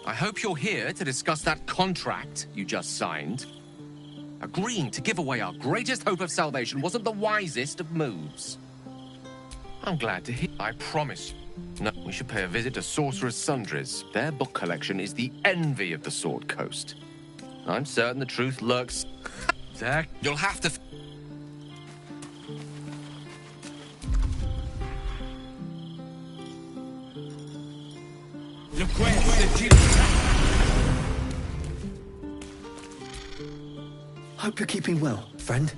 I hope you're here to discuss that contract you just signed. Agreeing to give away our greatest hope of salvation wasn't the wisest of moves. I'm glad to hear. I promise. No, we should pay a visit to Sorcerer's Sundries. Their book collection is the envy of the Sword Coast. I'm certain the truth lurks there. You'll have to... Hope you're keeping well, friend.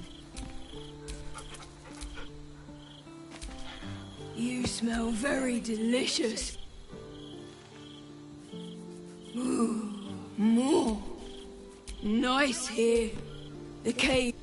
You smell very delicious. Ooh, more. Nice here. The cave.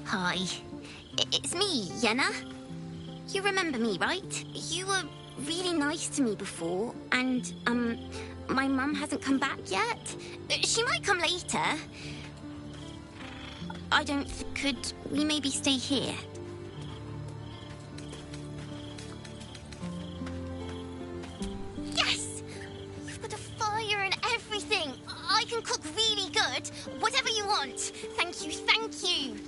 Hi. It's me, Yenna. You remember me, right? You were really nice to me before, and, my mum hasn't come back yet. She might come later. Could we maybe stay here? Yes! You've got a fire and everything. I can cook really good. Whatever you want. Thank you, thank you.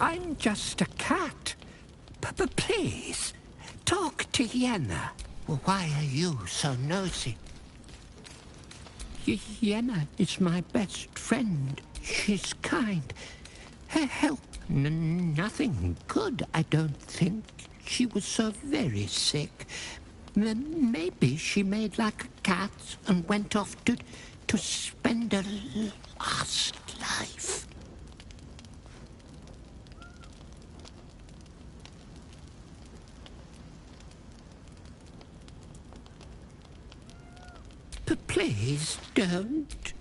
I'm just a cat. But please, talk to Yenna. Why are you so nosy? Yenna is my best friend. She's kind. Her help, nothing good, I don't think. She was so very sick. Maybe she made like a cat and went off to spend a last life. But please don't.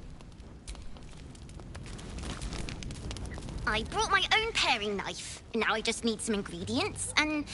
I brought my own paring knife. Now I just need some ingredients and...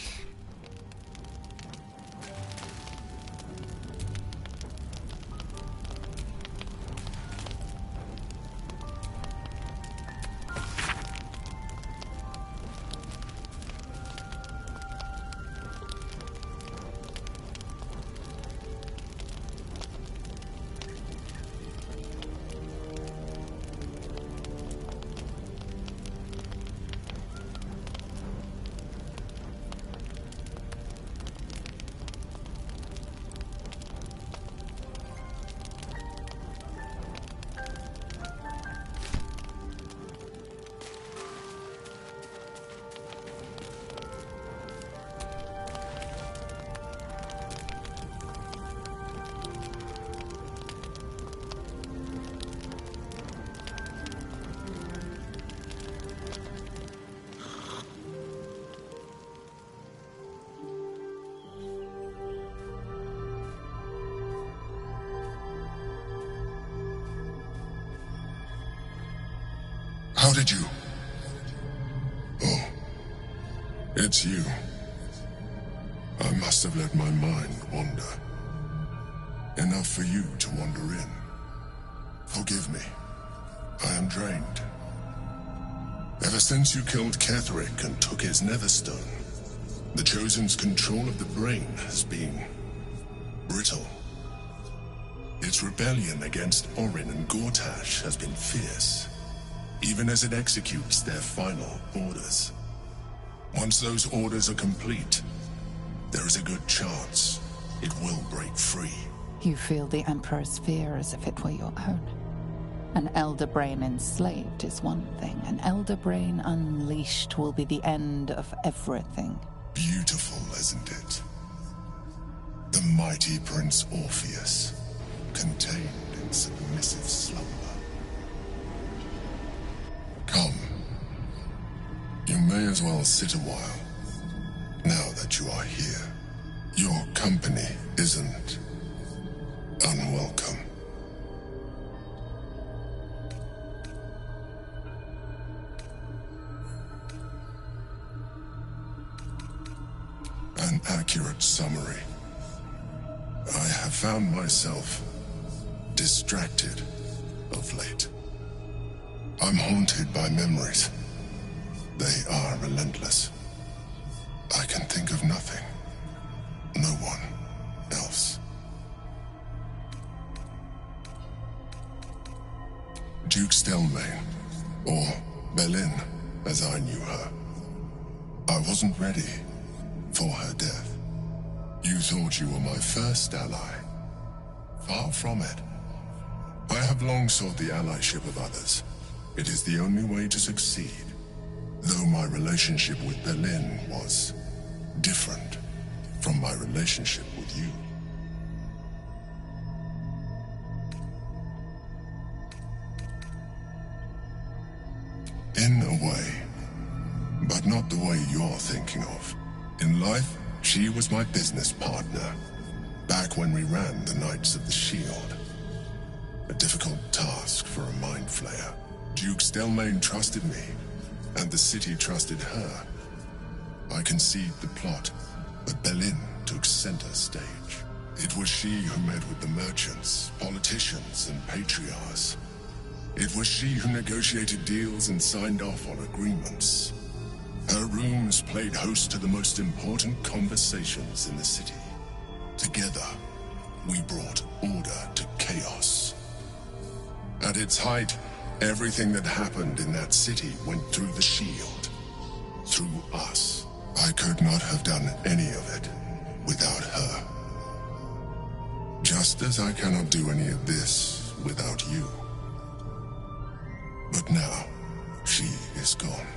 How did you? Oh, it's you. I must have let my mind wander. Enough for you to wander in. Forgive me. I am drained. Ever since you killed Ketheric and took his Netherstone, the Chosen's control of the brain has been brittle. Its rebellion against Orin and Gortash has been fierce, even as it executes their final orders. Once those orders are complete, there is a good chance it will break free. You feel the Emperor's fear as if it were your own. An Elder Brain enslaved is one thing. An Elder Brain unleashed will be the end of everything. Beautiful, isn't it? The mighty Prince Orpheus, contained in submissive slumber. Come. You may as well sit a while, now that you are here. Your company isn't unwelcome. An accurate summary. I have found myself distracted of late. I'm haunted by memories. They are relentless. I can think of nothing. No one else. Duke Stelmane, or Belin, as I knew her. I wasn't ready for her death. You thought you were my first ally. Far from it. I have long sought the allyship of others. It is the only way to succeed. Though my relationship with Belin was different from my relationship with you. In a way, but not the way you're thinking of. In life, she was my business partner, back when we ran the Knights of the Shield. A difficult task for a mind flayer. Duke Stelmane trusted me, and the city trusted her. I conceived the plot, but Belin took center stage. It was she who met with the merchants, politicians, and patriarchs. It was she who negotiated deals and signed off on agreements. Her rooms played host to the most important conversations in the city. Together, we brought order to chaos. At its height, everything that happened in that city went through the shield. Through us. I could not have done any of it without her. Just as I cannot do any of this without you. But now, she is gone.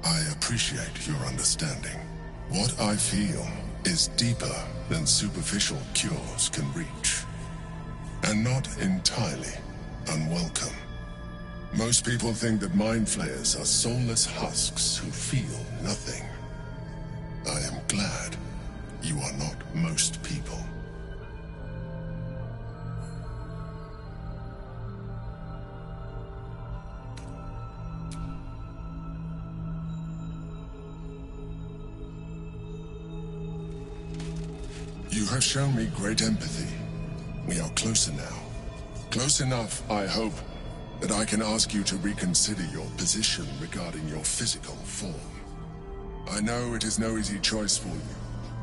I appreciate your understanding. What I feel is deeper than superficial cures can reach, and not entirely unwelcome. Most people think that mind flayers are soulless husks who feel nothing. I am glad you are not most people. You have shown me great empathy. We are closer now. Close enough, I hope, that I can ask you to reconsider your position regarding your physical form. I know it is no easy choice for you,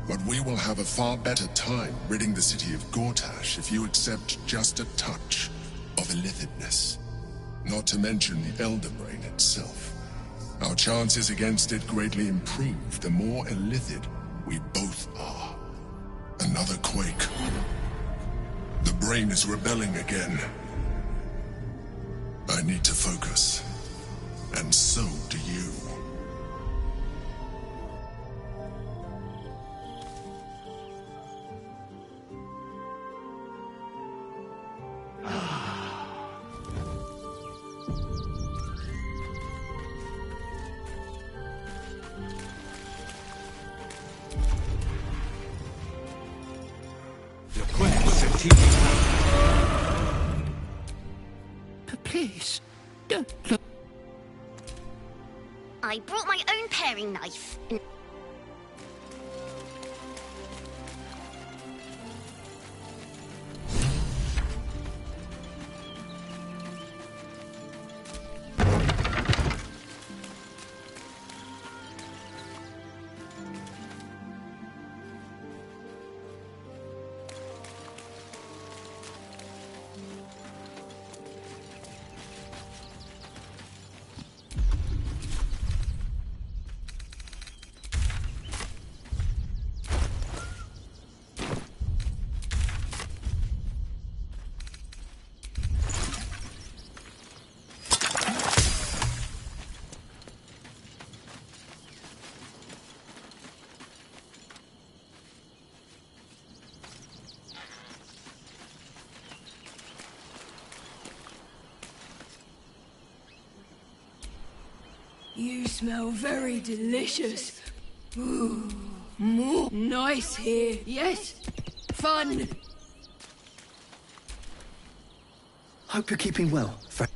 but we will have a far better time ridding the city of Gortash if you accept just a touch of illithidness. Not to mention the Elder Brain itself. Our chances against it greatly improve the more illithid we both are. Another quake. The brain is rebelling again. I need to focus. And so do you. Please, don't look. I brought my own paring knife. You smell very delicious. Ooh, more nice here. Yes, fun. Hope you're keeping well, friend.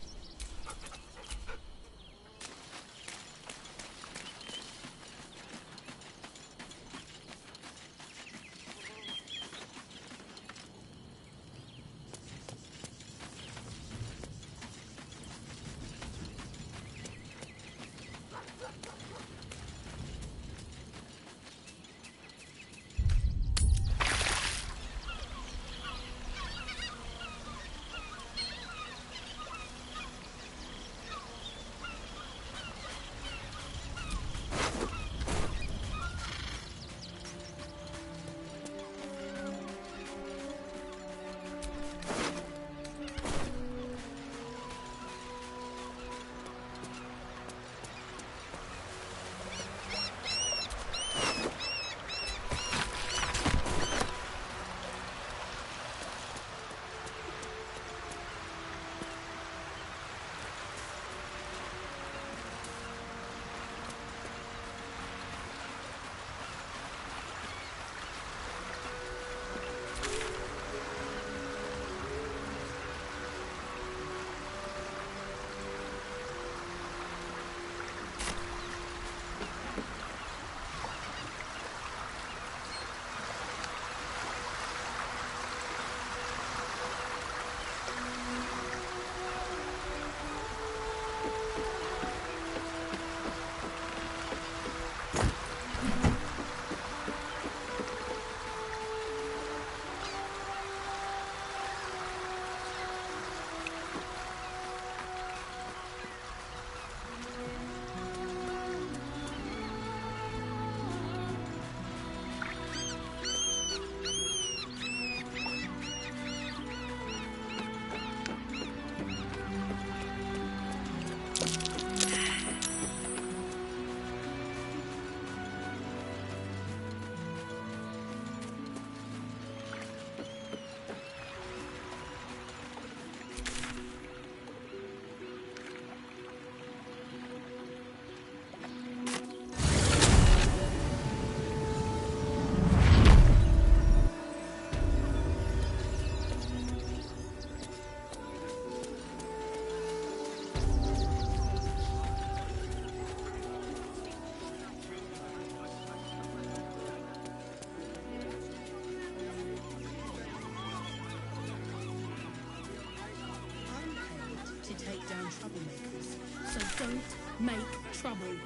Troublemakers, so don't make trouble.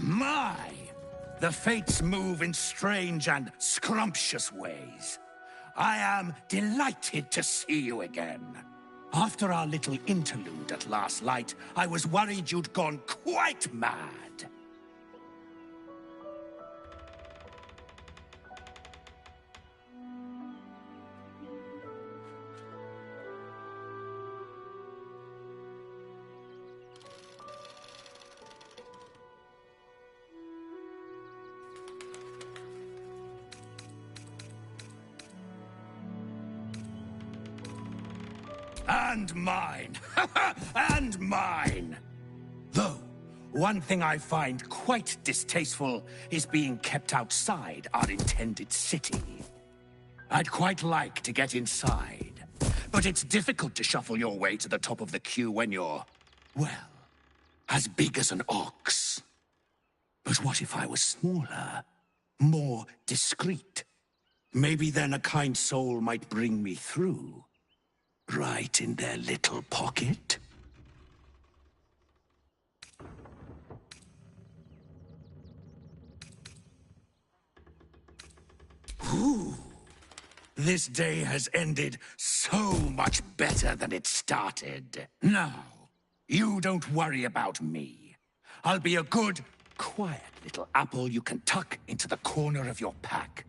My! The fates move in strange and scrumptious ways. I am delighted to see you again. After our little interlude at last light, I was worried you'd gone quite mad. And mine. And mine. Though, one thing I find quite distasteful is being kept outside our intended city. I'd quite like to get inside, but it's difficult to shuffle your way to the top of the queue when you're, well, as big as an ox. But what if I was smaller, more discreet? Maybe then a kind soul might bring me through, right in their little pocket. Ooh. This day has ended so much better than it started. Now, you don't worry about me. I'll be a good, quiet little apple you can tuck into the corner of your pack,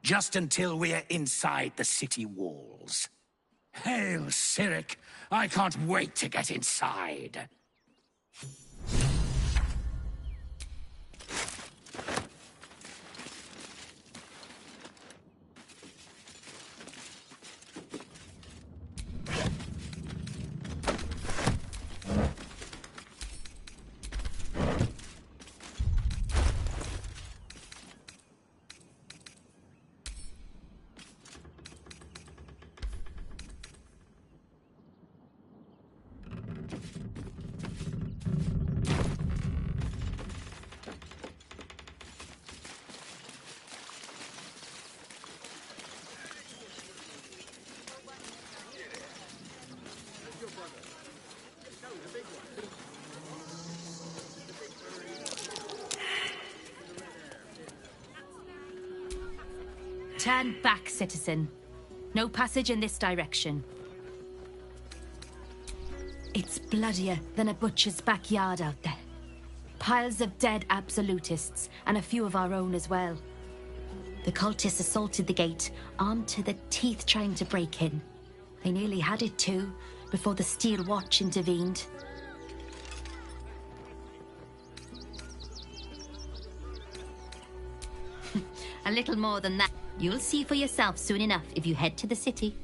just until we're inside the city walls. Hail, Cyric! I can't wait to get inside. Turn back, citizen. No passage in this direction. It's bloodier than a butcher's backyard out there. Piles of dead absolutists, and a few of our own as well. The cultists assaulted the gate, armed to the teeth trying to break in. They nearly had it too, before the Steel Watch intervened. A little more than that. You'll see for yourself soon enough if you head to the city.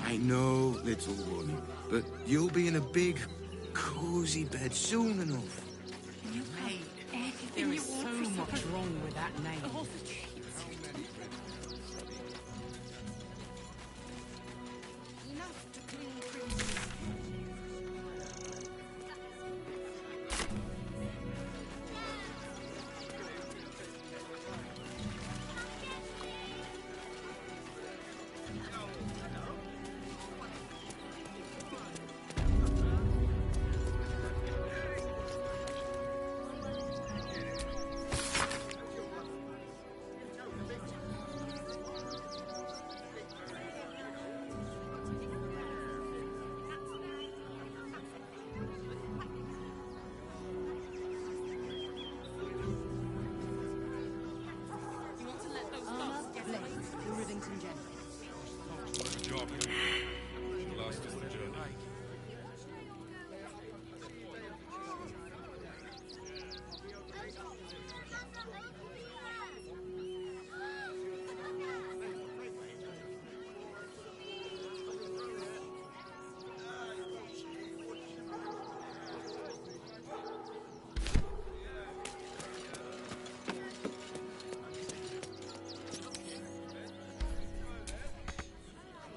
I know, little one, but you'll be in a big, cozy bed soon enough. You paid everything. There is so much wrong with that name.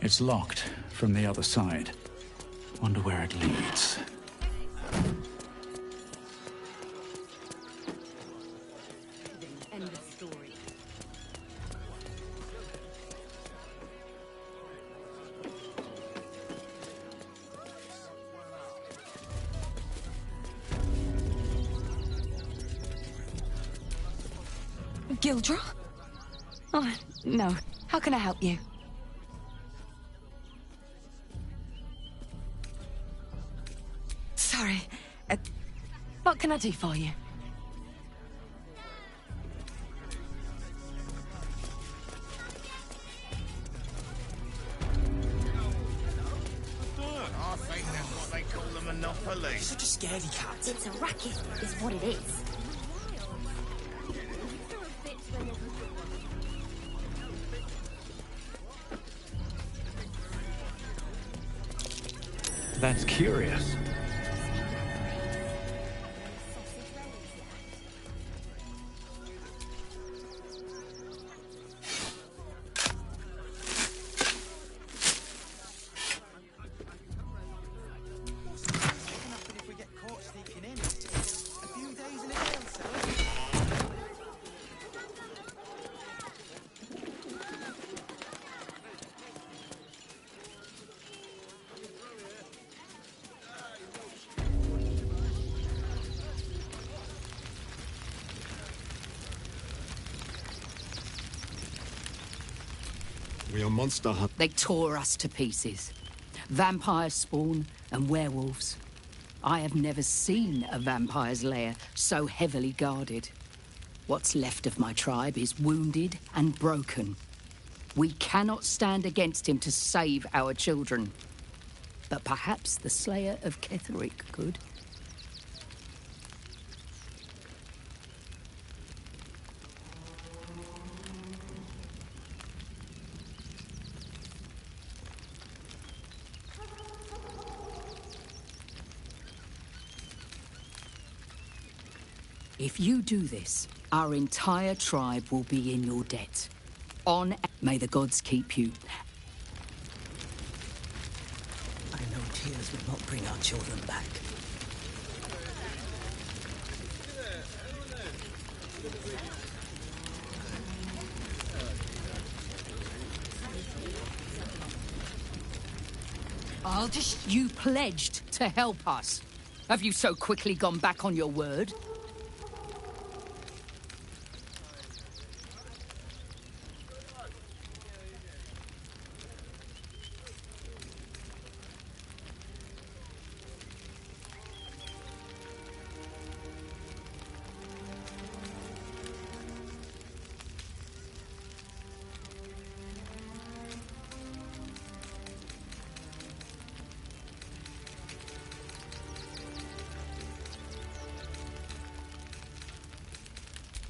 It's locked from the other side. Wonder where it leads. End of story. Gildra? Oh, no. How can I help you? Sorry. What can I do for you? mine. Such a scaredy cat. It's a racket, is what it is. That's curious. We are monster hunters. They tore us to pieces. Vampires spawn and werewolves. I have never seen a vampire's lair so heavily guarded. What's left of my tribe is wounded and broken. We cannot stand against him to save our children. But perhaps the Slayer of Ketheric could. If you do this, our entire tribe will be in your debt. May the gods keep you. I know tears will not bring our children back. You pledged to help us. Have you so quickly gone back on your word?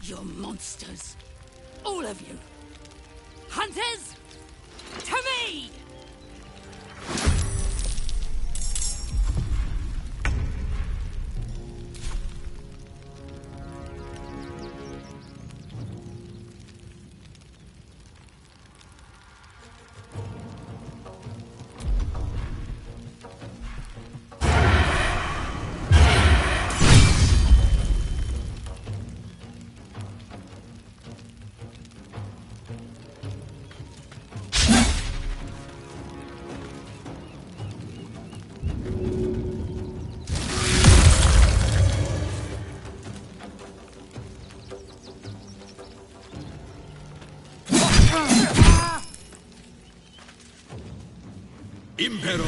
You're monsters. All of you. Hunters, to me! Impero.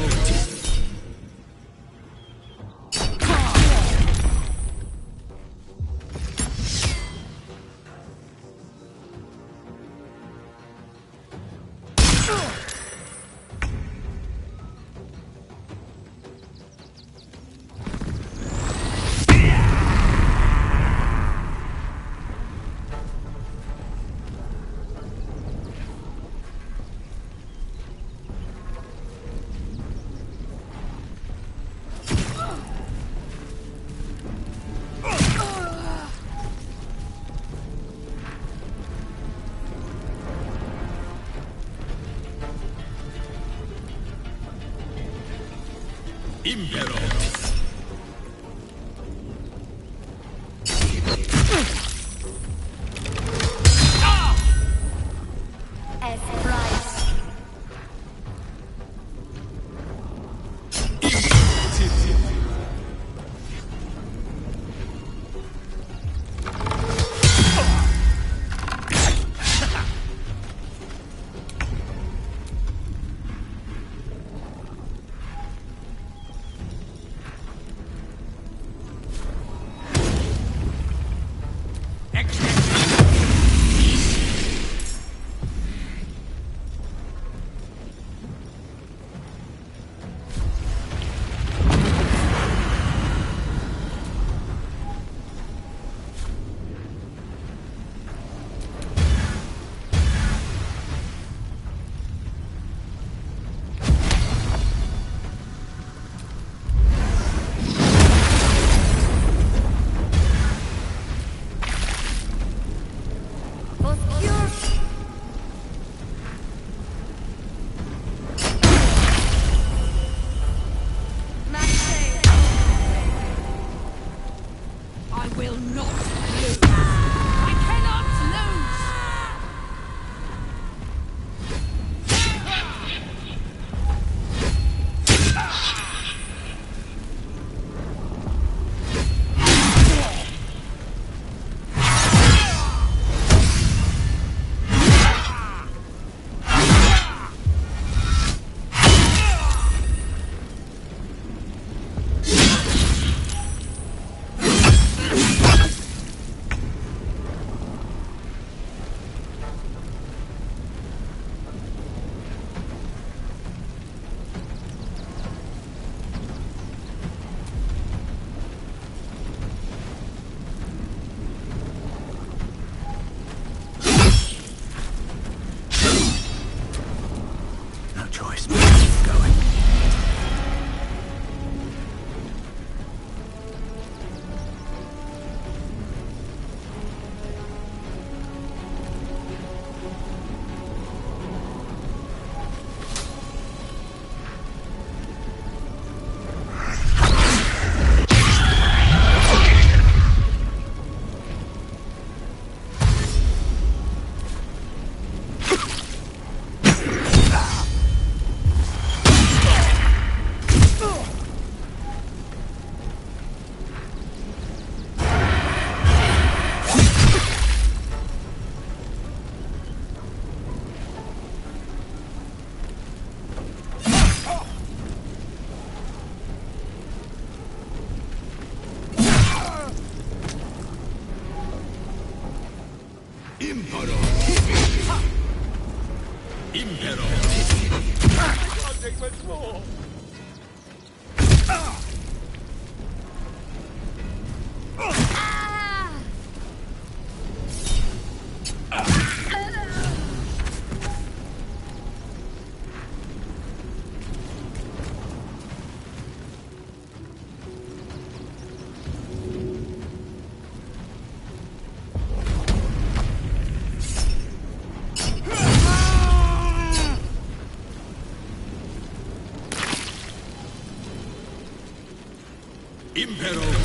Impero. Impero. Impero. I can't take much more. Impero.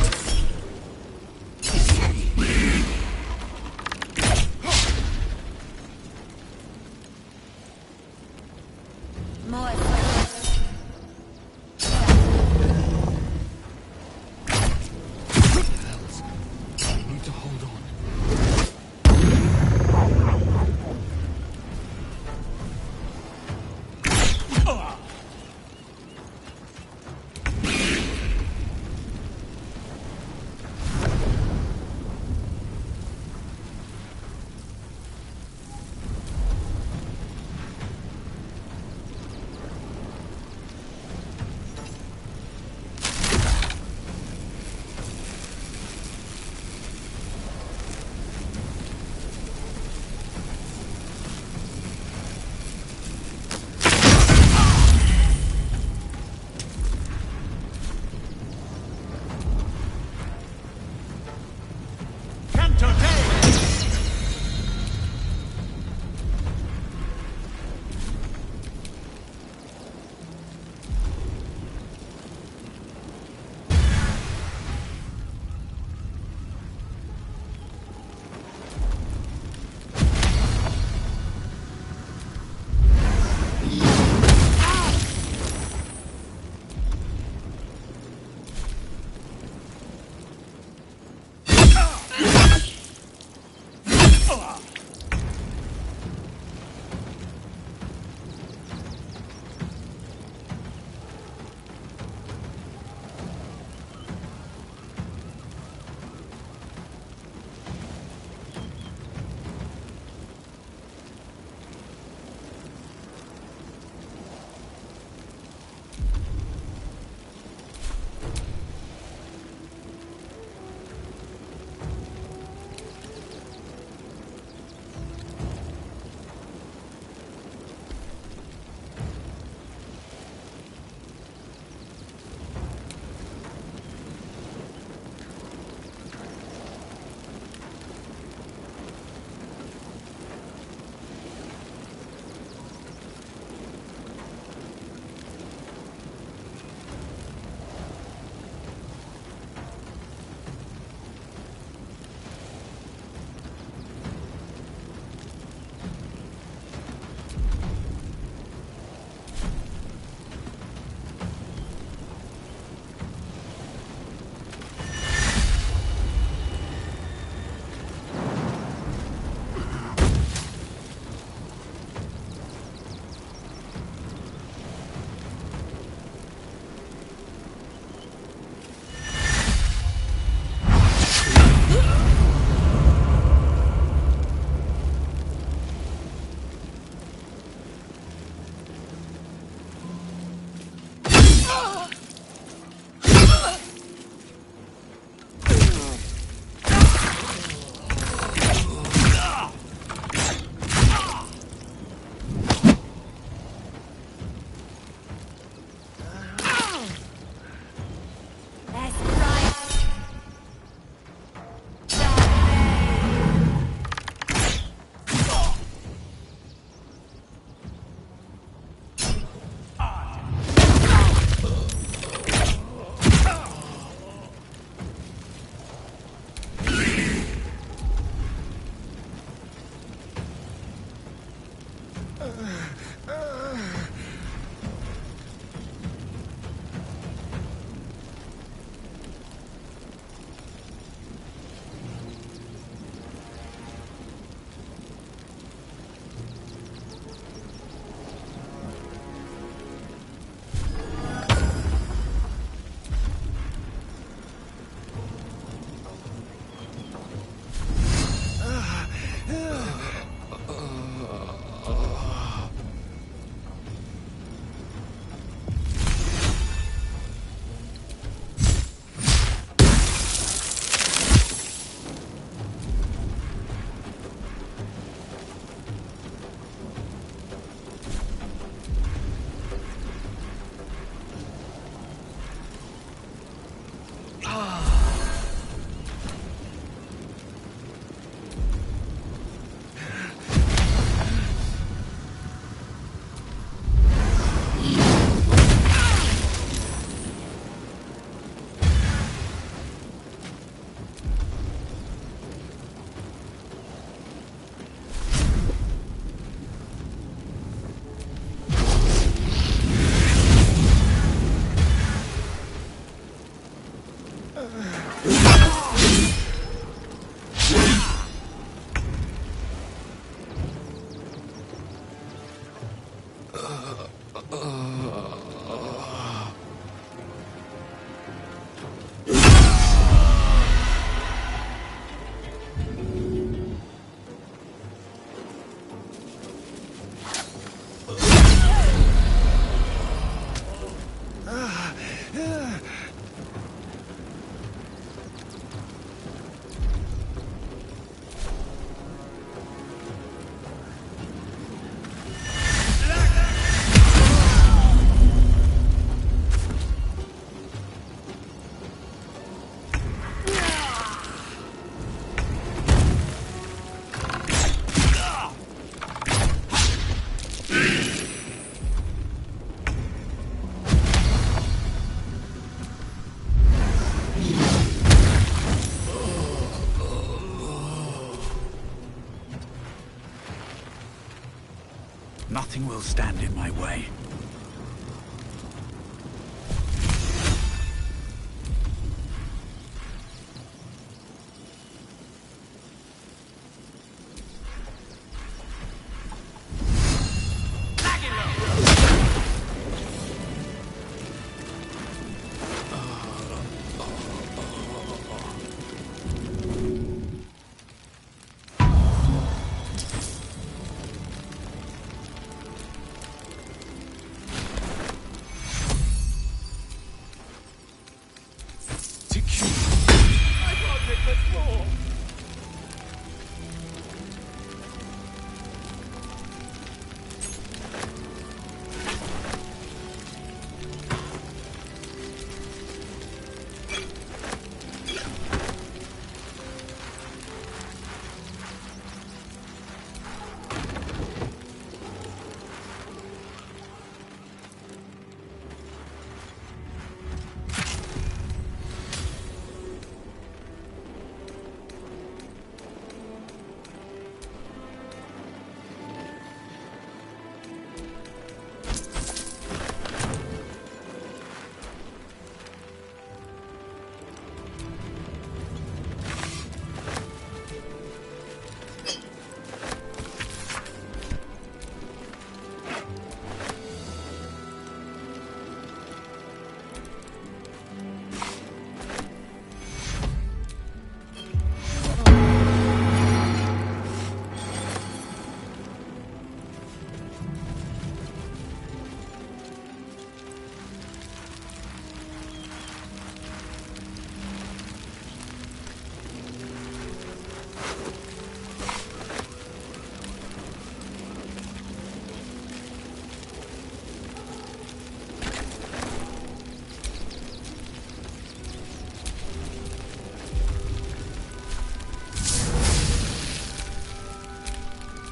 Nothing will stand in my way.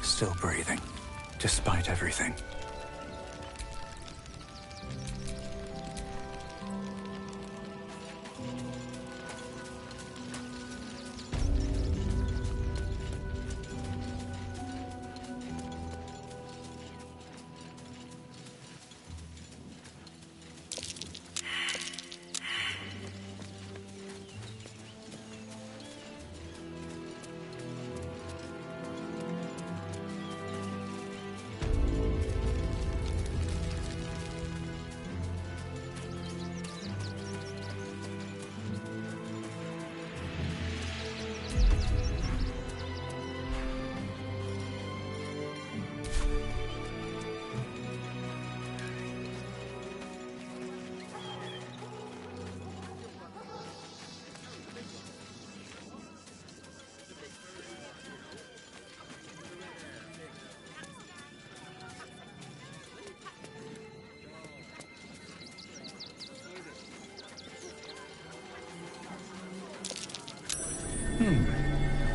Still breathing, despite everything.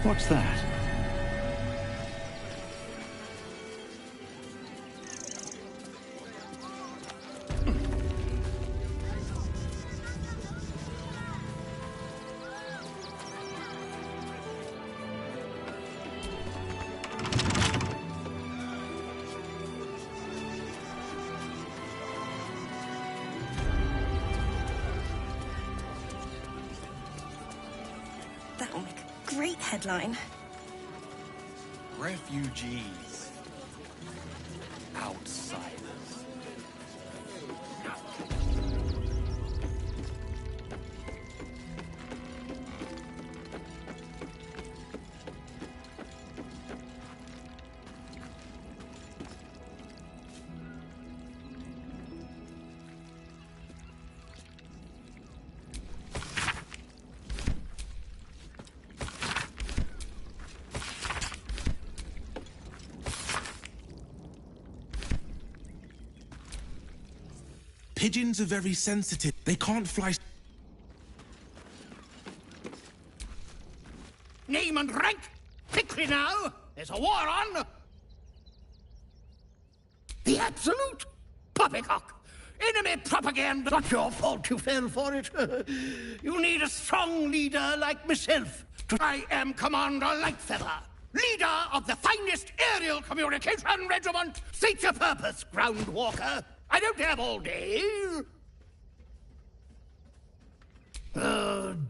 What's that? That'll make a great headline. Refugees. Outsiders. Pigeons are very sensitive. They can't fly. Name and rank! Quickly now! There's a war on! The absolute poppycock! Enemy propaganda! Not your fault you fell for it. You need a strong leader like myself. I am Commander Lightfeather. leader of the finest aerial communication regiment. State your purpose, Groundwalker. I don't have all day.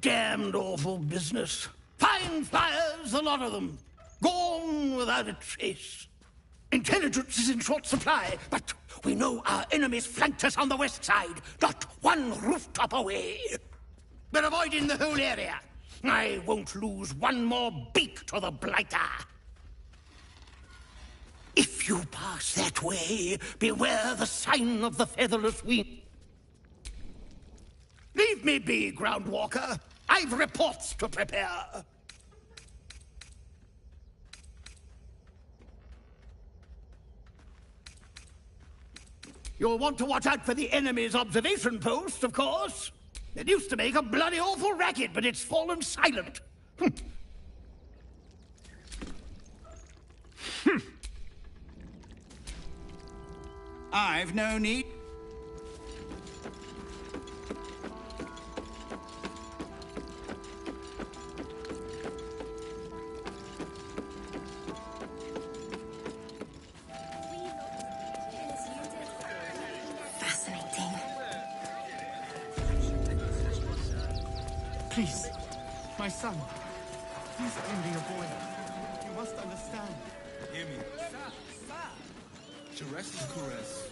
Damned awful business. Fine flyers, a lot of them. Gone without a trace. Intelligence is in short supply, but we know our enemies flanked us on the west side, not one rooftop away. We're avoiding the whole area. I won't lose one more beak to the blighter. If you pass that way, beware the sign of the featherless wing. Leave me be, Groundwalker. I've reports to prepare. You'll want to watch out for the enemy's observation post, of course. It used to make a bloody awful racket, but it's fallen silent. I've no need. Fascinating. Please, my son. He's only a boy. You must understand. Hear me. Caress is caress.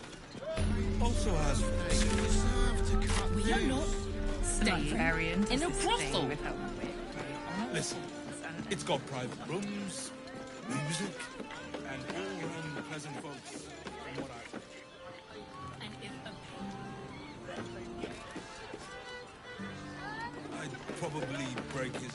Also has We are not staying in a brothel. Listen, it's got private rooms, music, and all-round pleasant folks, from what I've heard. I'd probably break his...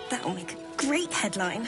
That'll make a great headline.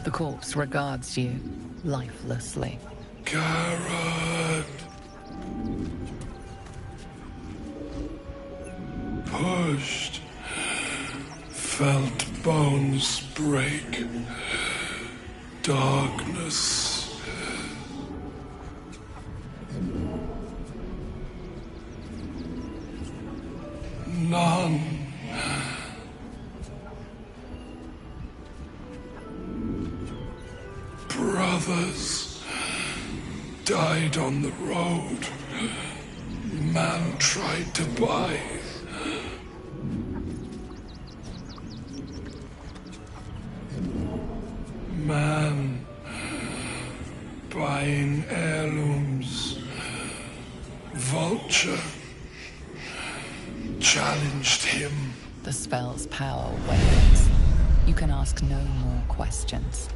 The corpse regards you lifelessly. Garrett! Pushed. Felt bones break. Darkness. None. Brothers died on the road. Man tried to buy. Man buying heirlooms. Vulture challenged him. The spell's power wanes. You can ask no more questions.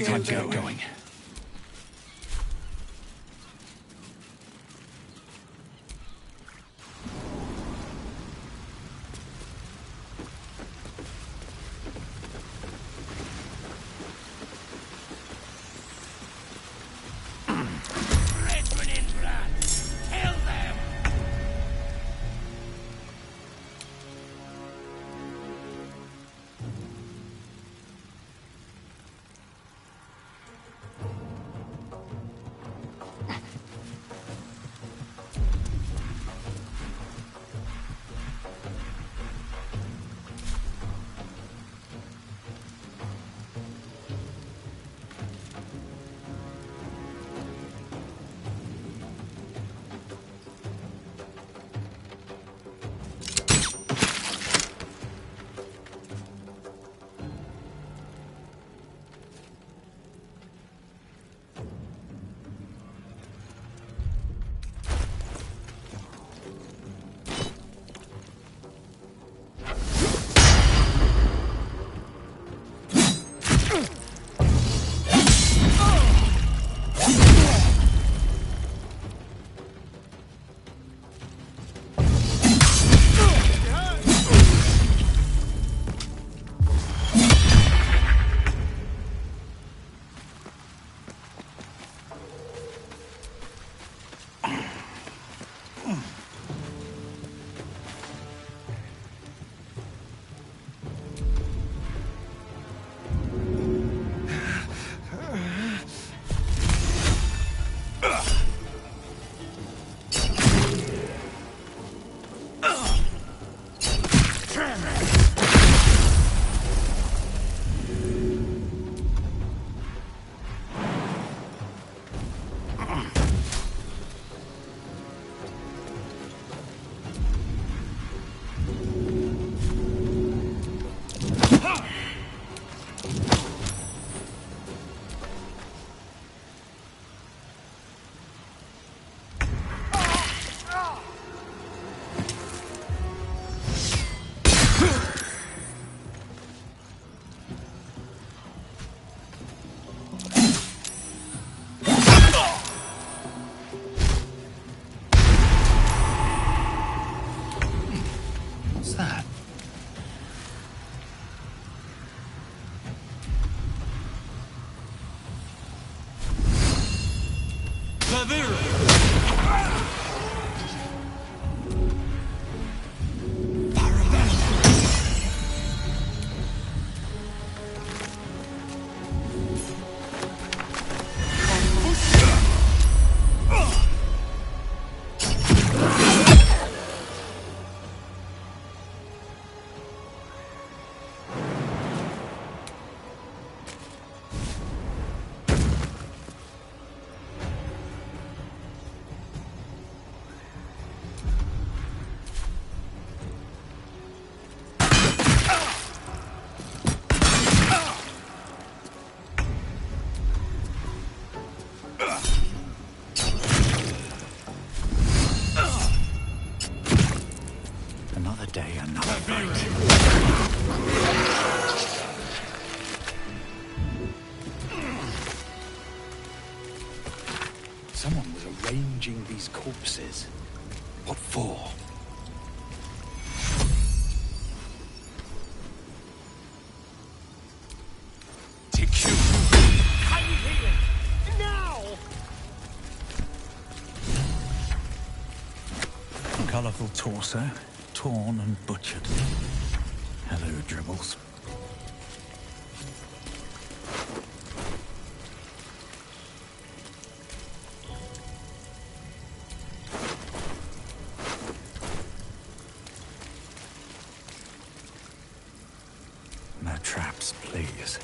Time to get going. Someone was arranging these corpses. What for? Colourful torso, torn and butchered. Hello, dribbles. No traps, please.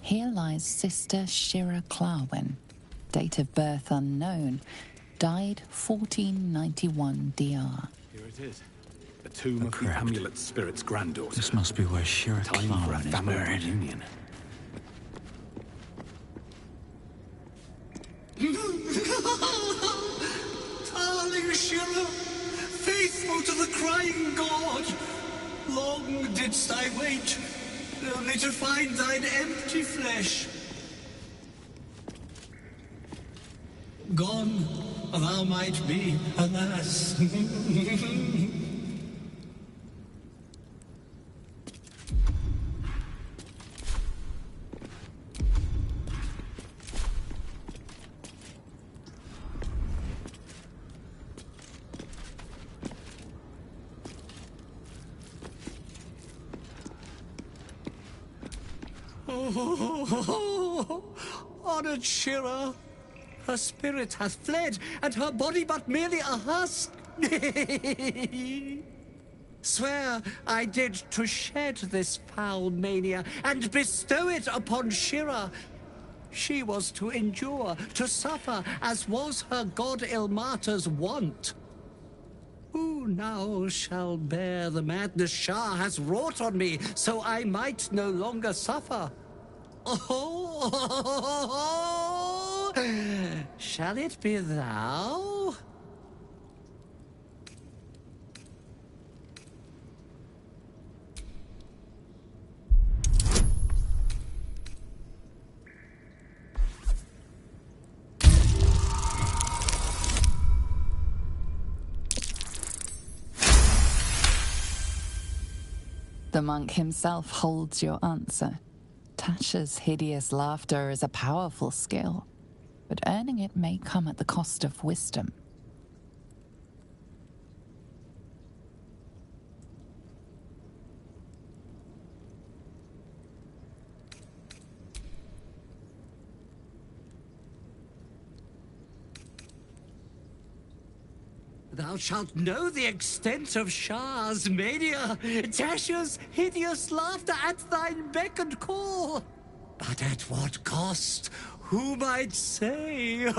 Here lies Sister Shira Clarwin, date of birth unknown, died 1491 DR. Here it is. The tomb of the amulet spirit's granddaughter. This must be where Shira Time for a Clarwin is family buried. reunion. Darling Shira, faithful to the crying god, long didst I wait, only to find thine empty flesh. Gone thou might be, alas. Oh, honored Shira, her spirit hath fled, and her body but merely a husk. Swear I did to shed this foul mania, and bestow it upon Shira. She was to endure, to suffer, as was her god Ilmata's wont. Who now shall bear the madness Shah has wrought on me, so I might no longer suffer? Oh, shall it be thou? The monk himself holds your answer. Tasha's hideous laughter is a powerful skill, but earning it may come at the cost of wisdom. Thou shalt know the extent of Shah's mania, Tasha's hideous laughter at thine beck and call. But at what cost? Who might say?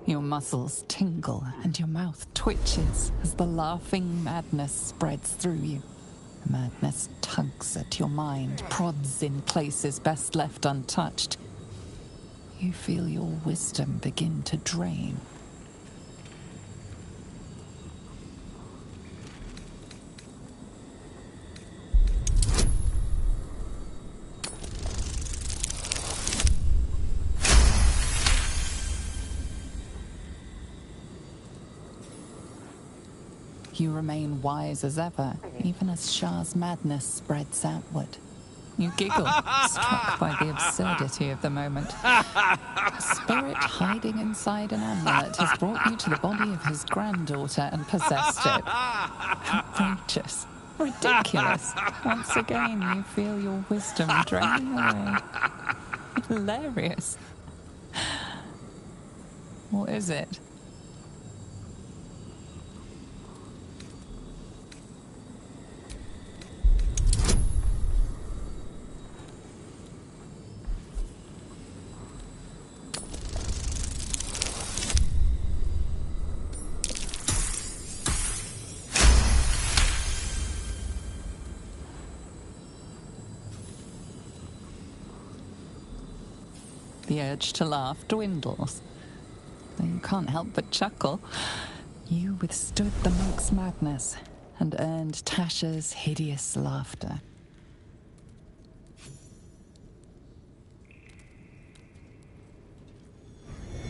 Your muscles tingle and your mouth twitches as the laughing madness spreads through you. Madness tugs at your mind, prods in places best left untouched. You feel your wisdom begin to drain. You remain wise as ever, even as Shah's madness spreads outward. You giggle, struck by the absurdity of the moment. A spirit hiding inside an amulet has brought you to the body of his granddaughter and possessed it. Outrageous. Ridiculous. Once again, you feel your wisdom draining away. Hilarious. What is it? The urge to laugh dwindles. Though you can't help but chuckle. You withstood the monk's madness and earned Tasha's hideous laughter.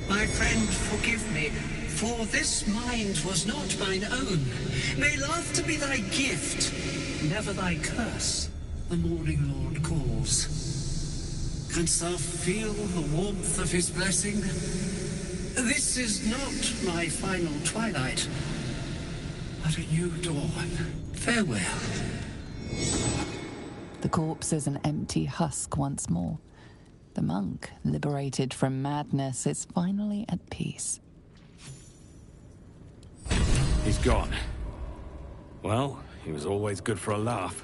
My friend, forgive me, for this mind was not mine own. May laughter be thy gift, never thy curse. The morning Lord calls. Canst thou feel the warmth of his blessing? This is not my final twilight, but a new dawn. Farewell. The corpse is an empty husk once more. The monk, liberated from madness, is finally at peace. He's gone. Well, he was always good for a laugh.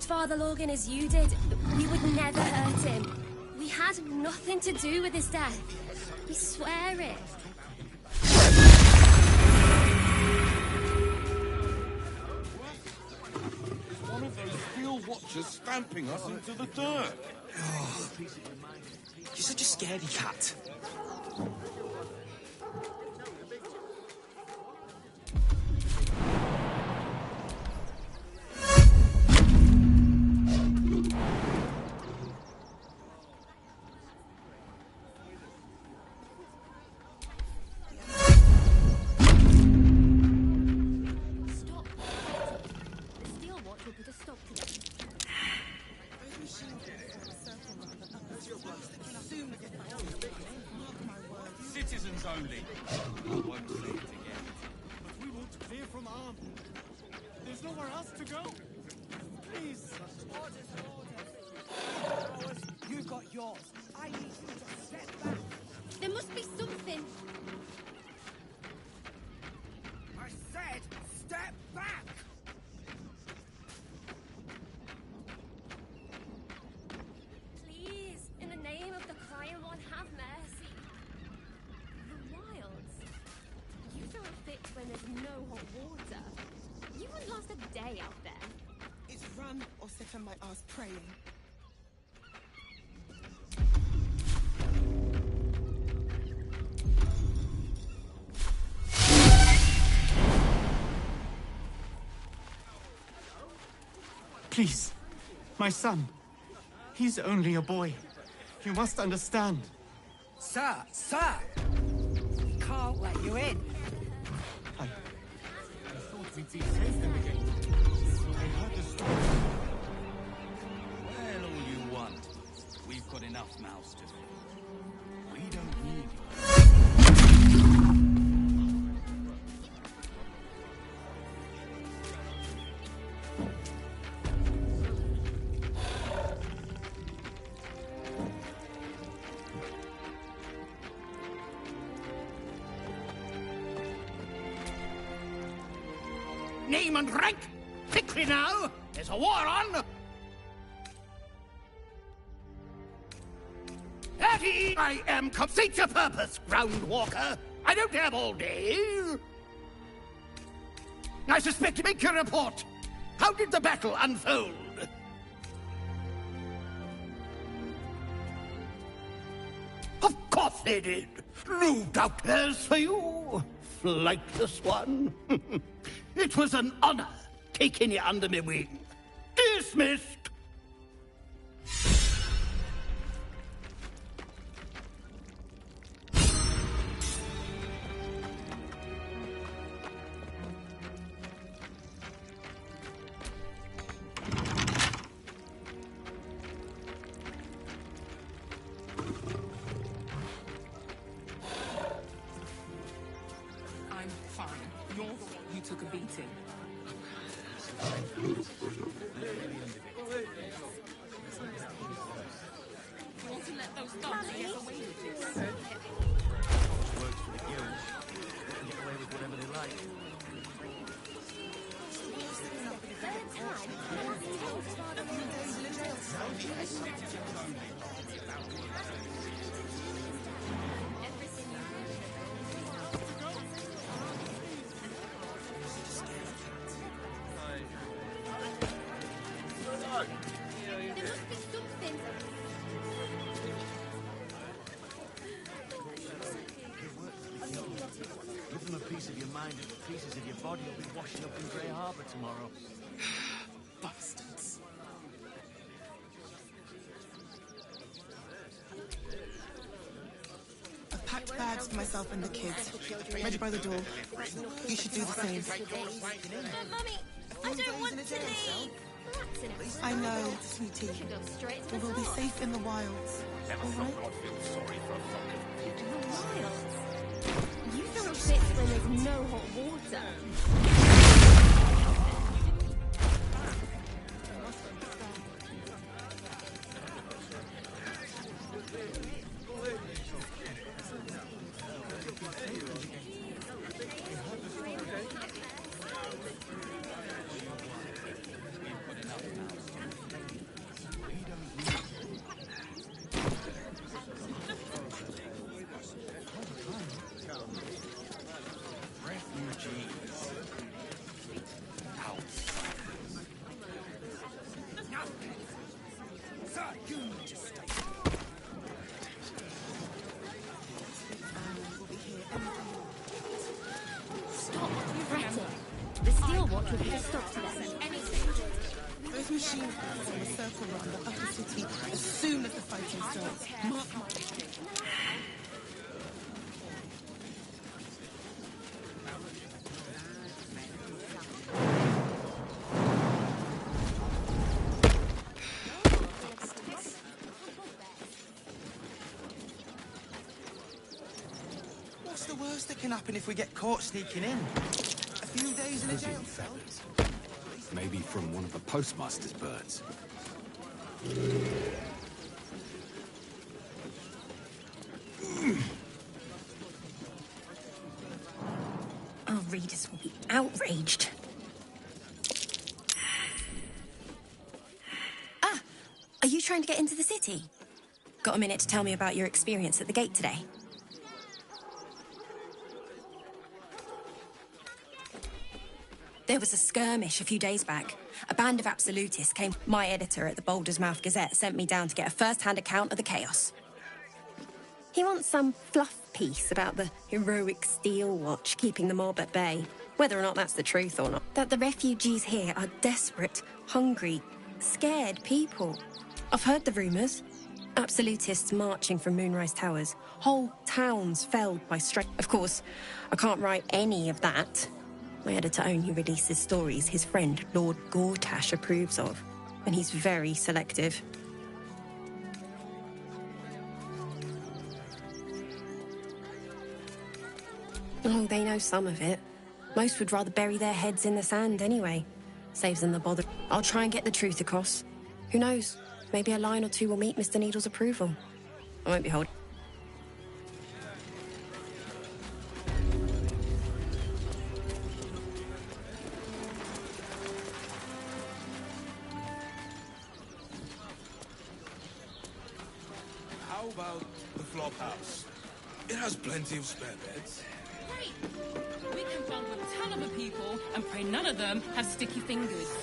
loved Father Logan as you did, we would never hurt him. We had nothing to do with his death. We swear it. It's one of those field watchers stamping us into the dirt. Oh, you're such a scaredy cat. Citizens only. I won't say it again. But we want to clear from arm. There's nowhere else to go. Please. Orders. You got yours. I need you to step back. There must be something. I said, step back. Please, in the name of the crying one, have mercy. The wilds. You throw a fit when there's no hot water. You wouldn't last a day out there. It's run or sit on my ass praying. Please, my son. He's only a boy. You must understand. Sir! We can't let you in. I thought we'd be safe in the gate. I heard the story. Well, all you want. We've got enough mouths to fill. We don't need Name and rank! Quickly now! There's a war on! At ease! I am complete your purpose, Groundwalker! I don't have all day! I suspect. Make your report! How did the battle unfold? Of course they did! No doubt there's for you, flightless one. It was an honor taking you under my wing. Dismissed! I'm fine. You're the one who took a beating. You want to let those thugs get away with this? Works for the guild. They can get away with whatever they like. Give them a piece of your mind and pieces of your body will be washing up in Grey Harbor tomorrow. Bastards. I've packed bags for myself and the kids. Ready by the door. You should do the same. But, Mummy, I don't want to leave. I know, sweetie. But we'll be safe in the wilds. All right? You throw fits when there's no hot water. Stop fretting. The Steel Watch will put a stop to them. Those machine guns will circle around the upper city as soon as the fighting starts. Mark my... What's the worst that can happen if we get caught sneaking in? A few days in a jail cell? Maybe from one of the postmaster's birds. Our readers will be outraged. Ah! Are you trying to get into the city? Got a minute to tell me about your experience at the gate today? There was a skirmish a few days back. A band of absolutists came. My editor at the Baldurs Mouth Gazette sent me down to get a first-hand account of the chaos. He wants some fluff piece about the heroic Steel Watch keeping the mob at bay. Whether or not that's the truth or not. That the refugees here are desperate, hungry, scared people. I've heard the rumours. Absolutists marching from Moonrise Towers. Whole towns felled by straight. Of course, I can't write any of that. My editor only releases stories his friend Lord Gortash approves of, and he's very selective. Oh, they know some of it. Most would rather bury their heads in the sand anyway. Saves them the bother. I'll try and get the truth across. Who knows? Maybe a line or two will meet Mr. Needle's approval. I won't be holding. How about the flop house? It has plenty of spare beds. Great! We can bunk with a ton of the people and pray none of them have sticky fingers.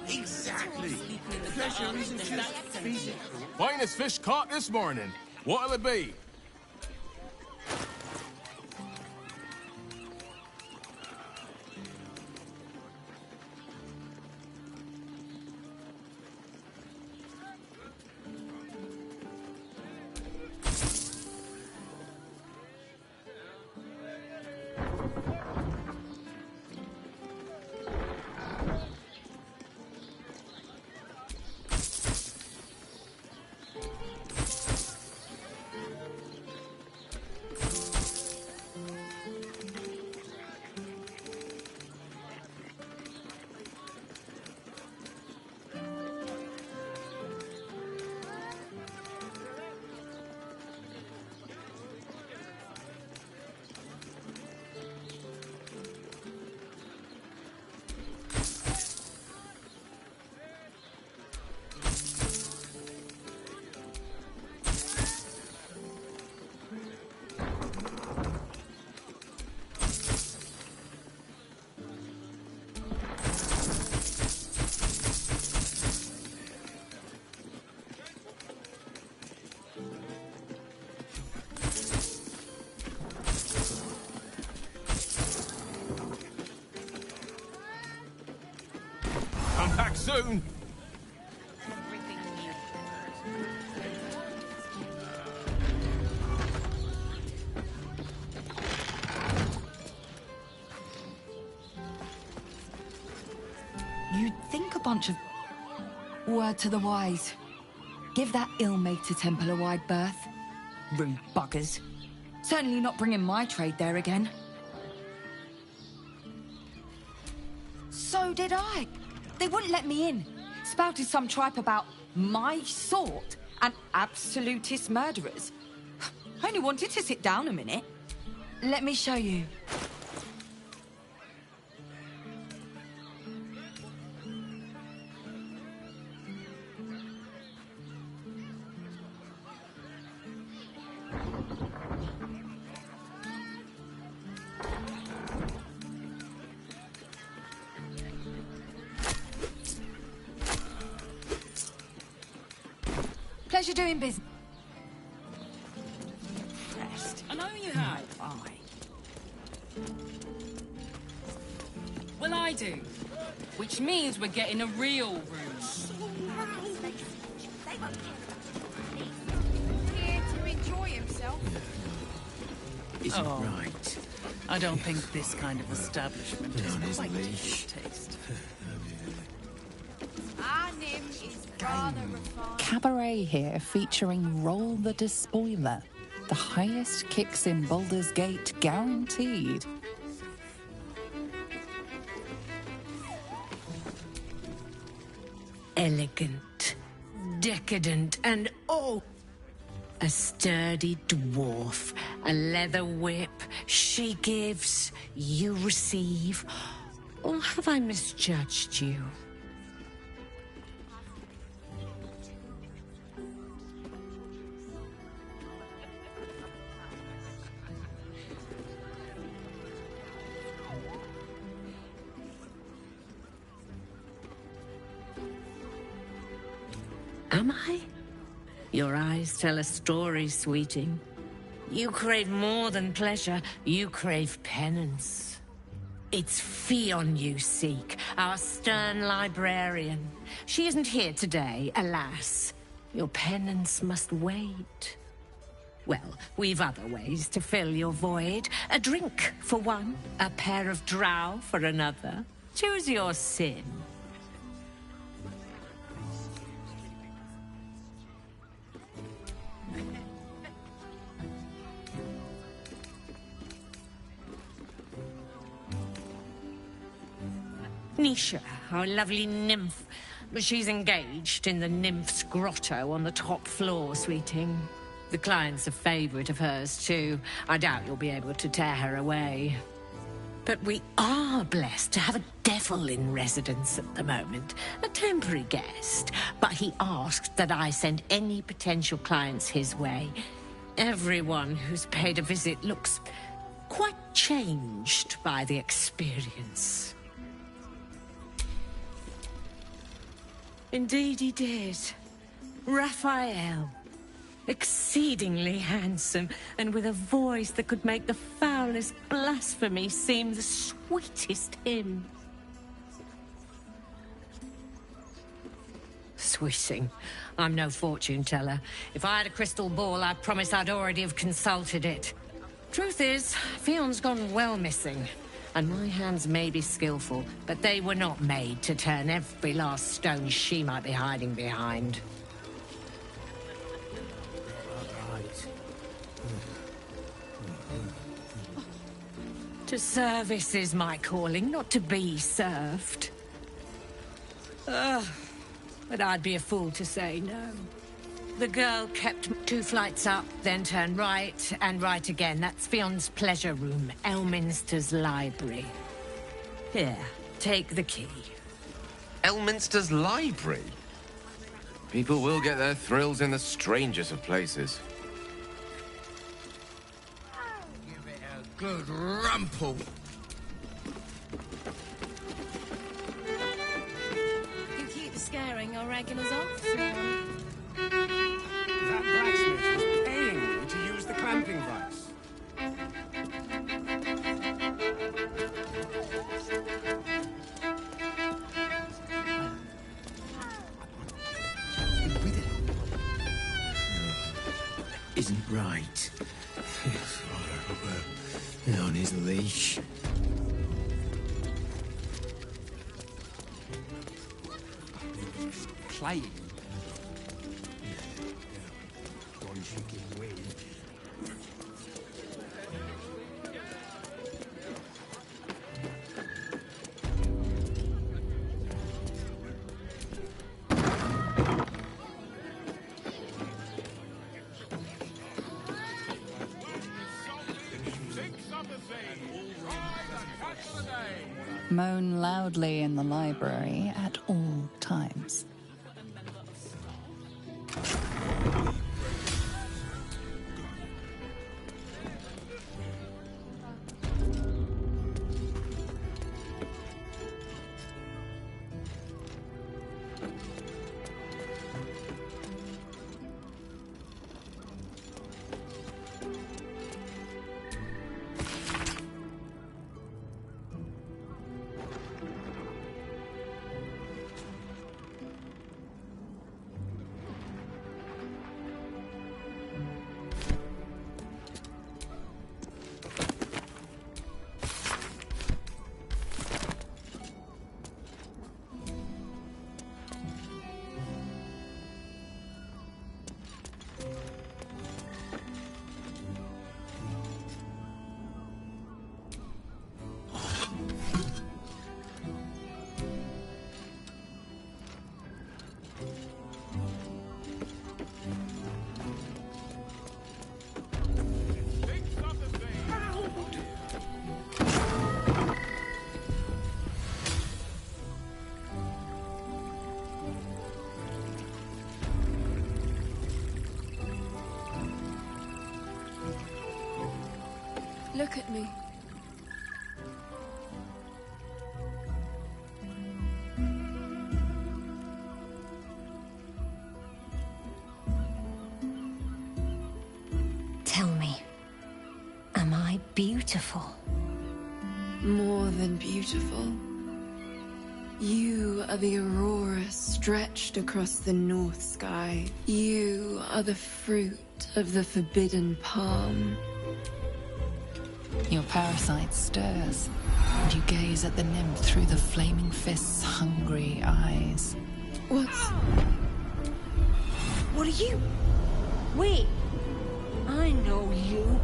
Exactly. Pleasure isn't just physical. Finest fish caught this morning. What'll it be? Come back soon. You'd think a bunch of... Word to the wise. Give that ill-mated temple a wide berth. Rude buggers. Certainly not bringing my trade there again. So did I. They wouldn't let me in. Spouted some tripe about my sort and absolutist murderers. I only wanted to sit down a minute. Let me show you. Pleasure doing business. I know you have. Well, I do. Which means we're getting a real room. Here to enjoy himself. Isn't Oh. right. I don't think this kind of establishment is quite to his taste. Our name is rather refined. Cabaret here featuring Roll the Despoiler. The highest kicks in Baldur's Gate guaranteed. Elegant, decadent, and oh, a sturdy dwarf, a leather whip. She gives, you receive. Or have I misjudged you? Am I? Your eyes tell a story, sweeting. You crave more than pleasure, you crave penance. It's Fionn you seek, our stern librarian. She isn't here today, alas. Your penance must wait. Well, we've other ways to fill your void. A drink for one, a pair of drow for another. Choose your sin. Nisha, our lovely nymph. She's engaged in the nymph's grotto on the top floor, sweeting. The client's a favorite of hers, too. I doubt you'll be able to tear her away. But we are blessed to have a devil in residence at the moment. A temporary guest. But he asked that I send any potential clients his way. Everyone who's paid a visit looks quite changed by the experience. Indeed he did. Raphael. Exceedingly handsome, and with a voice that could make the foulest blasphemy seem the sweetest hymn. Sweeting, I'm no fortune teller. If I had a crystal ball, I promise I'd already have consulted it. Truth is, Fionn's gone well missing. And my hands may be skillful, but they were not made to turn every last stone she might be hiding behind. To service is my calling, not to be served. But I'd be a fool to say no. The girl kept 2 flights up, then turned right, and right again. That's Fionn's pleasure room, Elminster's library. Here, take the key. Elminster's library? People will get their thrills in the strangest of places. Give it a good rumple. You keep scaring your regulars off, Swan. That blacksmith was paying me to use the clamping vice. Isn't right. On his leash. Playing. Moan loudly in the library at all times. Look at me. Tell me, am I beautiful? More than beautiful. You are the aurora stretched across the north sky. You are the fruit of the forbidden palm. Your parasite stirs, and you gaze at the nymph through the flaming fist's hungry eyes. What are you? Wait. I know you.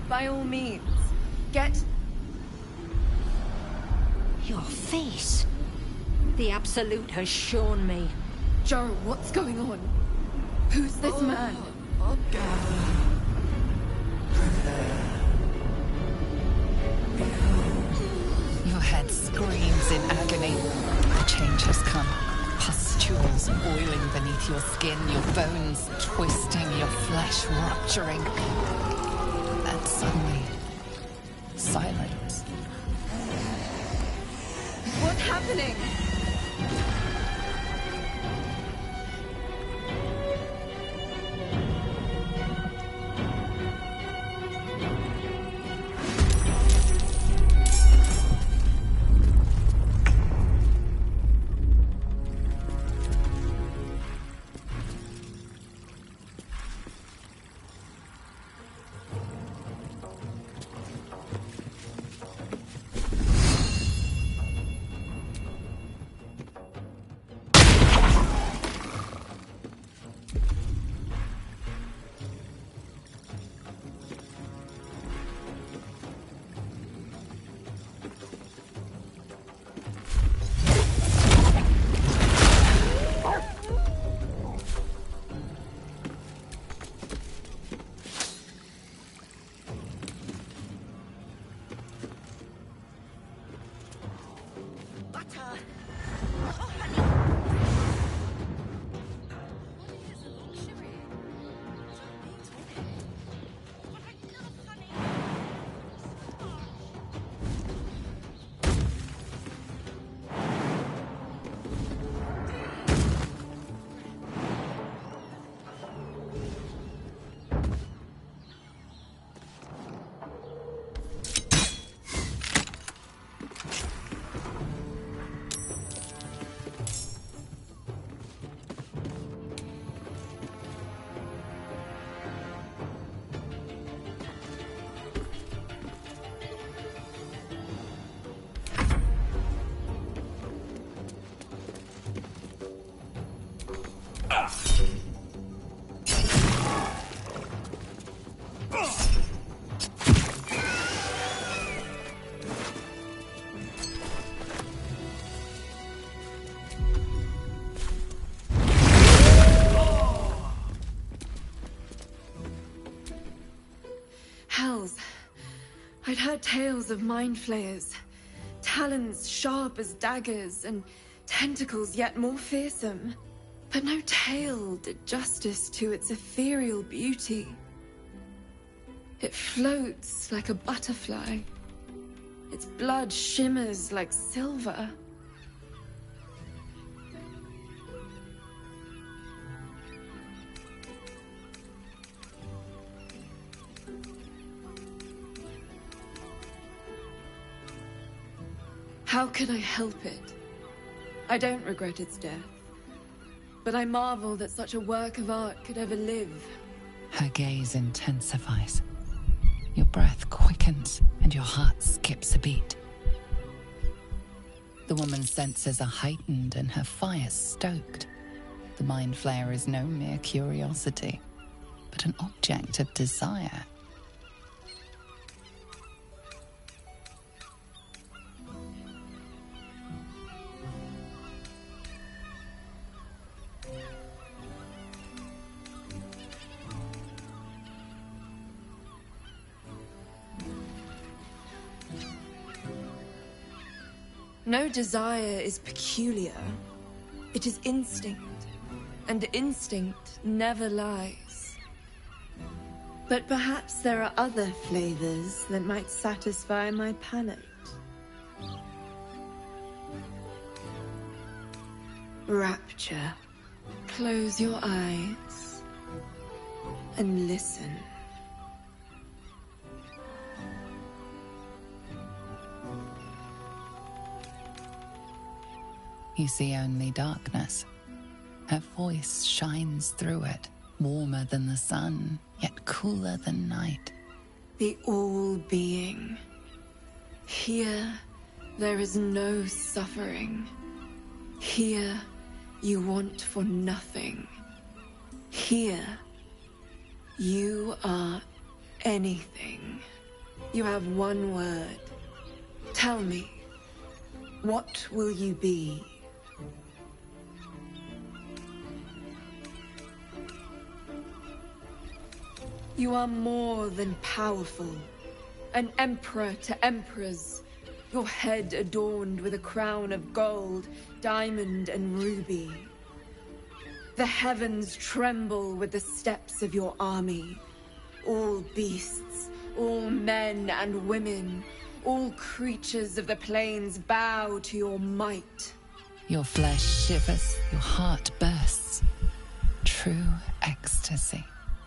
By all means, get... Your face. The Absolute has shown me. Joe, what's going on? Who's this man? Your head screams in agony. The change has come. Pustules boiling beneath your skin, your bones twisting, your flesh rupturing. Then suddenly, silence. What's happening? Hells. I'd heard tales of mind flayers. Talons sharp as daggers and tentacles yet more fearsome. But no tale did justice to its ethereal beauty. It floats like a butterfly. Its blood shimmers like silver. How could I help it? I don't regret its death. But I marvel that such a work of art could ever live. Her gaze intensifies. Your breath quickens and your heart skips a beat. The woman's senses are heightened and her fire stoked. The mind flayer is no mere curiosity, but an object of desire. No desire is peculiar. It is instinct, and instinct never lies. But perhaps there are other flavors that might satisfy my palate. Rapture. Close your eyes and listen. You see only darkness. Her voice shines through it, warmer than the sun, yet cooler than night. The all-being. Here, there is no suffering. Here, you want for nothing. Here, you are anything. You have one word. Tell me, what will you be? You are more than powerful. An emperor to emperors. Your head adorned with a crown of gold, diamond, and ruby. The heavens tremble with the steps of your army. All beasts, all men and women, all creatures of the plains bow to your might. Your flesh shivers, your heart bursts. True ecstasy.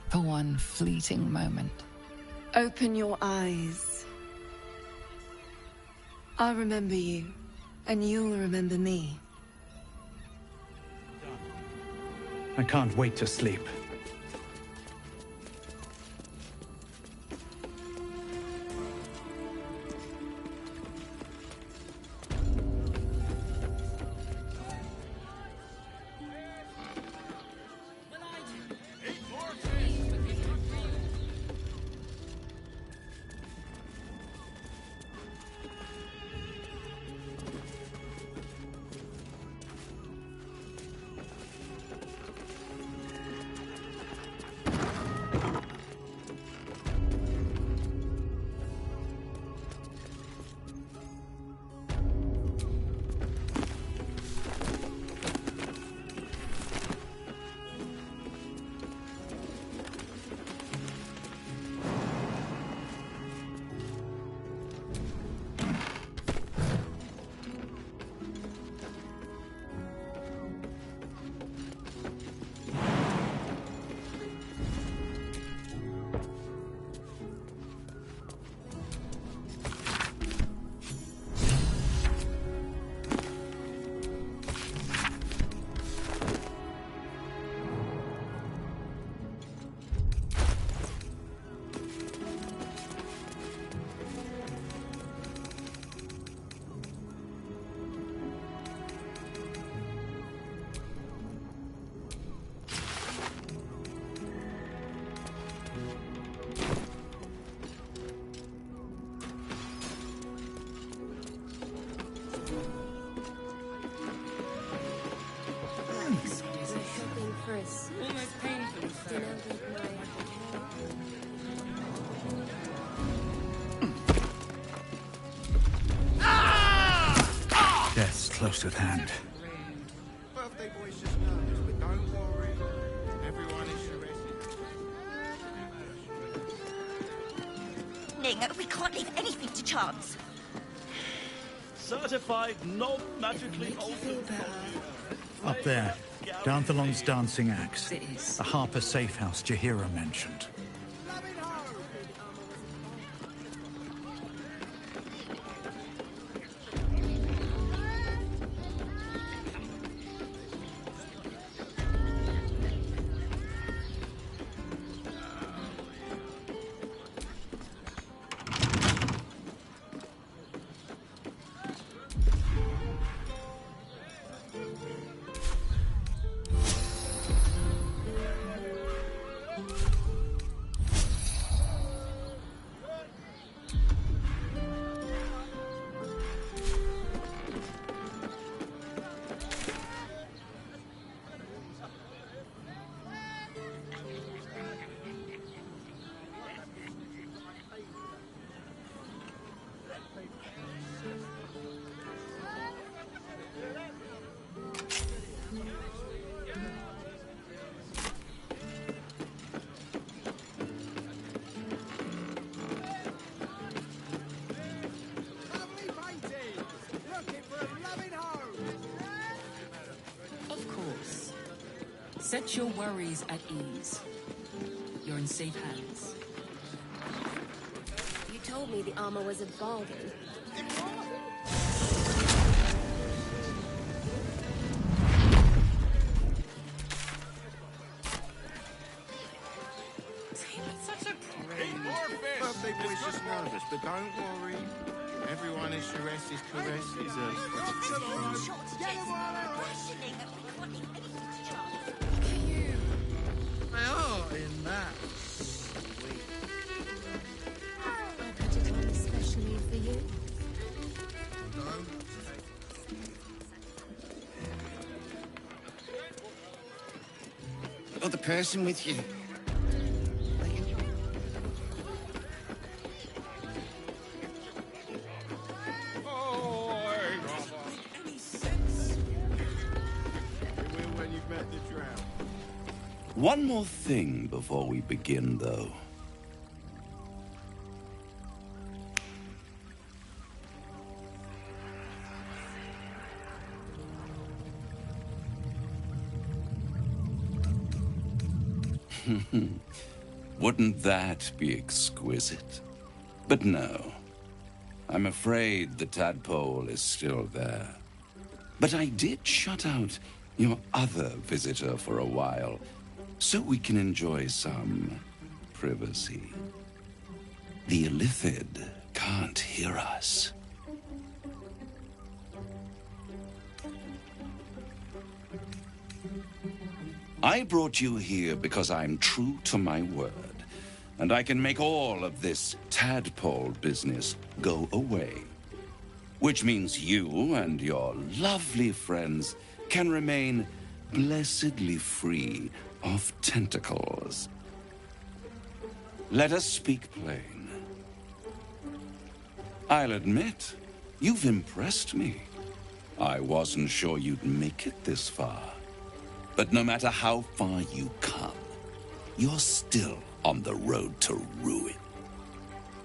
For one fleeting moment. Open your eyes. I'll remember you, and you'll remember me. I can't wait to sleep. Death's close at hand. Birthday boy's just nervous, but don't worry. Everyone is arrested. Ning, we can't leave anything to chance. Certified, not magically altered. Up there, Danthalon's dancing axe. The Harper safe house Jahira mentioned. Set your worries at ease. You're in safe hands. You told me the armor was a bargain. Birthday boy's just nervous, but don't worry. Everyone is Ceres's caress deserves They are in that. I put it on especially for you. Got the person with you. One more thing before we begin, though. Wouldn't that be exquisite? But no. I'm afraid the tadpole is still there. But I did shut out your other visitor for a while, so we can enjoy some privacy. The Illithid can't hear us. I brought you here because I'm true to my word, and I can make all of this tadpole business go away. Which means you and your lovely friends can remain blessedly free of tentacles. Let us speak plain. I'll admit, you've impressed me. I wasn't sure you'd make it this far. But no matter how far you come, you're still on the road to ruin.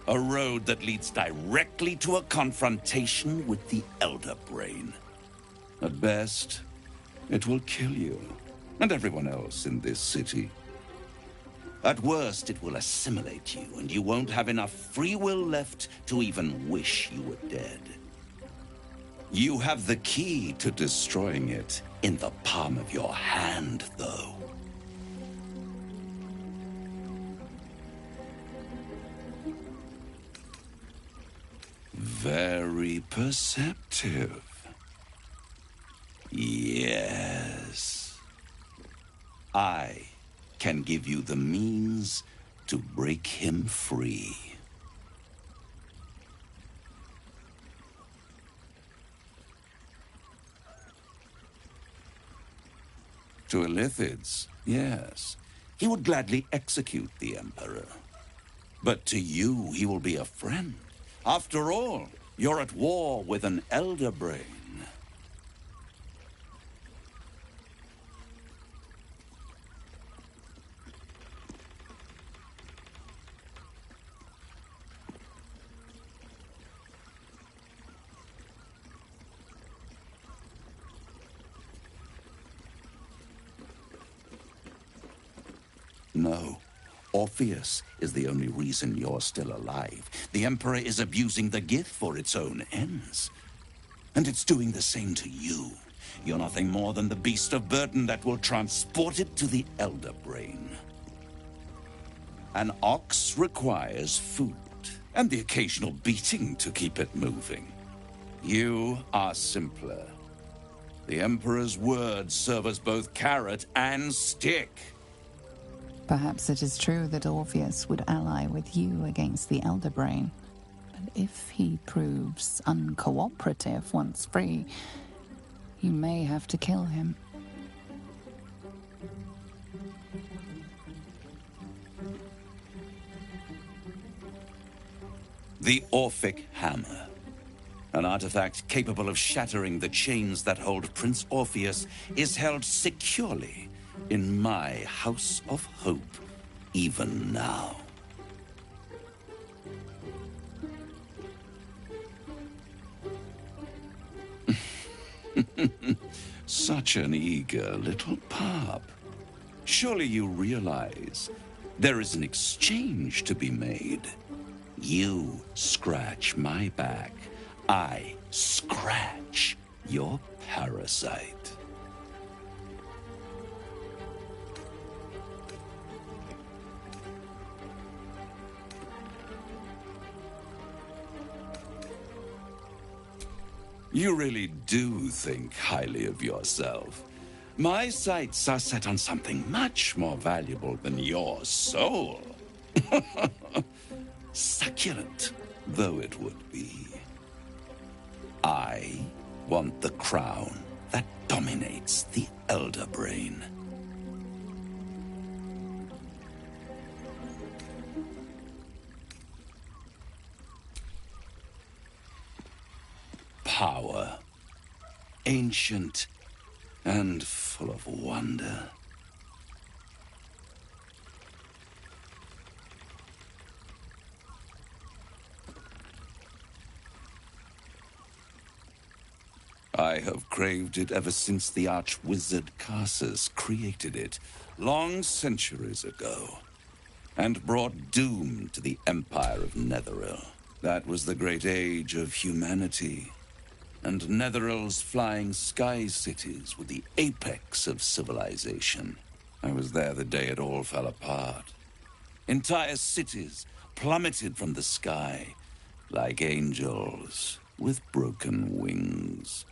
A road that leads directly to a confrontation with the Elder Brain. At best, it will kill you and everyone else in this city. At worst, it will assimilate you, and you won't have enough free will left to even wish you were dead. You have the key to destroying it in the palm of your hand, though. Very perceptive. Yes. I can give you the means to break him free. To Illithids, yes. He would gladly execute the Emperor. But to you, he will be a friend. After all, you're at war with an Elder Brain. No. Orpheus is the only reason you're still alive. The Emperor is abusing the gift for its own ends. And it's doing the same to you. You're nothing more than the beast of burden that will transport it to the Elder Brain. An ox requires food, and the occasional beating to keep it moving. You are simpler. The Emperor's words serve as both carrot and stick. Perhaps it is true that Orpheus would ally with you against the Elder Brain. But if he proves uncooperative once free, you may have to kill him. The Orphic Hammer. An artifact capable of shattering the chains that hold Prince Orpheus is held securely in my House of Hope, even now. Such an eager little pup. Surely you realize there is an exchange to be made. You scratch my back, I scratch your parasite. You really do think highly of yourself. My sights are set on something much more valuable than your soul. Succulent though it would be. I want the crown that dominates the Elder Brain. Power. Ancient and full of wonder. I have craved it ever since the arch-wizard Carsus created it, long centuries ago, and brought doom to the Empire of Netheril. That was the great age of humanity, and Netheril's flying sky cities were the apex of civilization. I was there the day it all fell apart. Entire cities plummeted from the sky like angels with broken wings.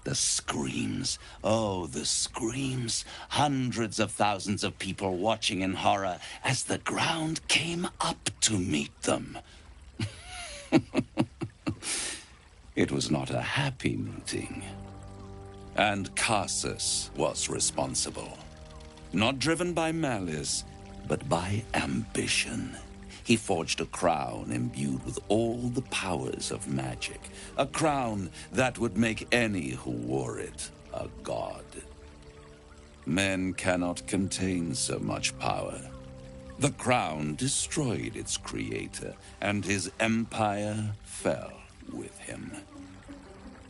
The screams, oh, the screams. Hundreds of thousands of people watching in horror as the ground came up to meet them. It was not a happy meeting. And Carsus was responsible. Not driven by malice, but by ambition. He forged a crown imbued with all the powers of magic. A crown that would make any who wore it a god. Men cannot contain so much power. The crown destroyed its creator, and his empire fell with him.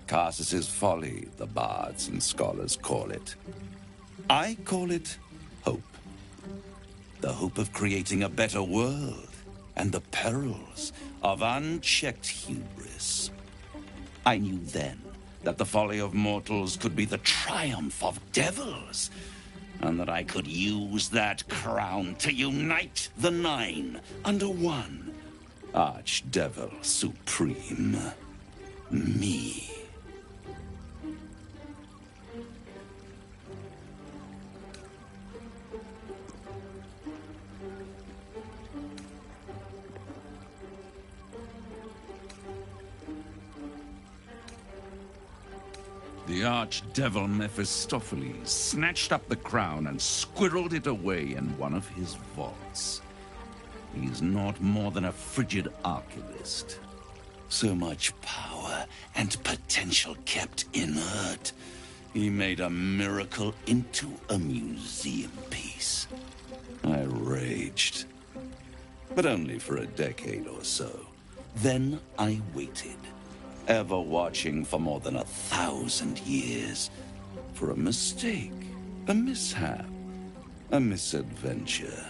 Carsus's folly, the bards and scholars call it. I call it hope. The hope of creating a better world, and the perils of unchecked hubris. I knew then that the folly of mortals could be the triumph of devils, and that I could use that crown to unite the Nine under one Archdevil Supreme. Me. The archdevil Mephistopheles snatched up the crown and squirreled it away in one of his vaults. He's not more than a frigid archivist. So much power and potential kept inert. He made a miracle into a museum piece. I raged. But only for a decade or so. Then I waited, ever watching for more than 1,000 years. For a mistake, a mishap, a misadventure.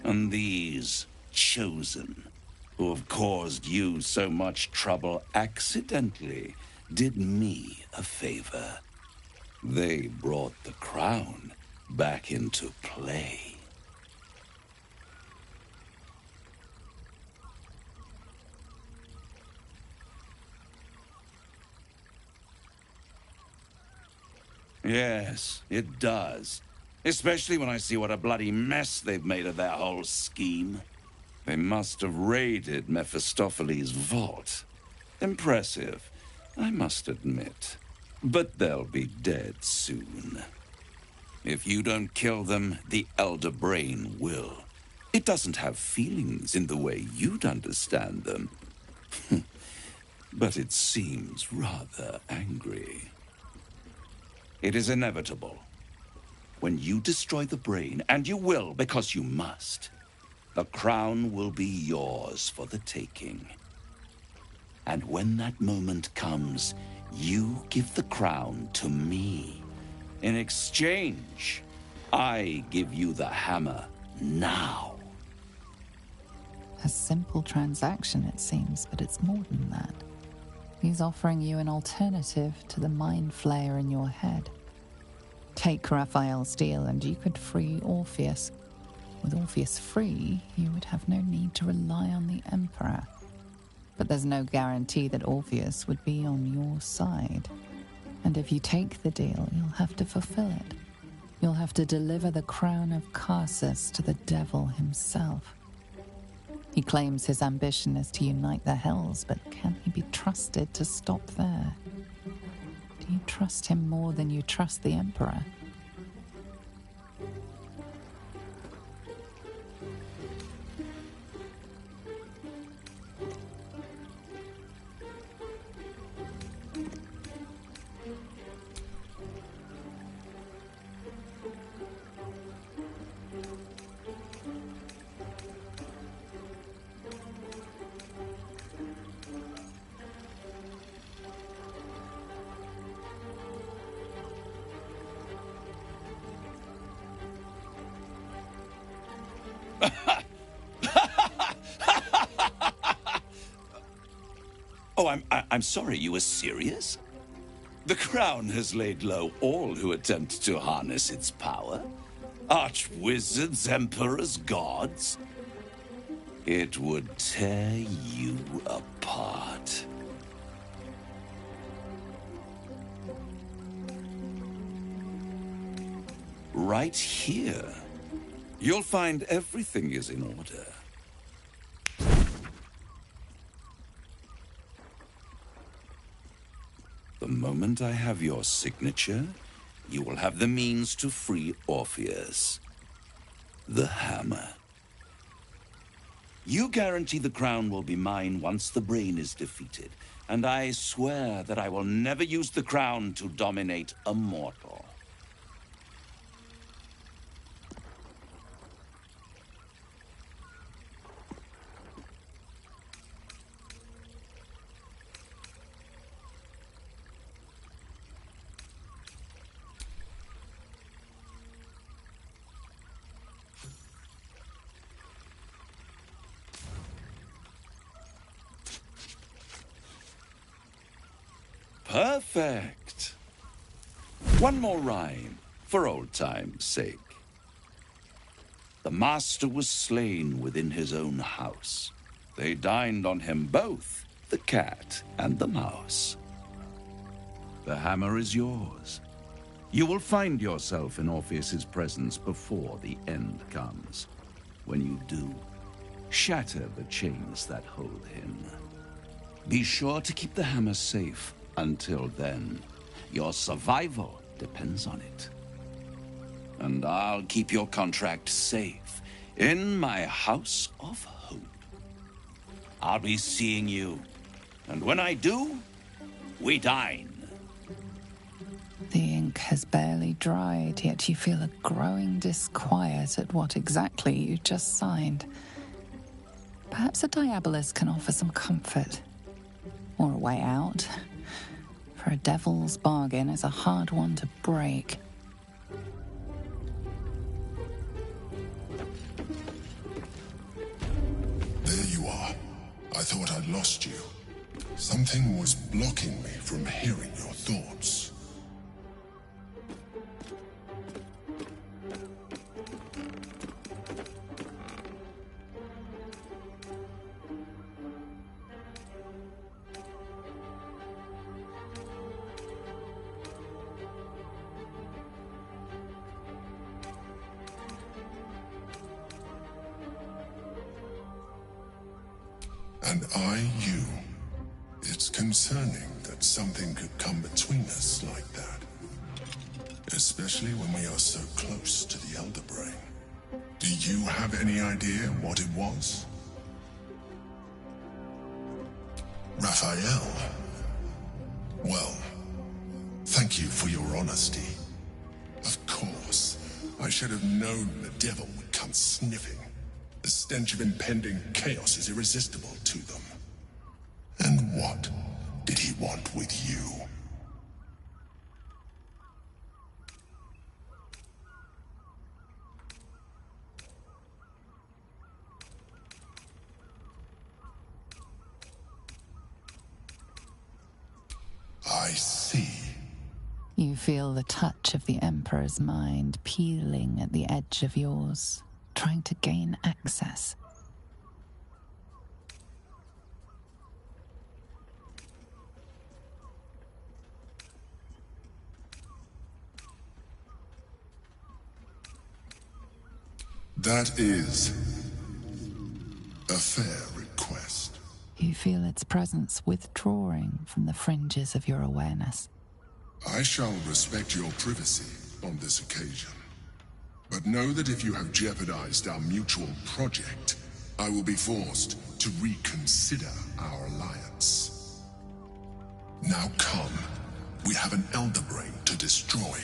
And these chosen, who have caused you so much trouble accidentally, did me a favor. They brought the crown back into play. Yes, it does. Especially when I see what a bloody mess they've made of their whole scheme. They must have raided Mephistopheles' vault. Impressive, I must admit. But they'll be dead soon. If you don't kill them, the Elder Brain will. It doesn't have feelings in the way you'd understand them. But it seems rather angry. It is inevitable. When you destroy the brain, and you will because you must, the crown will be yours for the taking. And when that moment comes, you give the crown to me. In exchange, I give you the hammer now. A simple transaction, it seems, but it's more than that. He's offering you an alternative to the mind flayer in your head. Take Raphael's deal and you could free Orpheus. With Orpheus free, you would have no need to rely on the Emperor. But there's no guarantee that Orpheus would be on your side. And if you take the deal, you'll have to fulfill it. You'll have to deliver the crown of Carsus to the devil himself. He claims his ambition is to unite the Hells, but can he be trusted to stop there? Do you trust him more than you trust the Emperor? Oh, I'm sorry, you were serious? The crown has laid low all who attempt to harness its power. Archwizards, emperors, gods. It would tear you apart. Right here, you'll find everything is in order. The moment I have your signature, you will have the means to free Orpheus. The hammer. You guarantee the crown will be mine once the brain is defeated, and I swear that I will never use the crown to dominate a mortal. Perfect. One more rhyme, for old time's sake. The master was slain within his own house. They dined on him both, the cat and the mouse. The hammer is yours. You will find yourself in Orpheus's presence before the end comes. When you do, shatter the chains that hold him. Be sure to keep the hammer safe. Until then, your survival depends on it. And I'll keep your contract safe in my house of hope. I'll be seeing you, and when I do, we dine. The ink has barely dried, yet you feel a growing disquiet at what exactly you just signed. Perhaps a Diabolus can offer some comfort, or a way out. For a devil's bargain is a hard one to break. There you are. I thought I'd lost you. Something was blocking me from hearing your thoughts. And you. It's concerning that something could come between us like that. Especially when we are so close to the Elder Brain. Do you have any idea what it was? Raphael? Well, thank you for your honesty. Of course, I should have known the devil would come sniffing. The stench of impending chaos is irresistible to them. And what did he want with you? I see. You feel the touch of the Emperor's mind peeling at the edge of yours, trying to gain access. That is a fair request. You feel its presence withdrawing from the fringes of your awareness. I shall respect your privacy on this occasion. But know that if you have jeopardized our mutual project, I will be forced to reconsider our alliance. Now come. We have an Elder Brain to destroy.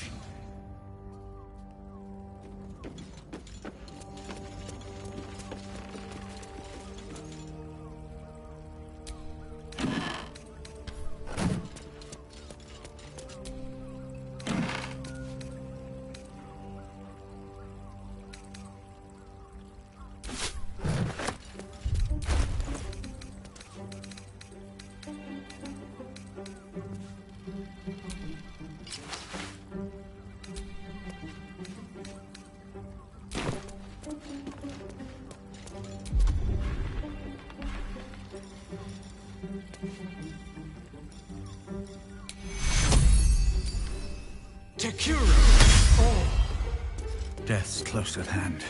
Death's close at hand.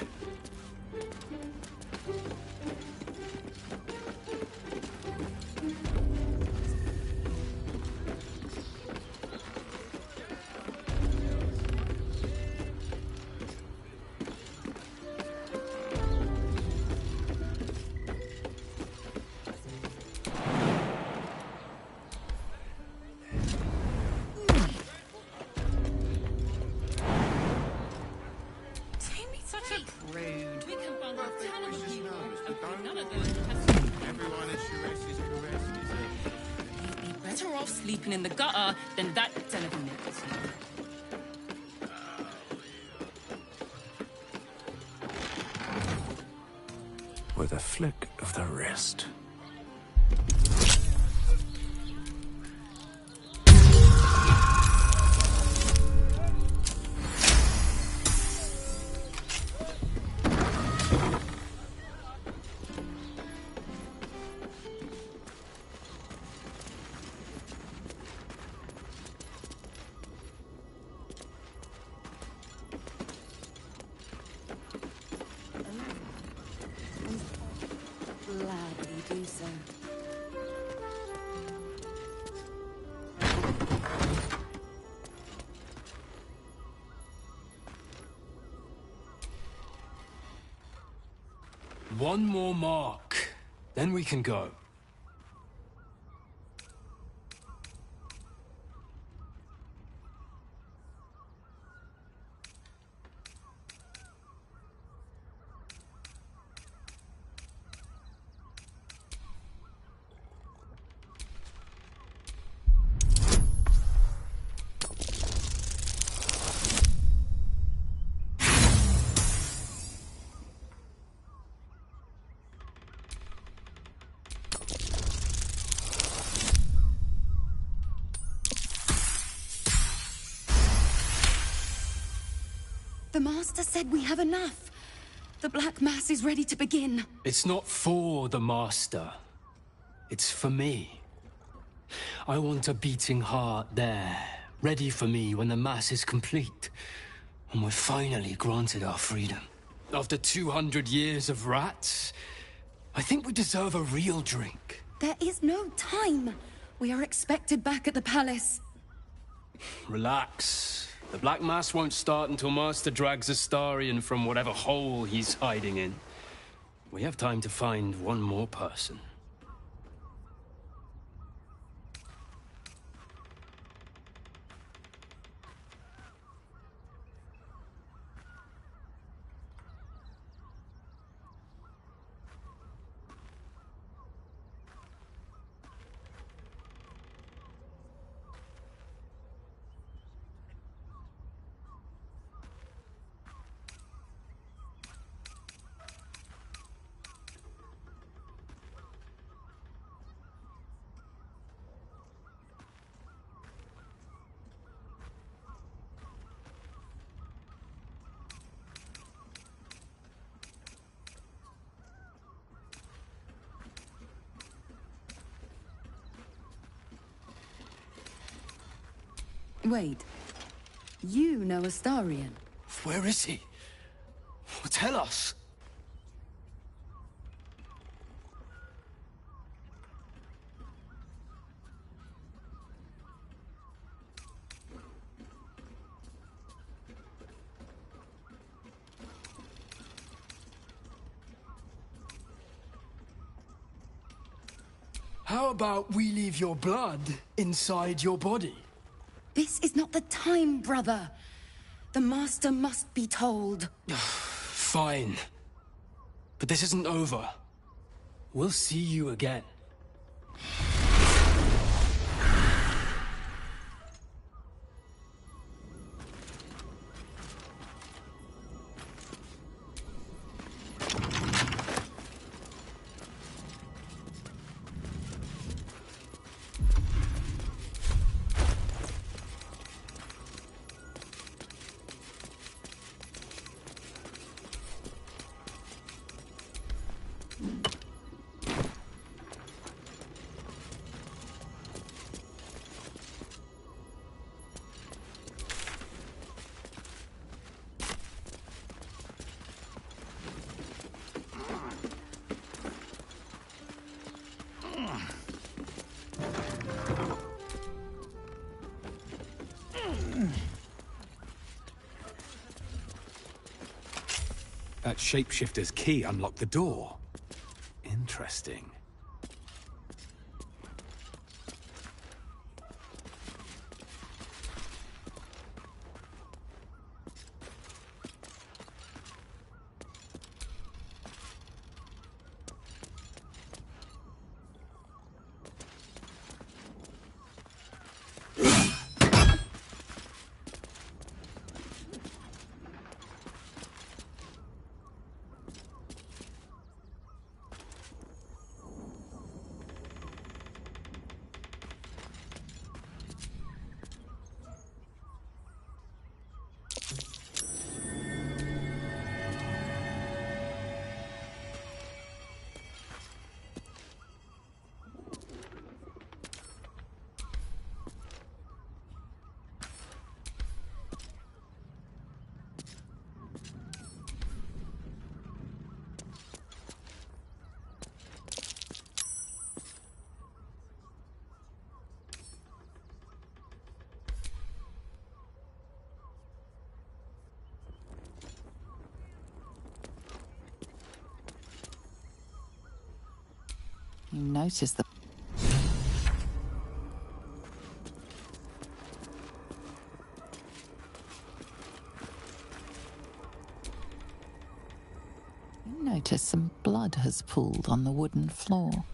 Sleeping in the gutter than that telephone necklace. With a flick of the wrist. Gladly do so. One more mark, then we can go. The Master said we have enough. The Black Mass is ready to begin. It's not for the Master. It's for me. I want a beating heart there, ready for me when the Mass is complete. And we're finally granted our freedom. After 200 years of rats, I think we deserve a real drink. There is no time. We are expected back at the palace. Relax. The Black Mass won't start until Master drags Astarion from whatever hole he's hiding in. We have time to find one more person. Wait. You know Astarion? Where is he? Tell us. How about we leave your blood inside your body? This is not the time, brother. The Master must be told. Fine. But this isn't over. We'll see you again. That shapeshifter's key unlocked the door. Interesting. You notice the... You notice some blood has pooled on the wooden floor.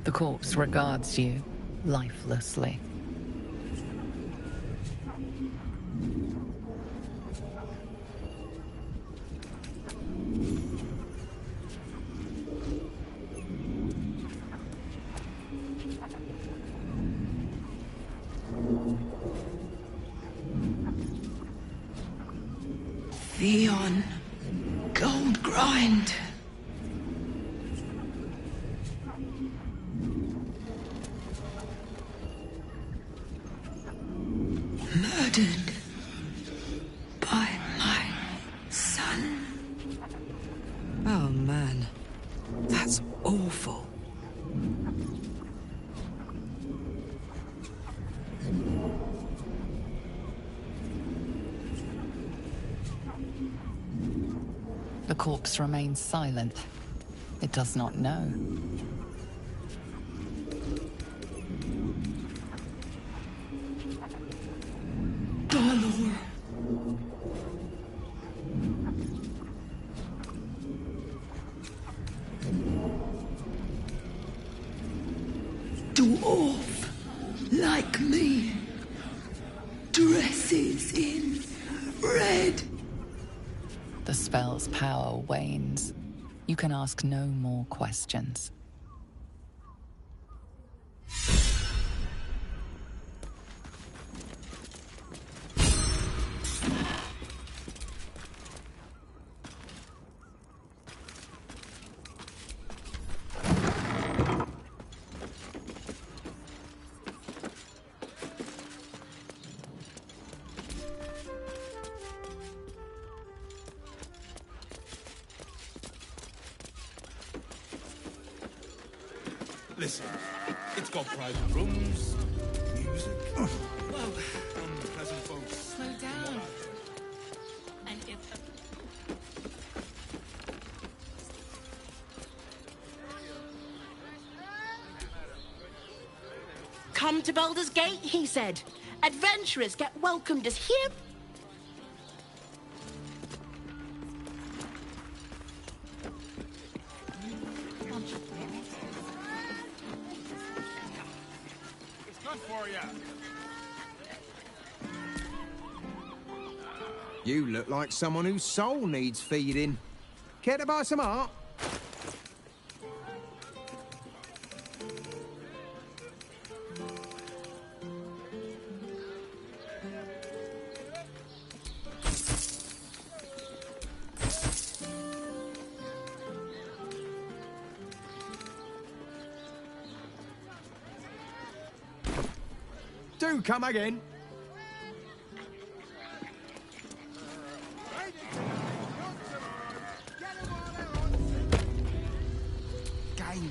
The corpse regards you lifelessly. Theon. Gold grind. Murdered by my son. Oh, man. That's awful. The corpse remains silent. It does not know. Baldur. dwarf like me dresses in red. The spell's power wanes. You can ask no more questions. Listen, it's got private rooms, music. Well, pleasant folks. Slow down. And if... Come to Baldur's Gate, he said. Adventurers get welcomed as here. It's good for you. You look like someone whose soul needs feeding. Care to buy some art? Do come again.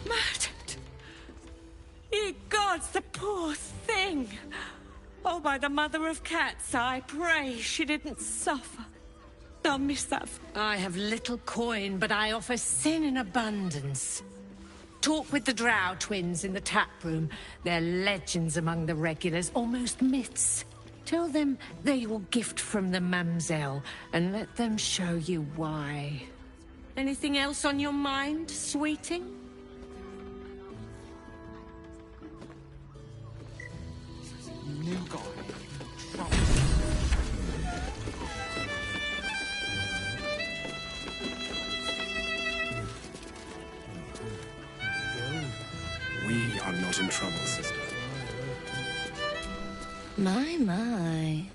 Murdered! Ye gods, the poor thing! Oh, by the mother of cats, I pray she didn't suffer. I'll miss that. I have little coin, but I offer sin in abundance. Talk with the Drow twins in the tap room. They're legends among the regulars, almost myths. Tell them they're your gift from the Mamselle, and let them show you why. Anything else on your mind, sweeting? New guy. We are not in trouble, sister. My.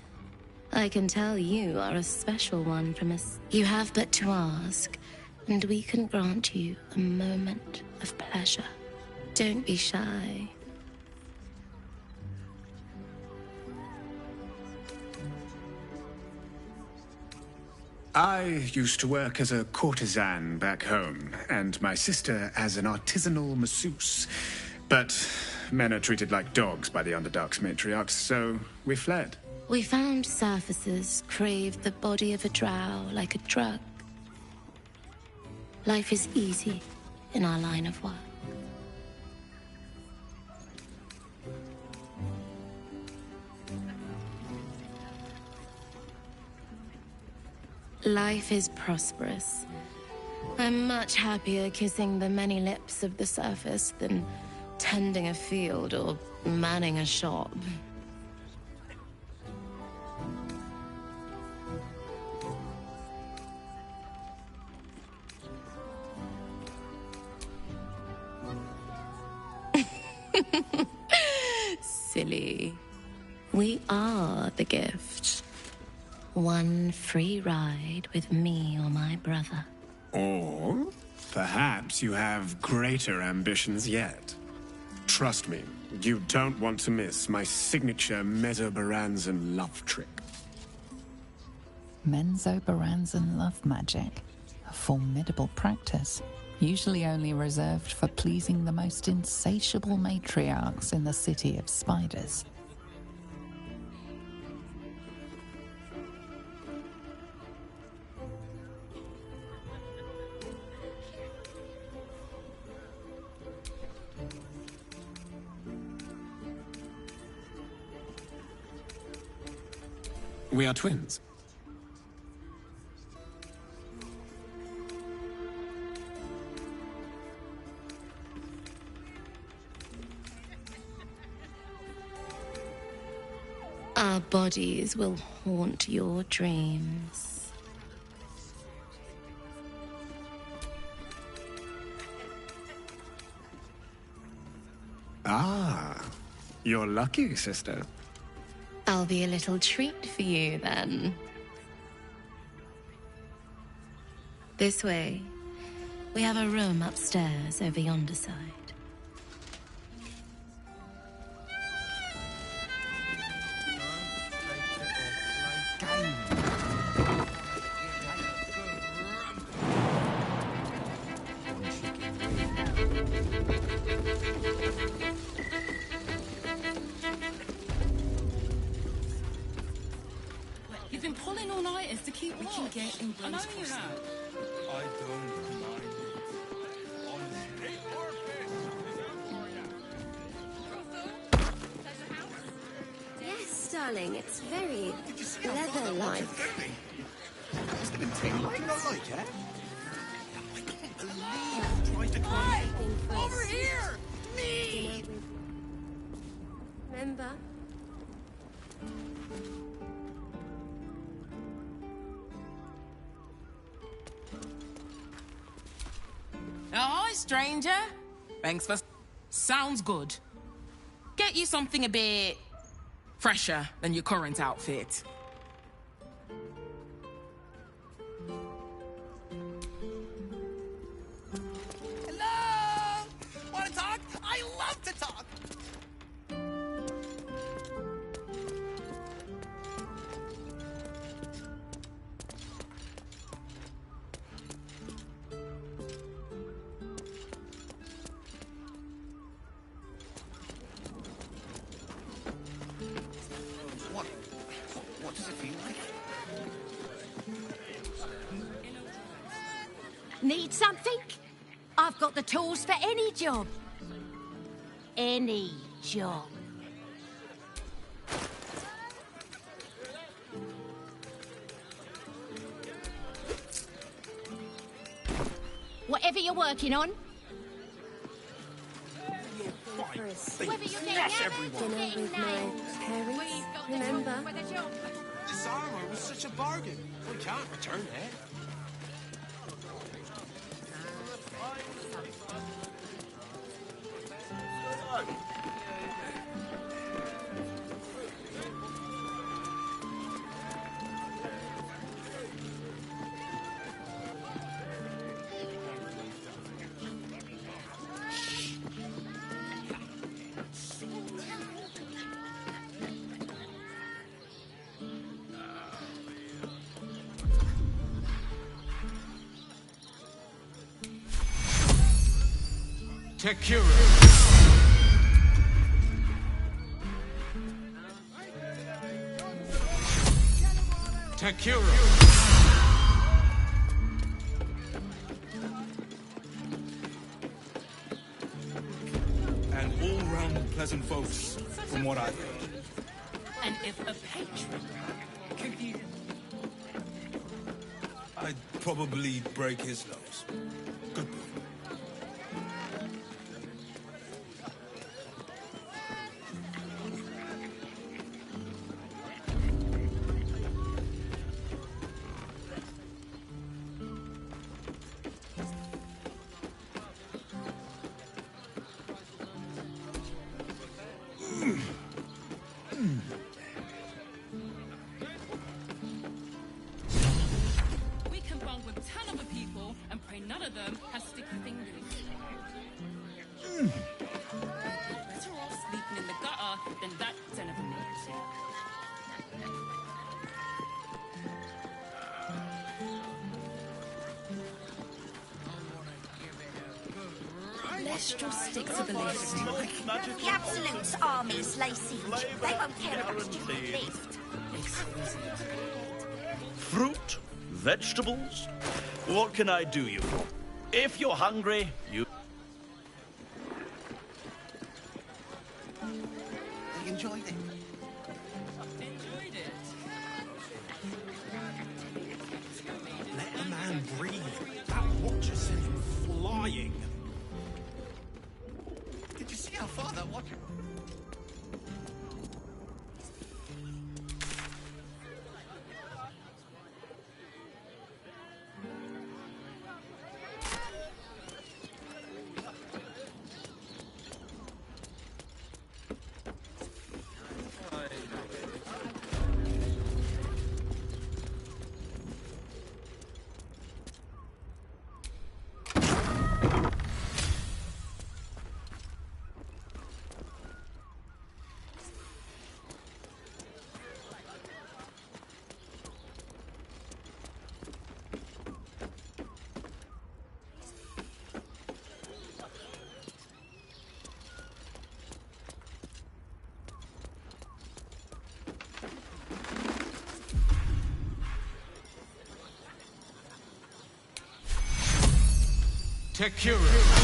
I can tell you are a special one from us. You have but to ask, and we can grant you a moment of pleasure. Don't be shy. I used to work as a courtesan back home, and my sister as an artisanal masseuse. But men are treated like dogs by the Underdark's matriarchs, so we fled. We found surfacers craved the body of a drow like a drug. Life is easy in our line of work. Life is prosperous. I'm much happier kissing the many lips of the surface than tending a field or manning a shop. Silly. We are the gift. One free ride with me or my brother. Or perhaps you have greater ambitions yet. Trust me, you don't want to miss my signature Mesobaranzan love trick. Menzoberranzan love magic. A formidable practice, usually only reserved for pleasing the most insatiable matriarchs in the city of spiders. We are twins. Our bodies will haunt your dreams. Ah, you're lucky, sister. I'll be a little treat for you then. This way. We have a room upstairs over yonder side. You've been pulling all-nighters to keep watch. We can get in. I know you have. I don't mind it. Honestly. Yes, darling, it's very leather-like. Must have been taken like not like it. I can't believe you tried to climb over here! Me! Remember? Oh, hi, stranger. Thanks for... Sounds good. Get you something a bit... fresher than your current outfit. Hello! Want to talk? I love to talk! What does it feel like? Need something? I've got the tools for any job. Any job. Whatever you're working on. Whether you're getting out Dinner with my parents, remember? This armor was such a bargain. We can't return it. Tekura. Tekura. And all-round pleasant folks, from what I've heard. And if a patron could be... I'd probably break his nose. Good boy. We can bond with 10 other people and pray none of them has sticky fingers. Better off sleeping in the gutter than that son of a bitch. Let's just stick to the list. The Absolute's armies lay siege. They won't care about a stupid lift. Fruit? Vegetables? What can I do you for? If you're hungry, you... I enjoyed it. Enjoyed it. Let a man breathe. That watcher sent him flying. Did you see how far that watcher... Tekuru.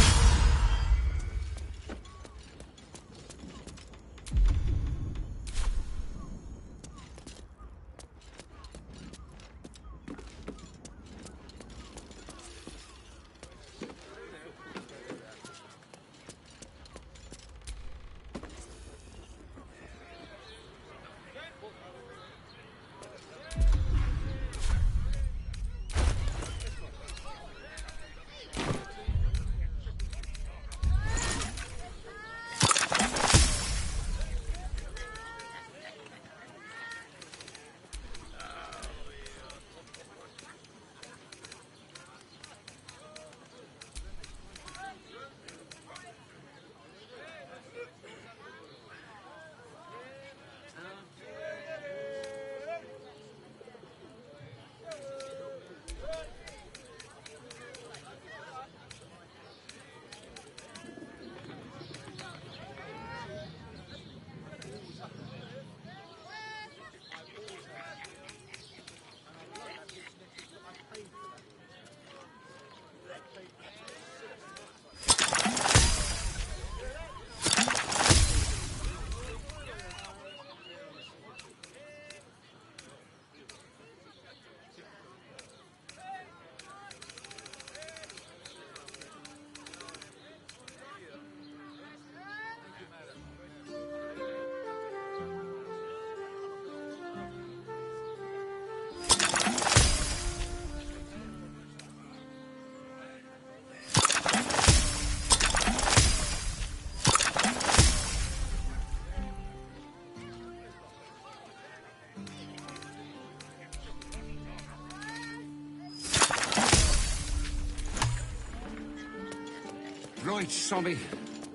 Right, Sommy.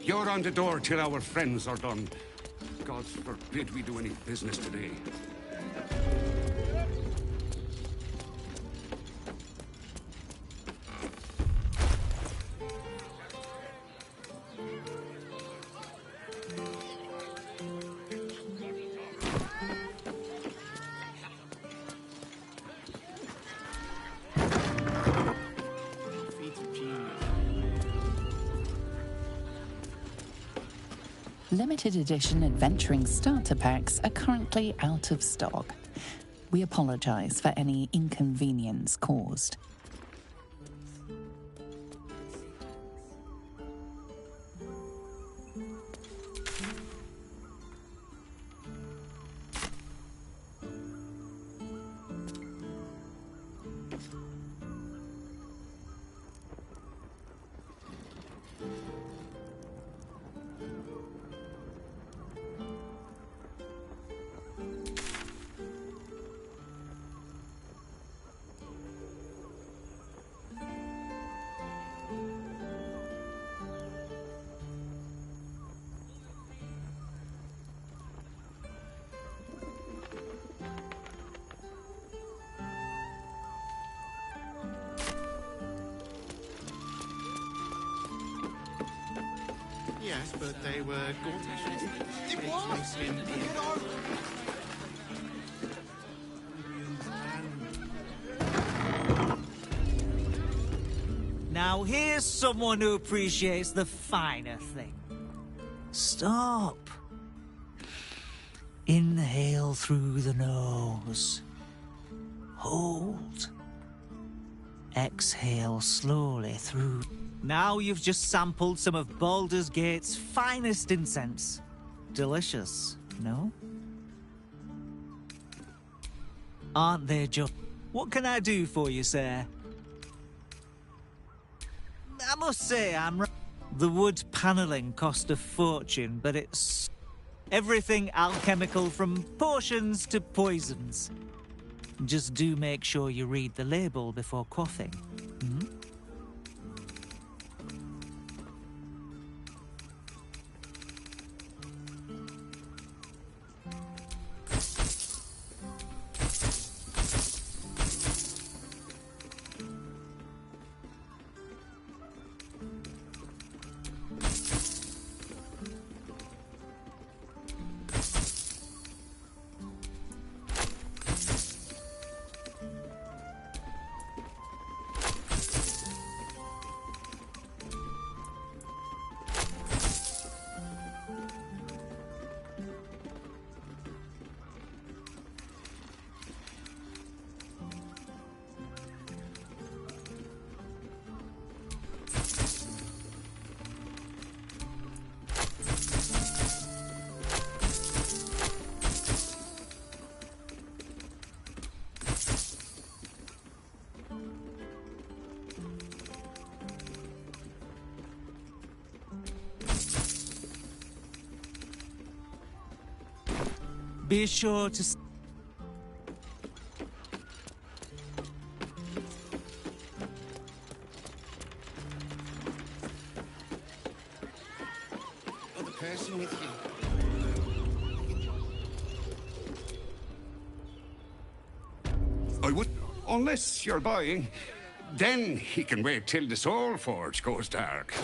You're on the door till our friends are done. God forbid we do any business today. Limited edition adventuring starter packs are currently out of stock. We apologize for any inconvenience caused. Yes, but they were Gortash. Now here's someone who appreciates the finer thing. Stop. Inhale through the nose. Hold. Exhale slowly through. Now you've just sampled some of Baldur's Gate's finest incense. Delicious, no? Aren't they just... What can I do for you, sir? I must say, the wood panelling cost a fortune, but it's... everything alchemical from potions to poisons. Just do make sure you read the label before quaffing. Hmm? Be sure to... Other person with you. I would, unless you're buying, then he can wait till the Soul Forge goes dark.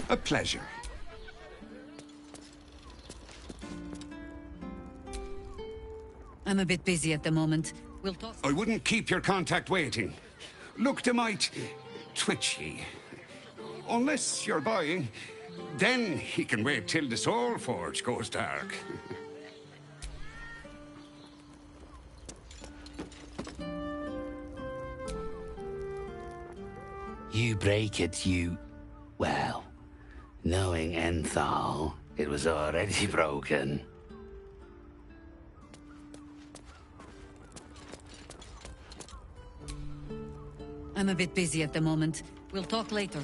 A pleasure. I'm a bit busy at the moment. We'll talk... I wouldn't keep your contact waiting. Look, they might twitchy. Unless you're buying, then he can wait till the Soul Forge goes dark. You break it, you... Well, knowing Enthal, it was already broken. I'm a bit busy at the moment. We'll talk later.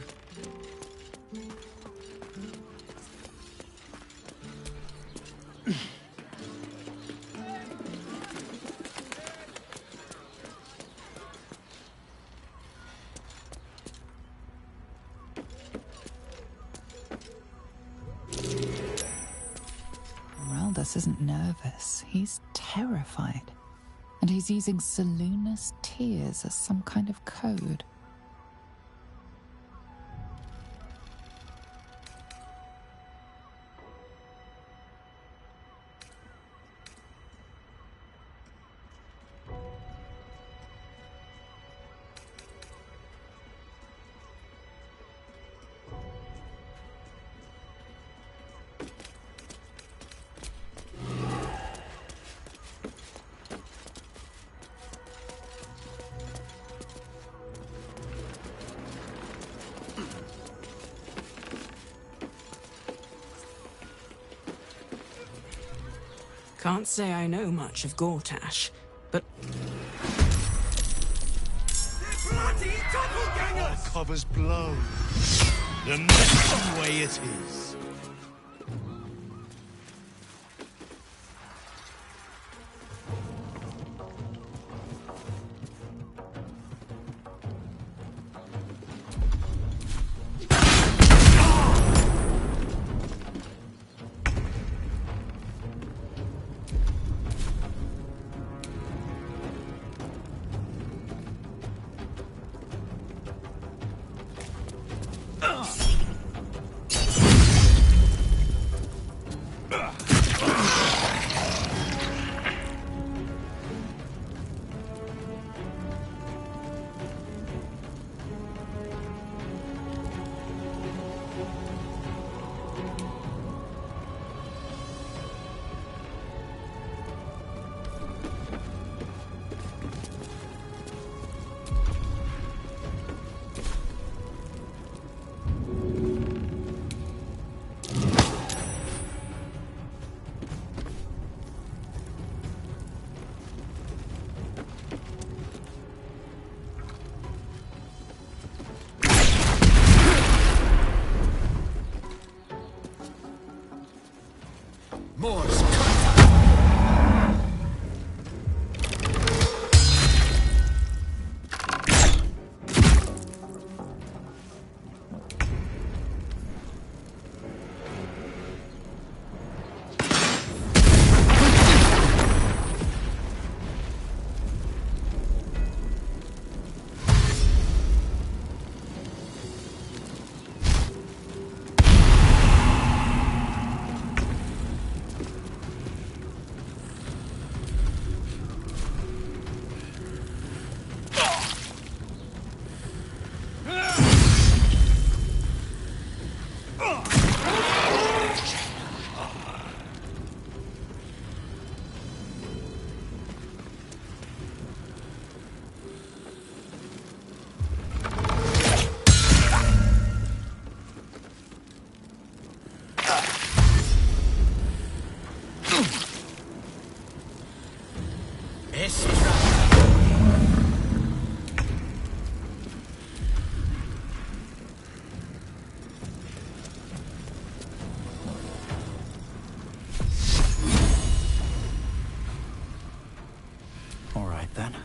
Raldus isn't nervous. He's terrified. And he's using Soluna's tears as some kind of code. Can't say I know much of Gortash, but... Bloody doppelgangers! Covers blow. The messy way it is. Morse. All right, then.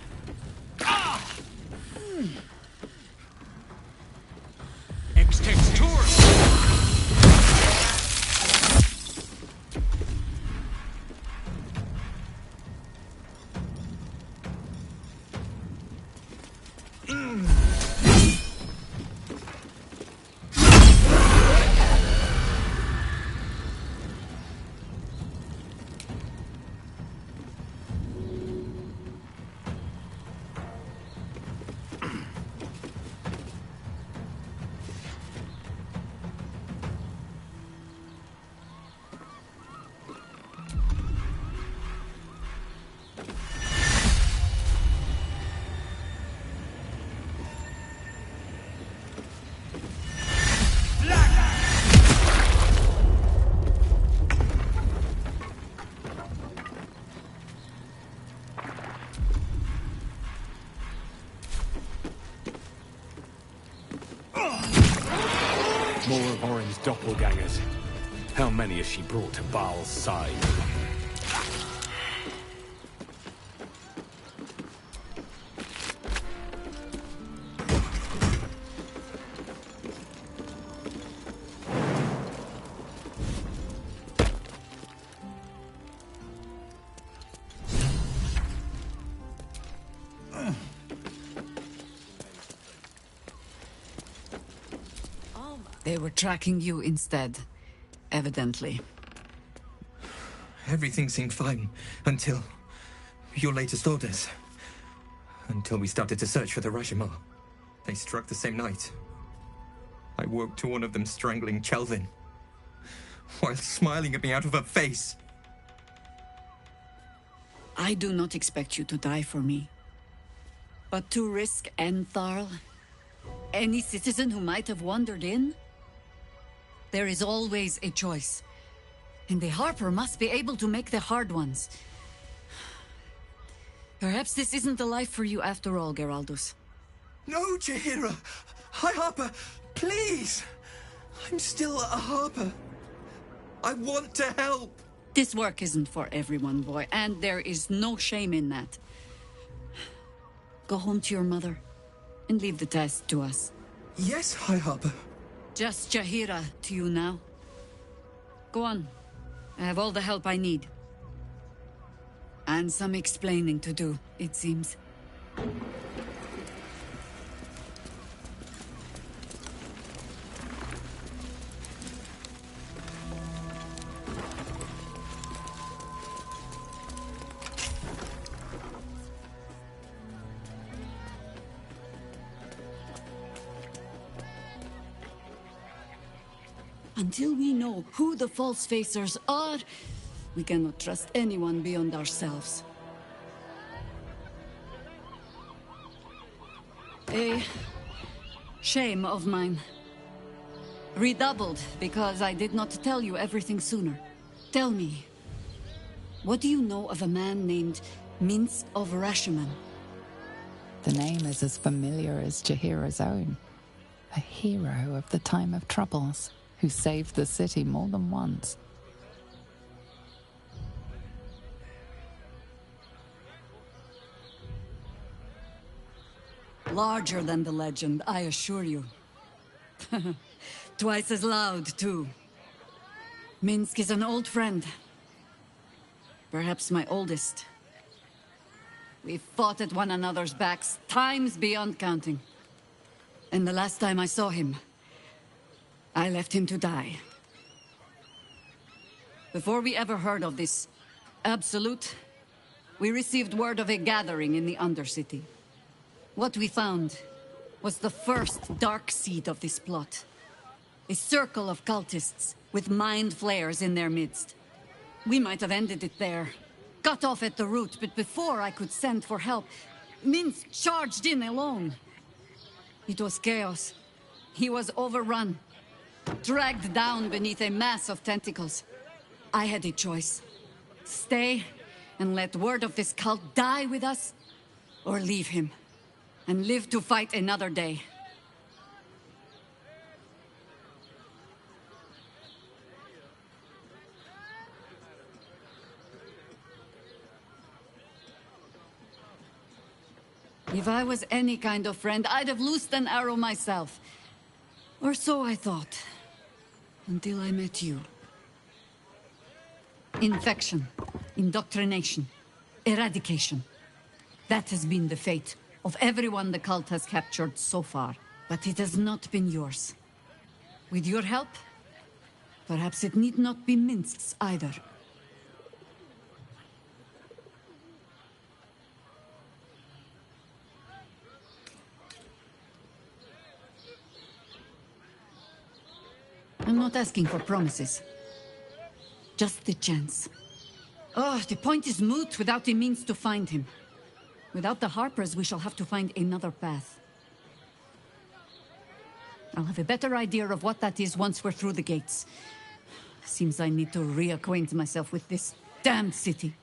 More of Orin's doppelgangers. How many has she brought to Baal's side? They were tracking you instead, evidently. Everything seemed fine until your latest orders. Until we started to search for the Rajamar. They struck the same night. I woke to one of them strangling Chelvin, while smiling at me out of her face. I do not expect you to die for me. But to risk Entharl, any citizen who might have wandered in, there is always a choice. And the Harper must be able to make the hard ones. Perhaps this isn't the life for you after all, Geraldus. No, Jaheira! High Harper, please! I'm still a Harper. I want to help! This work isn't for everyone, boy, and there is no shame in that. Go home to your mother, and leave the task to us. Yes, High Harper. Just Jaheira to you now. Go on. I have all the help I need. And some explaining to do, it seems. Until we know who the false facers are, we cannot trust anyone beyond ourselves. A shame of mine. Redoubled because I did not tell you everything sooner. Tell me, what do you know of a man named Minsk of Rashomon? The name is as familiar as Jaheira's own. A hero of the time of troubles, who saved the city more than once. Larger than the legend, I assure you. Twice as loud, too. Minsk is an old friend. Perhaps my oldest. We fought at one another's backs, times beyond counting. And the last time I saw him, I left him to die. Before we ever heard of this Absolute, we received word of a gathering in the Undercity. What we found was the first dark seed of this plot. A circle of cultists with mind flayers in their midst. We might have ended it there, cut off at the root, but before I could send for help, Minsk charged in alone. It was chaos. He was overrun, dragged down beneath a mass of tentacles. I had a choice. Stay and let word of this cult die with us, or leave him and live to fight another day. If I was any kind of friend, I'd have loosed an arrow myself. Or so I thought. Until I met you. Infection, indoctrination, eradication. That has been the fate of everyone the cult has captured so far. But it has not been yours. With your help, perhaps it need not be Minsk's either. I'm not asking for promises. Just the chance. Oh, the point is moot without the means to find him. Without the Harpers, we shall have to find another path. I'll have a better idea of what that is once we're through the gates. Seems I need to reacquaint myself with this damned city.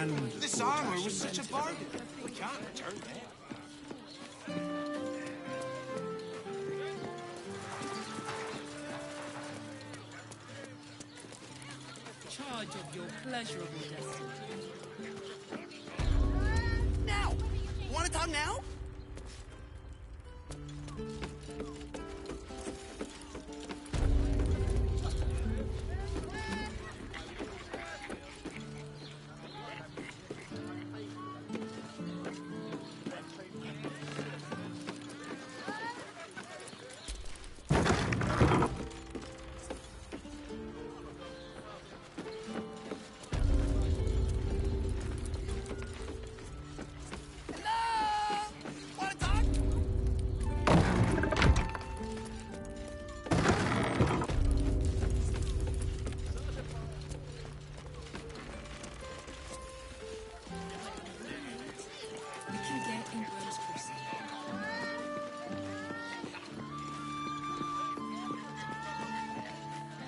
and This armor was such a bargain. We can't return it. Charge of your pleasurable destiny. Now! Want to talk now?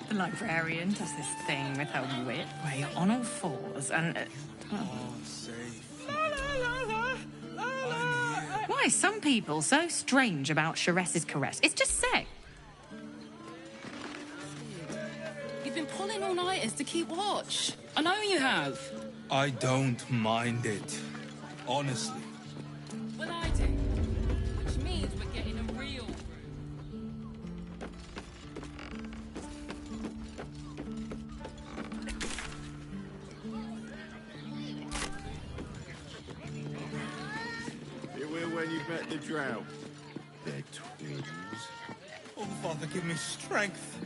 The librarian does this thing with her whip where you're on all fours and... Why are some people so strange about Sharess's caress? It's just sick. You've been pulling all-nighters to keep watch. I know you have. I don't mind it. Honestly. Well, I do. Which means we're getting a real... Here we're when you met the drought. They're twins. Oh, Father, give me strength.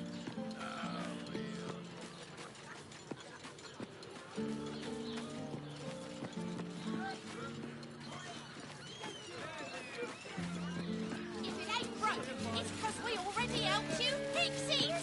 If it ain't broke, it's 'cause we already helped you fix it.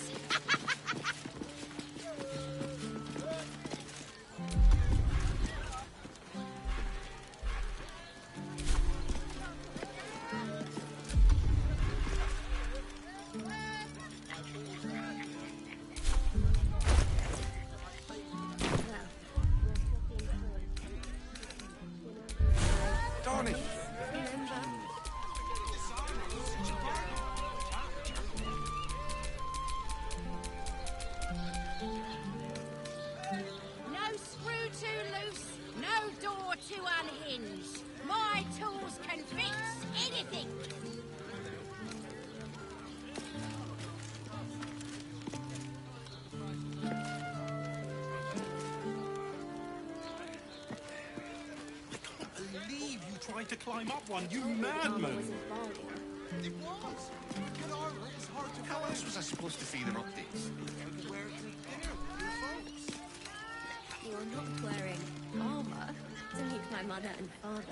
Donny! No screw too loose, no door too unhinged. My tools can fix anything. Believe you tried to climb up one, you madman! It was. Good armor is hard to How else was I supposed to see them up this? You wear it to dinner with your folks. You're not wearing armor to meet my mother and father.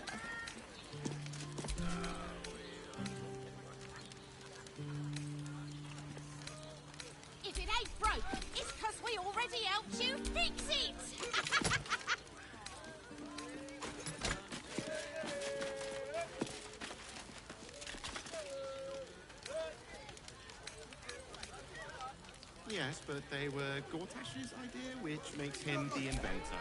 If it ain't broke, it's 'cause we already helped you fix it. Yes, but they were Gortash's idea, which makes him the inventor.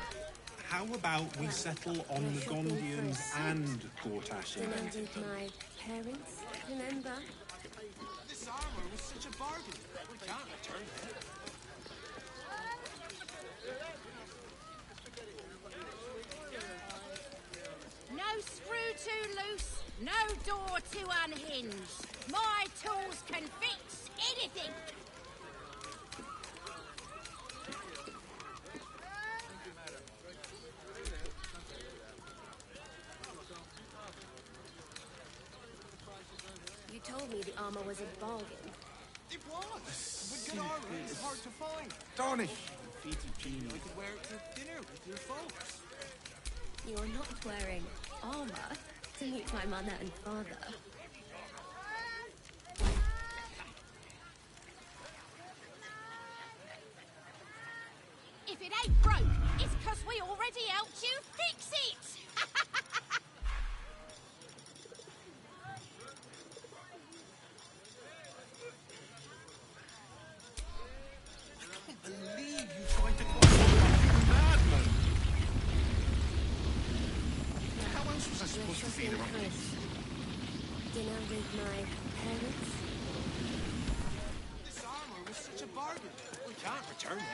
How about we settle on the Gondians and Gortash invented them? My parents, remember? This armor was such a bargain. We can't return it. No screw too loose, no door too unhinged. My tools can fix anything. You told me the armor was a bargain. It was. But good armor is hard to find. Donny! Feet of genius. I could wear it to dinner with your folks. You're not wearing armor to meet my mother and father. If it ain't broke, it's 'cause we already helped you fix it. I can't believe you tried to climb up like a madman. see them updates. Dinner with my parents? This armor was such a bargain. We can't return it.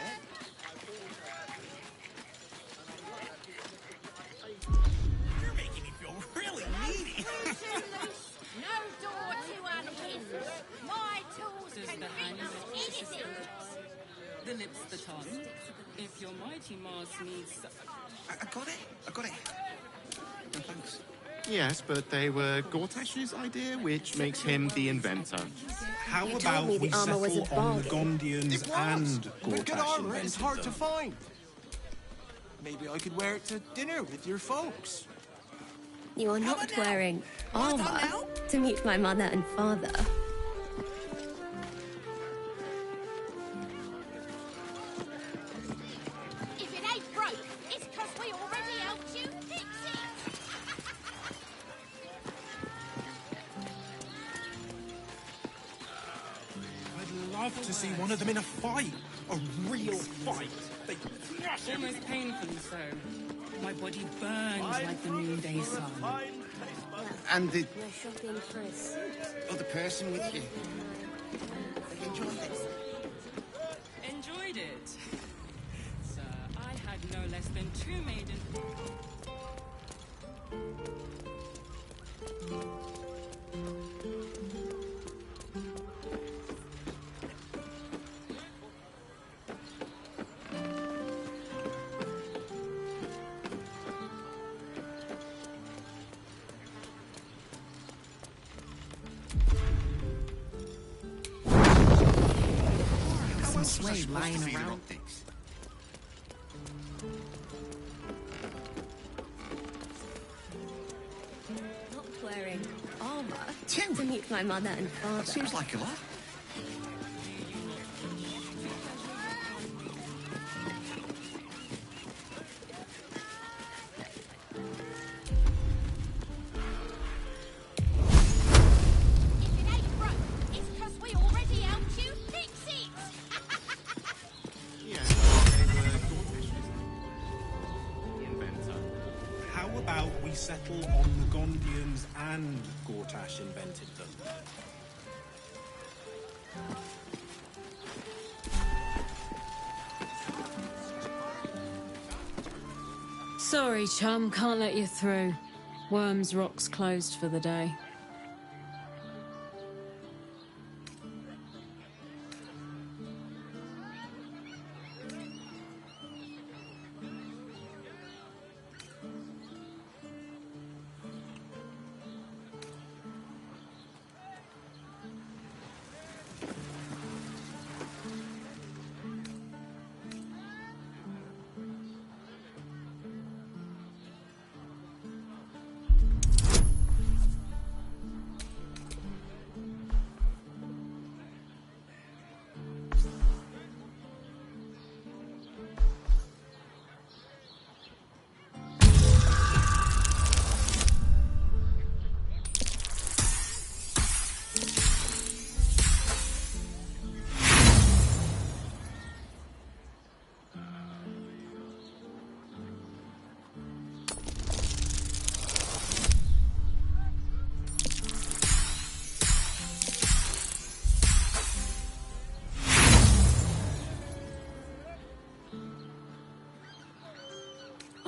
You're making me feel really needy. No door too unhinged. My tools can fix anything. The lips, the tongue. If your mighty Mars needs... I got it. Oh, thanks. Yes, but they were Gortash's idea, which makes him the inventor. How You about told me we the armor was settle a on the bargain. Gondians and But good Gortash armor is invented hard them? to find. Maybe I could wear it to dinner with your folks. You are not wearing armor to meet my mother and father. If it ain't broke, it's 'cause we already helped you fix it. I'd love to see one of them in a fight. A real fight. They crush Almost everything. painfully so. My body burns like the noonday sun. And the We're shopping for a suit. other person with you, they enjoyed it. Enjoyed it. Sir, I had no less than 2 maidens. Some suede lying around. Optics? Not wearing armor to meet my mother and father. Seems like a lot. If it ain't broke, it's 'cause we already helped you fix it. Yes, they were Gortash's, the inventor. How about we settle on the Gondians and Gortash invented them? Sorry, chum, can't let you through. Worms Rock's closed for the day.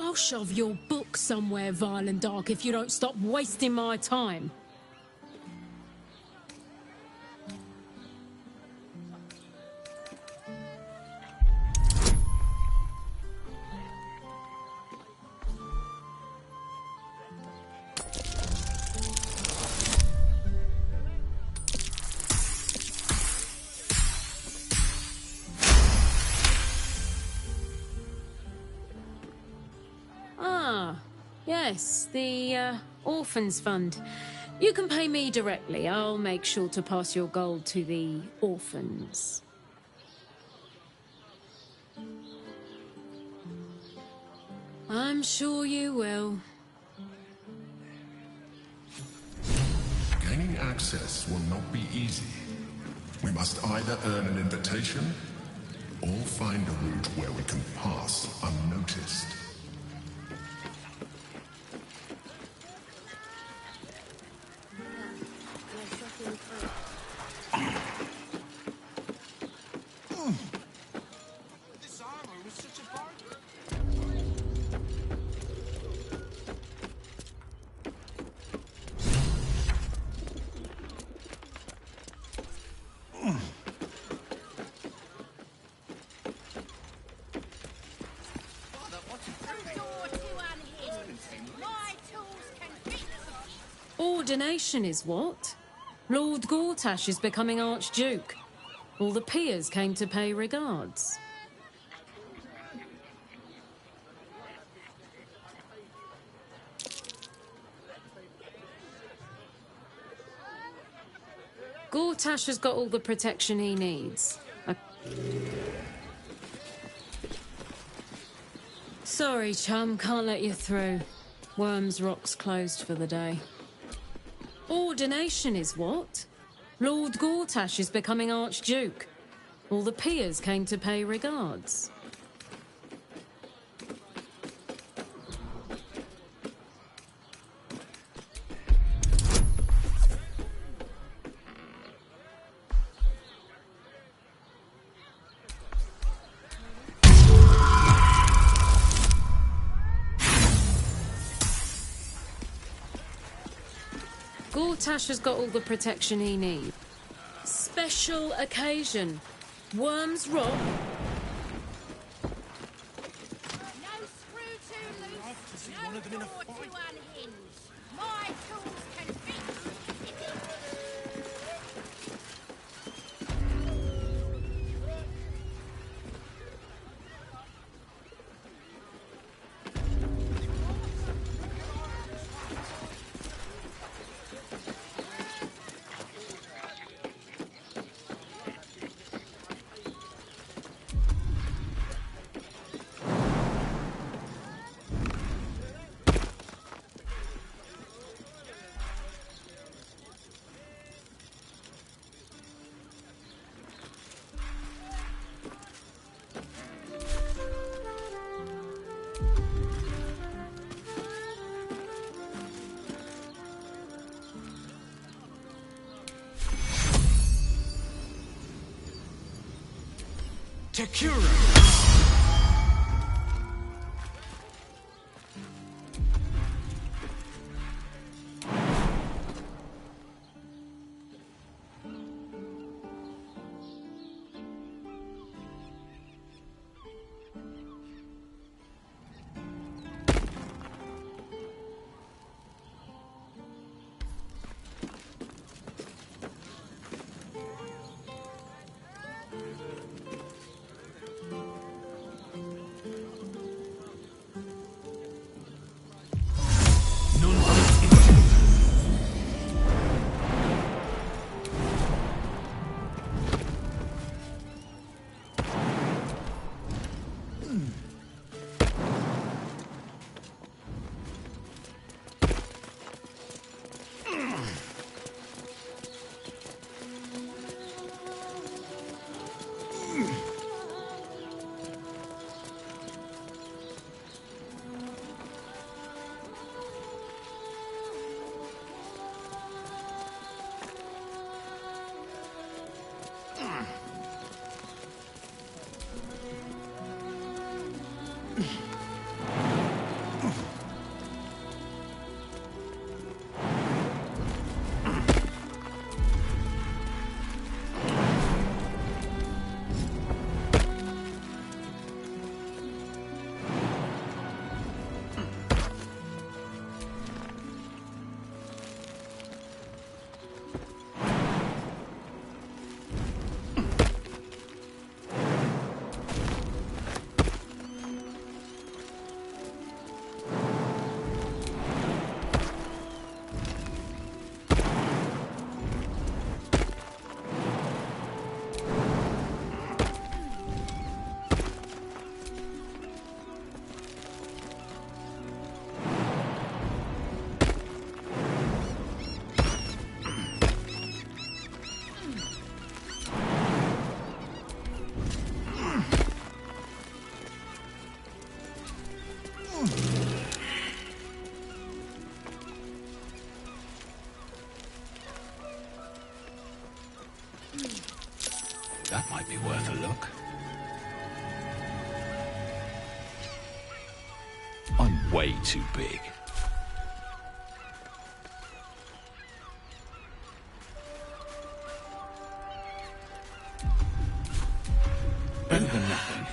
I'll shove your book somewhere vile and dark if you don't stop wasting my time. Yes, the Orphans Fund. You can pay me directly. I'll make sure to pass your gold to the orphans. I'm sure you will. Gaining access will not be easy. We must either earn an invitation or find a route where we can pass unnoticed. Ordination is what? Lord Gortash is becoming Archduke. All the peers came to pay regards. Gortash has got all the protection he needs. Sorry, chum, can't let you through. Worms Rock's closed for the day. Ordination is what? Lord Gortash is becoming Archduke. All the peers came to pay regards. Gortash has got all the protection he needs. Special occasion. Worms Rock. No screw too loose, no door too unhinged. My tools can fix. Tekura! That might be worth a look. I'm way too big. Better than nothing.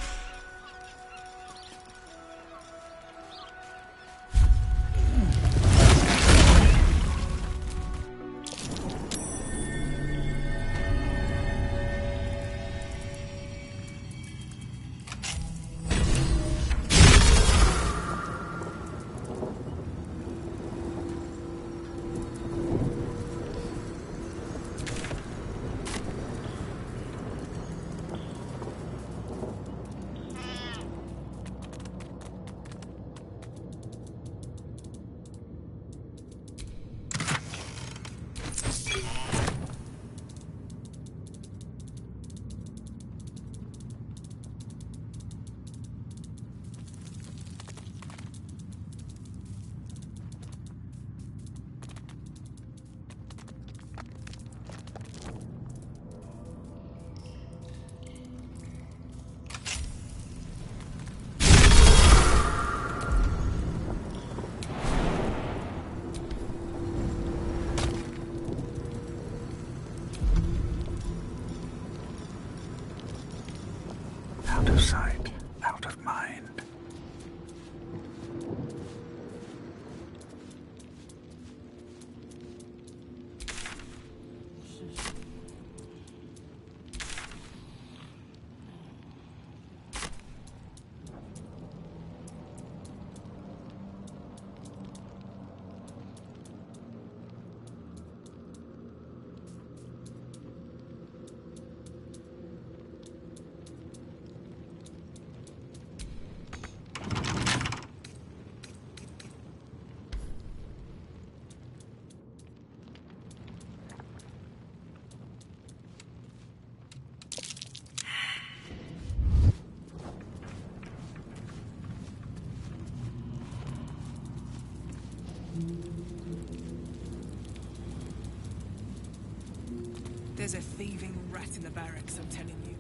There's a thieving rat in the barracks, I'm telling you.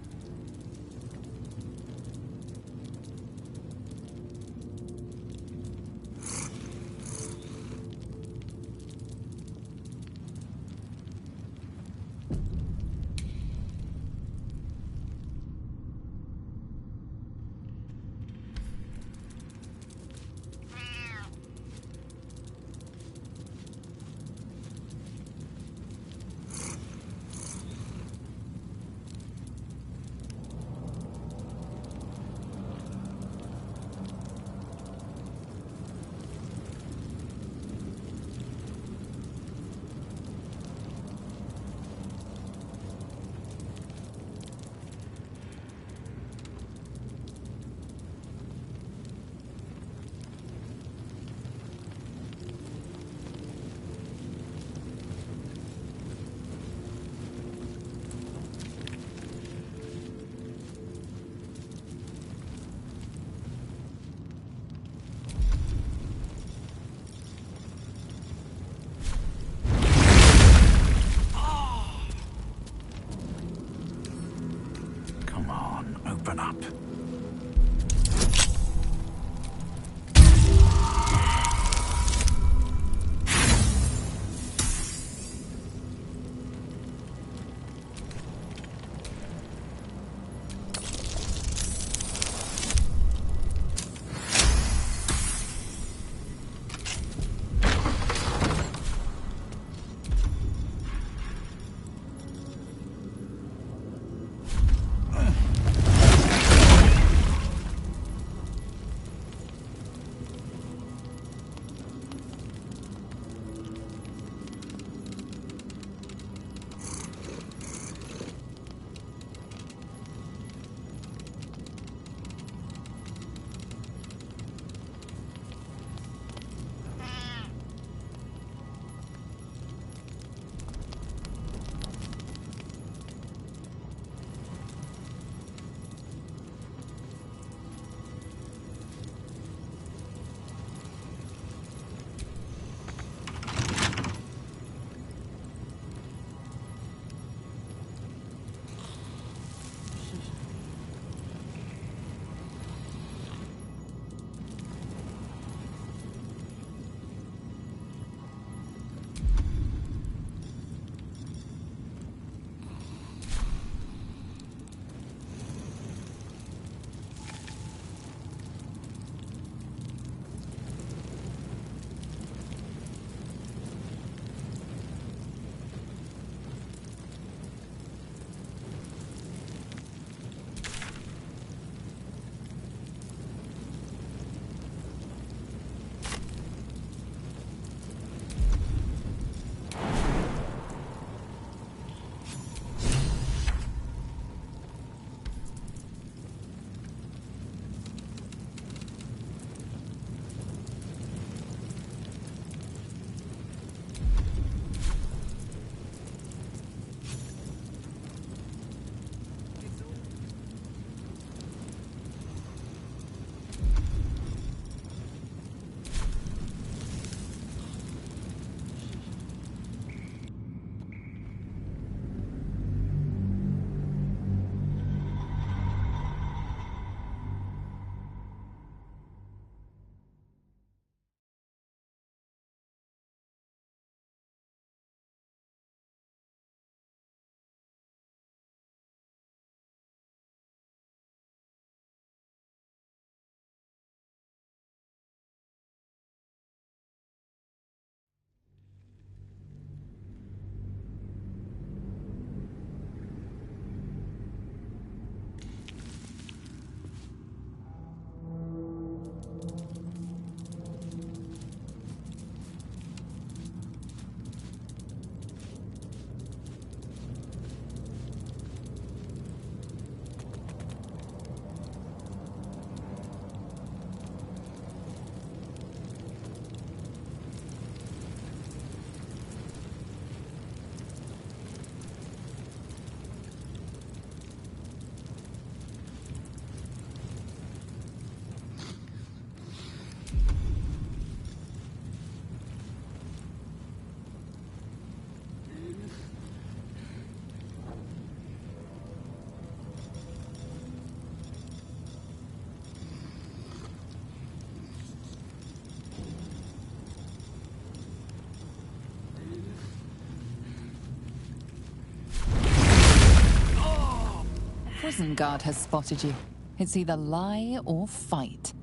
prison guard has spotted you. It's either lie or fight.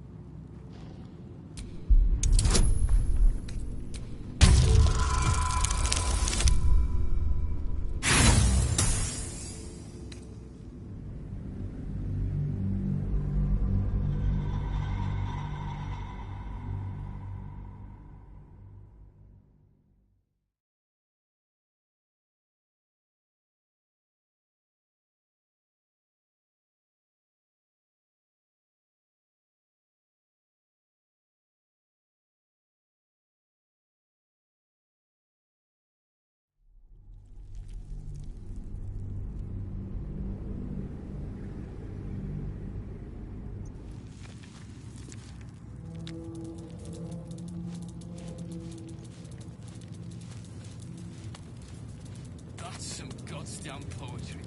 That's some goddamn poetry.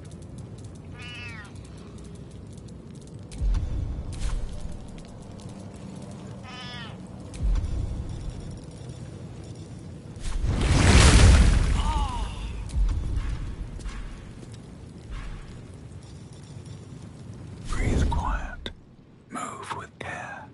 Breathe quiet. Move with care.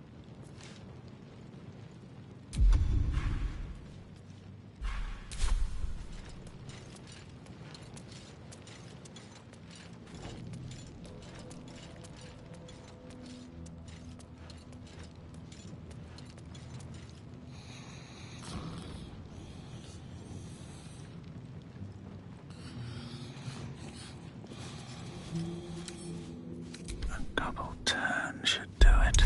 A double turn should do it.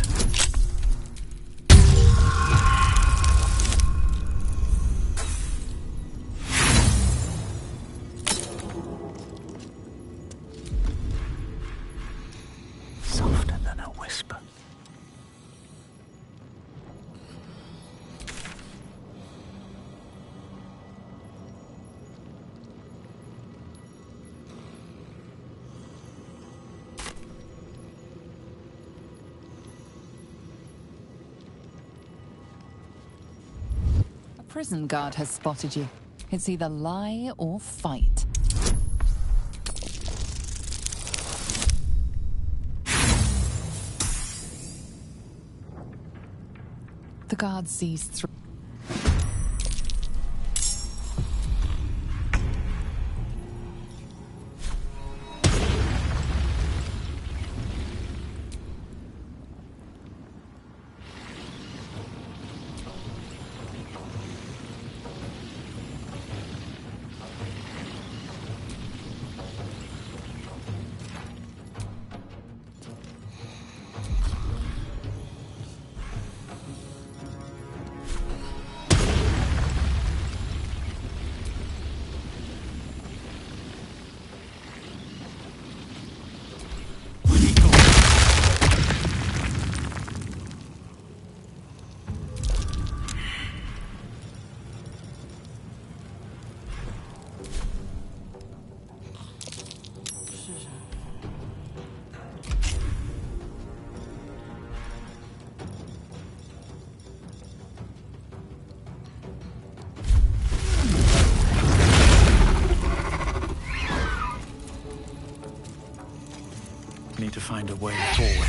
Softer than a whisper. A prison guard has spotted you. It's either lie or fight. The guard sees through. Need to find a way forward.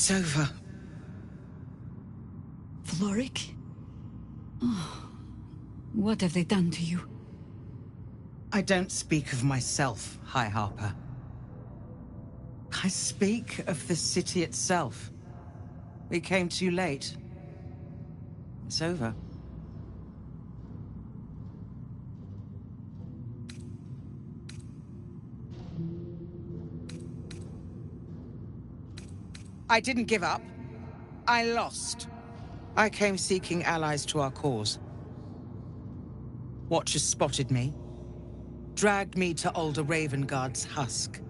It's over. Floric? Oh, what have they done to you? I don't speak of myself, High Harper. I speak of the city itself. We came too late. It's over. I didn't give up. I lost. I came seeking allies to our cause. Watchers spotted me, dragged me to Older Ravengard's husk,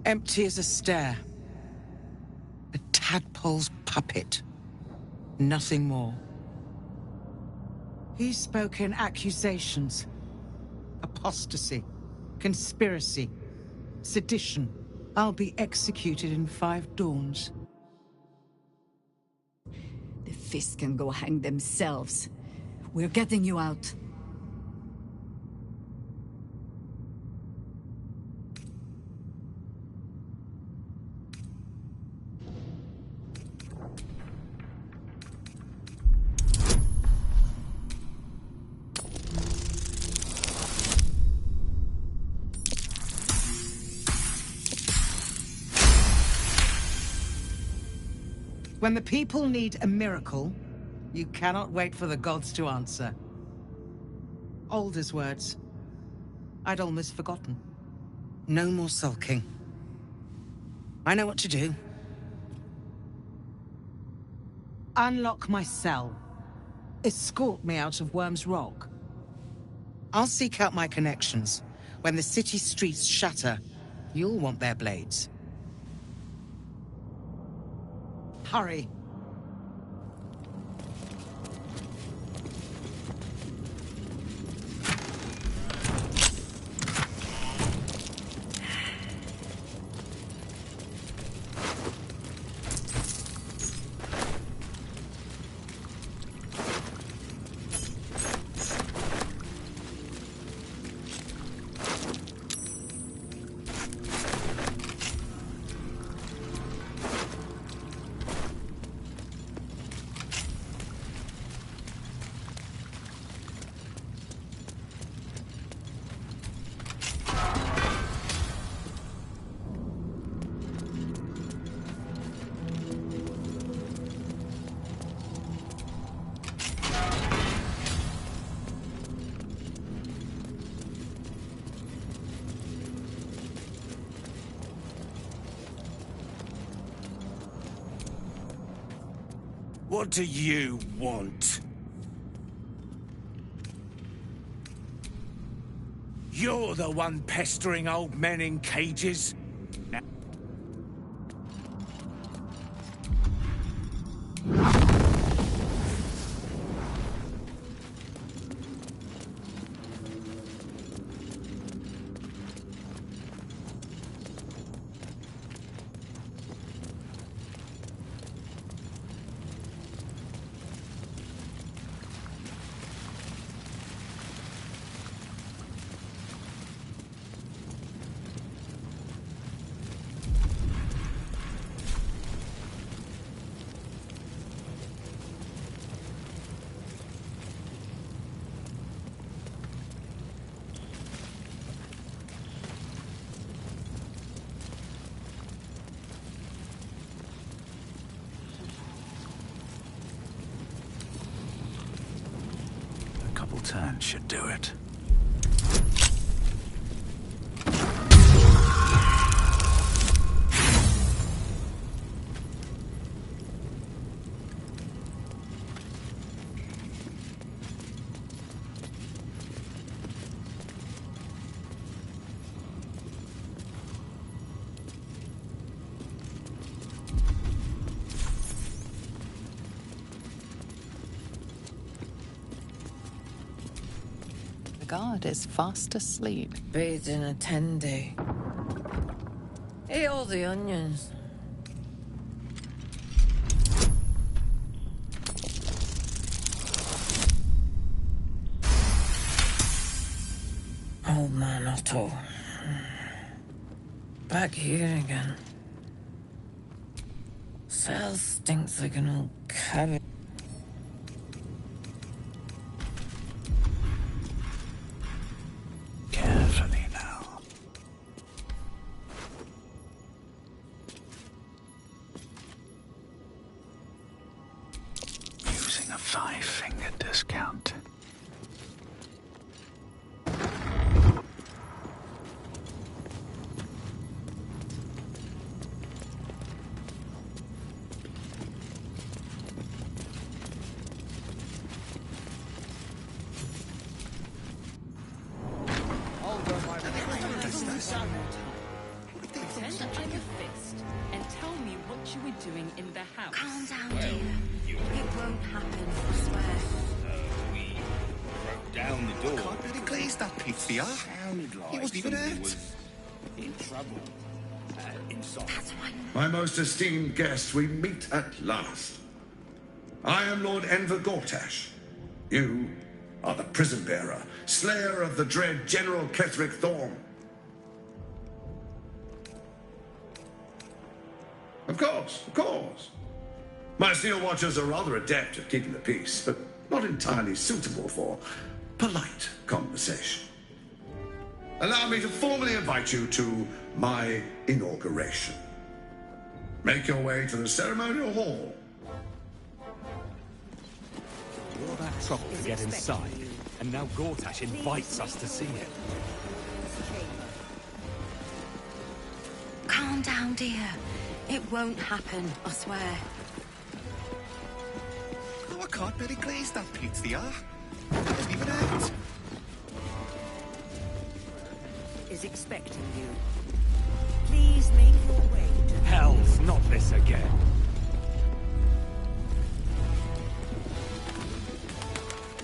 empty as a stare. A tadpole's puppet. Nothing more. He spoke in accusations. Apostasy, conspiracy, sedition. I'll be executed in 5 dawns. The Fist can go hang themselves. We're getting you out. When the people need a miracle, you cannot wait for the gods to answer. Alder's words. I'd almost forgotten. No more sulking. I know what to do. Unlock my cell. Escort me out of Worm's Rock. I'll seek out my connections. When the city streets shatter, you'll want their blades. Hurry. What do you want? You're the one pestering old men in cages. turn should do it. The guard is fast asleep. Bathing a tendy. Eat all the onions. Old man Otto. Back here again. Cell stinks like an old cabbage. Carefully now. Using a 5-finger discount. Pretend that I'm a fist and tell me what you were doing in the house. Calm down, dear. It won't happen, I swear. We broke down the door. Can't really glaze that pizza. Sounded like He wasn't even somebody hurt. was in trouble inside. That's why. My most esteemed guest, we meet at last. I am Lord Enver Gortash. You are the prison bearer, slayer of the dread General Ketheric Thorm. Of course, of course. My steel watchers are rather adept at keeping the peace, but not entirely suitable for polite conversation. Allow me to formally invite you to my inauguration. Make your way to the ceremonial hall. All that trouble to get inside, and now Gortash invites us to see it. Calm down, dear. It won't happen, I swear. Oh, I can't really glaze that pizza. Wasn't even hurt. Is expecting you. Please make your way to... Hell's not this again.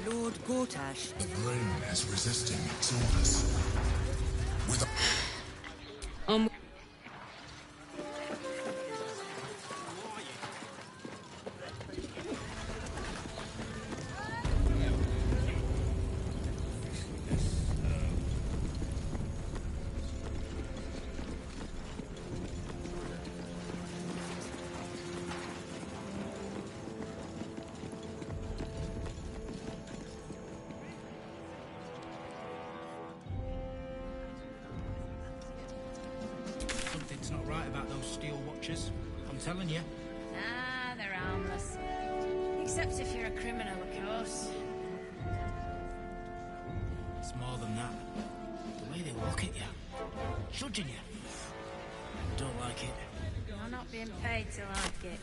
Lord Gortash. The brain is resisting its orders. With a... Something's not right about those steel watchers. I'm telling you. Ah, they're harmless. Except if you're a criminal, of course. It's more than that. The way they look at you. Judging you. I don't like it. I'm not being paid to like it.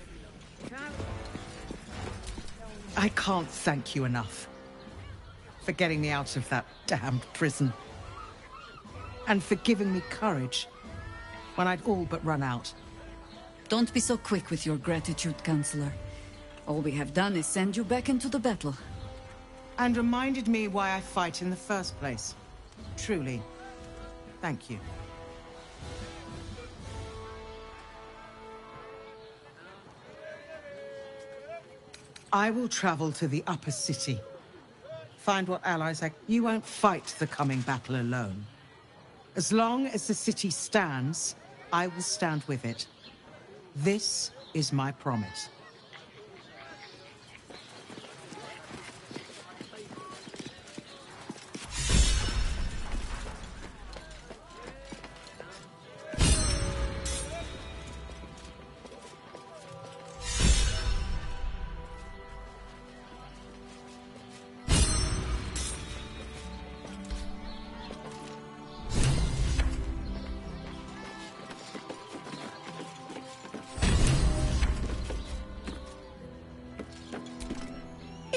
I can't thank you enough for getting me out of that damned prison. And for giving me courage when I'd all but run out. Don't be so quick with your gratitude, Counselor. All we have done is send you back into the battle. And reminded me why I fight in the first place. Truly, thank you. I will travel to the upper city. Find what allies You won't fight the coming battle alone. As long as the city stands, I will stand with it. This is my promise.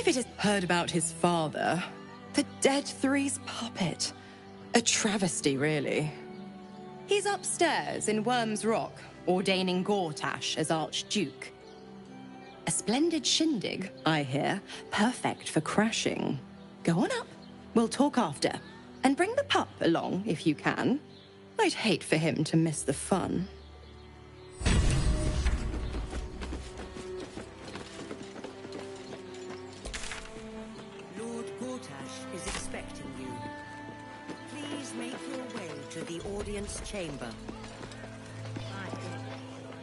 If it is heard about his father, the Dead Three's puppet. A travesty, really. He's upstairs in Worm's Rock, ordaining Gortash as Archduke. A splendid shindig, I hear, perfect for crashing. Go on up. We'll talk after. And bring the pup along, if you can. I'd hate for him to miss the fun. Lord Gortash is expecting you. Please make your way to the audience chamber.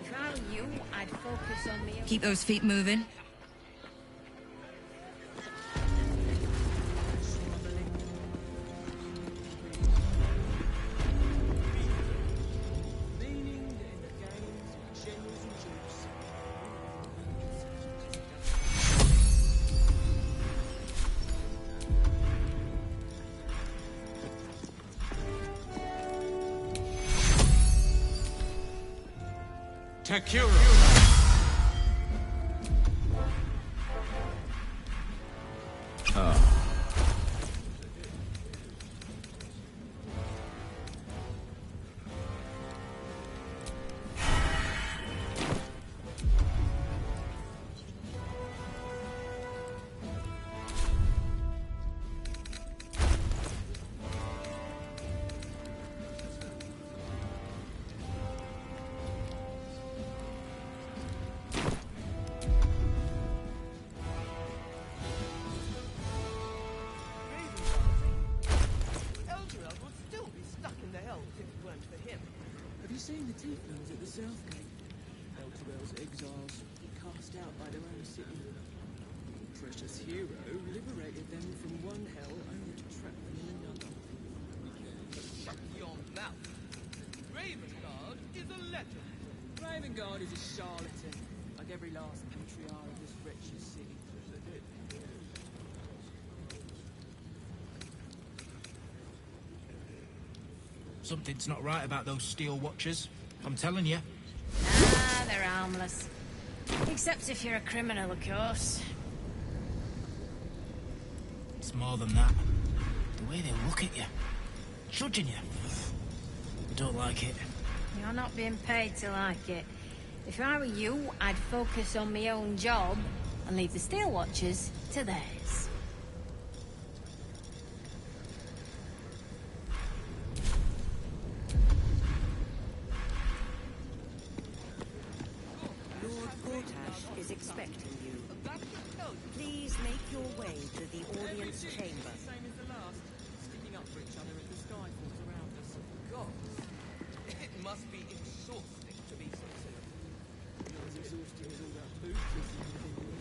If I were you, I'd focus on me. Keep those feet moving. Takuro! Seen the Tieflings at the South Gate. Elturel's exiles, cast out by their own city. Precious hero liberated them from one hell only to trap them in another. Shut your mouth! Ravengard is a legend. Ravengard is a charlatan, like every last patriarch of this wretched city. Something's not right about those steel watchers. I'm telling you. Ah, they're harmless. Except if you're a criminal, of course. It's more than that. The way they look at you. Judging you. I don't like it. You're not being paid to like it. If I were you, I'd focus on my own job and leave the Steel Watchers to theirs. Is expecting you. Please make your way to the audience chamber. Same as the last, sticking up for each other as the sky falls around us. Gods, it must be exhausting to be considered. Not as exhausting as all that food kissing you've been doing.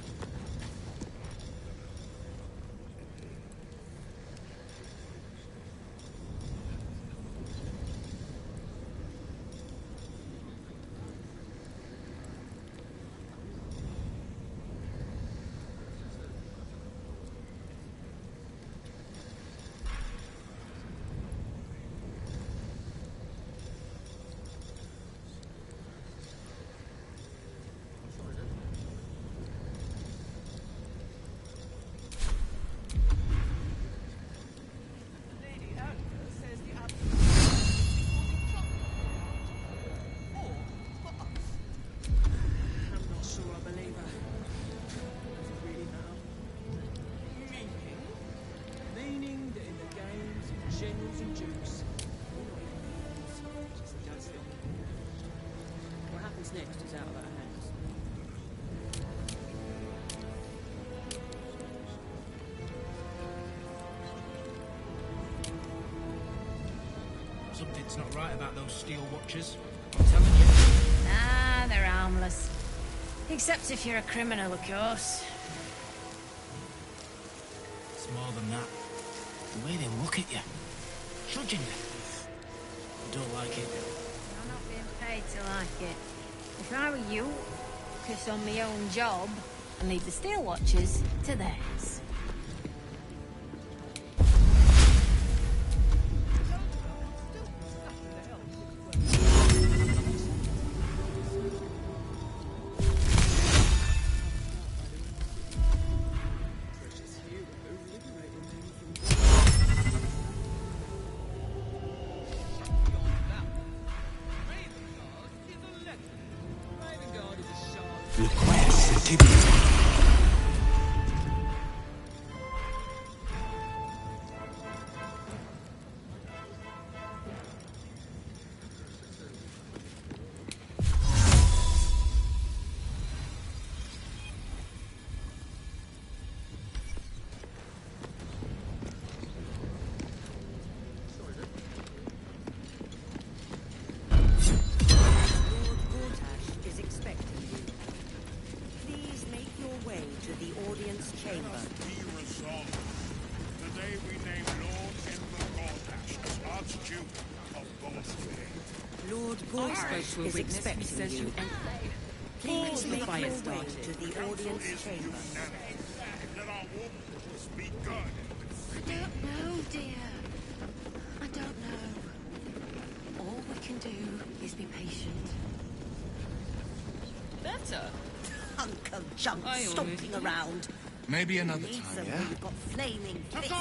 Generals and dukes. Just does it. What happens next is out of our hands. Something's not right about those steel watchers. I'm telling you. Ah, they're harmless. Except if you're a criminal, of course. It's more than that. The way they look at you. Judging you. I don't like it. I'm not being paid to like it. If I were you, focus on my own job and leave the Steel Watchers to theirs. Is expecting you. Please make your way to the audience chamber. I don't know, dear. I don't know. All we can do is be patient. Better. Hunk of junk stomping around. Maybe another time, yeah? You've got flaming fists.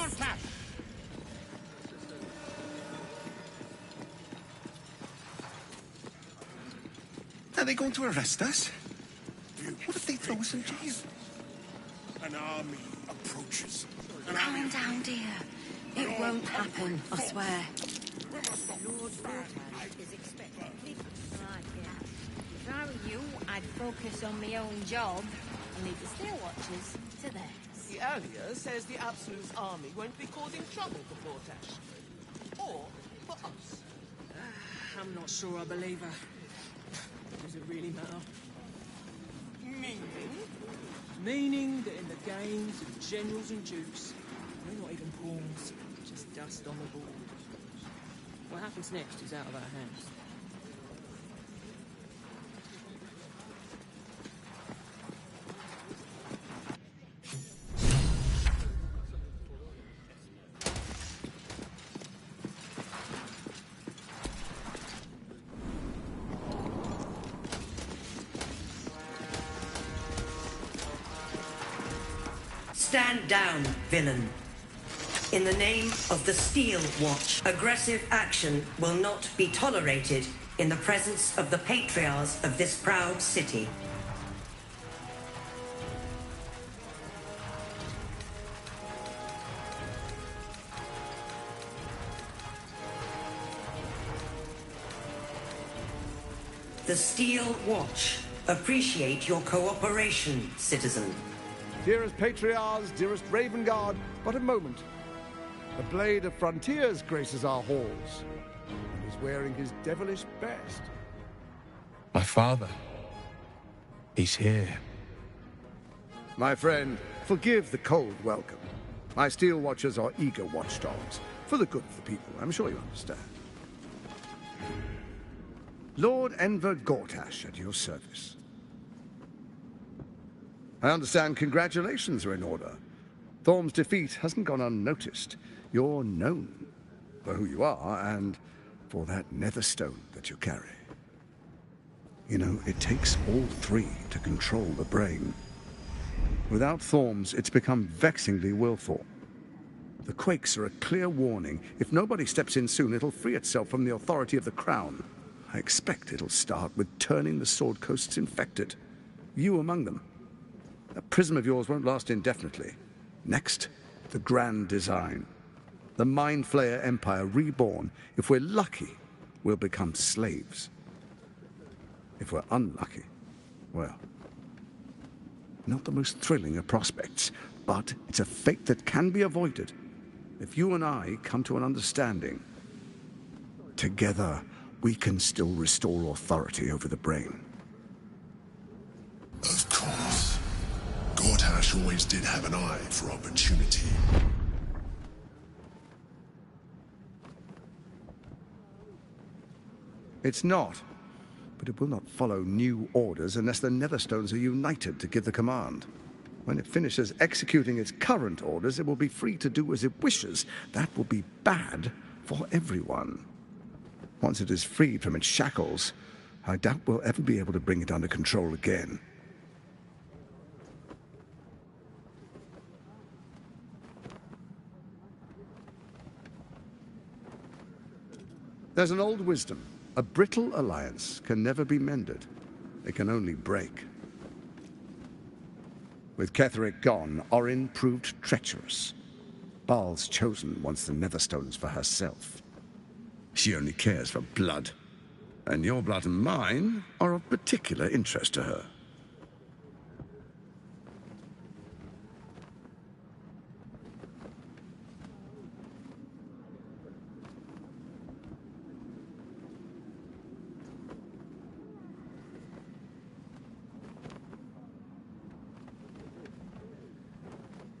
Are they going to arrest us? What if they throw us in jail? An army approaches. Calm down, dear. It won't happen, I swear. Lord Gortash is expecting. If I were you, I'd focus on my own job and leave the steel watchers to theirs. The earlier says the Absolute's army won't be causing trouble for Gortash. Or for us. I'm not sure I believe her. Does it really matter? Meaning? Meaning that in the games of generals and dukes, we're not even pawns, just dust on the board. What happens next is out of our hands. Stand down, villain. In the name of the Steel Watch, aggressive action will not be tolerated in the presence of the patriarchs of this proud city. The Steel Watch appreciate your cooperation, citizen. Dearest Patriarchs, dearest Raven Guard, but a moment. The Blade of Frontiers graces our halls, and is wearing his devilish best. My father. He's here. My friend, forgive the cold welcome. My Steel Watchers are eager watchdogs, for the good of the people, I'm sure you understand. Lord Enver Gortash at your service. I understand congratulations are in order. Thorm's defeat hasn't gone unnoticed. You're known for who you are and for that netherstone that you carry. You know, it takes all three to control the brain. Without Thorm's, it's become vexingly willful. The quakes are a clear warning. If nobody steps in soon, it'll free itself from the authority of the Crown. I expect it'll start with turning the Sword Coasts infected. You among them. That prism of yours won't last indefinitely. Next, the grand design. The Mind Flayer Empire reborn. If we're lucky, we'll become slaves. If we're unlucky, well, not the most thrilling of prospects, but it's a fate that can be avoided if you and I come to an understanding. Together, we can still restore authority over the brain. Of course. Gortash always did have an eye for opportunity. It's not, but it will not follow new orders unless the Netherstones are united to give the command. When it finishes executing its current orders, it will be free to do as it wishes. That will be bad for everyone. Once it is freed from its shackles, I doubt we'll ever be able to bring it under control again. There's an old wisdom. A brittle alliance can never be mended. It can only break. With Ketheric gone, Orin proved treacherous. Baal's chosen wants the Netherstones for herself. She only cares for blood, and your blood and mine are of particular interest to her.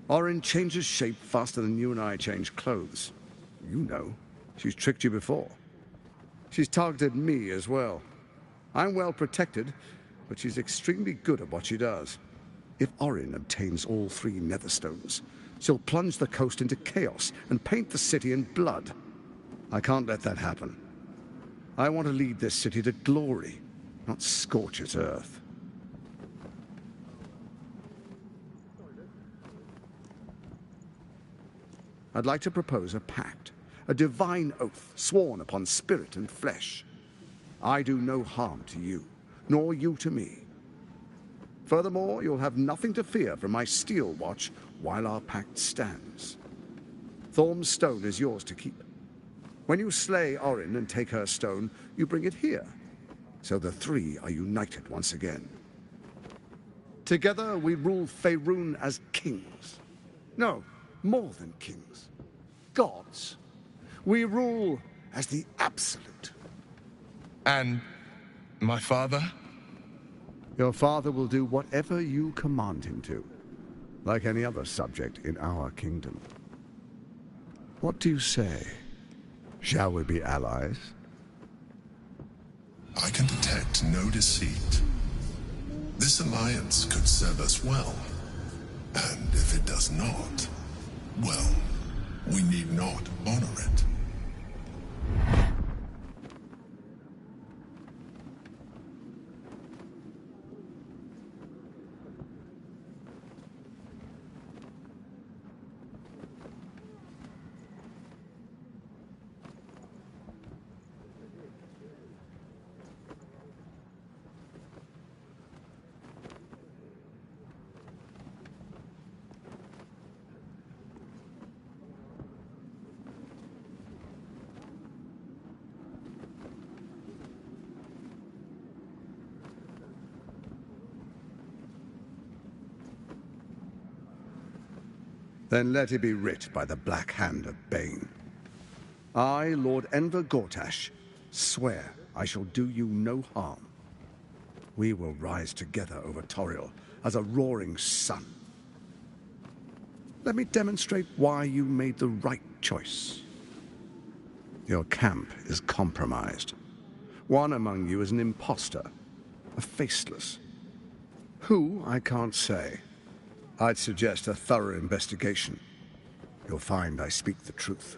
Orin changes shape faster than you and I change clothes. You know, she's tricked you before. She's targeted me as well. I'm well protected, but she's extremely good at what she does. If Orin obtains all 3 Netherstones, she'll plunge the coast into chaos and paint the city in blood. I can't let that happen. I want to lead this city to glory, not scorch its earth. I'd like to propose a pact, a divine oath sworn upon spirit and flesh. I do no harm to you, nor you to me. Furthermore, you'll have nothing to fear from my steel watch while our pact stands. Thorm's stone is yours to keep. When you slay Orin and take her stone, you bring it here, so the 3 are united once again. Together we rule Faerun as kings. No, more than kings. Gods. We rule as the Absolute. And my father? Your father will do whatever you command him to, like any other subject in our kingdom. What do you say? Shall we be allies? I can detect no deceit. This alliance could serve us well. And if it does not, well, we need not honor it. Then let it be writ by the black hand of Bane. I, Lord Enver Gortash, swear I shall do you no harm. We will rise together over Toriel as a roaring sun. Let me demonstrate why you made the right choice. Your camp is compromised. One among you is an imposter, a faceless. Who, I can't say. I'd suggest a thorough investigation. You'll find I speak the truth.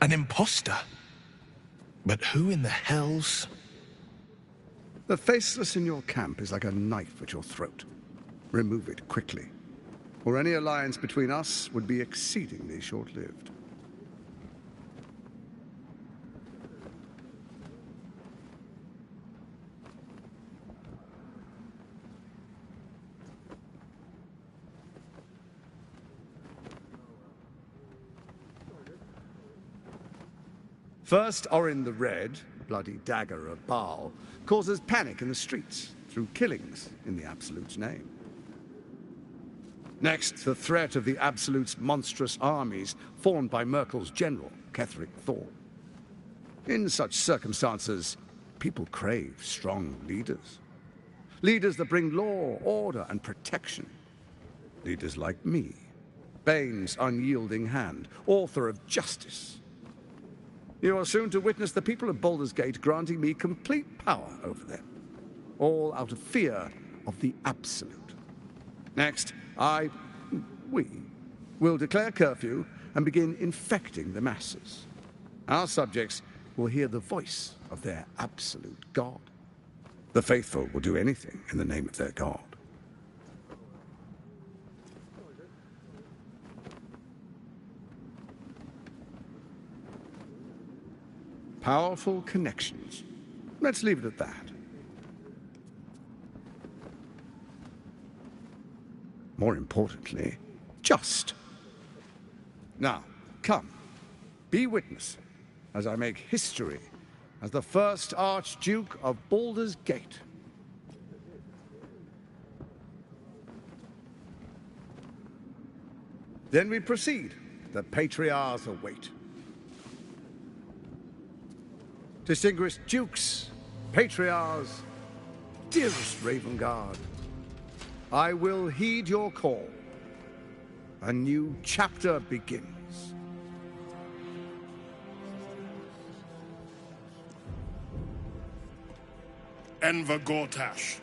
An imposter? But who in the hell's... The faceless in your camp is like a knife at your throat. Remove it quickly, or any alliance between us would be exceedingly short-lived. First, Orin the Red, bloody dagger of Baal, causes panic in the streets through killings in the Absolute's name. Next, the threat of the Absolute's monstrous armies formed by Merkel's general, Ketheric Thorm. In such circumstances, people crave strong leaders. Leaders that bring law, order, and protection. Leaders like me, Bane's unyielding hand, author of justice. You are soon to witness the people of Baldur's Gate granting me complete power over them, all out of fear of the Absolute. Next, we will declare curfew and begin infecting the masses. Our subjects will hear the voice of their absolute God. The faithful will do anything in the name of their God. Powerful connections. Let's leave it at that. more importantly, just. Now, come, be witness as I make history as the first Archduke of Baldur's Gate. Then we proceed. The Patriarchs await. Distinguished Dukes, Patriarchs, dearest Ravengard, I will heed your call. A new chapter begins. Enver Gortash,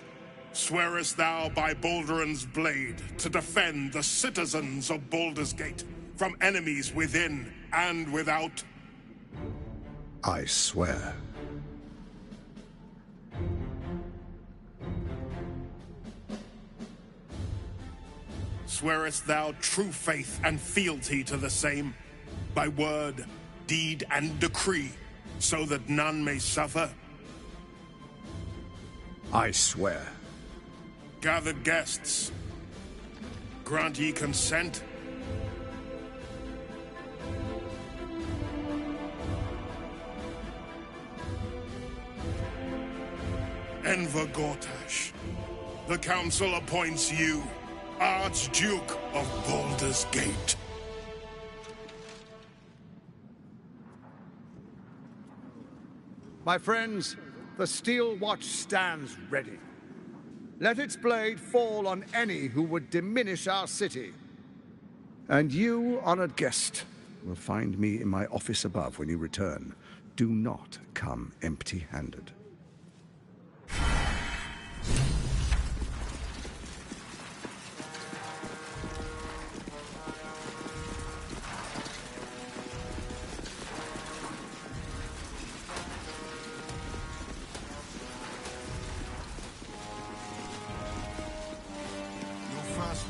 swearest thou by Balduran's blade to defend the citizens of Baldur's Gate from enemies within and without? I swear. Swearest thou true faith and fealty to the same, by word, deed, and decree, so that none may suffer? I swear. Gathered guests, grant ye consent? Enver Gortash, the Council appoints you Archduke of Baldur's Gate. My friends, the Steel Watch stands ready. Let its blade fall on any who would diminish our city. And you, honored guest, will find me in my office above when you return. Do not come empty-handed.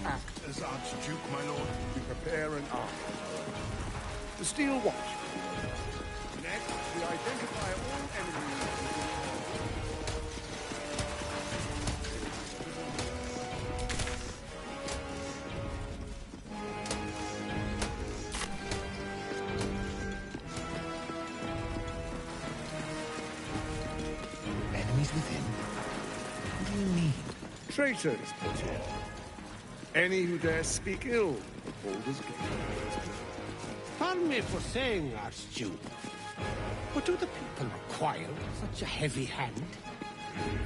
Act as Archduke, my lord. We prepare an army. The Steel Watch. Next, we identify all enemies. Enemies within? What do you mean? Traitors put here. Any who dare speak ill of Baldur's Gate. Pardon me for saying, Archduke, but do the people require such a heavy hand?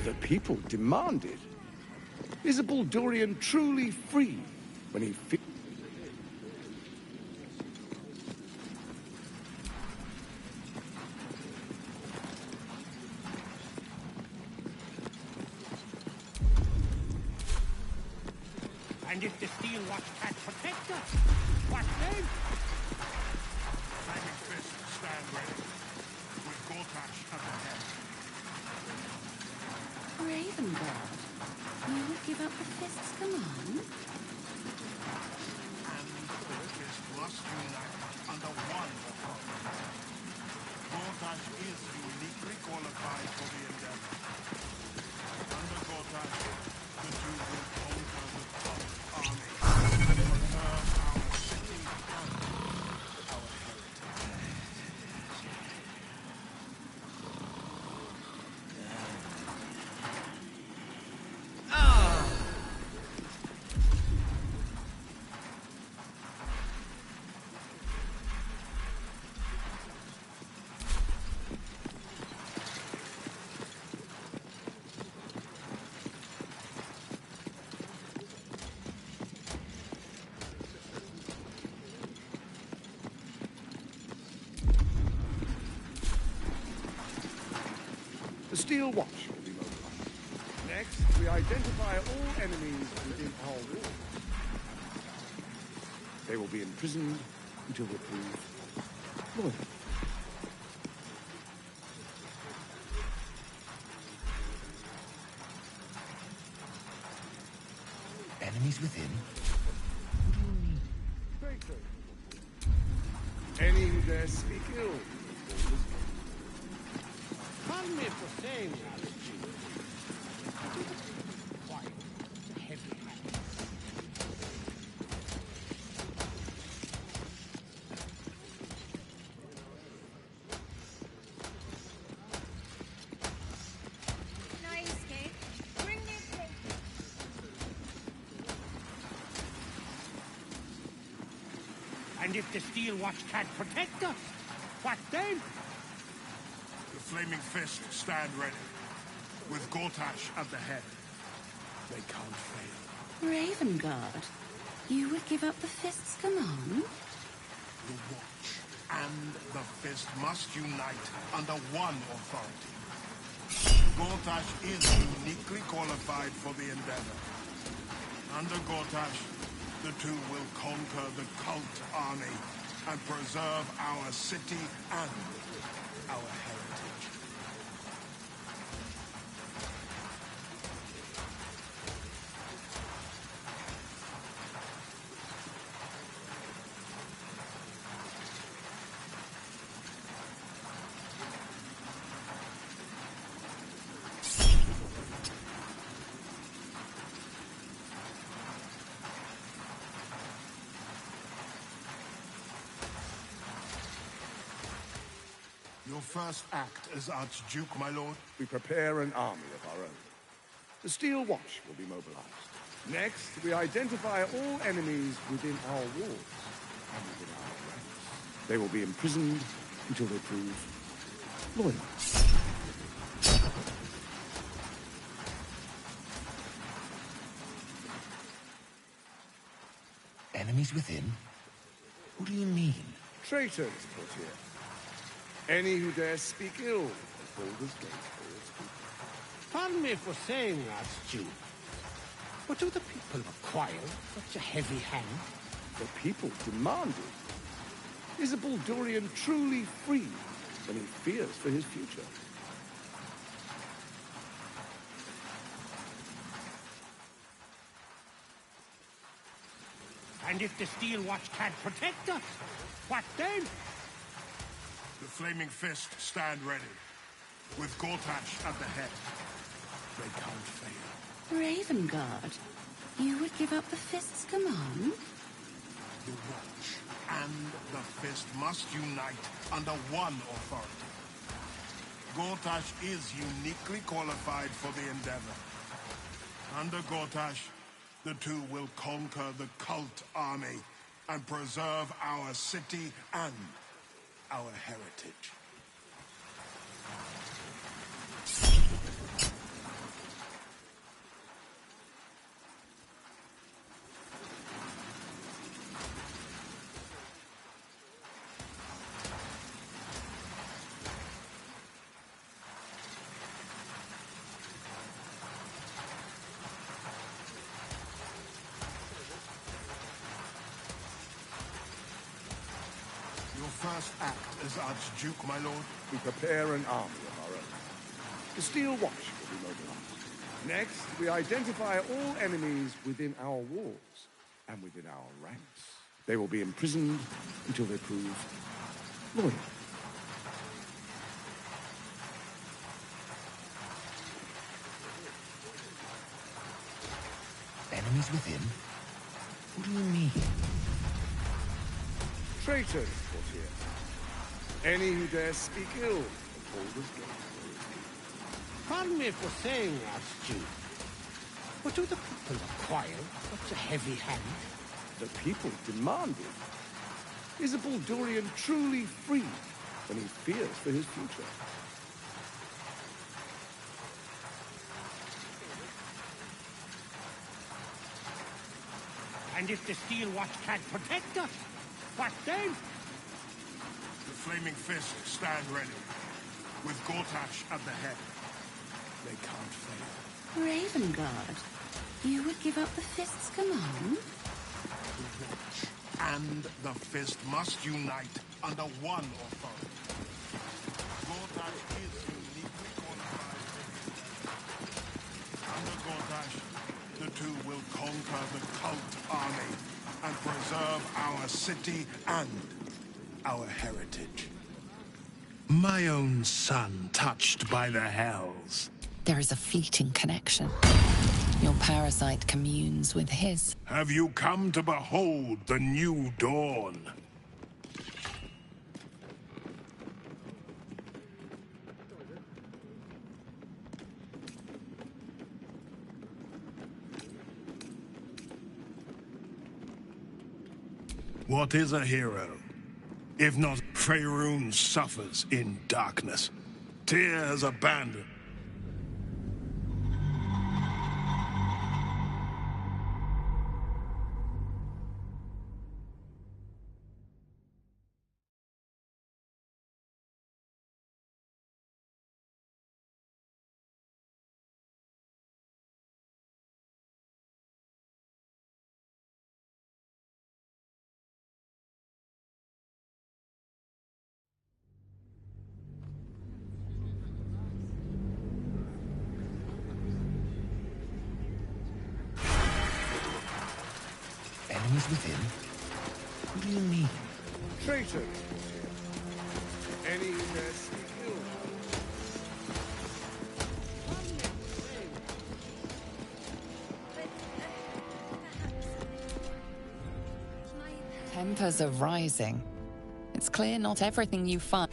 The people demanded. Is a Baldurian truly free when he And if the Steel Watch can't protect us, what then? Flaming fists stand ready, with Gortash at the head. Ravengard, you would give up the fist's command? And the fist must unite under one authority. Gortash is uniquely qualified for the endeavor. Under Gortash, the two will conquer the Pop army. Preserve our city and our heritage. The Steel Watch will be mobilized. Next, we identify all enemies within our wall. They will be imprisoned until they prove loyal. Enemies within? Any who dare speak ill. Pardon me for saying, Archduke, but do the people require such a heavy hand? And if the Steel Watch can't protect us, what then? The Flaming Fist stand ready, with Gortash at the head. They can't fail. Ravengard, you would give up the Fist's command? The Watch and the Fist must unite under one authority. Gortash is uniquely qualified for the endeavor. Under Gortash, the two will conquer the cult army and preserve our city and our heritage. Your first act as Archduke, my lord? We prepare an army of our own. The Steel Watch will be mobilized. Next, we identify all enemies within our walls and within our ranks. They will be imprisoned until they prove loyal. Enemies within? What do you mean? Traitors put here. Any who dare speak ill of Baldur's Gate or its people. Pardon me for saying that, Stu, but do the people require such a heavy hand? The people demand it. Is a Baldurian truly free when he fears for his future? And if the Steel Watch can't protect us, what then? The Flaming Fist stand ready, with Gortash at the head. They can't fail. Ravengard, you would give up the Fist's command? The Watch and the Fist must unite under one authority. Gortash is uniquely qualified for the endeavor. Under Gortash, the two will conquer the cult army and preserve our city and our heritage. First act as Archduke, my lord? We prepare an army of our own. The Steel Watch will be mobilized. Next, we identify all enemies within our walls and within our ranks. They will be imprisoned until they prove loyal. Enemies within? What do you mean? Traitors put here. Any who dare speak ill of Baldur's Gate or its people. Pardon me for saying that, Stu, but do the people require such a heavy hand? The people demand it. Is a Baldurian truly free when he fears for his future? And if the Steel Watch can't protect us, what then? The Flaming Fist stand ready, with Gortash at the head. They can't fail. Ravengard, you would give up the Fist's command? The Watch and the Fist must unite under one authority. Gortash is uniquely qualified for the endeavor. Under Gortash, the two will conquer the cult army and preserve our city and our heritage. My own son touched by the hells. There is a fleeting connection. Your parasite communes with his. Have you come to behold the new dawn? What is a hero? If not, Faerun suffers in darkness. Tears abandoned. Enemies within? What do you mean? Traitor! Any rest ill? Tempers are rising. It's clear not everything you find.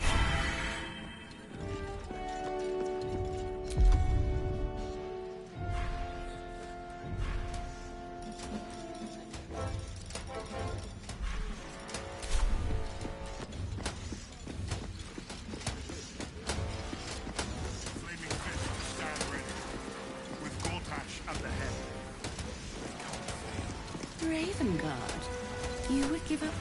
Flaming fists stand ready, with Gortash at the head. Ravengard, you would give up?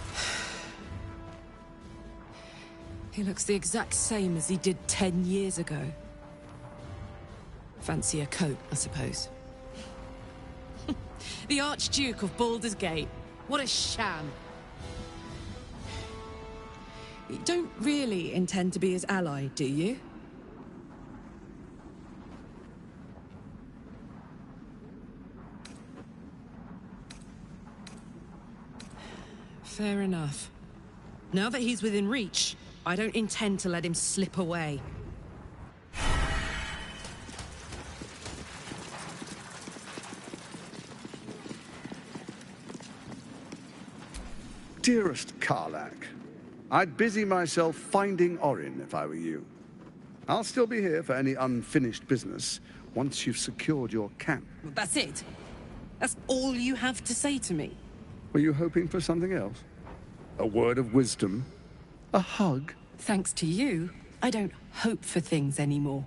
He looks the exact same as he did 10 years ago. Fancy a coat, I suppose. The Archduke of Baldur's Gate. What a sham. You don't really intend to be his ally, do you? Fair enough. Now that he's within reach, I don't intend to let him slip away. Dearest Karlach, I'd busy myself finding Orin if I were you. I'll still be here for any unfinished business once you've secured your camp. That's it? That's all you have to say to me? Were you hoping for something else? A word of wisdom? A hug? Thanks to you, I don't hope for things anymore.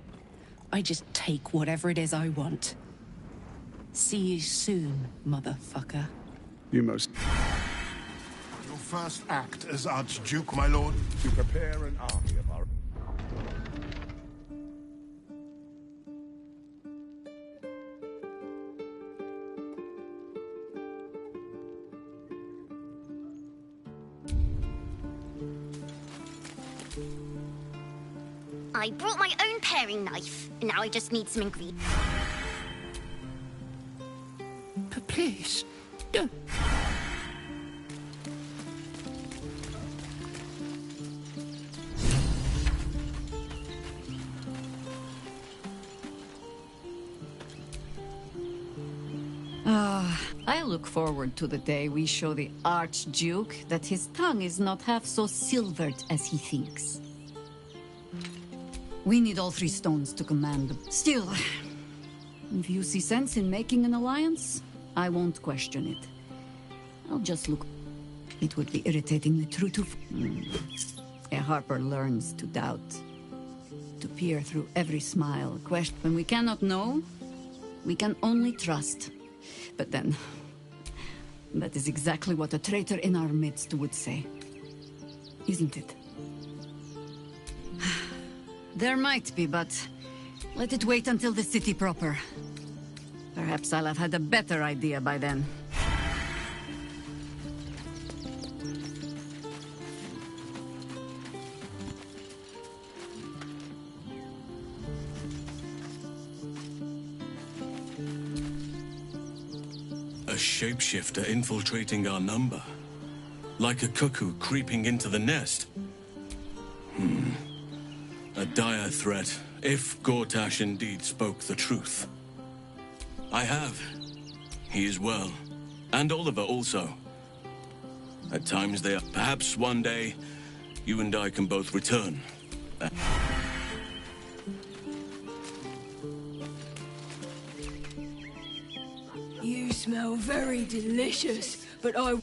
I just take whatever it is I want. See you soon, motherfucker. You most... Your first act as Archduke, my lord? To prepare an army of our... I brought my own paring knife, and now I just need some ingredients. But please, don't. I look forward to the day we show the Archduke that his tongue is not half so silvered as he thinks. We need all 3 stones to command them. Still, if you see sense in making an alliance, I won't question it. I'll just look. It would be irritatingly true to... A Harper learns to doubt. To peer through every smile, question. When we cannot know, we can only trust. But then, that is exactly what a traitor in our midst would say. Isn't it? There might be, but let it wait until the city proper. Perhaps I'll have had a better idea by then. A shapeshifter infiltrating our number. Like a cuckoo creeping into the nest. A dire threat, if Gortash indeed spoke the truth. I have. He is well. And Oliver also. At times they are. Perhaps one day, you and I can both return. You smell very delicious, but I...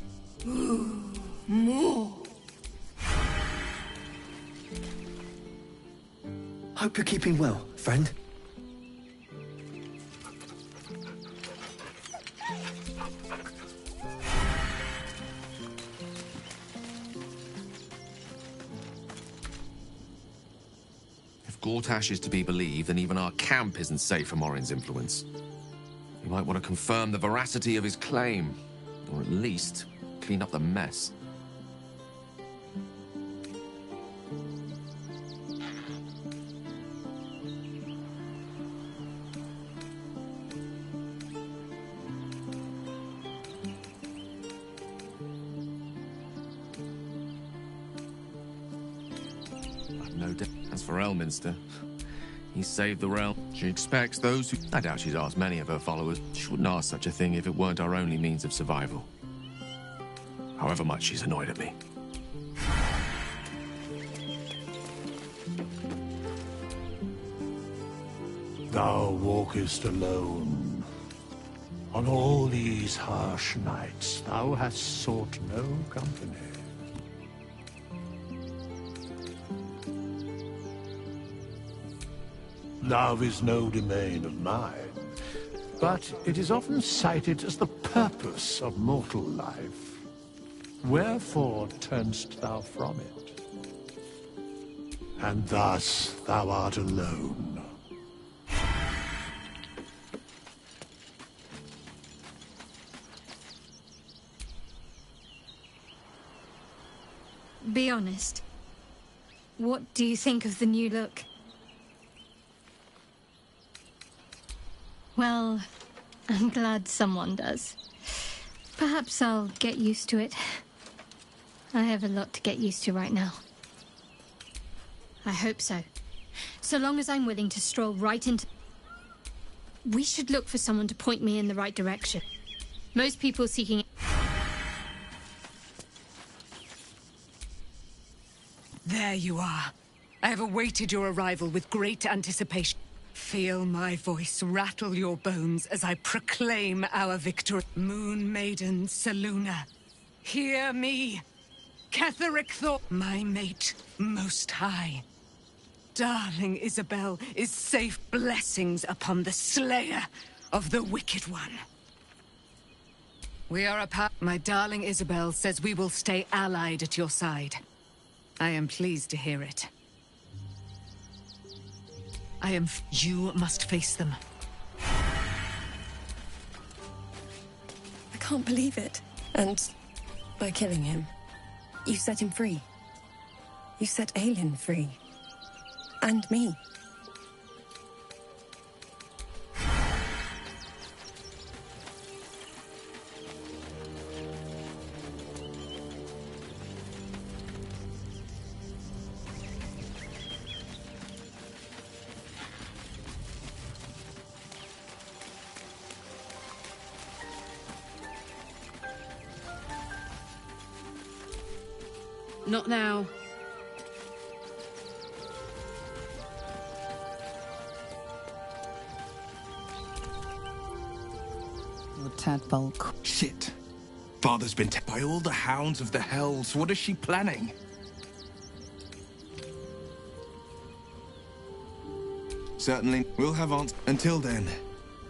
more. Hope you're keeping well, friend. If Gortash is to be believed, then even our camp isn't safe from Orin's influence. You might want to confirm the veracity of his claim, or at least clean up the mess. No doubt. As for Elminster, he saved the realm. She expects those who... I doubt she's asked many of her followers. She wouldn't ask such a thing if it weren't our only means of survival. However much she's annoyed at me. Thou walkest alone. On all these harsh nights, thou hast sought no company. Love is no domain of mine, but it is often cited as the purpose of mortal life. Wherefore turnst thou from it? And thus thou art alone. Be honest. What do you think of the new look? Well, I'm glad someone does. Perhaps I'll get used to it. I have a lot to get used to right now. I hope so. So long as I'm willing to stroll right into... We should look for someone to point me in the right direction. Most people seeking... There you are. I have awaited your arrival with great anticipation. Feel my voice rattle your bones as I proclaim our victory. Moon Maiden Selûne, hear me. Ketheric Thor, my mate, most high. Darling Isabel is safe. Blessings upon the slayer of the wicked one. We are apart. My darling Isabel says we will stay allied at your side. I am pleased to hear it. You must face them. I can't believe it. And by killing him, you set him free. You set Aelin free. And me. Not now. Tadpole. Shit. Father's been by all the hounds of the hells. What is she planning? Certainly, we'll have answers. Until then,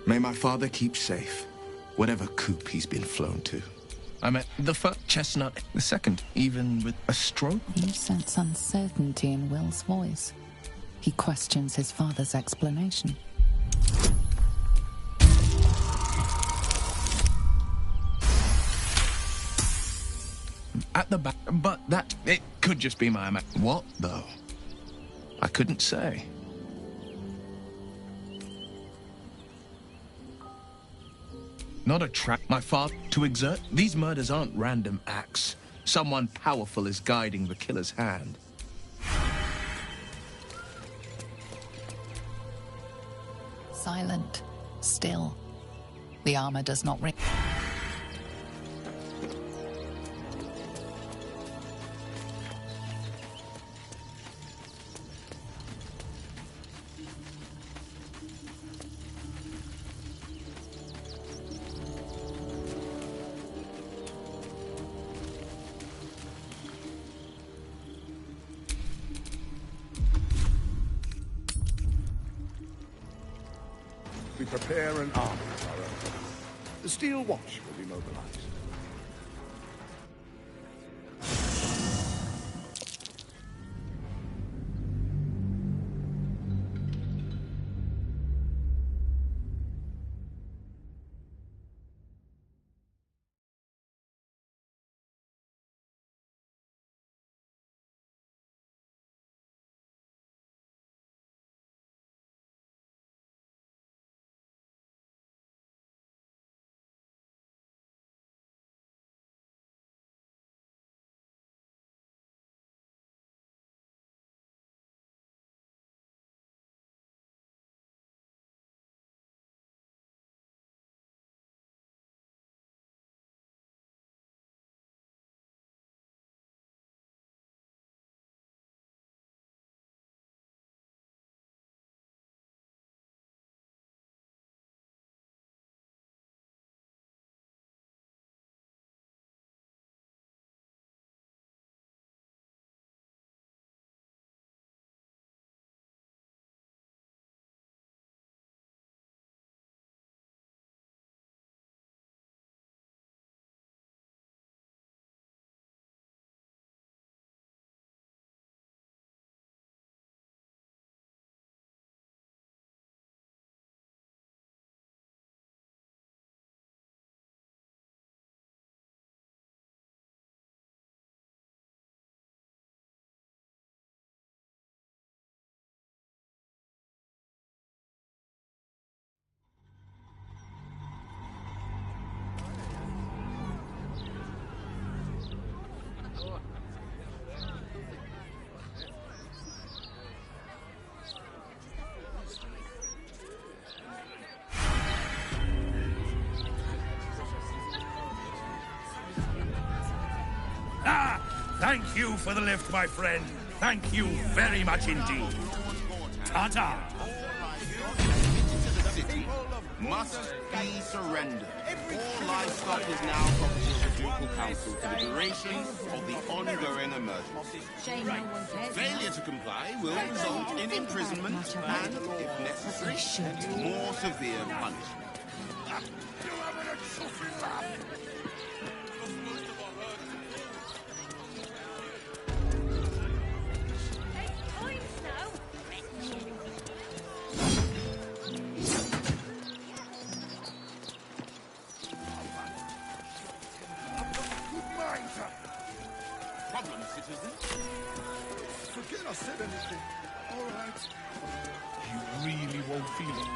may my father keep safe, whatever coop he's been flown to. I met the first chestnut, the second, even with a stroke. You sense uncertainty in Will's voice. He questions his father's explanation. At the back, but it could just be my... What, though? I couldn't say. Not a trap, my father, to exert. These murders aren't random acts. Someone powerful is guiding the killer's hand. Silent. Still. The armor does not ring. prepare an army of our own. The Steel Watch will be mobilized. Thank you for the lift, my friend. Thank you very much indeed. Ta-ta. The city must be surrendered. All livestock is now property of the Ducal Council for the duration of the ongoing emergency. Failure to comply will result in imprisonment and, if necessary, more severe punishment. Problem, citizen? Forget I said anything. All right. You really won't feel it.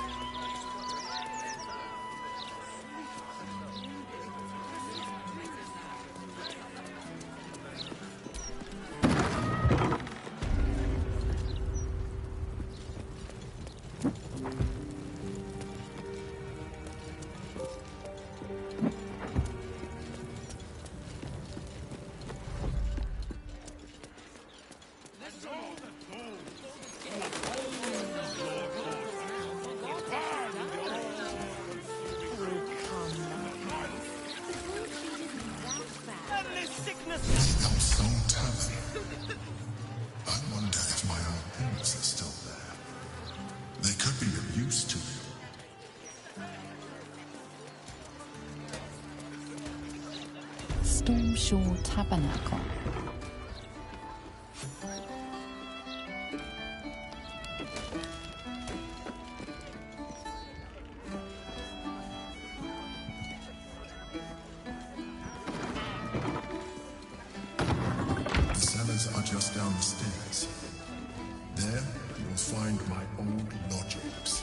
I wonder if my old parents are still there. They could be of use to you. Stormshore Tabernacle. The cellars are just down the stairs. There, you'll find my old lodgings.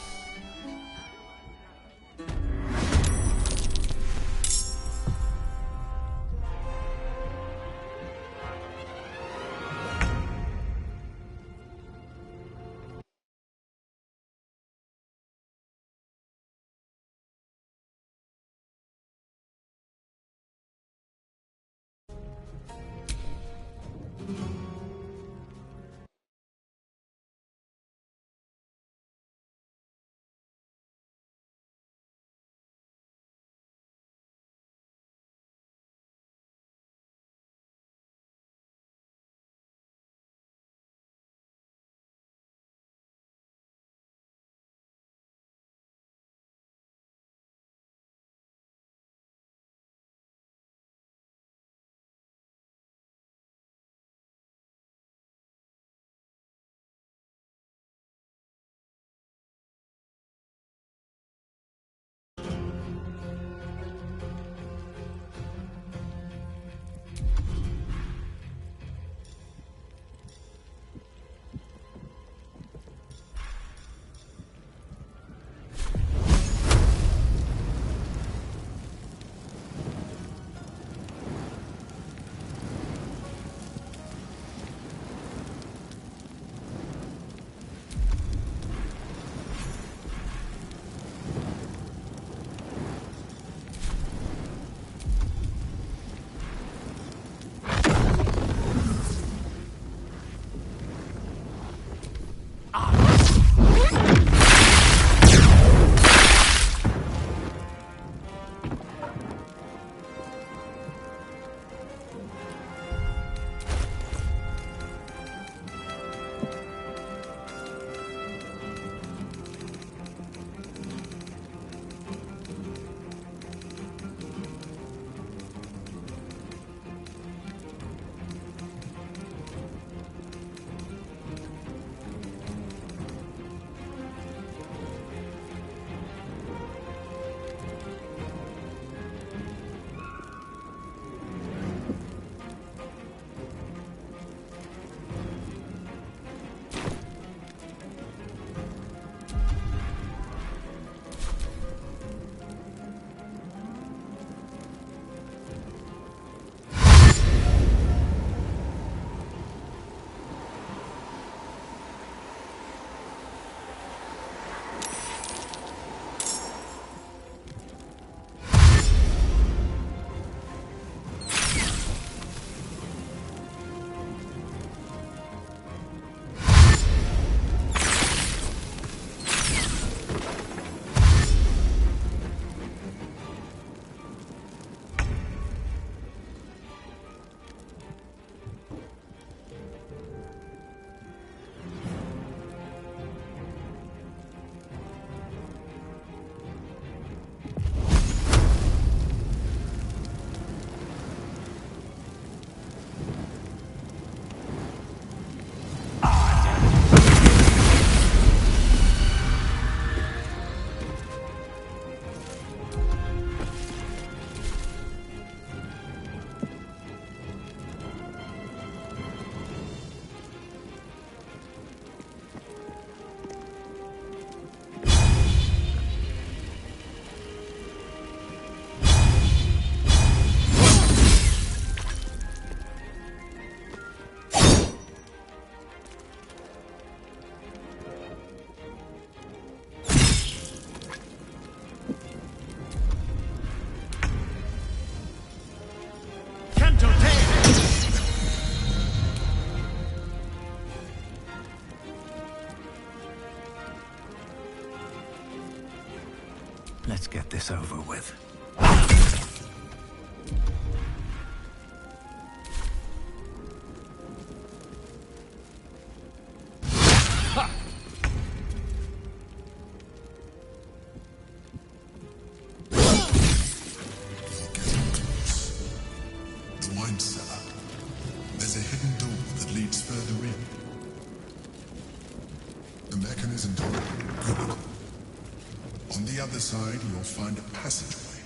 the other side, you'll find a passageway,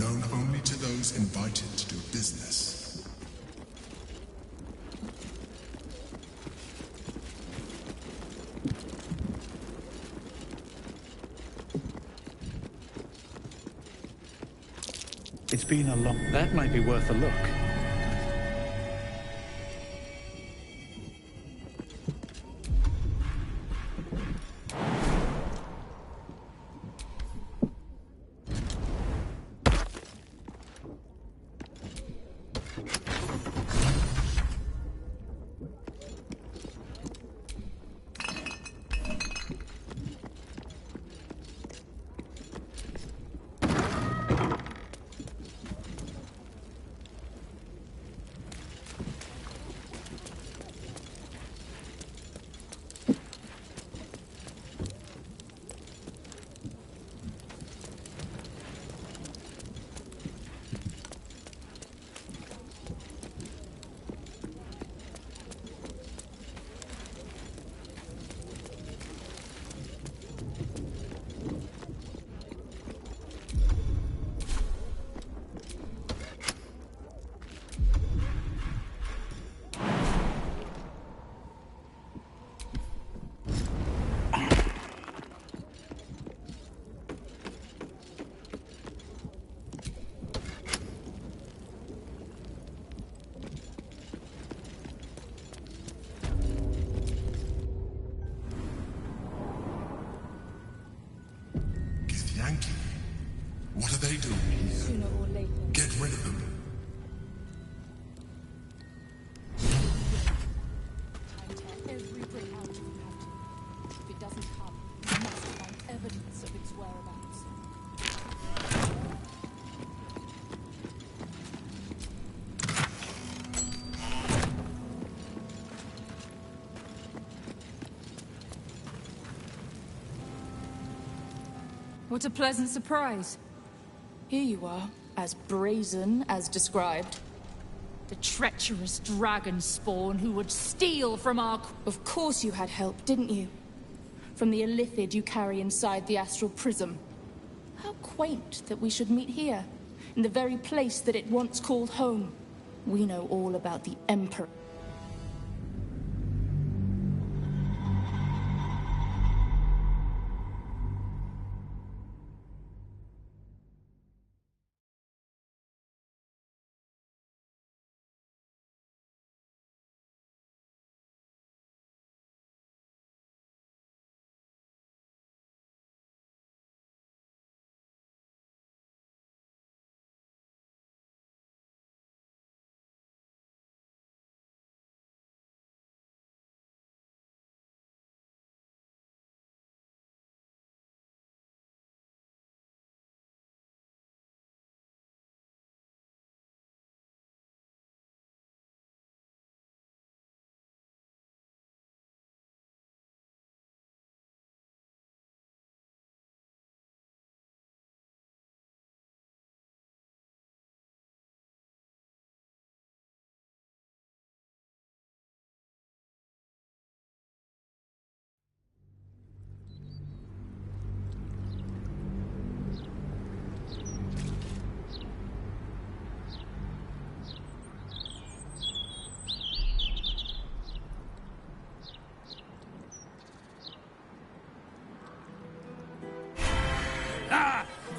known only to those invited to do business. It's been a long... That might be worth a look. What are they doing here? Sooner or later. Get rid of them. Time tear every brick out if you have to. If it doesn't come, you must find evidence of its whereabouts. What a pleasant surprise. Here you are, as brazen as described. The treacherous dragon spawn who would steal from our... Of course you had help, didn't you? From the illithid you carry inside the astral prism. How quaint that we should meet here, in the very place that it once called home. We know all about the Emperor.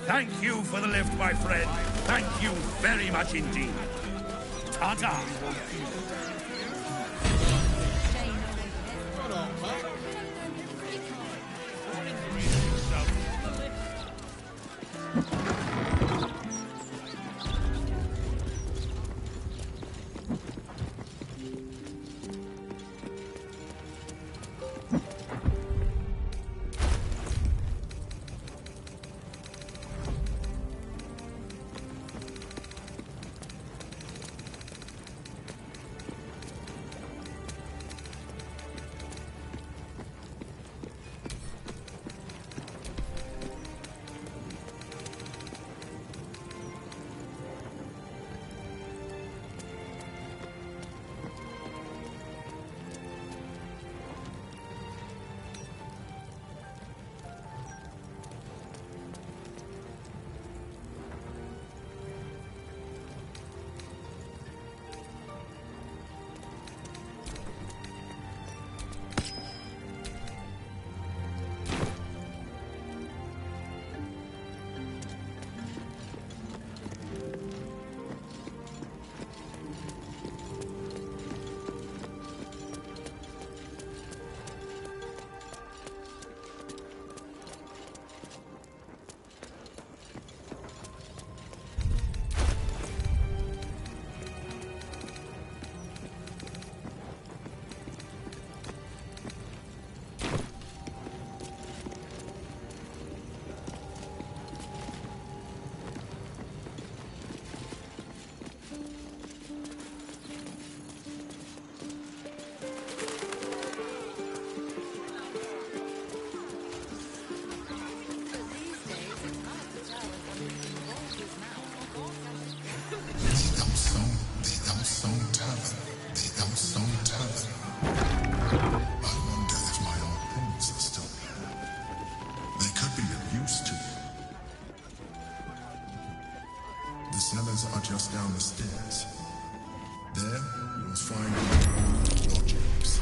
Thank you for the lift, my friend. Thank you very much indeed. Ta-ta. Elsong Tavern. The Elsong Tavern. I wonder if my old prints are still there. They could be of use to you. The cellars are just down the stairs. There, you'll find your old lodgings.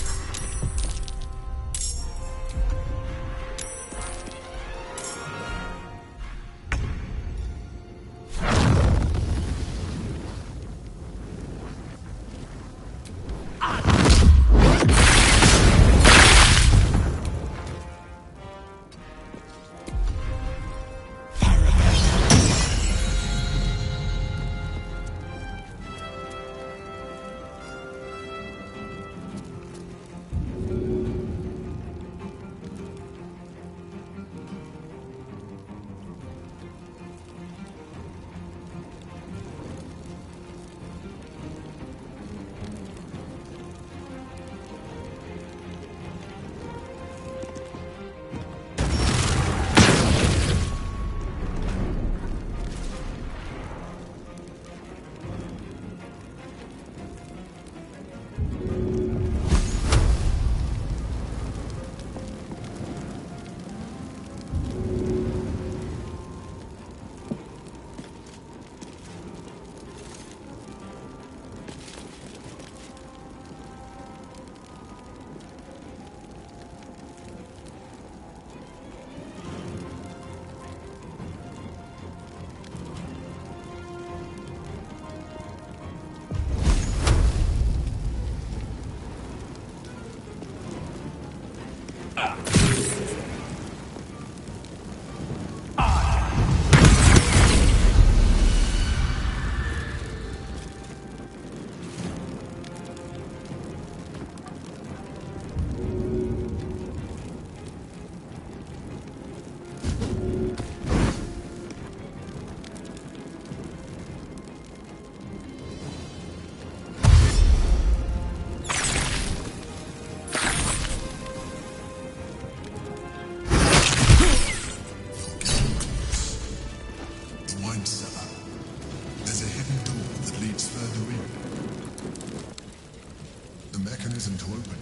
To open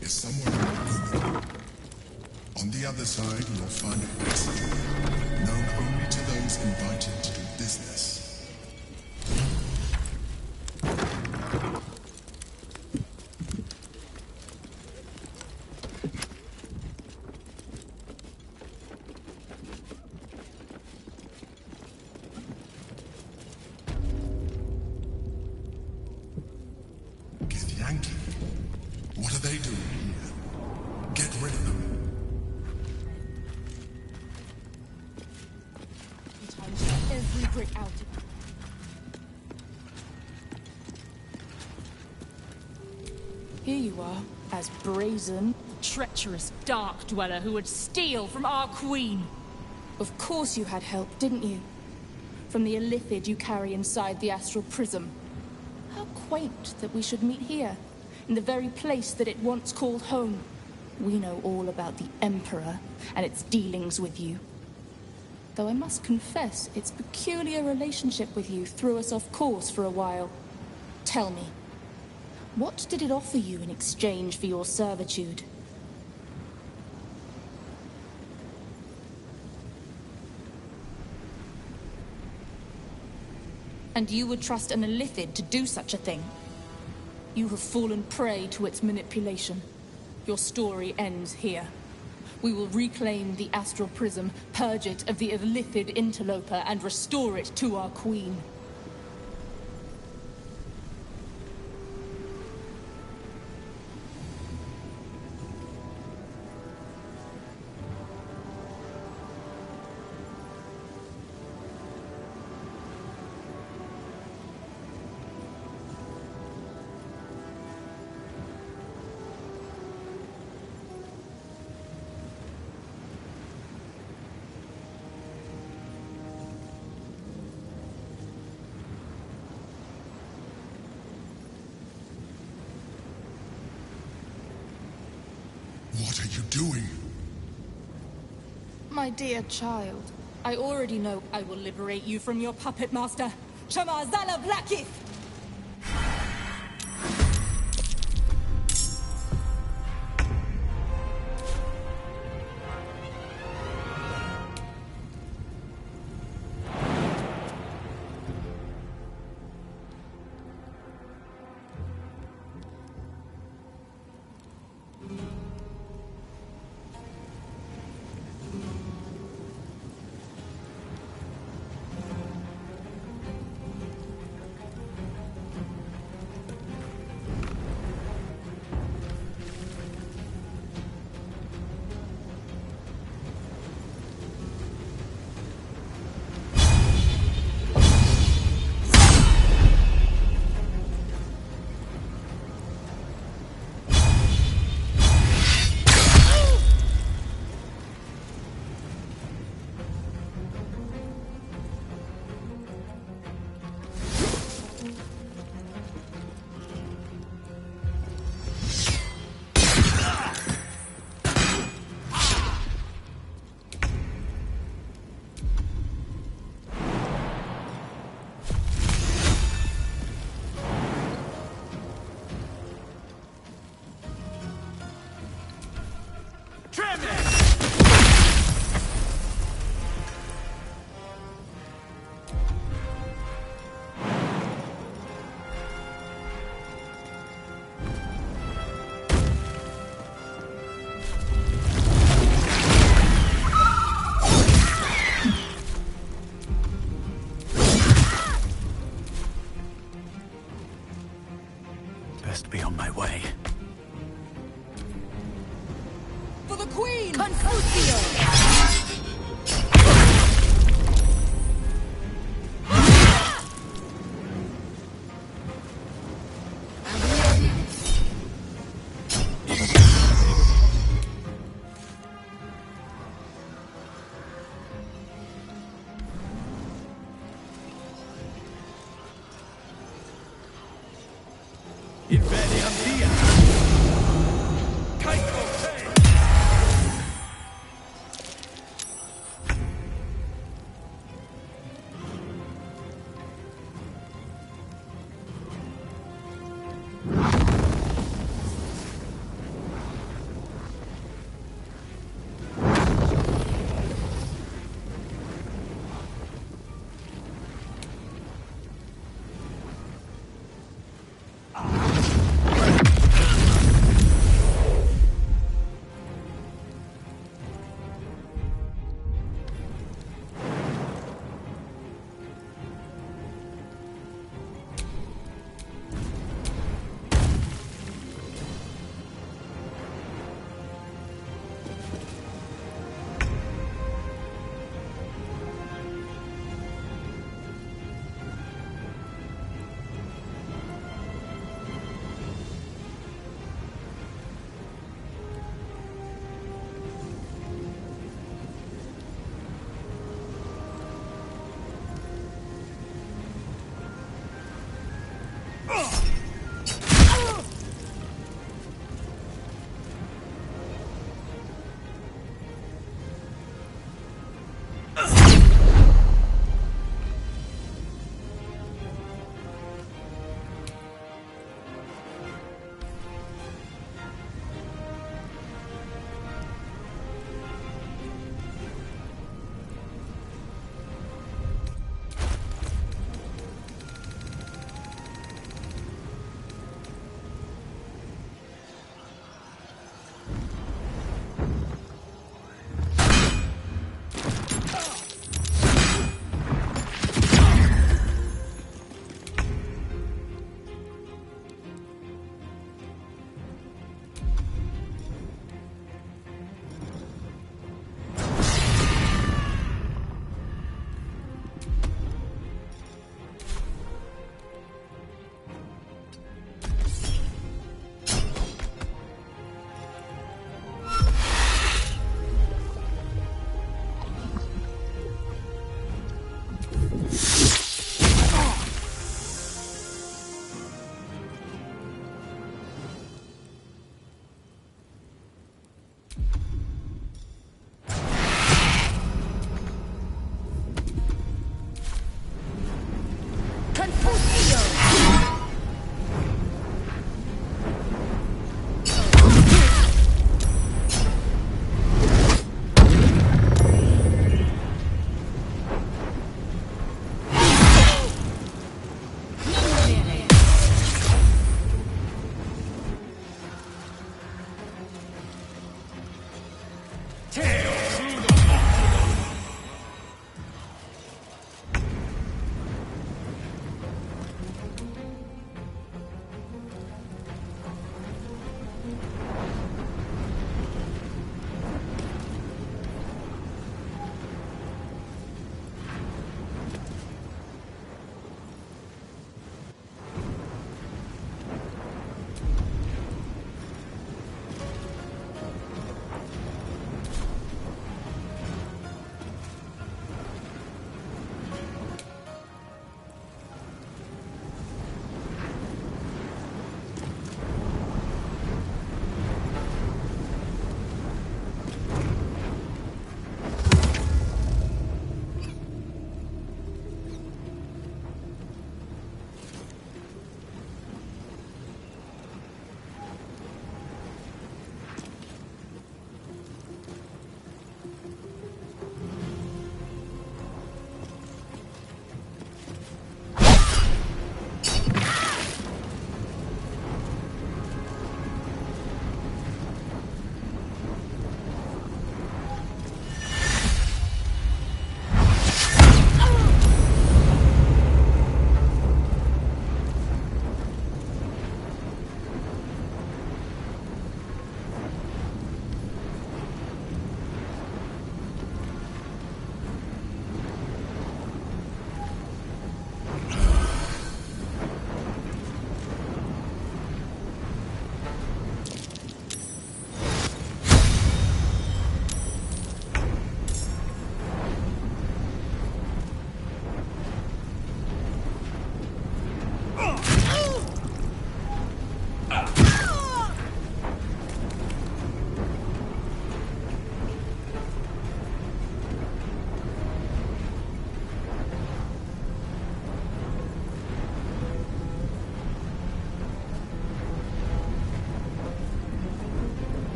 it is somewhere in the room. On the other side, you'll find a passage known only to those invited to do business. What are they doing here? Get rid of them. Sometimes let every brick out. Here you are, as brazen, Treacherous dark dweller who would steal from our queen. Of course you had help, didn't you? From the illithid you carry inside the astral prism. How quaint that we should meet here, in the very place that it once called home. We know all about the Emperor and its dealings with you. Though I must confess, its peculiar relationship with you threw us off course for a while. Tell me, what did it offer you in exchange for your servitude? And you would trust an illithid to do such a thing? You have fallen prey to its manipulation. Your story ends here. We will reclaim the astral prism, purge it of the illithid interloper, and restore it to our queen. What are you doing? My dear child, I already know I will liberate you from your puppet master, Shamazala Blackith! best be on my way. For the Queen!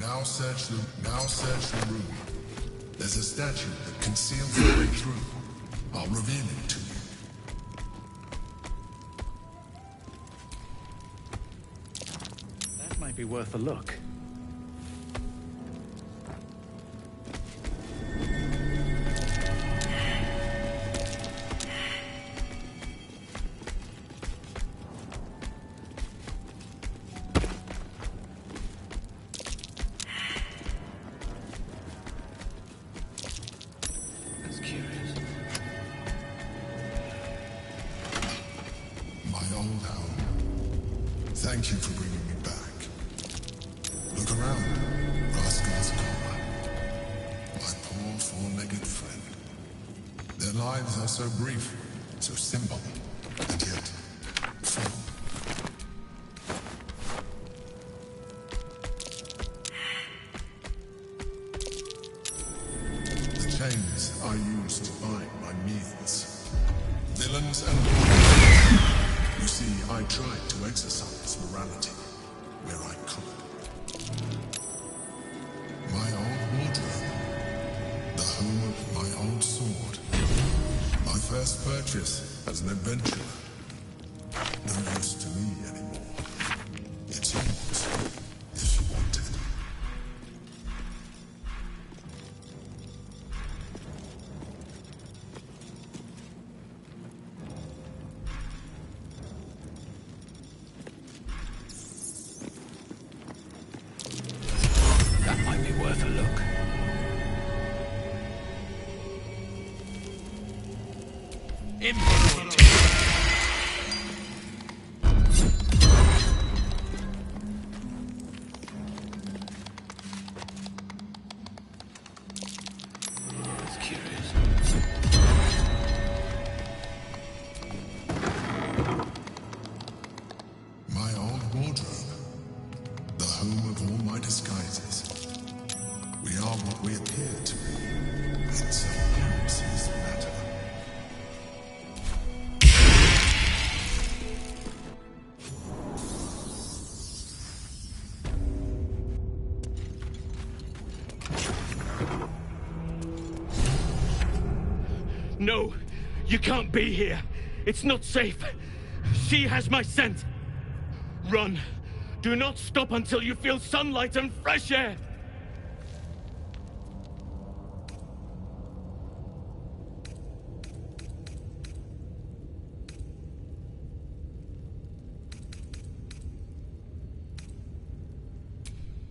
Now search the room. There's a statue that conceals the way through. I'll reveal it to you. That might be worth a look. Thank you for bringing me back. Look around. Rascal's Cobra. My poor four-legged friend. Their lives are so brief, so simple, and yet full. The chains I use to bind my meals. Villains and you see, I tried to exercise morality where I could. My old wardrobe, the home of my old sword, my first purchase as an adventurer. No use to me anymore. It's yours, if you want it. Worth a look. That's curious. My old wardrobe, the home of all my disguises. We are what we appear to be, and so appearances matter. No, you can't be here. It's not safe. She has my scent. Run. Do not stop until you feel sunlight and fresh air.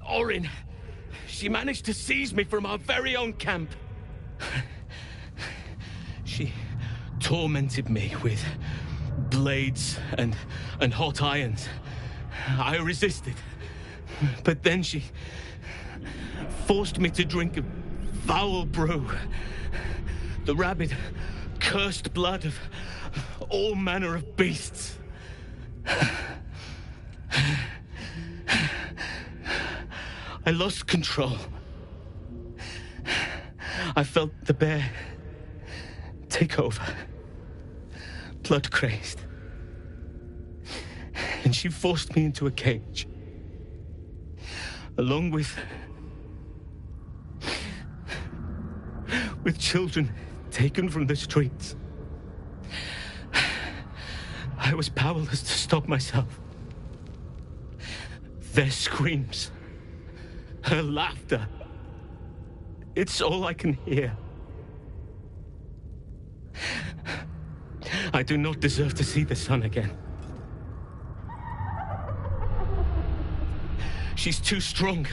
Orin, she managed to seize me from our very own camp. She tormented me with blades and hot irons. I resisted, but then she forced me to drink a foul brew. The rabid, cursed blood of all manner of beasts. I lost control. I felt the bear take over, blood crazed. And she forced me into a cage, along with children taken from the streets. I was powerless to stop myself. Their screams, her laughter, it's all I can hear. I do not deserve to see the sun again. She's too strong.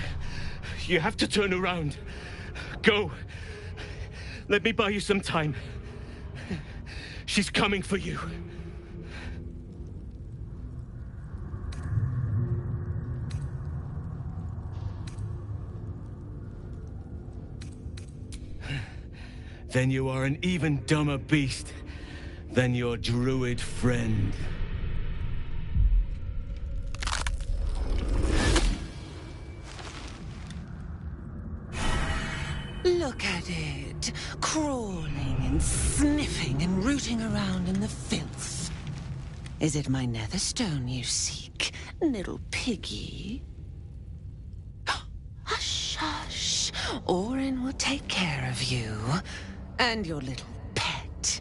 You have to turn around. Go. Let me buy you some time. She's coming for you. Then you are an even dumber beast than your druid friend. Look at it, crawling and sniffing and rooting around in the filth. Is it my netherstone you seek, little piggy? Hush! Orin will take care of you and your little pet.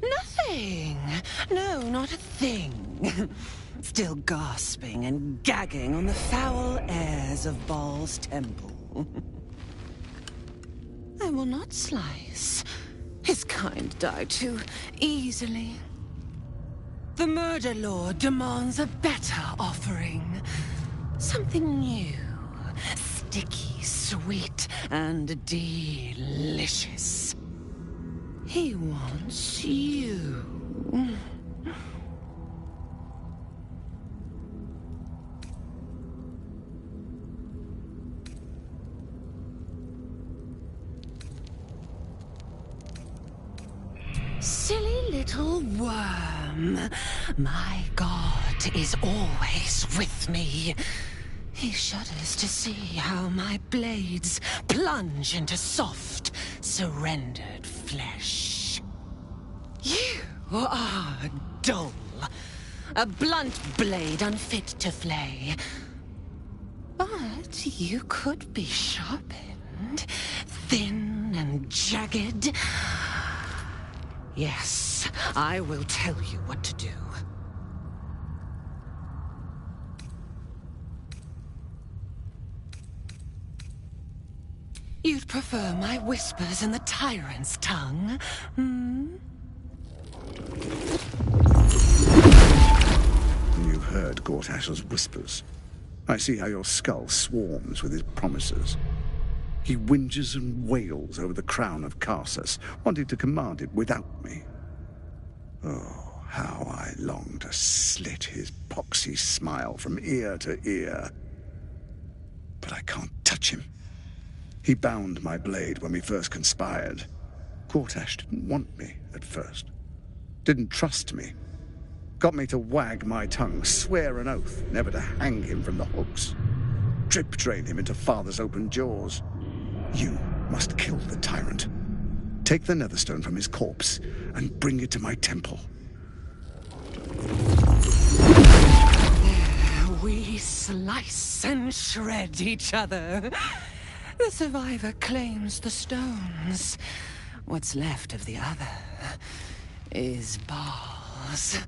Nothing. No, not a thing. Still gasping and gagging on the foul airs of Baal's temple. I will not slice. His kind die too easily. The Murder Lord demands a better offering. Something new. Sticky, sweet, and delicious. He wants you. Silly little worm. My God is always with me. He shudders to see how my blades plunge into soft, surrendered flesh. You are dull. A blunt blade unfit to flay. But you could be sharpened, thin and jagged. Yes, I will tell you what to do. You'd prefer my whispers in the tyrant's tongue, hmm? You've heard Gortash's whispers. I see how your skull swarms with his promises. He whinges and wails over the crown of Karsus, wanting to command it without me. Oh, how I long to slit his poxy smile from ear to ear. But I can't touch him. He bound my blade when we first conspired. Gortash didn't want me at first. Didn't trust me. Got me to wag my tongue, swear an oath never to hang him from the hooks. Drip drain him into father's open jaws. You must kill the tyrant. Take the Netherstone from his corpse and bring it to my temple. There we slice and shred each other. The survivor claims the stones. What's left of the other is Baal's.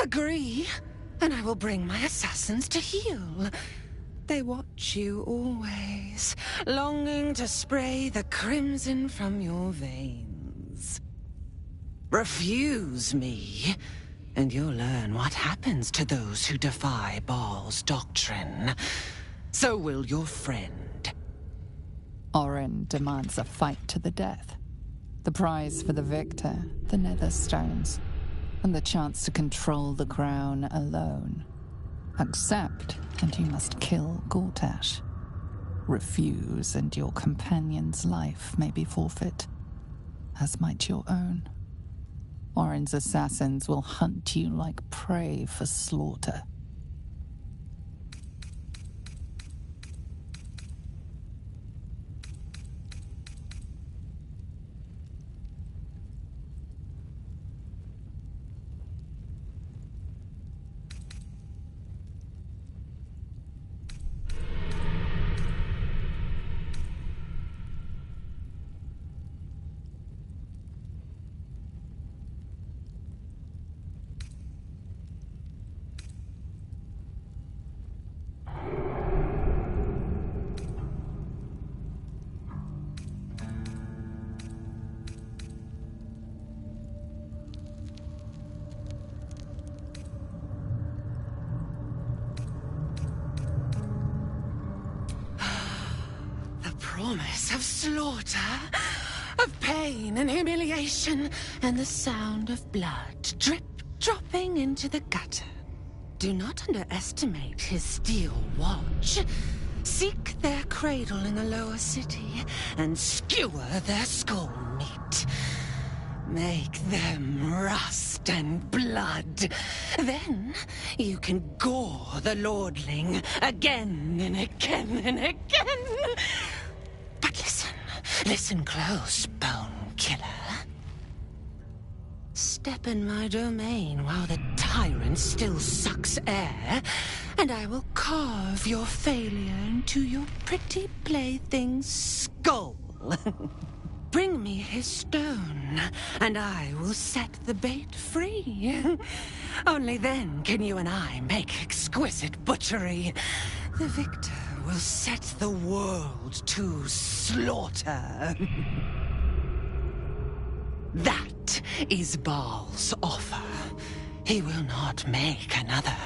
Agree, and I will bring my assassins to heal. They watch you always, longing to spray the crimson from your veins. Refuse me, and you'll learn what happens to those who defy Baal's doctrine. So will your friend. Orin demands a fight to the death. The prize for the victor, the Netherstones, and the chance to control the crown alone. Accept, and you must kill Gortash. Refuse, and your companion's life may be forfeit, as might your own. Orin's assassins will hunt you like prey for slaughter. Promise of slaughter, of pain and humiliation, and the sound of blood dropping into the gutter. Do not underestimate his steel watch. Seek their cradle in the lower city and skewer their skull meat. Make them rust and blood. Then you can gore the lordling again and again and again. But listen close, Bone Killer. step in my domain while the tyrant still sucks air, and I will carve your failure into your pretty plaything's skull. Bring me his stone, and I will set the bait free. Only then can you and I make exquisite butchery. The victor will set the world to slaughter. That is Baal's offer. He will not make another.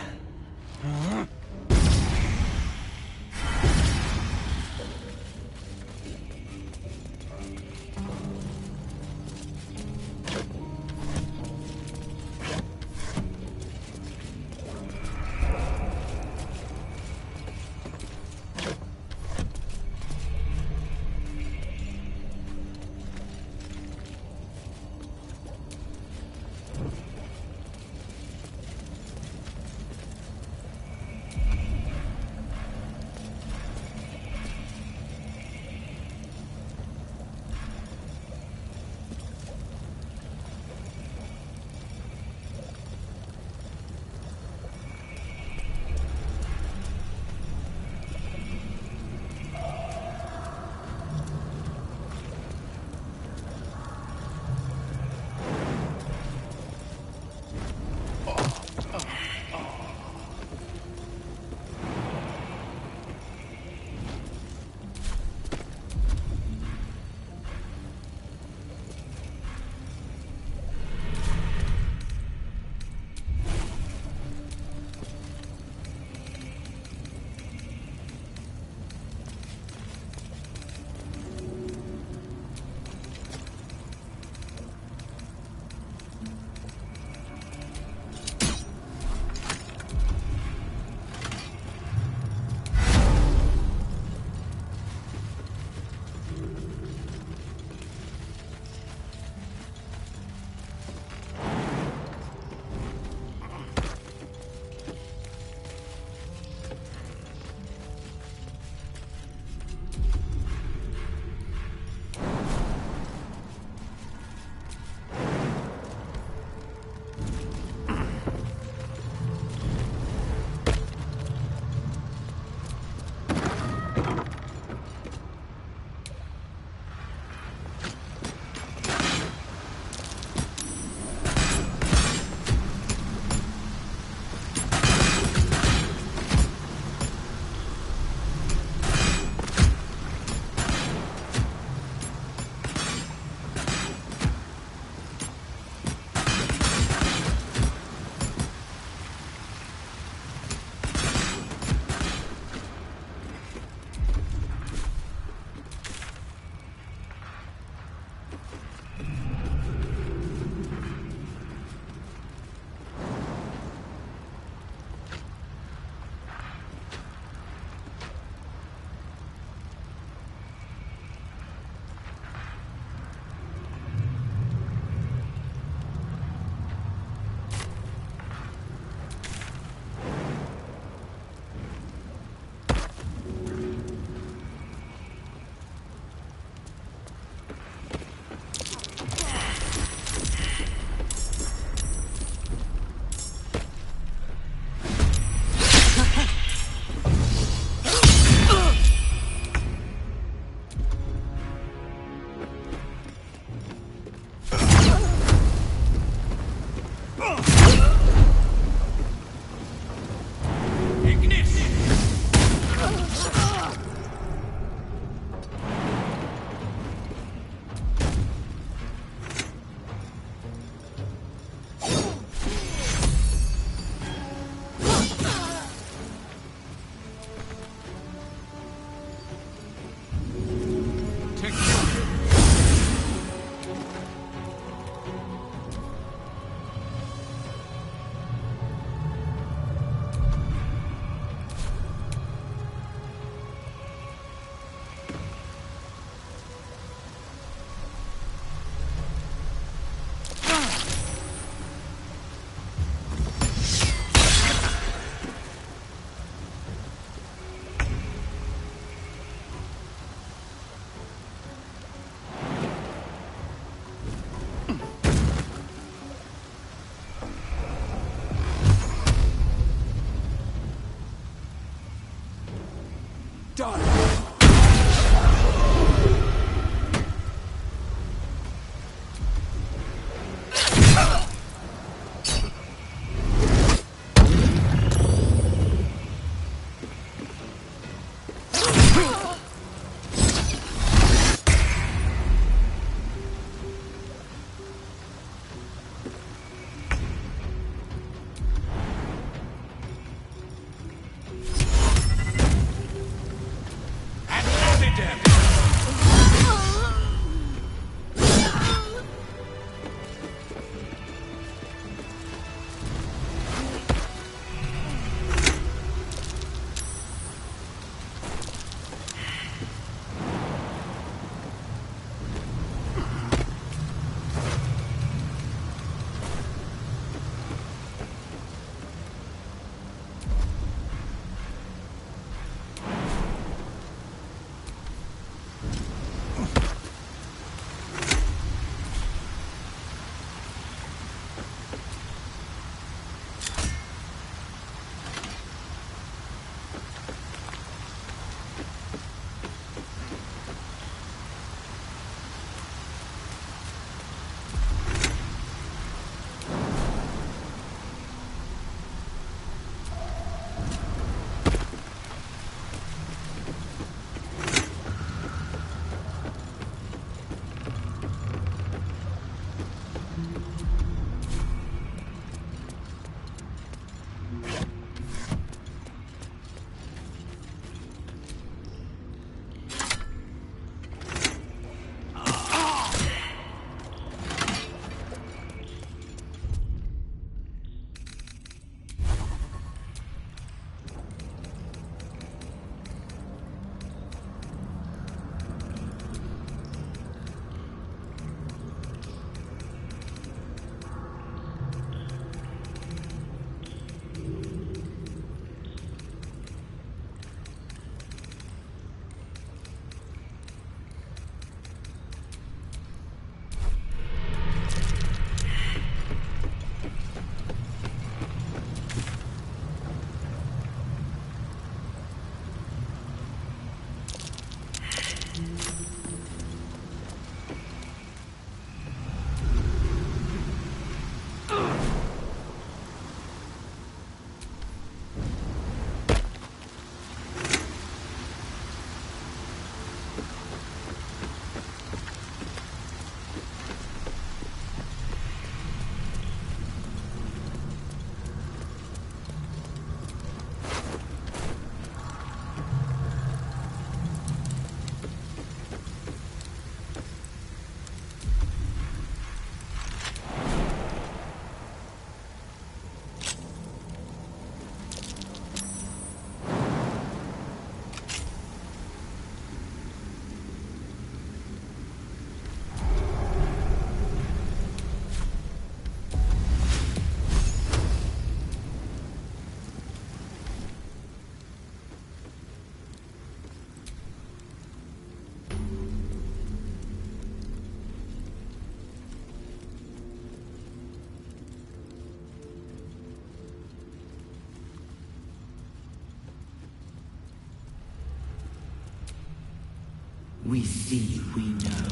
We see, we know.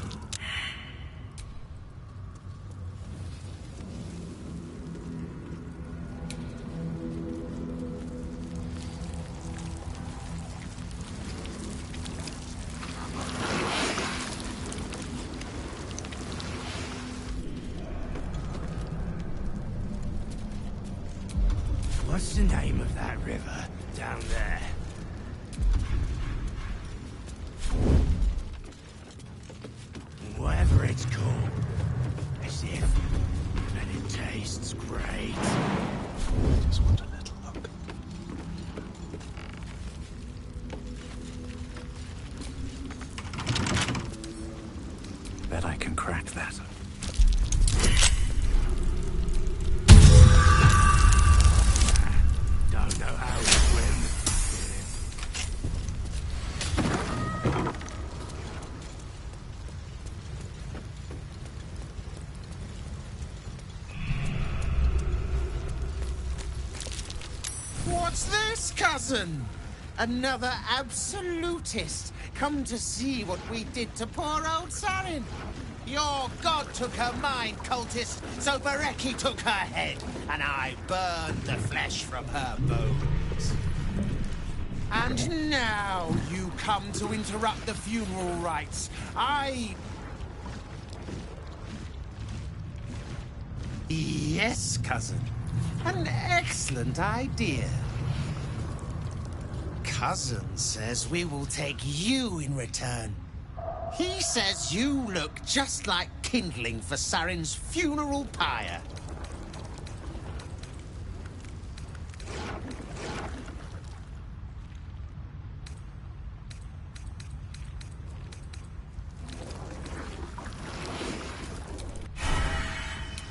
What's the name of that river down there? Whatever it's called, as if, and it tastes great. Just want a little look. Bet I can crack that. Don't know how to swim. What's this, cousin? Another absolutist come to see what we did to poor old Sarin. Your god took her mind, cultist, so Bereki took her head, and I burned the flesh from her bones. And now you come to interrupt the funeral rites. Yes, cousin. An excellent idea. Cousin says we will take you in return. He says you look just like kindling for Sarin's funeral pyre.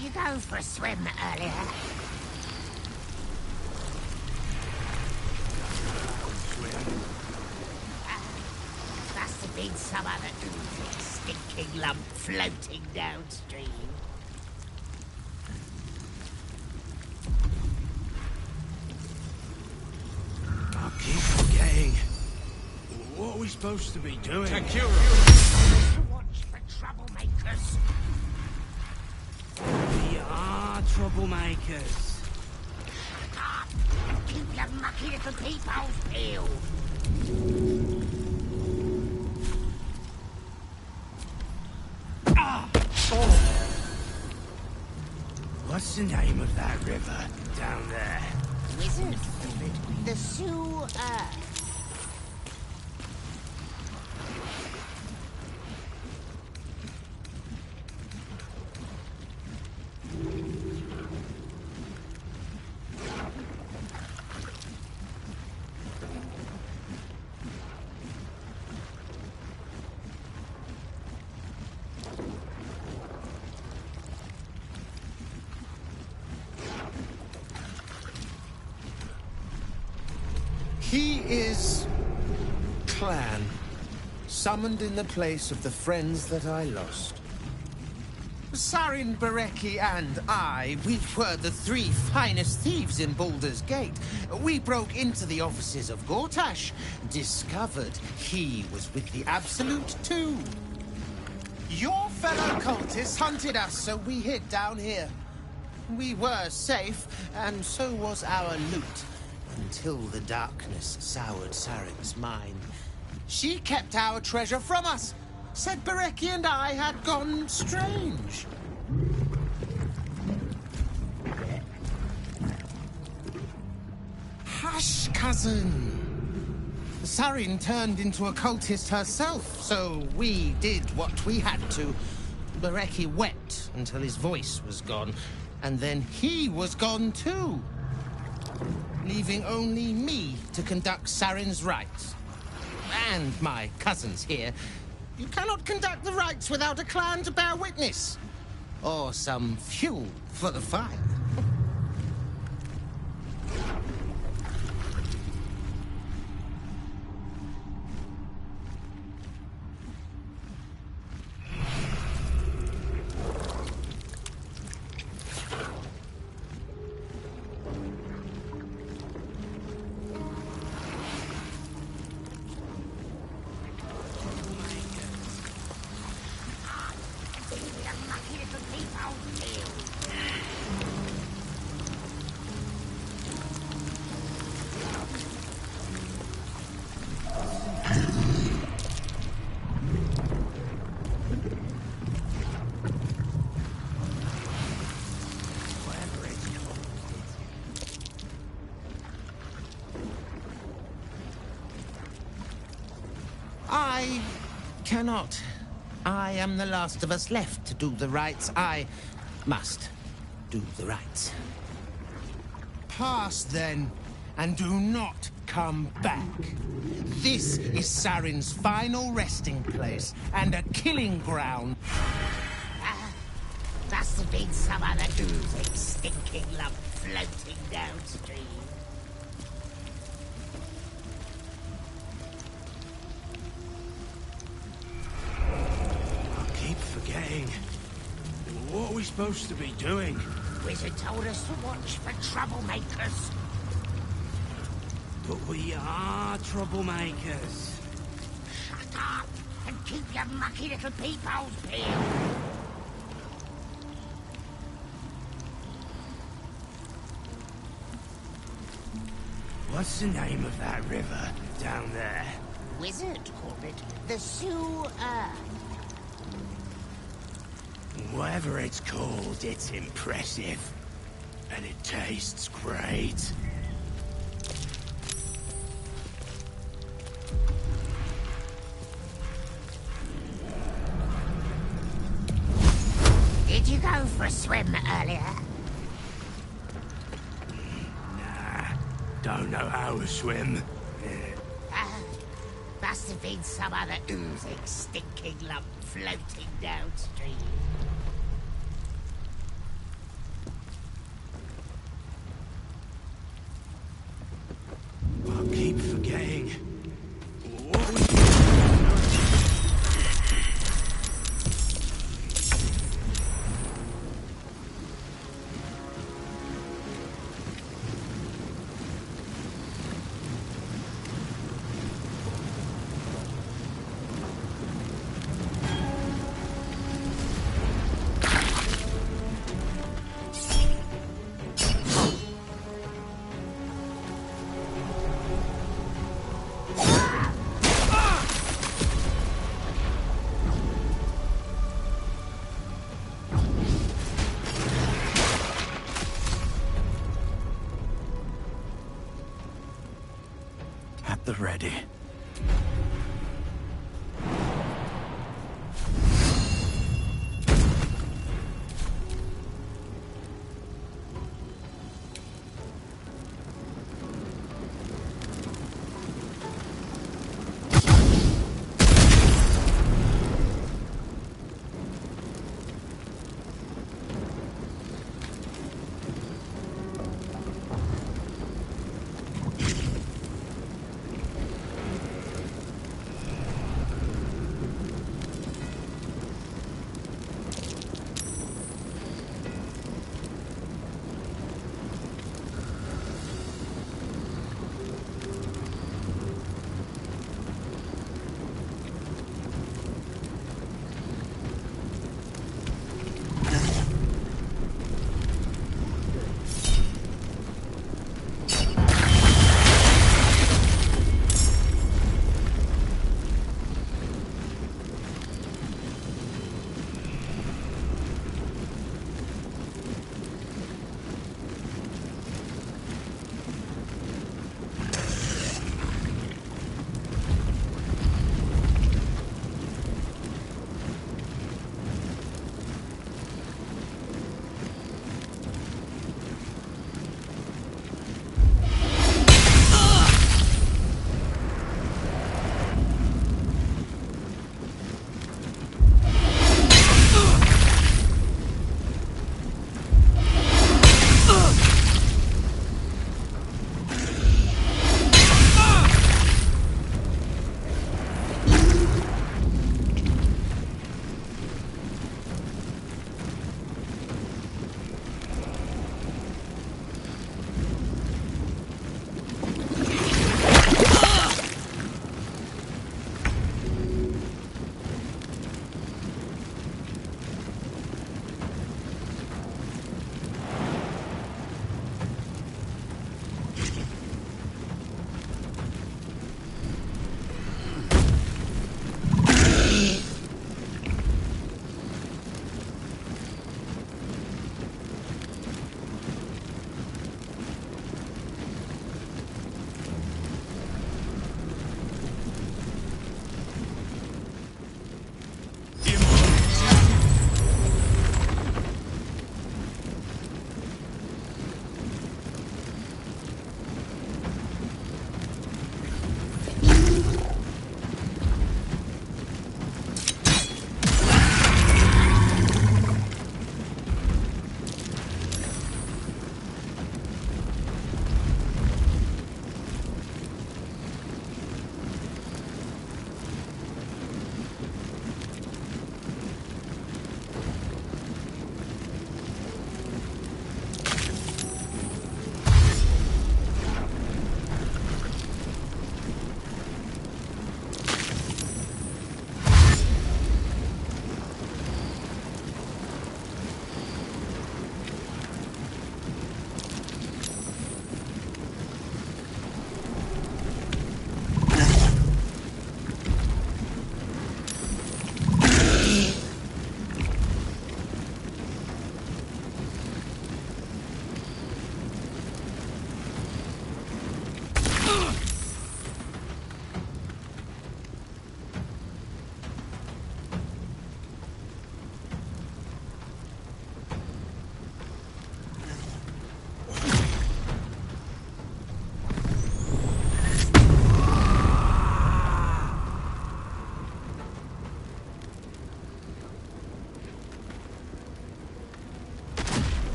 You go for a swim earlier. Must have been some other oozing, stinking lump floating downstream. I keep forgetting. What are we supposed to be doing? Secure. Watch for troublemakers. We are troublemakers. Shut up! Keep your mucky little peepholes peeled. What's the name of that river down there? Wizard favored the sewer. He is Clan, summoned in the place of the friends that I lost. Sarin, Bereki, and I, we were the three finest thieves in Baldur's Gate. We broke into the offices of Gortash, discovered he was with the Absolute too. Your fellow cultists hunted us, so we hid down here. We were safe, and so was our loot. Until the darkness soured Sarin's mind. She kept our treasure from us. Said Bereki and I had gone strange. Hush, cousin. Sarin turned into a cultist herself, so we did what we had to. Bereki wept until his voice was gone, and then he was gone too. Leaving only me to conduct Sarin's rites. And my cousins here. You cannot conduct the rites without a clan to bear witness. Or some fuel for the fire. cannot. I am the last of us left to do the rites. I must do the rites. Pass, then, and do not come back. This is Sarin's final resting place and a killing ground. Must have been some other oozing, stinking lump floating downstream. I keep forgetting. What are we supposed to be doing? Wizard told us to watch for troublemakers. But we are troublemakers. Shut up and keep your mucky little peepholes peeled. What's the name of that river down there? Wizard called it the Sewer. Whatever it's called, it's impressive. And it tastes great. Did you go for a swim earlier? Don't know how to swim. Must have been some other oozing, stinking lump floating downstream. I keep forgetting. At the ready.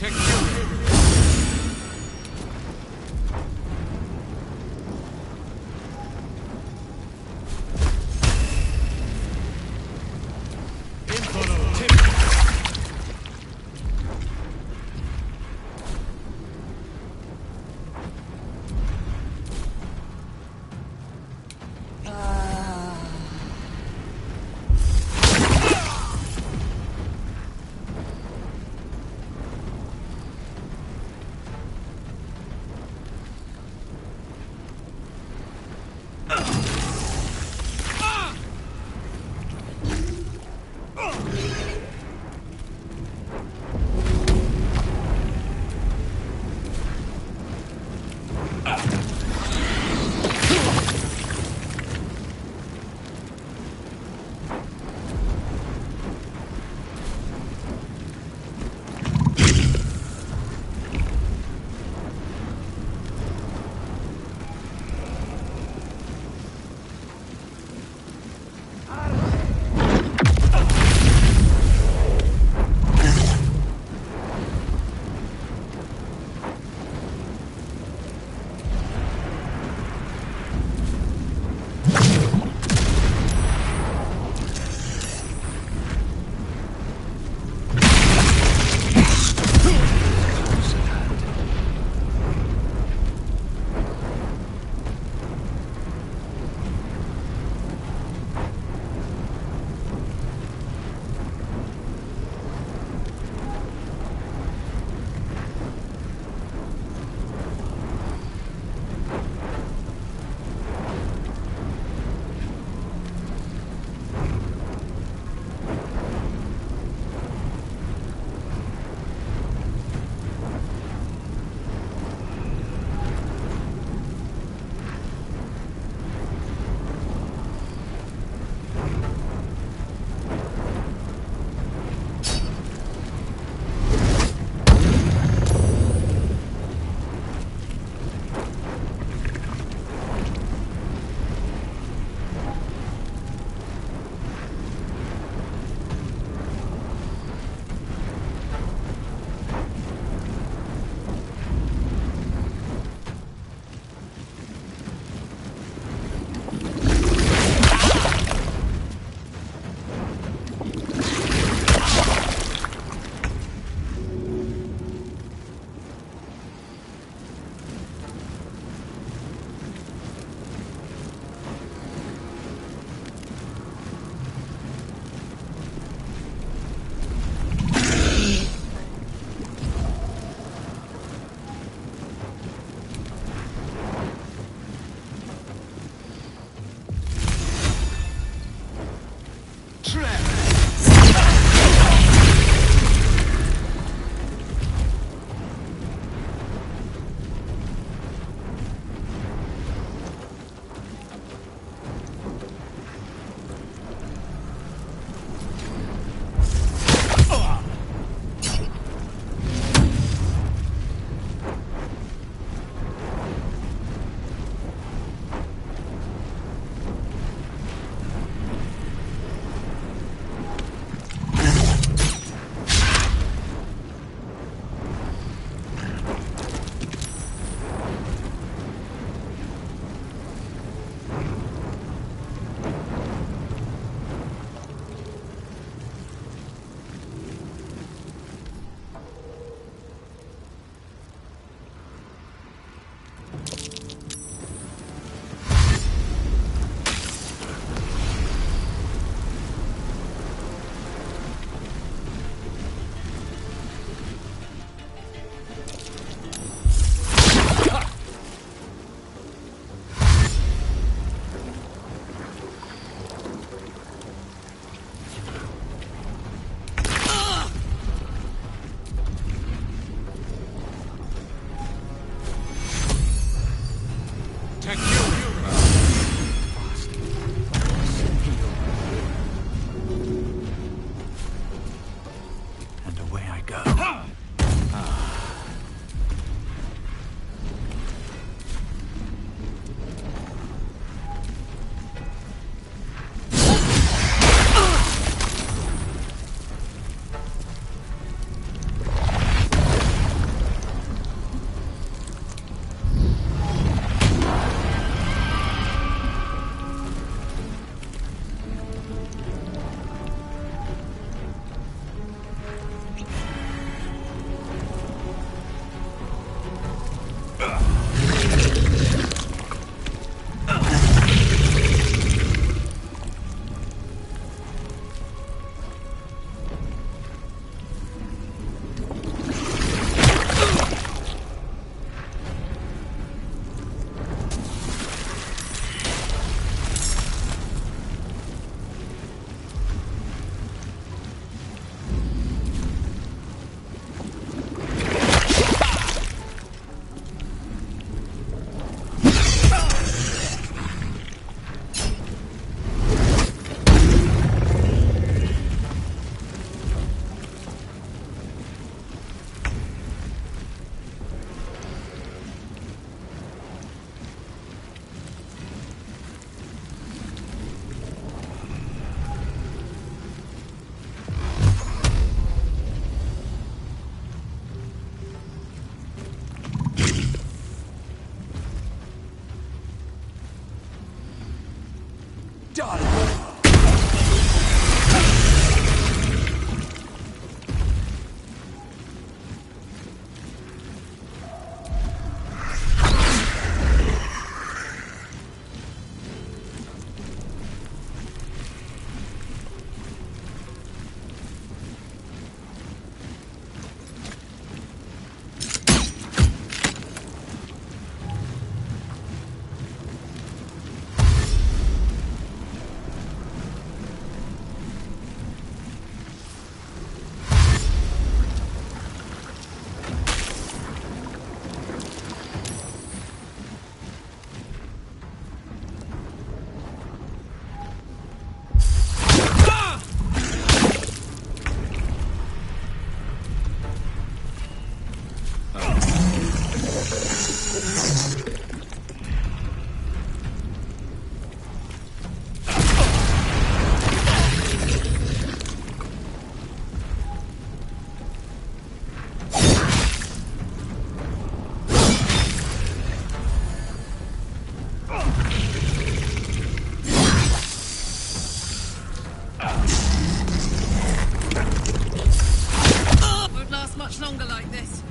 protect you. longer like this.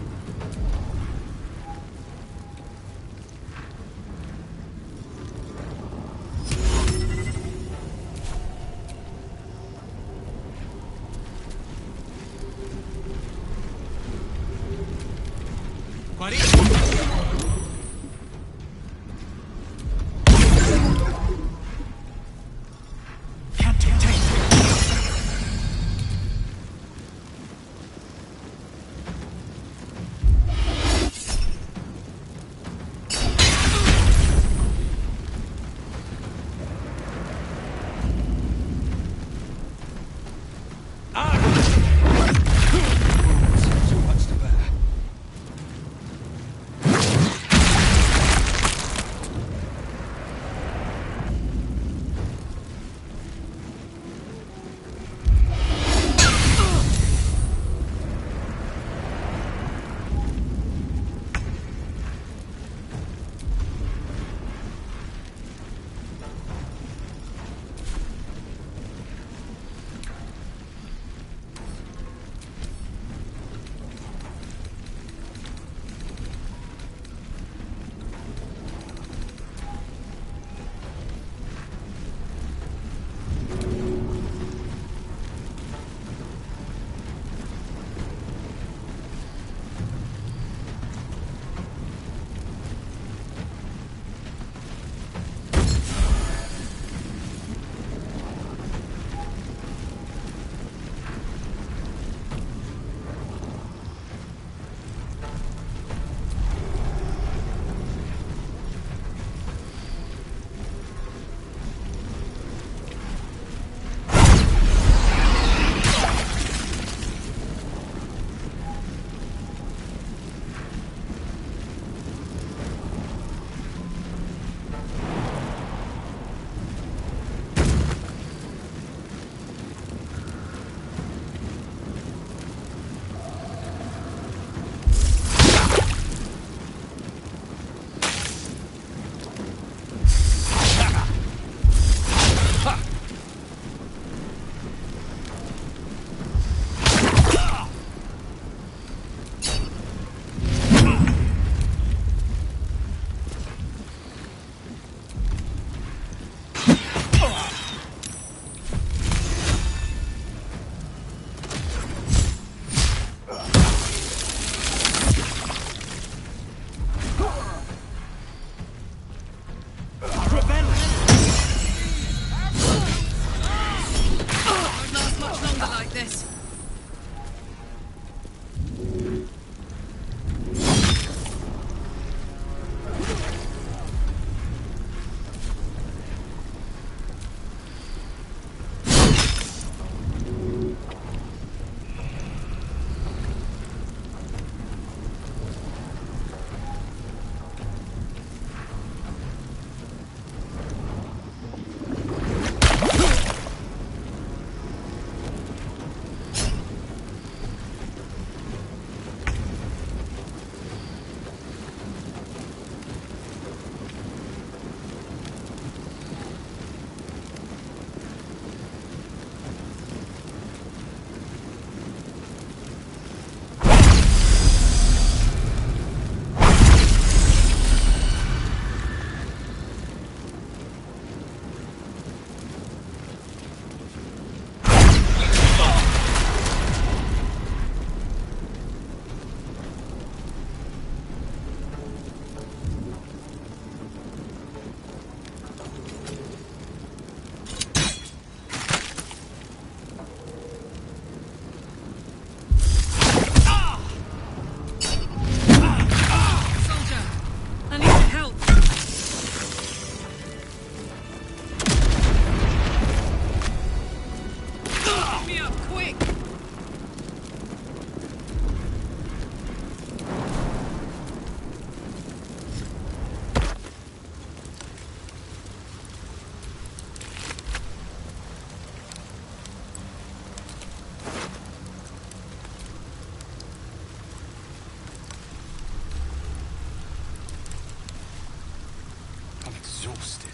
exhausted.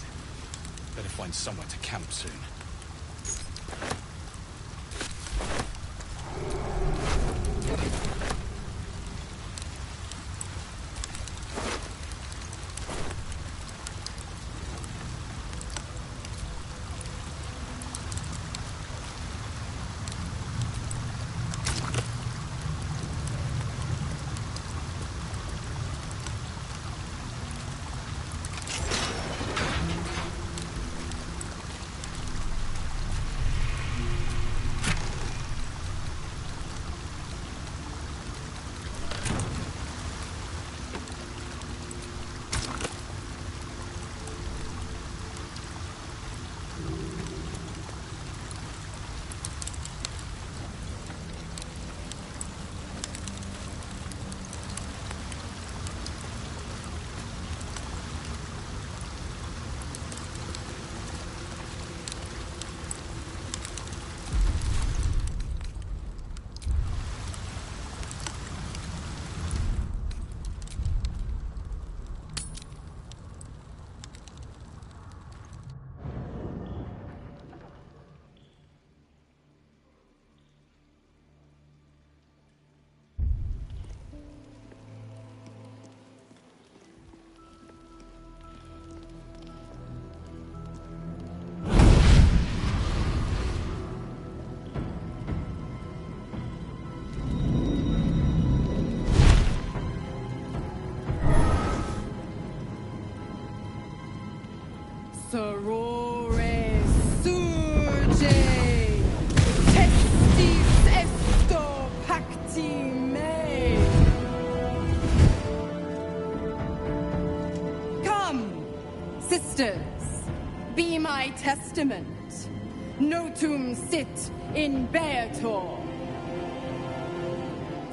Better find somewhere to camp soon. Materore surge, testis esto pacti me. Come, sisters, be my testament. Notum sit in beator.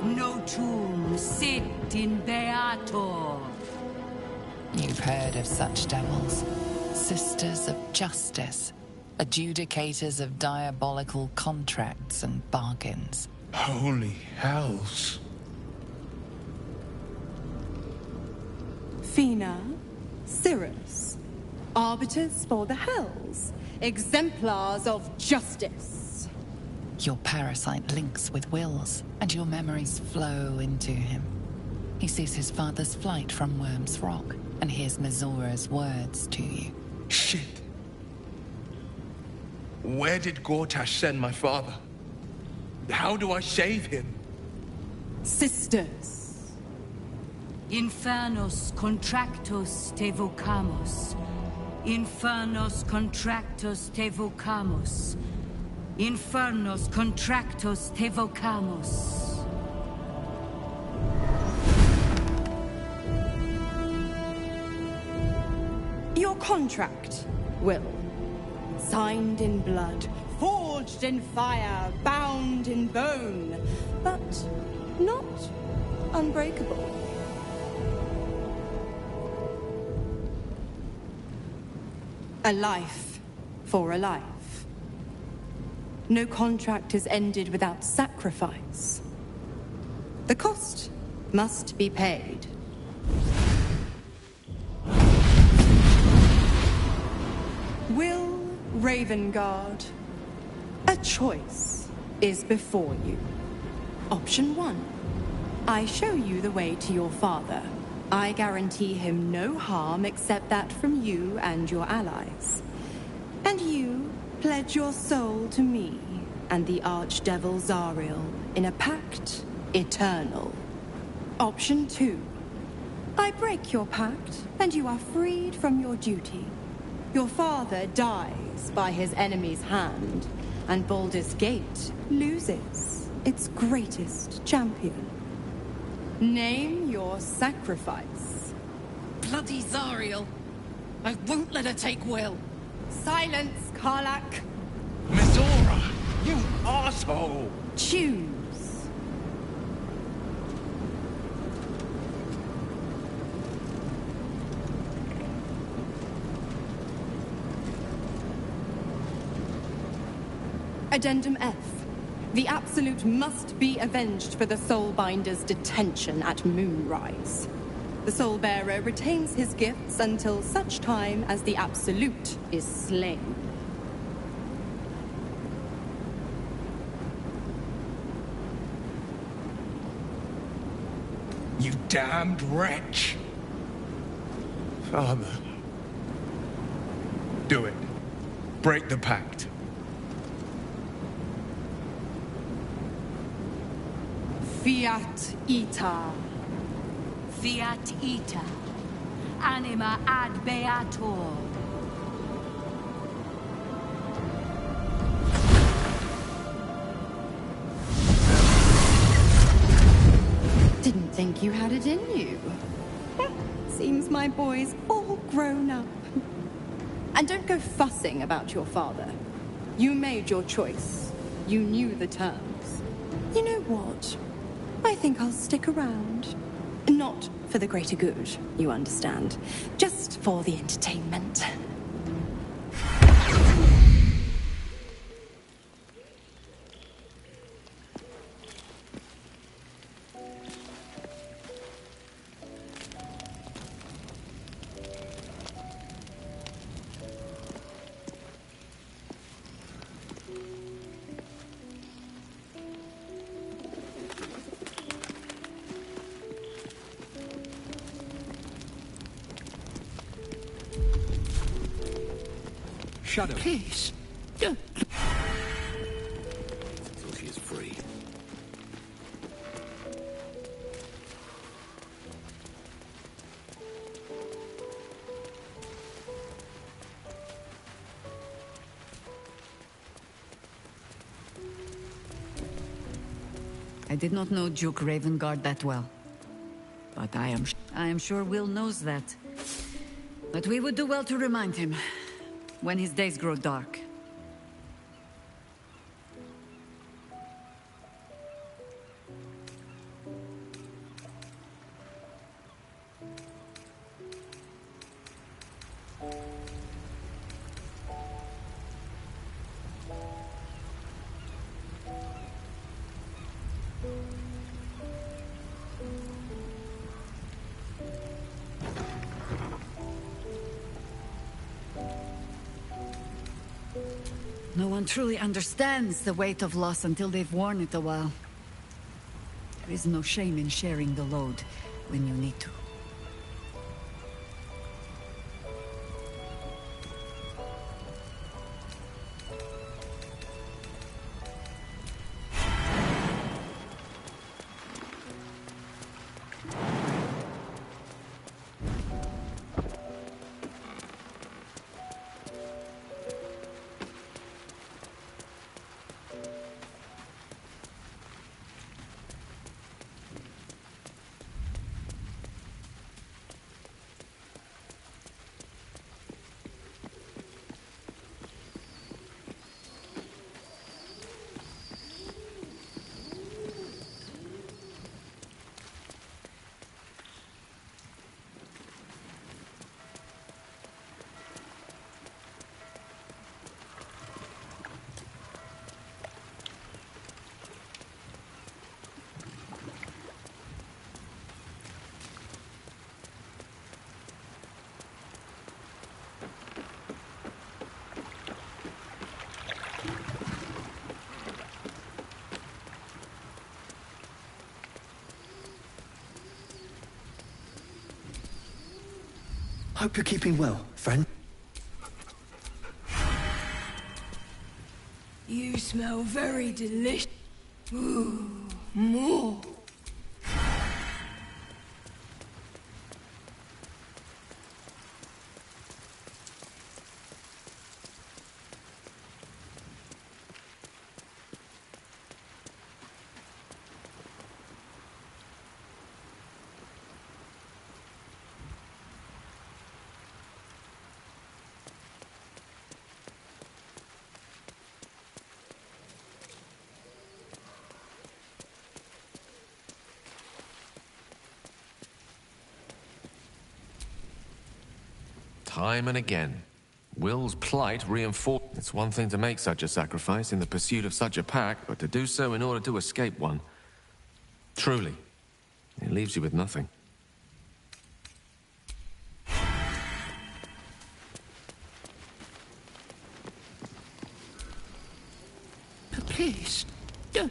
Notum sit in beator. You've heard of such devils. Sisters of justice. Adjudicators of diabolical contracts and bargains. Holy hells. Fina, Cirrus, arbiters for the hells, exemplars of justice. Your parasite links with Will's, and your memories flow into him. He sees his father's flight from Worm's Rock, and hears Mizora's words to you. Shit. Where did Gortash send my father? How do I save him? Sisters. Infernos contractos te vocamos. Infernos contractos te vocamos. Infernos contractos te vocamos. Your contract, Will. Signed in blood, forged in fire, bound in bone, but not unbreakable. A life for a life. No contract is ended without sacrifice. The cost must be paid. Will Ravengard, a choice is before you. Option 1. I show you the way to your father. I guarantee him no harm except that from you and your allies. And you pledge your soul to me and the Archdevil Zariel in a pact eternal. Option 2. I break your pact and you are freed from your duty. Your father dies by his enemy's hand, and Baldur's Gate loses its greatest champion. Name your sacrifice. Bloody Zariel. I won't let her take Will. Silence, Karlak. Mizora, you asshole! Choose. Addendum F. The Absolute must be avenged for the Soulbinder's detention at Moonrise. The Soulbearer retains his gifts until such time as the Absolute is slain. You damned wretch! Father. Do it. Break the pact. Fiat ita. Fiat ita. Anima ad beator. Didn't think you had it in you. Seems my boy's all grown up. And don't go fussing about your father. You made your choice. You knew the terms. You know what? I think I'll stick around. Not for the greater good, you understand. Just for the entertainment. Shadow. Please, don't. Until she is free. I did not know Duke Ravengard that well. But I am sure Will knows that. But we would do well to remind him when his days grow dark. No one truly understands the weight of loss until they've worn it a while. There is no shame in sharing the load when you need to. Hope you're keeping well, friend. You smell very delicious. Ooh, more. Time and again, Will's plight reinforced. It's one thing to make such a sacrifice in the pursuit of such a pack, but to do so in order to escape one. Truly, it leaves you with nothing. Please, don't.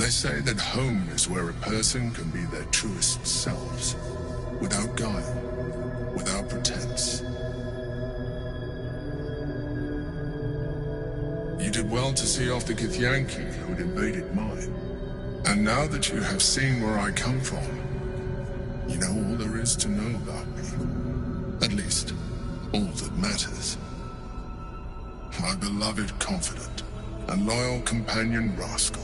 They say that home is where a person can be their truest selves, without guile, without pretense. You did well to see off the Githyanki who'd invaded mine. And now that you have seen where I come from, you know all there is to know about me. At least, all that matters. My beloved confidant and loyal companion Rascal.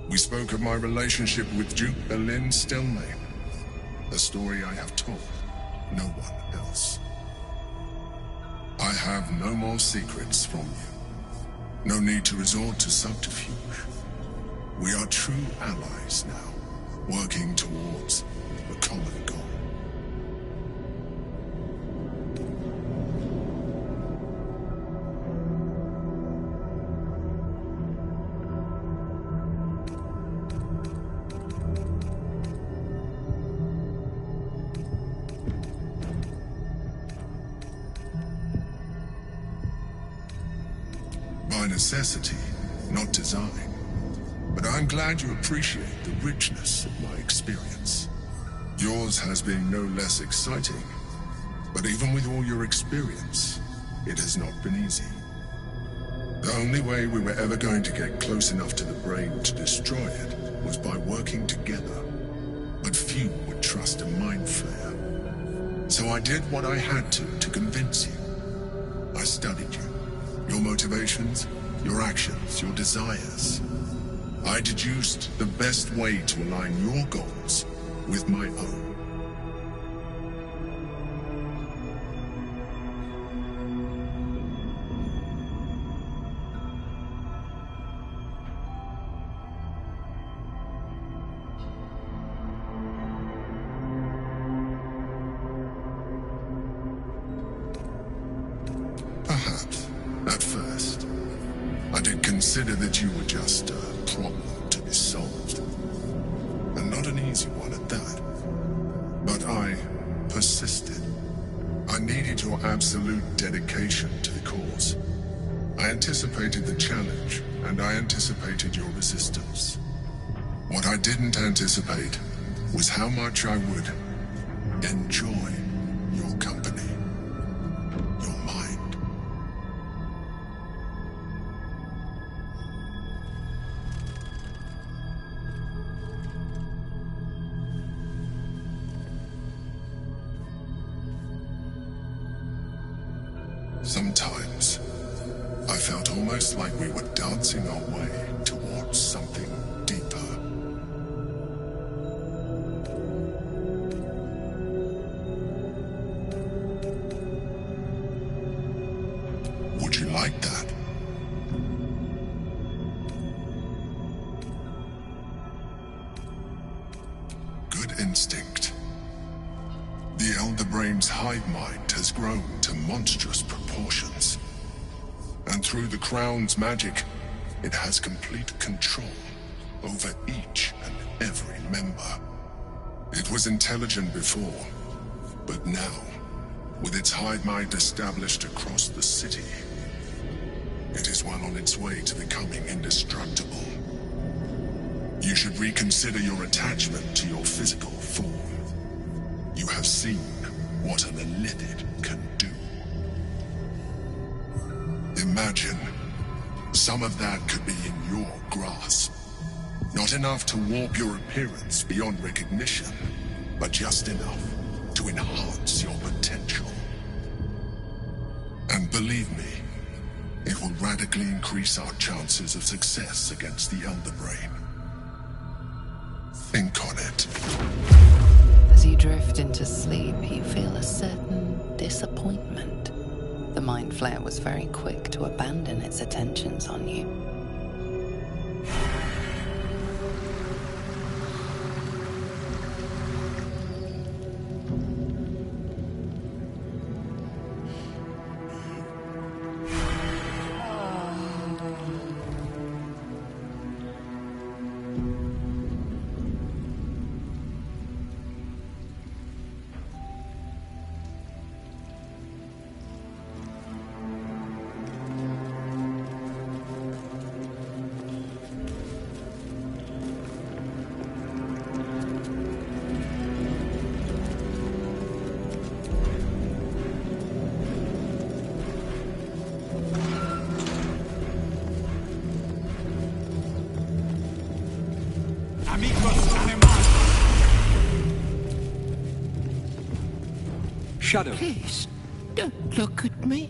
We spoke of my relationship with Duke Berlin Stelmane, a story I have told no one else. I have no more secrets from you. No need to resort to subterfuge. We are true allies now, working towards a common goal. By necessity, not design. But I'm glad you appreciate the richness of my experience. Yours has been no less exciting, but even with all your experience, it has not been easy. The only way we were ever going to get close enough to the brain to destroy it was by working together. But few would trust a mind flayer. So I did what I had to convince you. I studied you. Your motivations, your actions, your desires. I deduced the best way to align your goals with my own. Perhaps, at first, I did consider that you were just a problem to be solved. And not an easy one at that. But I persisted. I needed your absolute dedication to the cause. I anticipated the challenge, and I anticipated your resistance. What I didn't anticipate was how much I would enjoy your company, your mind. Sometimes, I felt almost like we were dancing our way towards something deeper. Would you like that? Good instinct. The Elder Brain's hive mind has grown to monstrous proportions. And through the Crown's magic, it has complete control over each and every member. It was intelligent before, but now, with its hive mind established across the city, it is well on its way to becoming indestructible. You should reconsider your attachment to your physical form. You have seen what an illithid can do. Imagine some of that could be in your grasp. Not enough to warp your appearance beyond recognition, but just enough to enhance your potential. And believe me, it will radically increase our chances of success against the Elder Brain. Think on it. As you drift into sleep, you feel a certain disappointment. The Mind Flayer was very quick to abandon its attentions on you. Shadow. Please, don't look at me.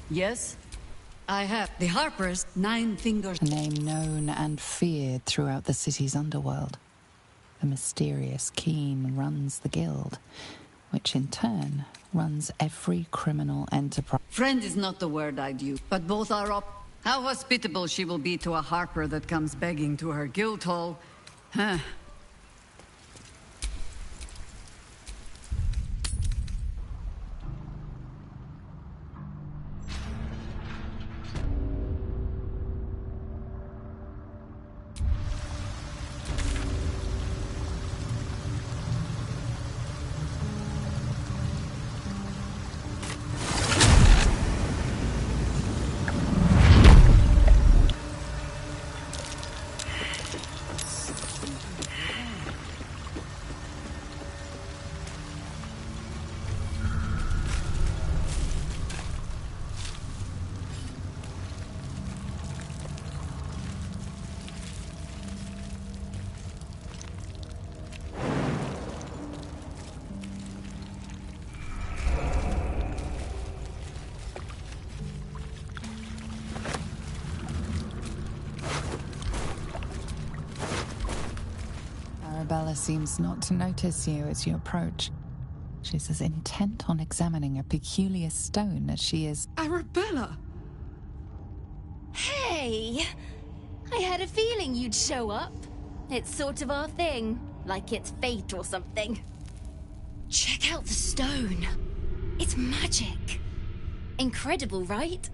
Yes, I have. The Harper's 9 fingers. A name known and feared throughout the city's underworld. The mysterious Keen runs the guild, which in turn runs every criminal enterprise. Friend is not the word I'd use, but both are up. How hospitable she will be to a Harper that comes begging to her guild hall. Huh. Arabella seems not to notice you as you approach. She's as intent on examining a peculiar stone as she is... Arabella! Hey! I had a feeling you'd show up. It's sort of our thing, like it's fate or something. Check out the stone. It's magic. Incredible, right?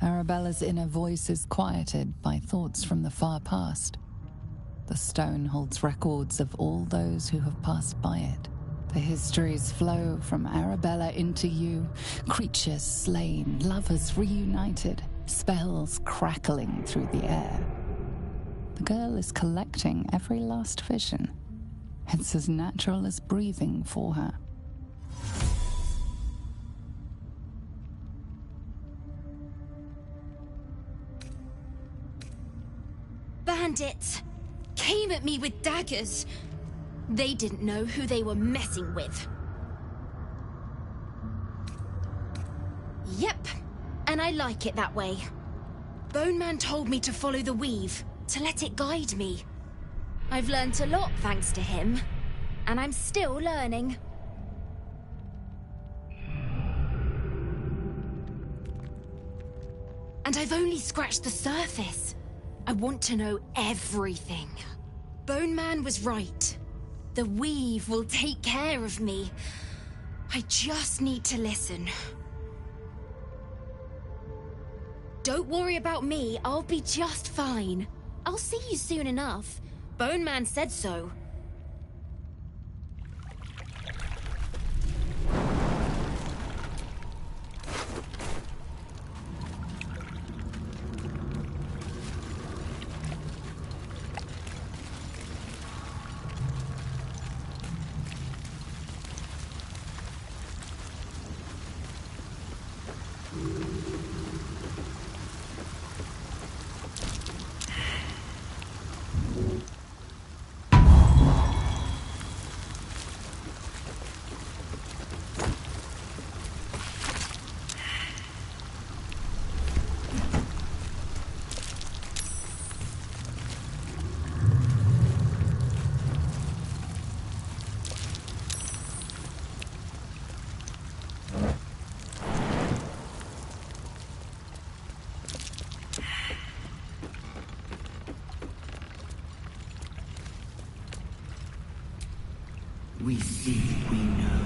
Arabella's inner voice is quieted by thoughts from the far past. The stone holds records of all those who have passed by it. The histories flow from Arabella into you, creatures slain, lovers reunited, spells crackling through the air. The girl is collecting every last vision. It's as natural as breathing for her. Bandits came at me with daggers. They didn't know who they were messing with. Yep, and I like it that way. Bone Man told me to follow the weave, to let it guide me. I've learnt a lot thanks to him, and I'm still learning. And I've only scratched the surface. I want to know everything. Bone Man was right. The weave will take care of me. I just need to listen. Don't worry about me, I'll be just fine. I'll see you soon enough. Bone Man said so. We see, we know.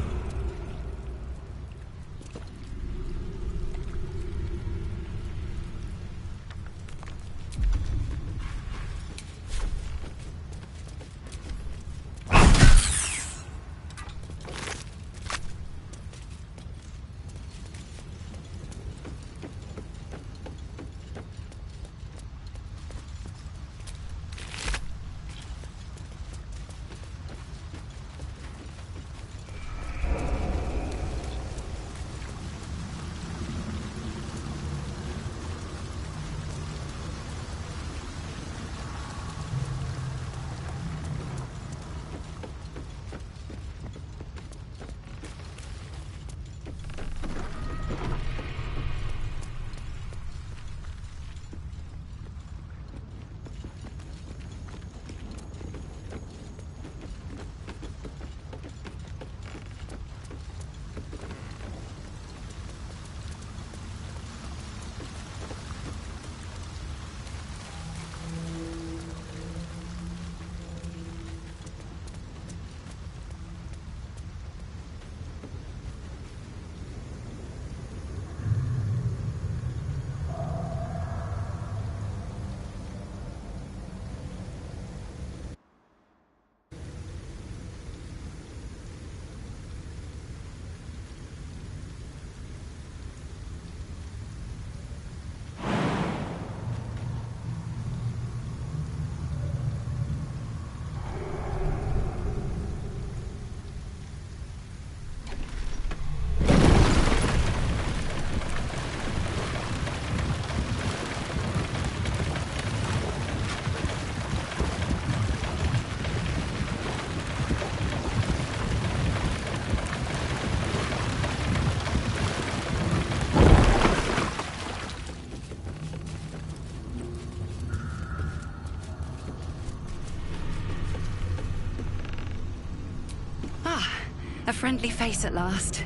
A friendly face at last.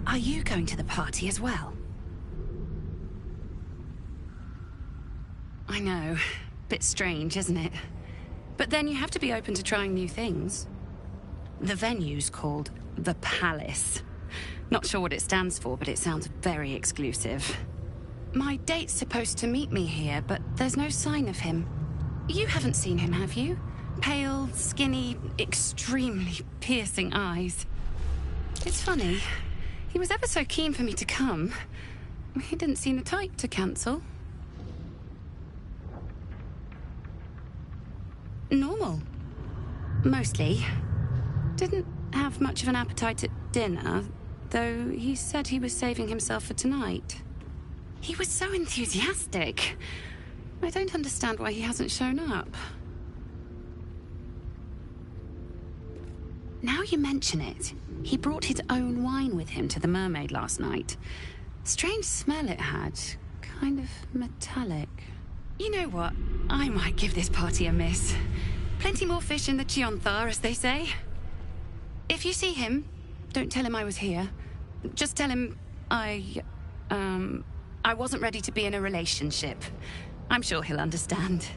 Are you going to the party as well? I know. Bit strange, isn't it? But then you have to be open to trying new things. The venue's called The Palace. Not sure what it stands for, but it sounds very exclusive. My date's supposed to meet me here, but there's no sign of him. You haven't seen him, have you? Pale, skinny, extremely piercing eyes. It's funny. He was ever so keen for me to come. He didn't seem the type to cancel. Normal. Mostly. Didn't have much of an appetite at dinner, though he said he was saving himself for tonight. He was so enthusiastic. I don't understand why he hasn't shown up. Now you mention it, he brought his own wine with him to the Mermaid last night. Strange smell it had. Kind of metallic. You know what? I might give this party a miss. Plenty more fish in the Chionthar, as they say. If you see him, don't tell him I was here. Just tell him I wasn't ready to be in a relationship. I'm sure he'll understand.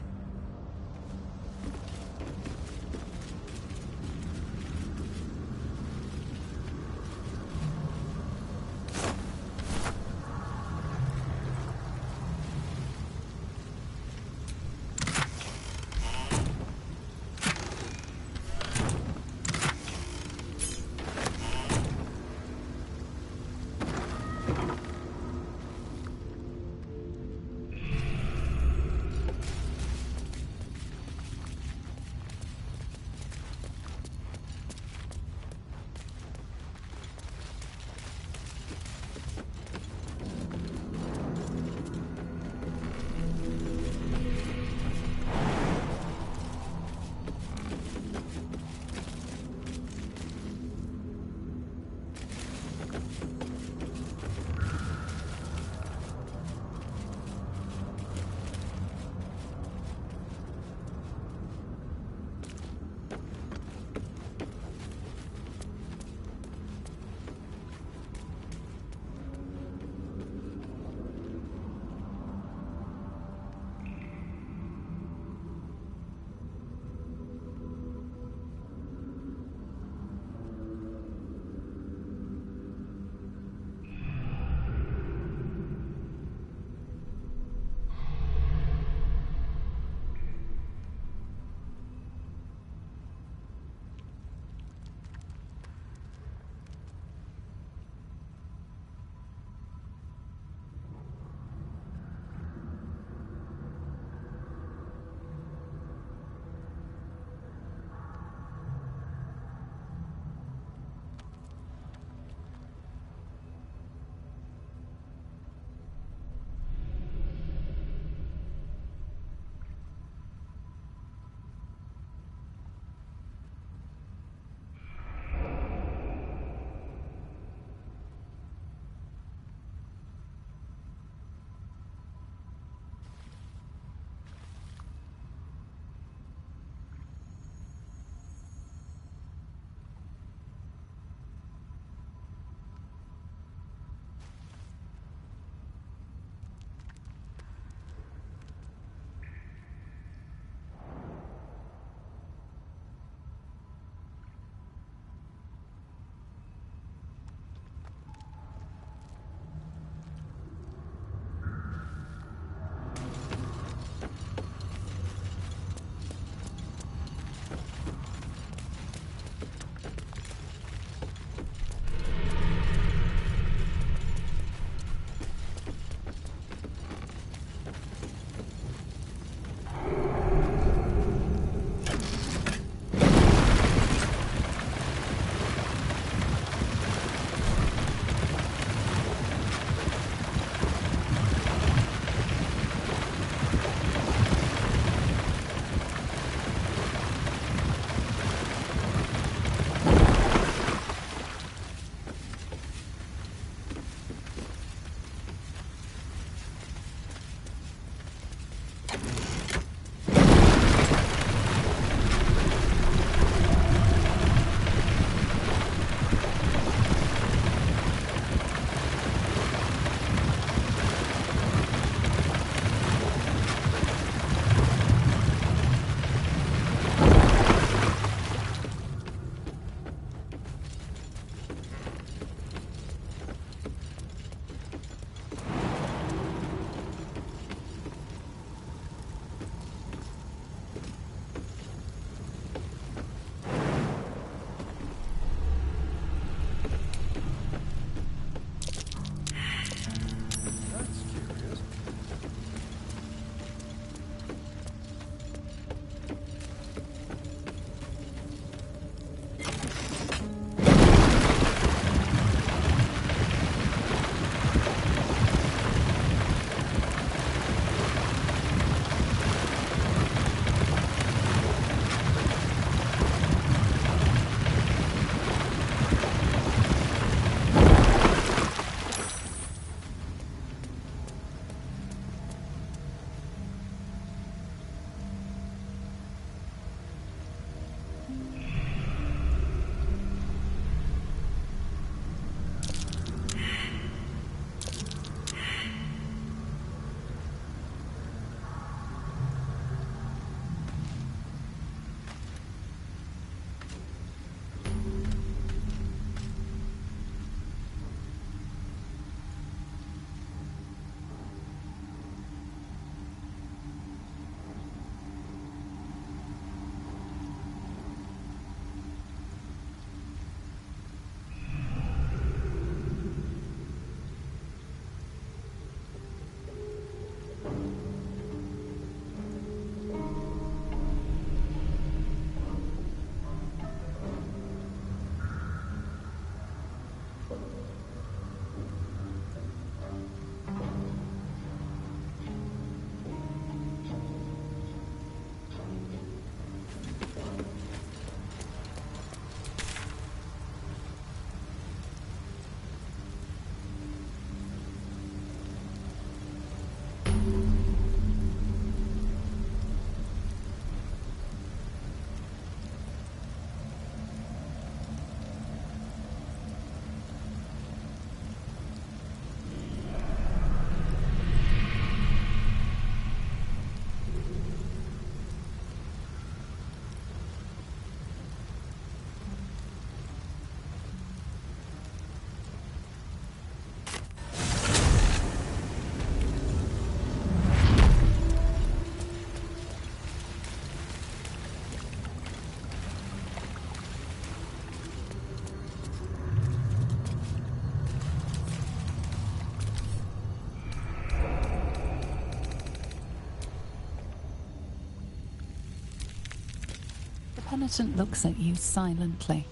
penitent looks at you silently,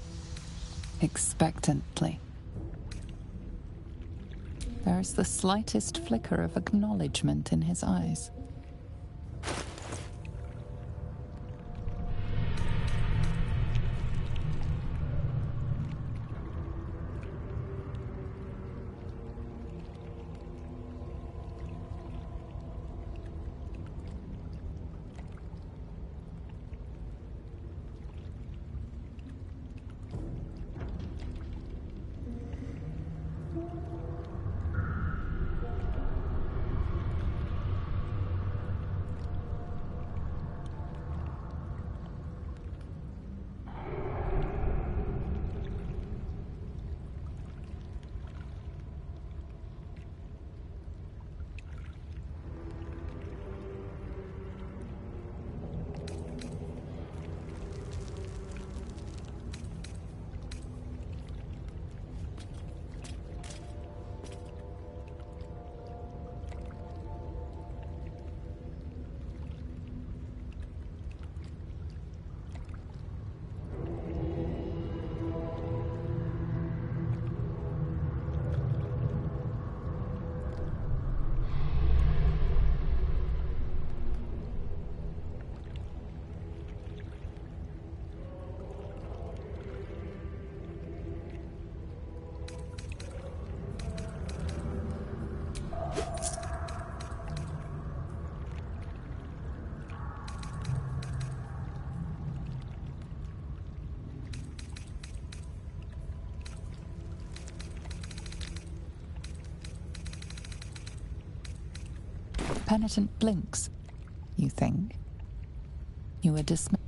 expectantly. There is the slightest flicker of acknowledgement in his eyes. Penitent blinks. You think? You are dismissed.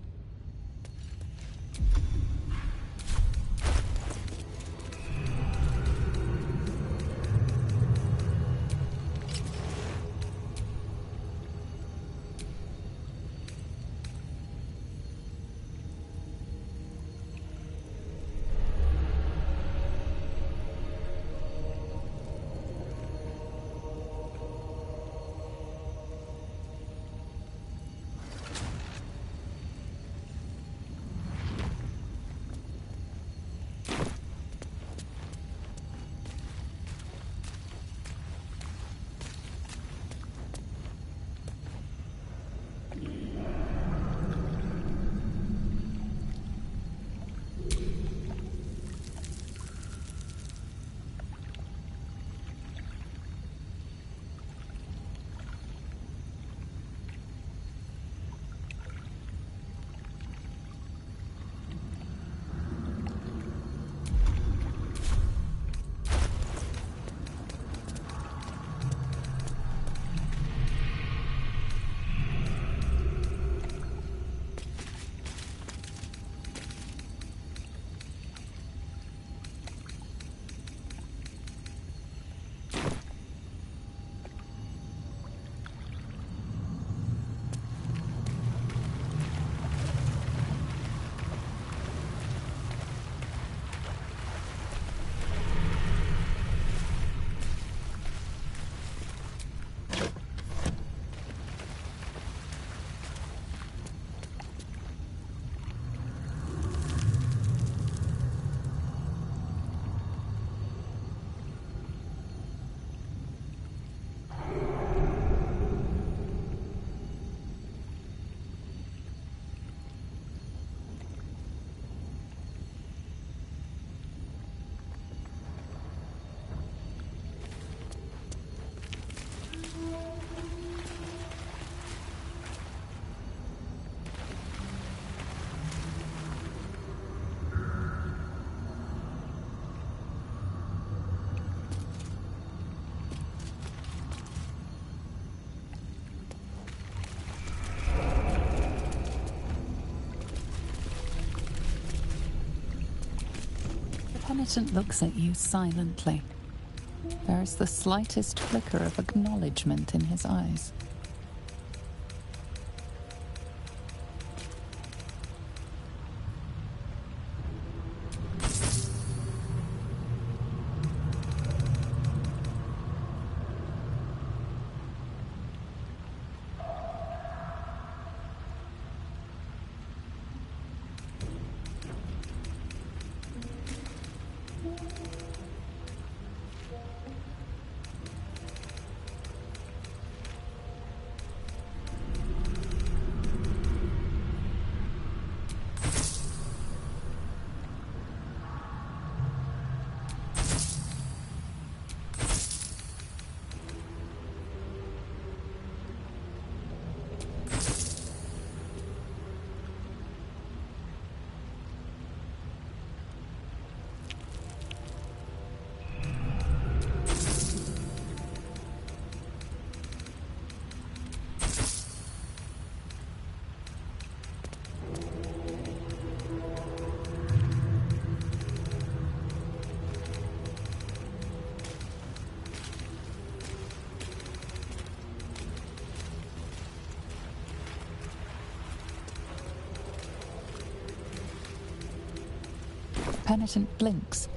Penitent looks at you silently. There is the slightest flicker of acknowledgement in his eyes. penitent blinks.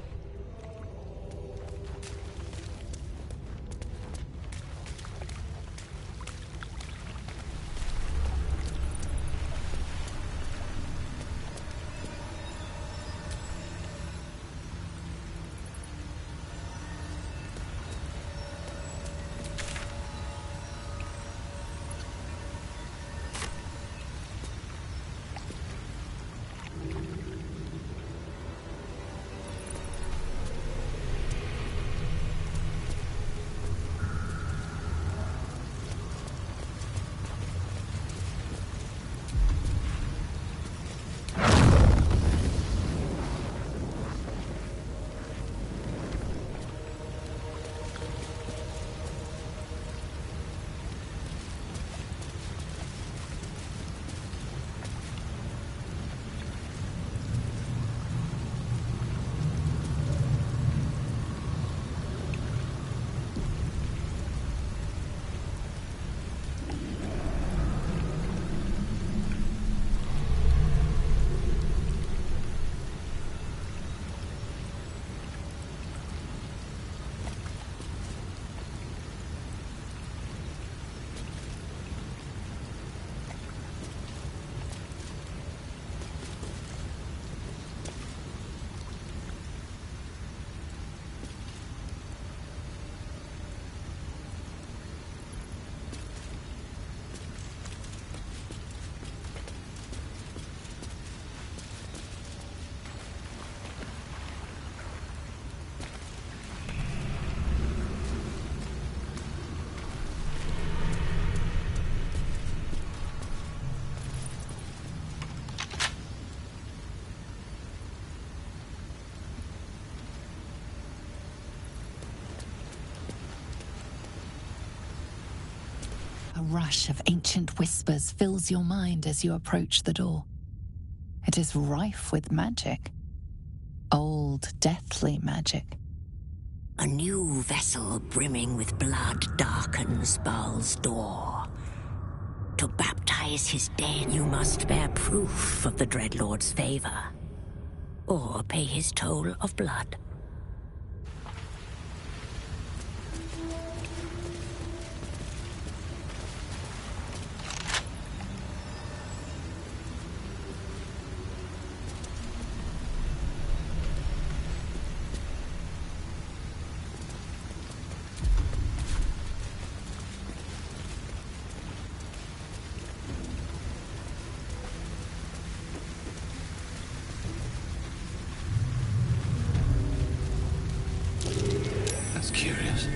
A rush of ancient whispers fills your mind as you approach the door. It is rife with magic. Old, deathly magic. A new vessel brimming with blood darkens Baal's door. To baptize his dead, you must bear proof of the Dreadlord's favor, or pay his toll of blood. Curious.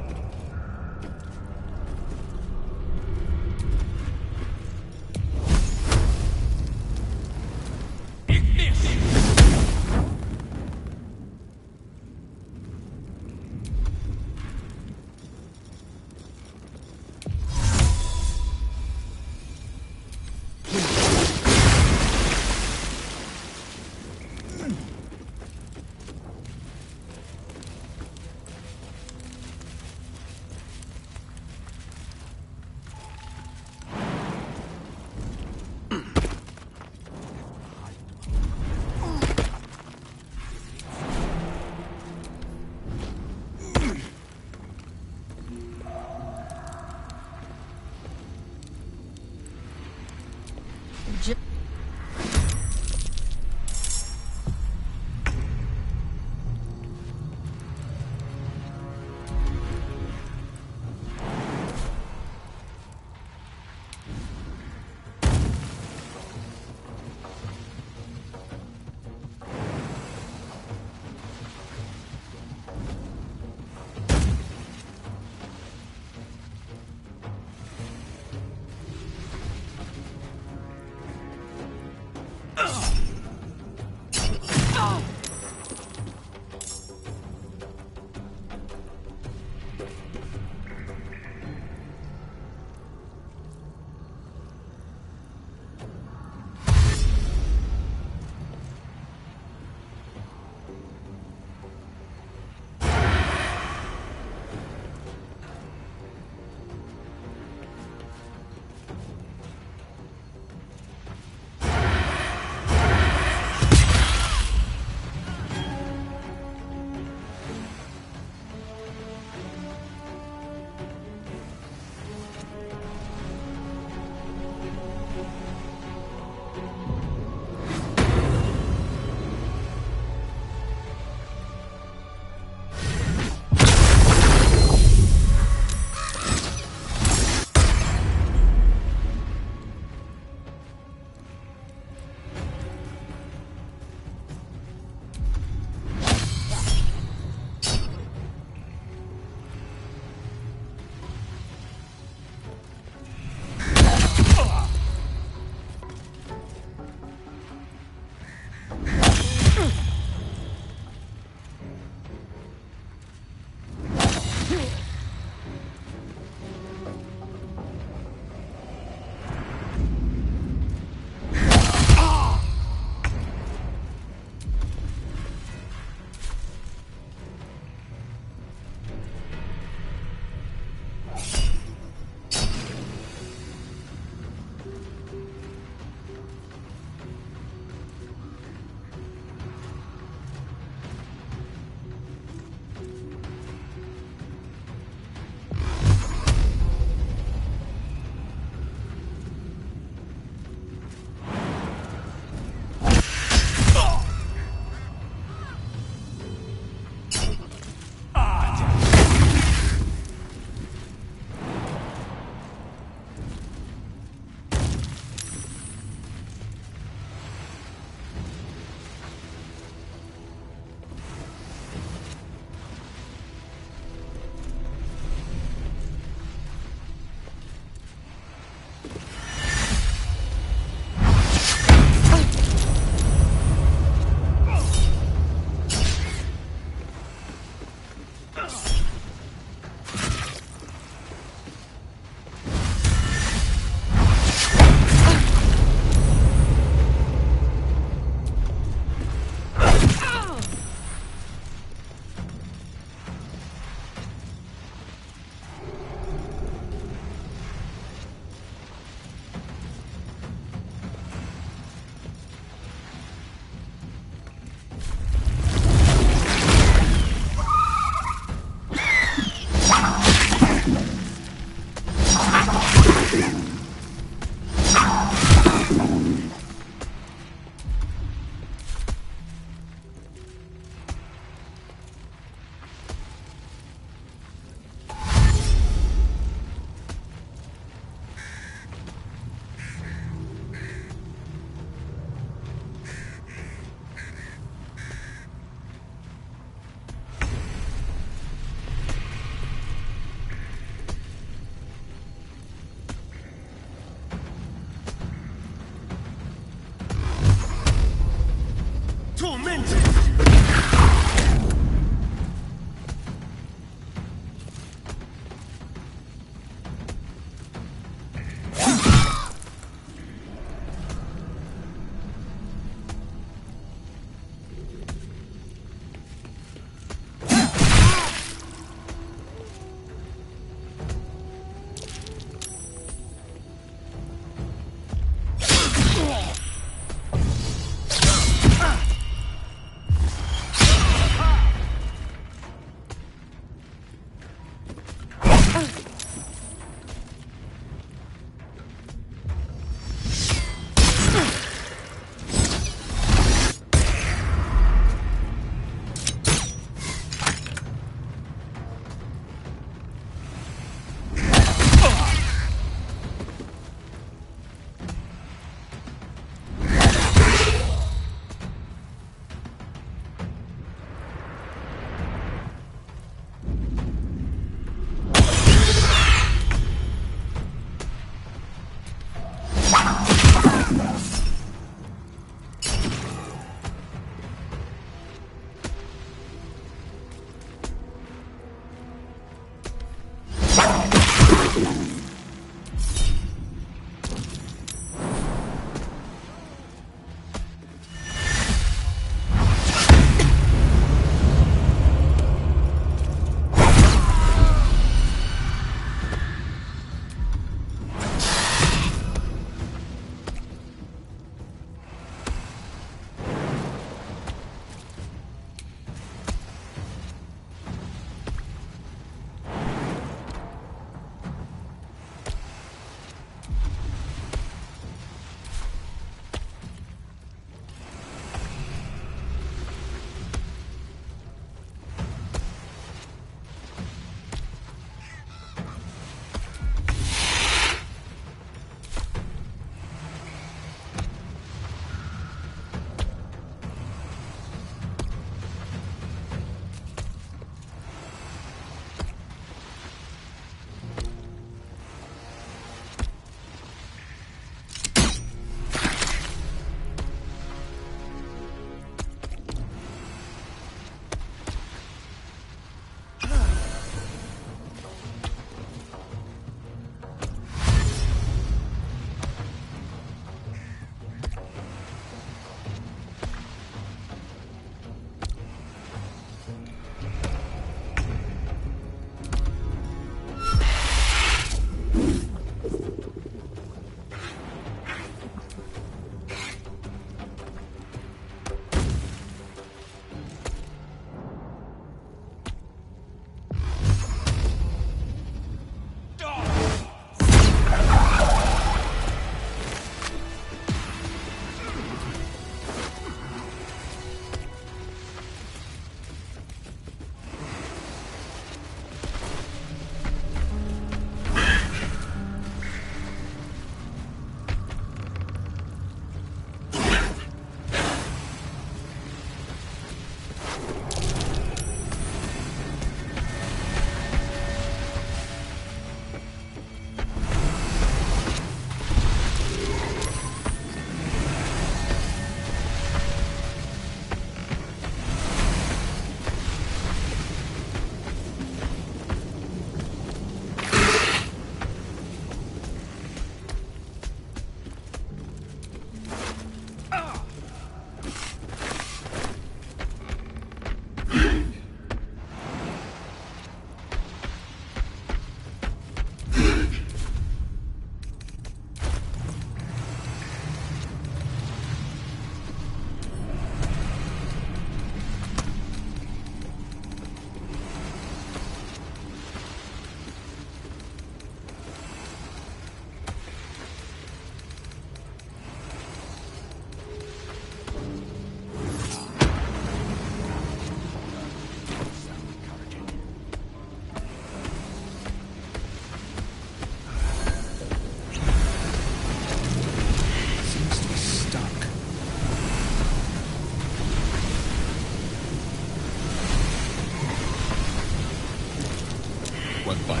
Won't budge.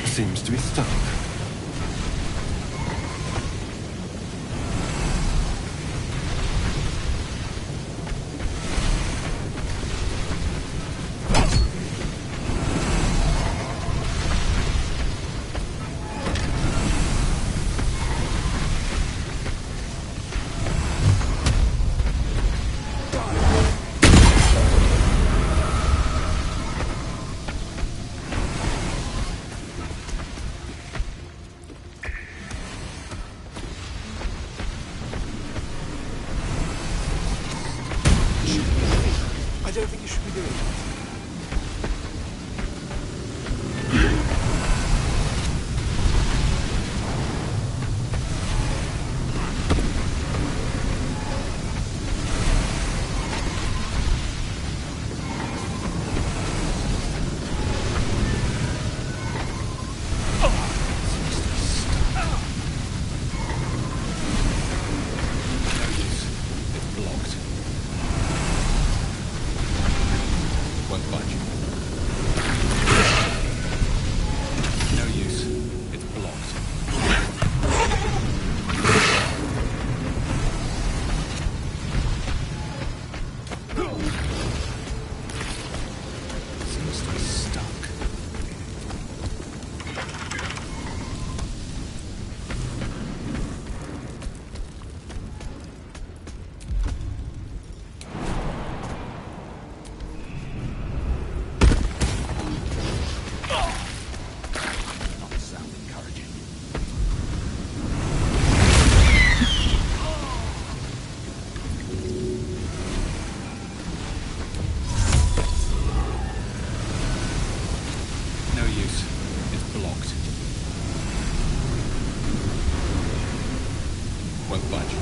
Seems to be stuck. I don't think you should be doing that. It's blocked. Won't budge. No use. It's blocked. Seems to be stuck. Not sound encouraging. No use. It's blocked. Won't budge.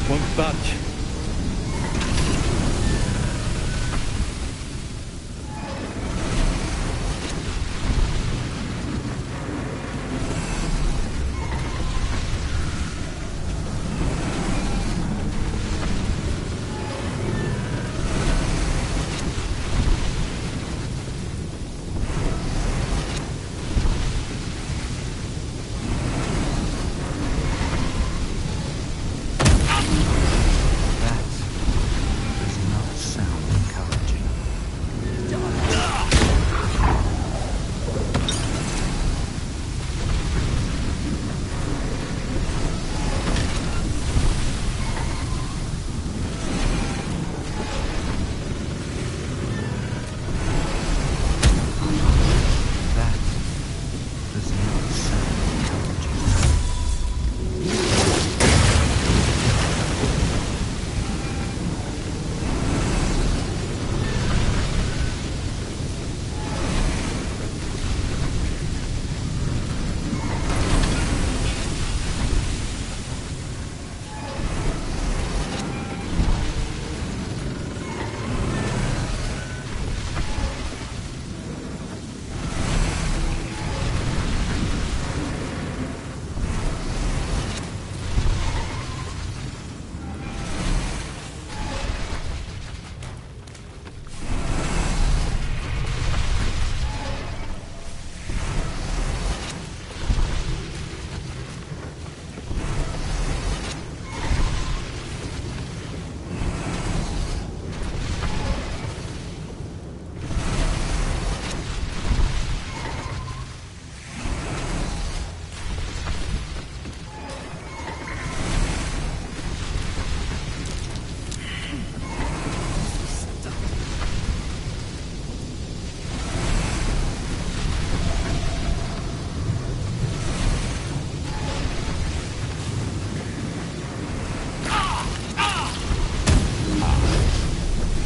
Won't budge. That does not sound encouraging. That does not sound encouraging.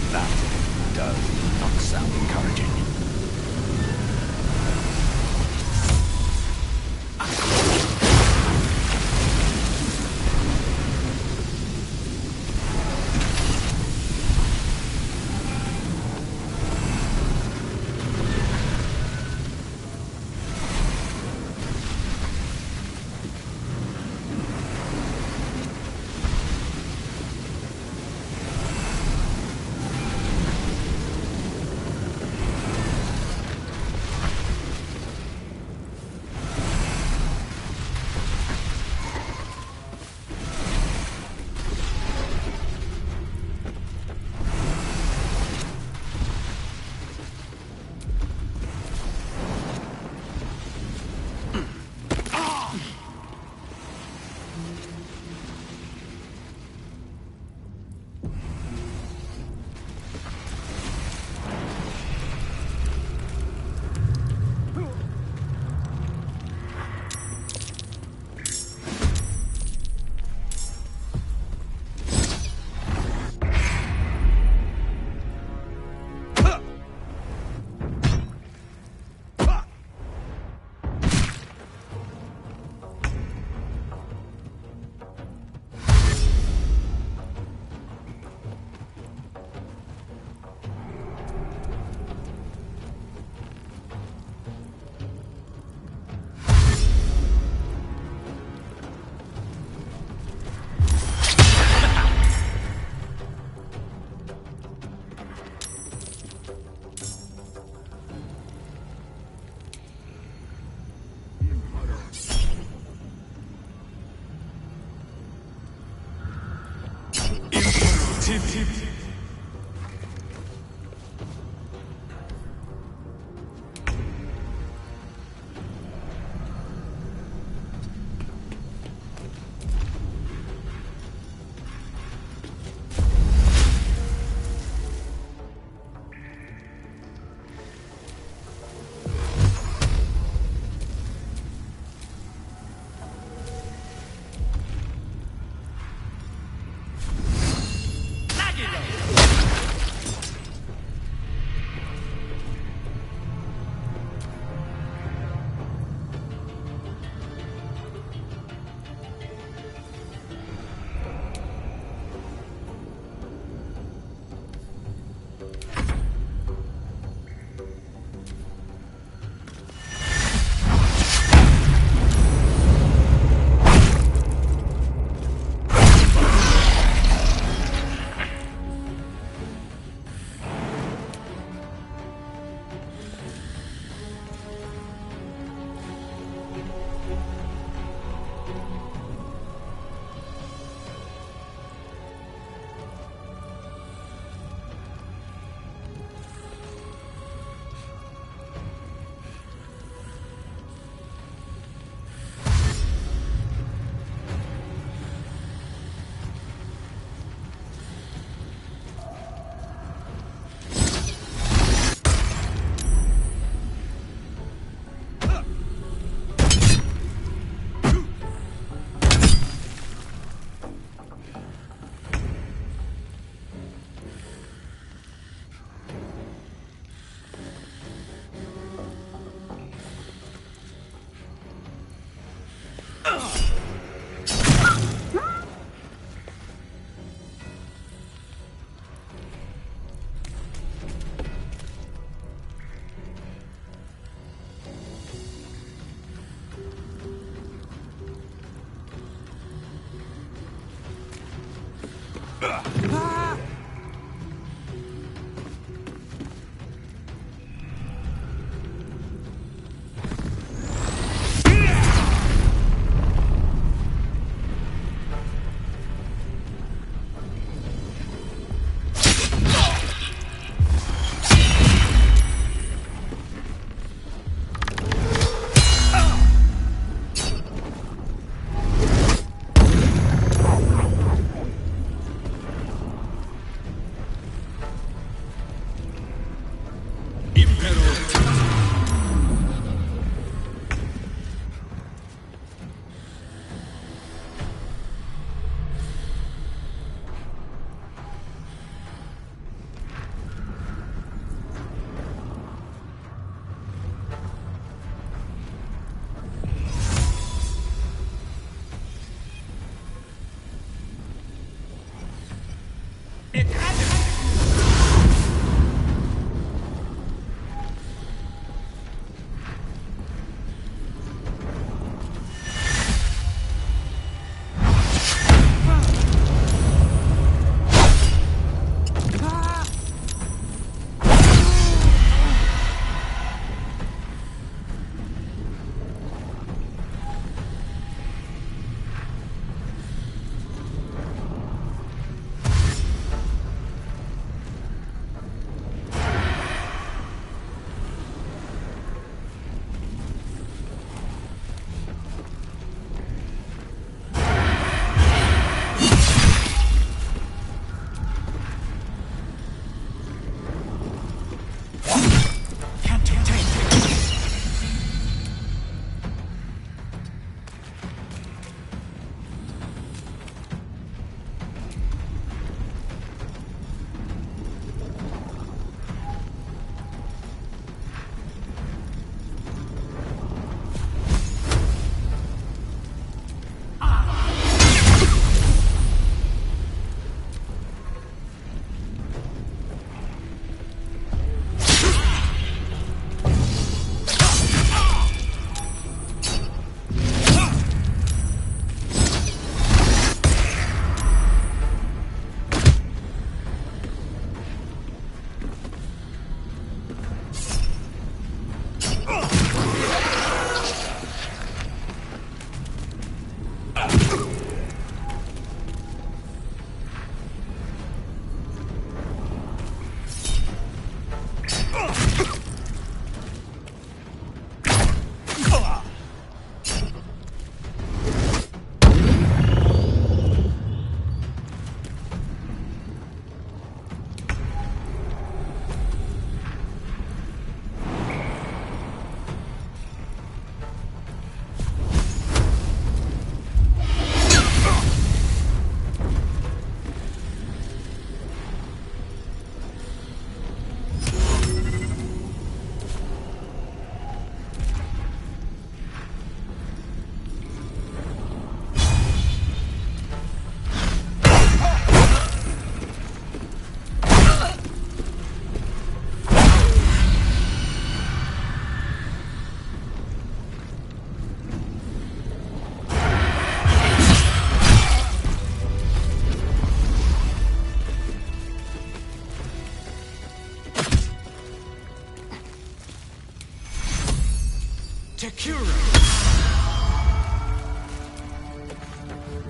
That does not sound encouraging.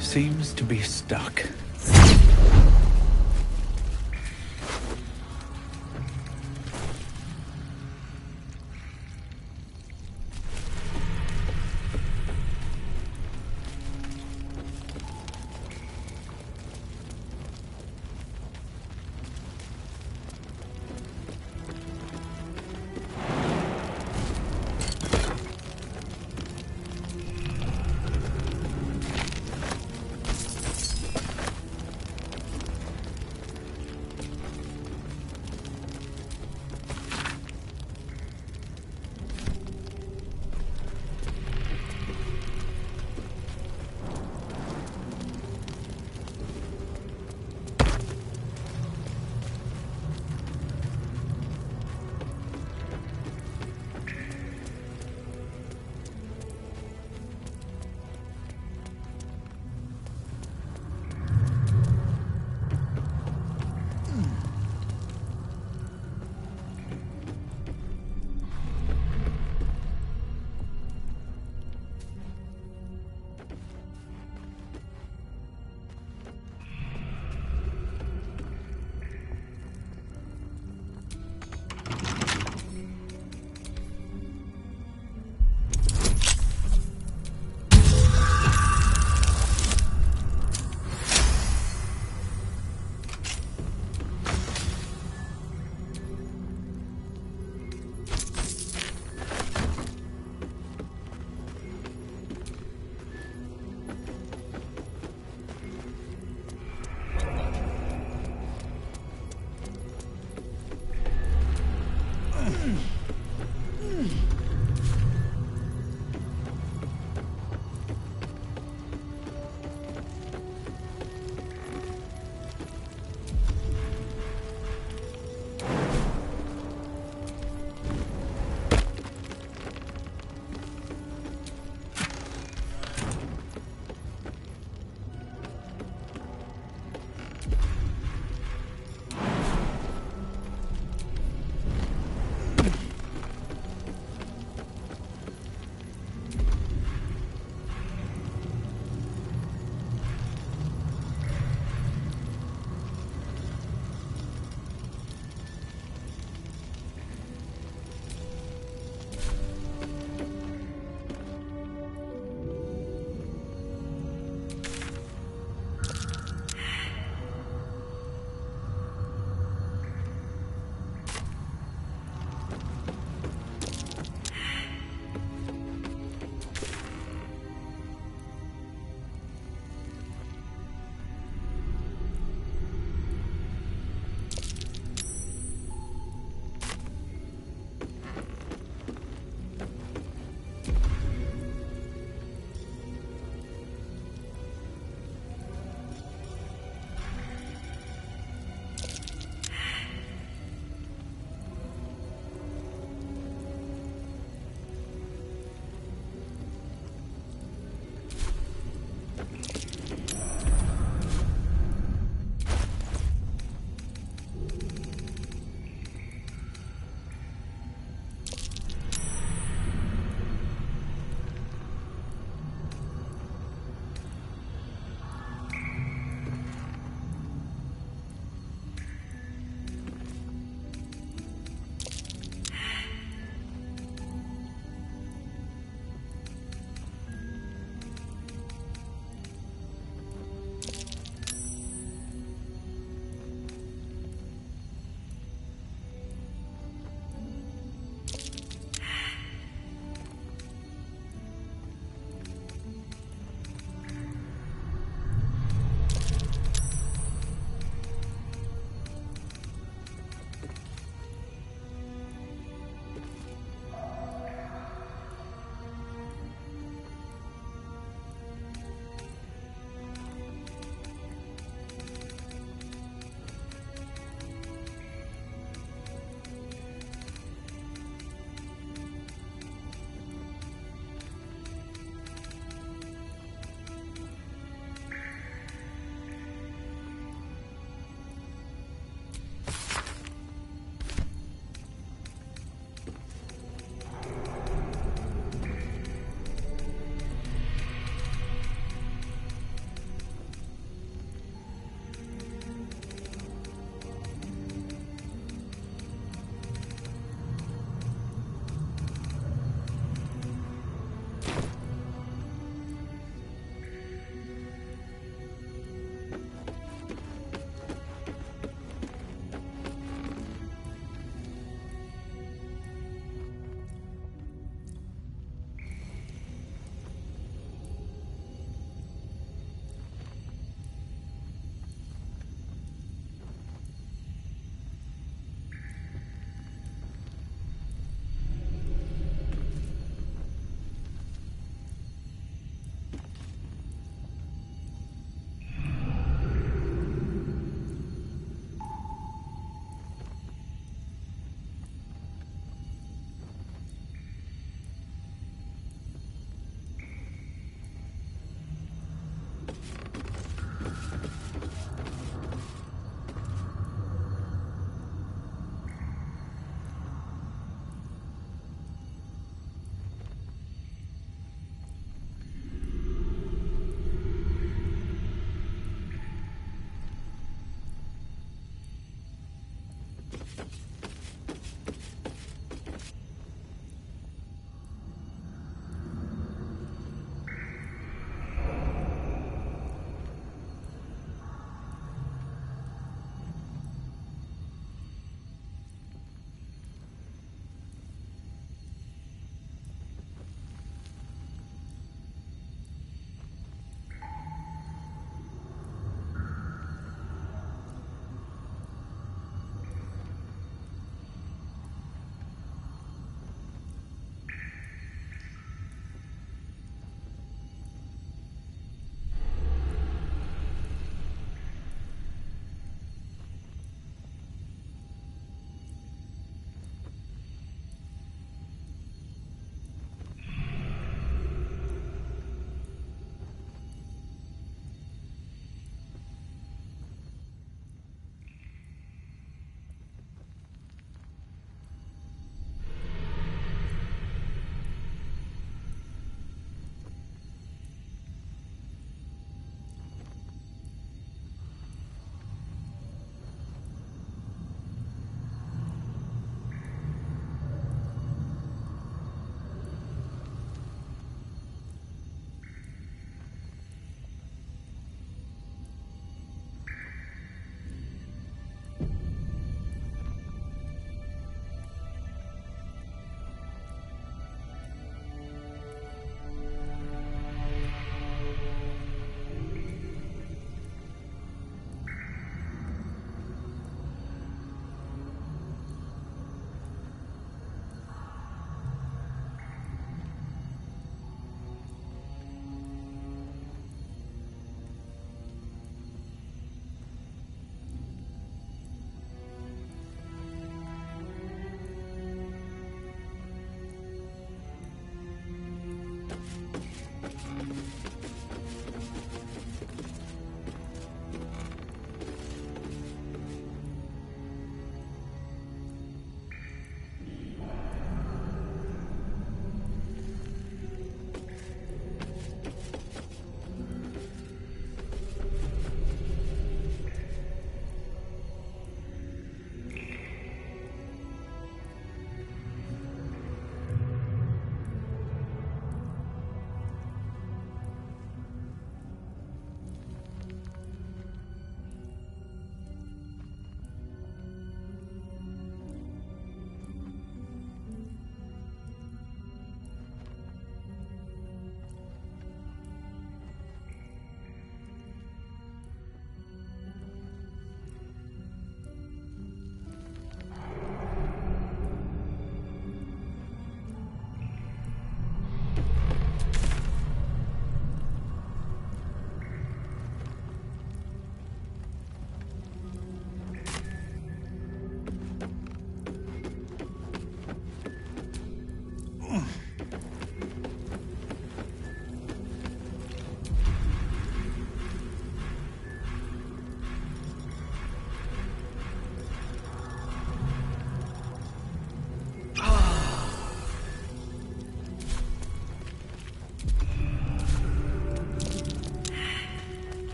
Seems to be stuck.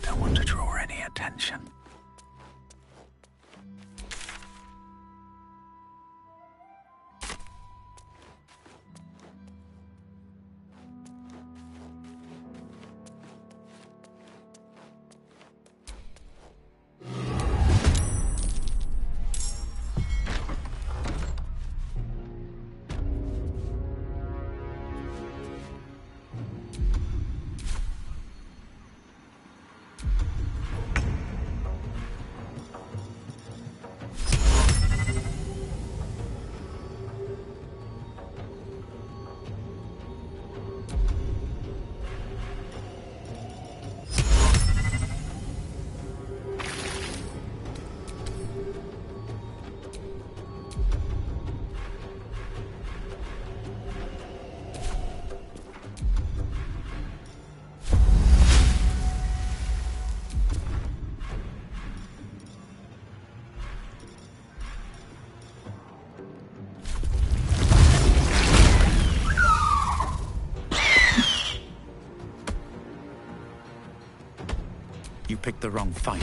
Don't want to draw any attention. You picked the wrong fight.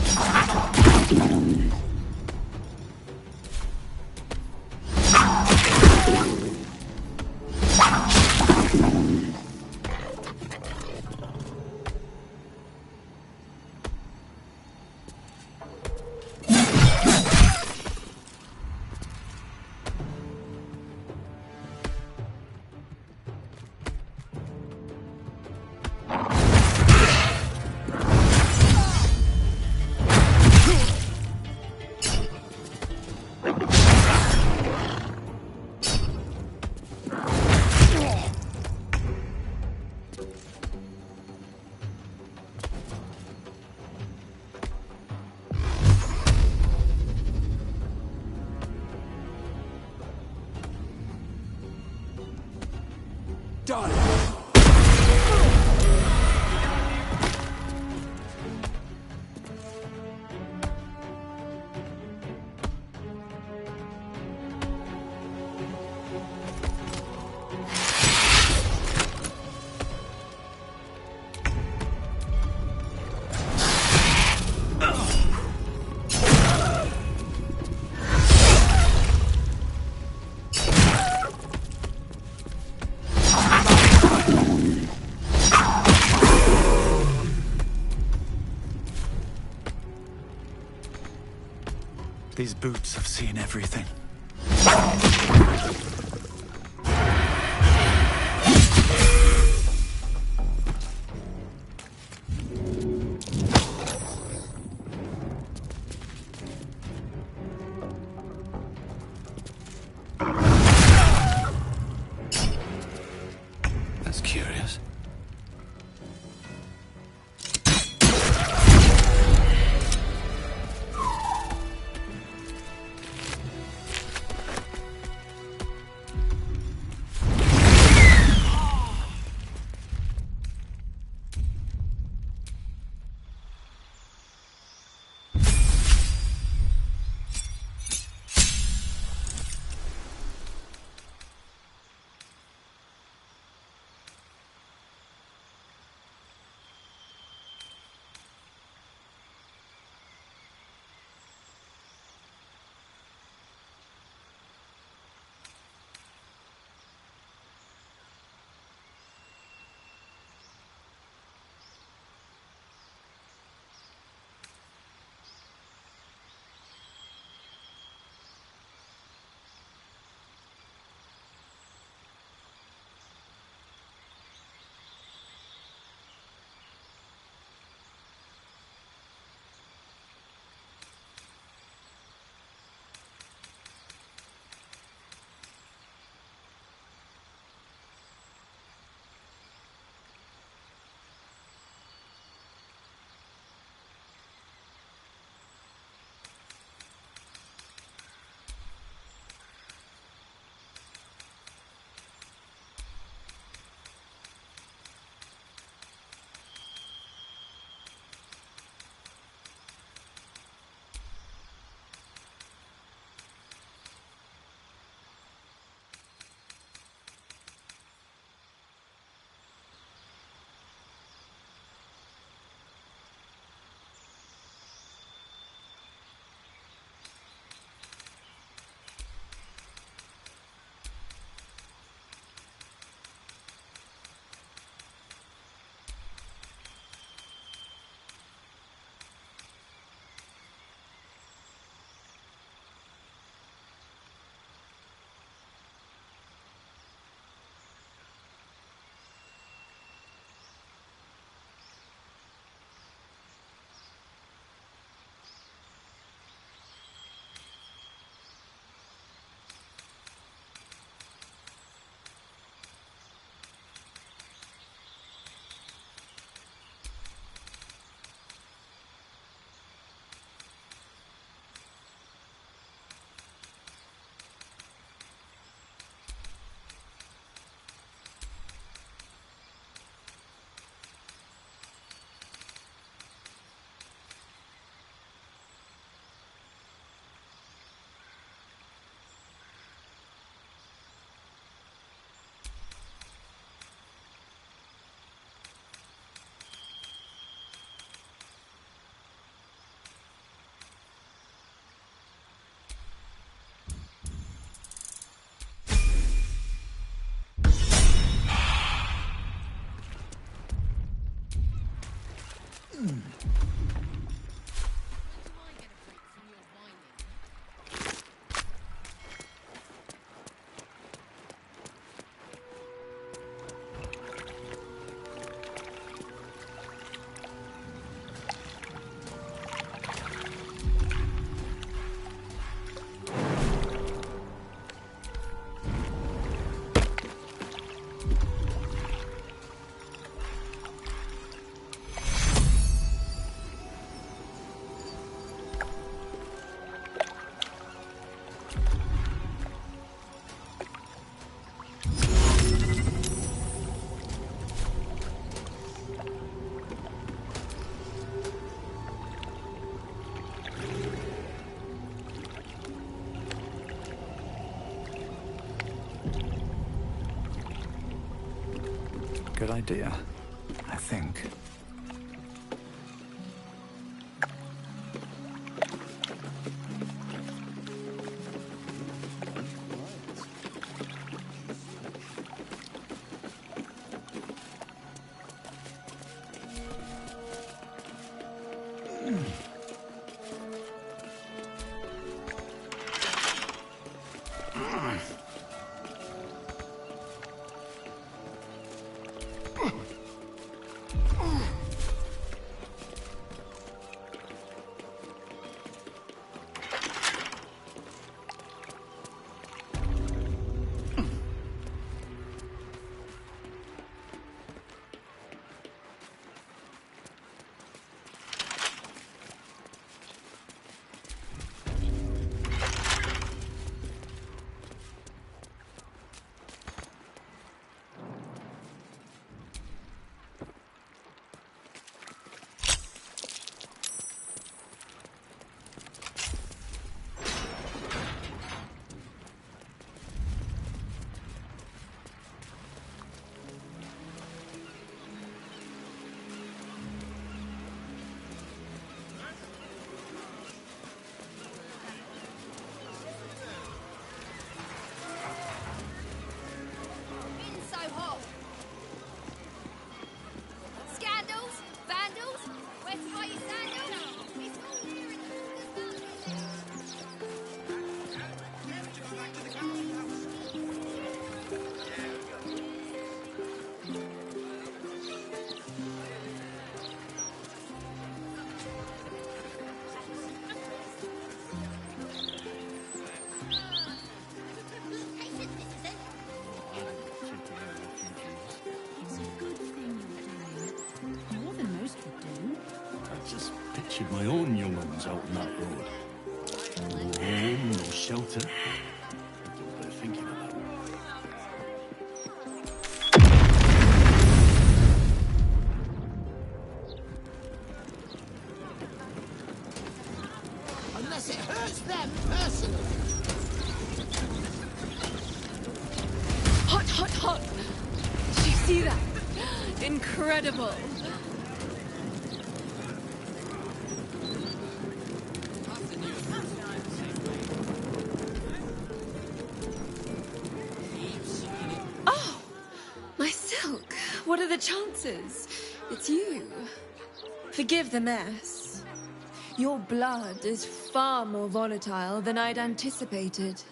These boots have seen everything. That's curious. Good idea, I think. pictured my own young ones out on that road. No home, no shelter. What they're thinking about. Unless it hurts them personally. Hot, hot, hot! Did you see that? Incredible! Oh! My silk! What are the chances? It's you. Forgive the mess. Your blood is far more volatile than I'd anticipated.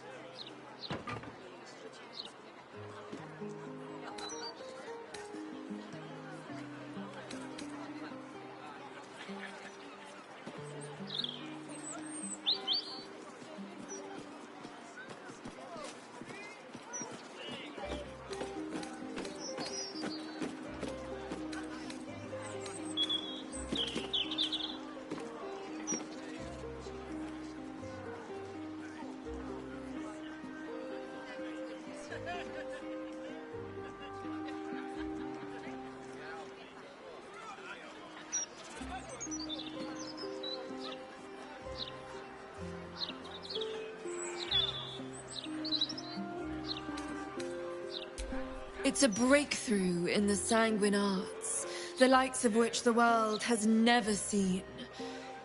It's a breakthrough in the sanguine arts, the likes of which the world has never seen.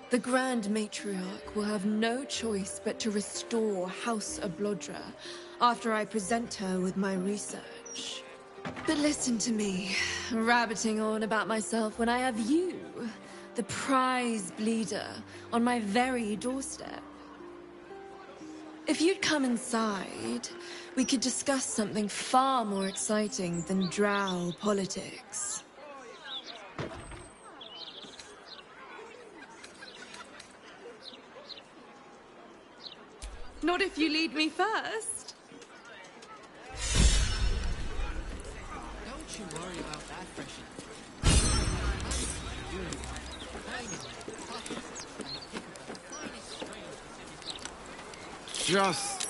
The Grand Matriarch will have no choice but to restore House Ablodra after I present her with my research. But listen to me, rabbiting on about myself when I have you, the prize bleeder, on my very doorstep. If you'd come inside, we could discuss something far more exciting than drow politics. Not if you lead me first. Don't you worry about that, Freshie. Just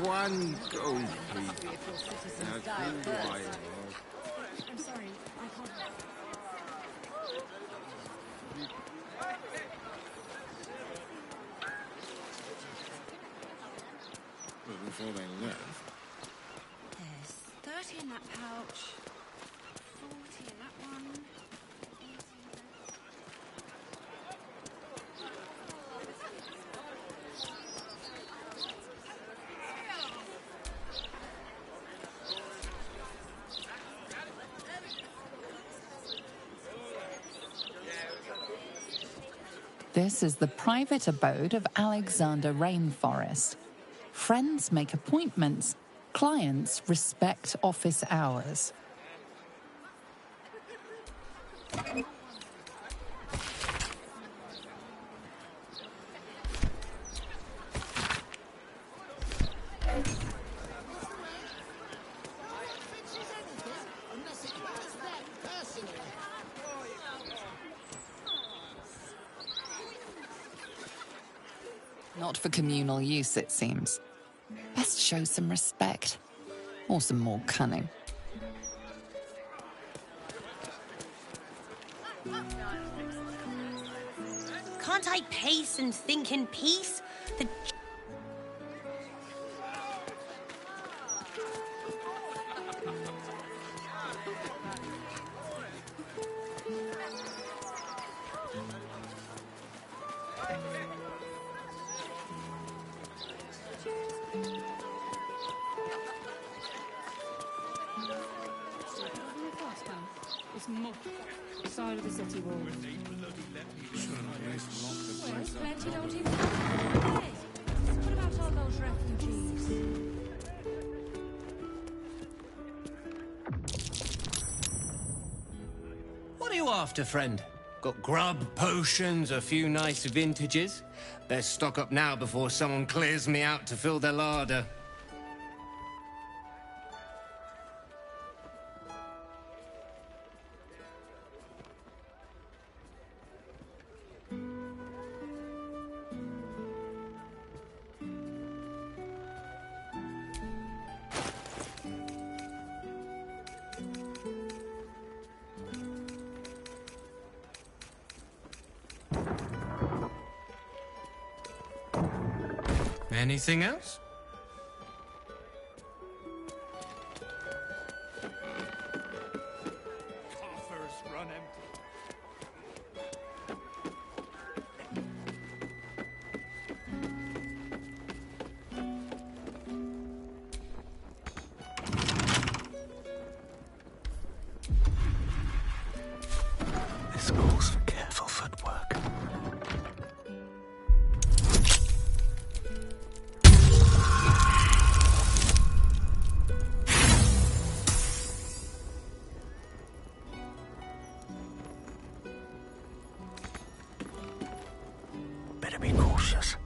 one go, please. I'm sorry, I can't. Well, before they left. There's 30 in that pouch, 40 in that one, 80 in that. This is the private abode of Alexander Rainforest. Friends make appointments, clients respect office hours. Not for communal use, it seems. Best show some respect. Or some more cunning. Can't I pace and think in peace? The It's much side of the city wall. Plenty don't even have it. What about all those refugees? What are you after, friend? Got grub, potions, a few nice vintages? Best stock up now before someone clears me out to fill their larder. Anything else? Coffers run empty. This calls for careful footwork. Better be cautious.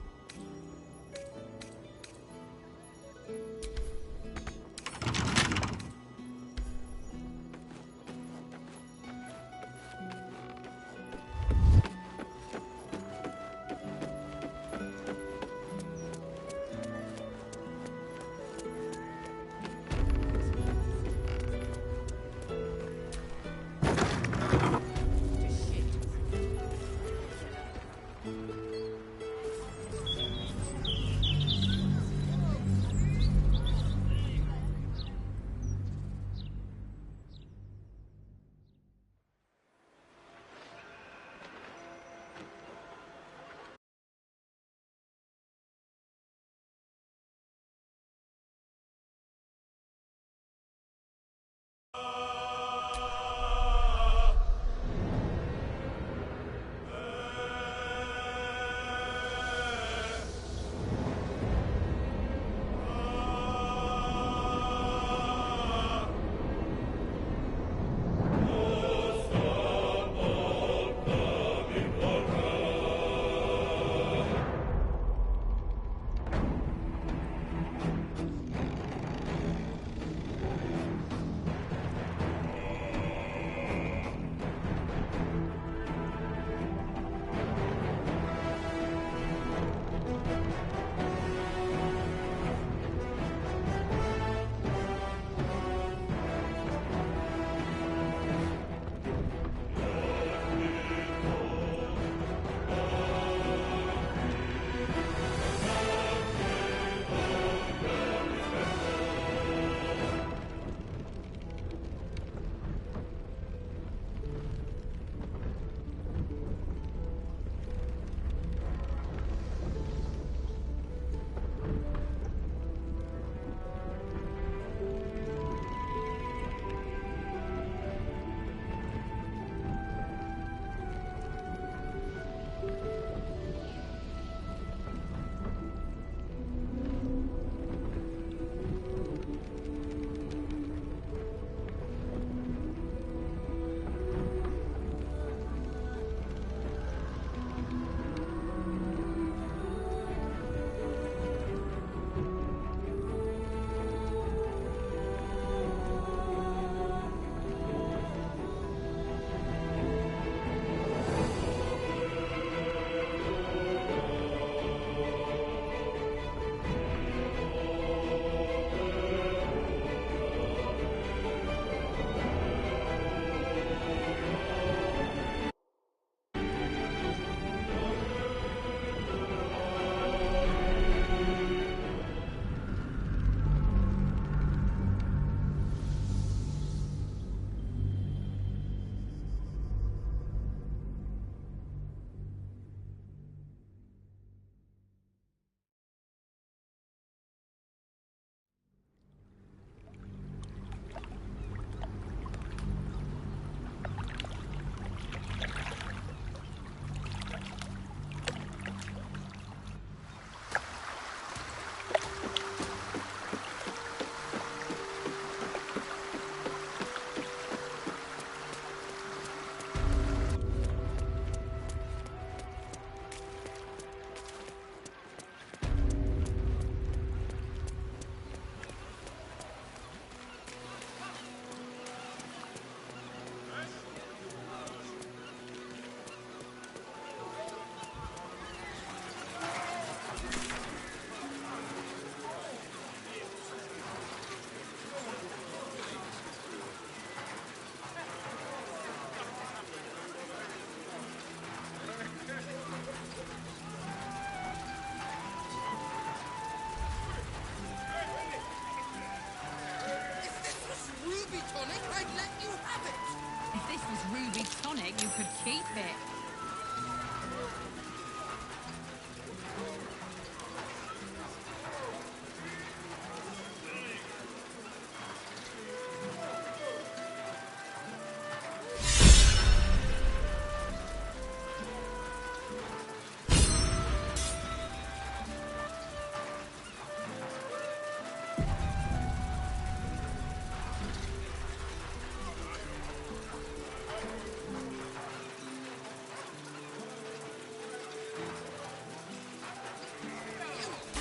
tonic, you could keep it.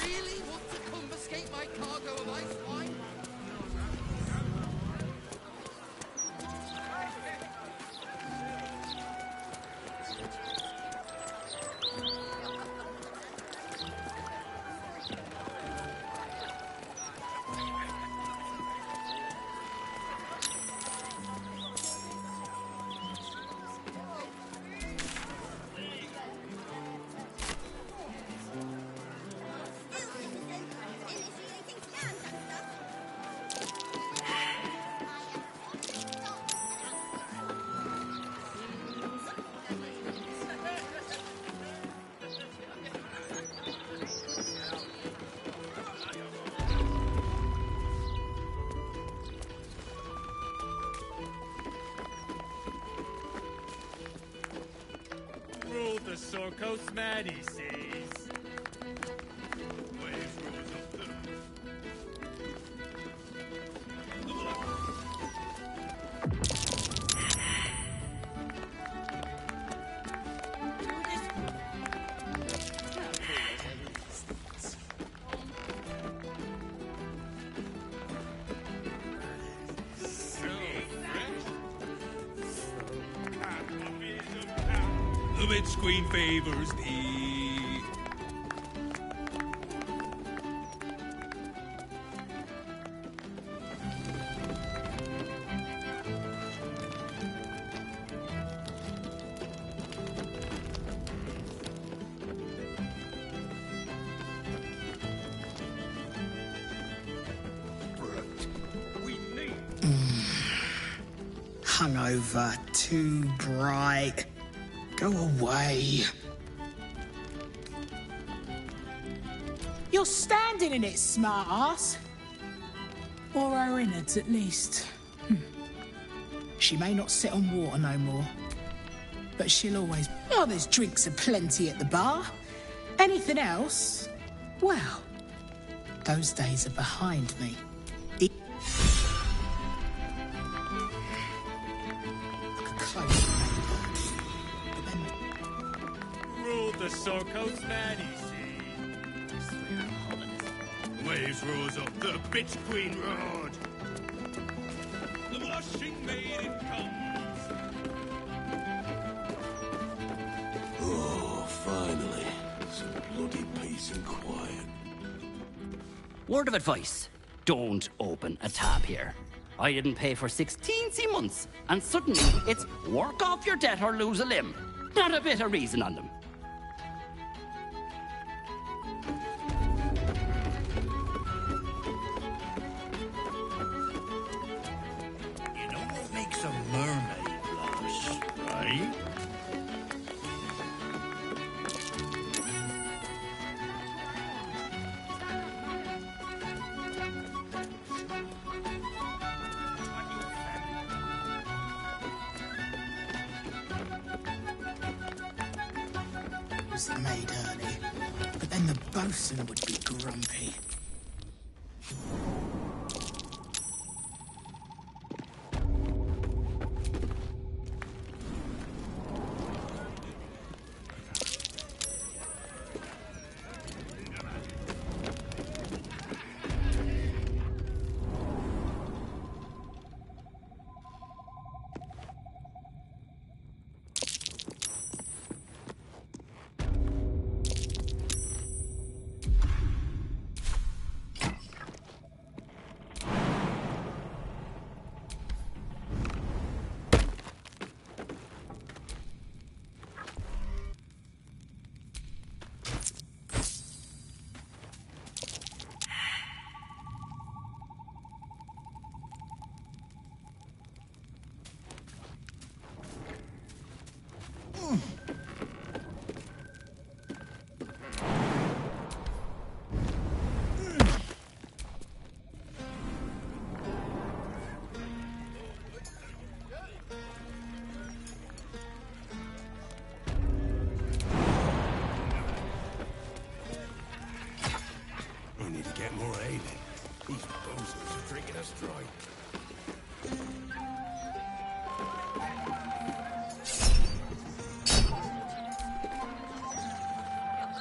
Really want to confiscate my cargo of ice wine? Rule the Sorkos man, he says. Waves rose up the... The Witch Queen favors thee. Hungover, too bright. Go away. You're standing in it, smart ass. Or her innards, at least. She may not sit on water no more, but she'll always... Oh, there's drinks aplenty at the bar. Anything else? Well, those days are behind me. Rule the Sorkos man, he says. Waves rose up the Bitch Queen Road. The blushing maiden comes. Oh, finally. Some bloody peace and quiet. Word of advice, don't open a tab here. I didn't pay for 16 months, and suddenly it's work off your debt or lose a limb. Not a bit of reason on them. You know what makes a mermaid blush, right? Was the maid early, but then the bosun would be grumpy.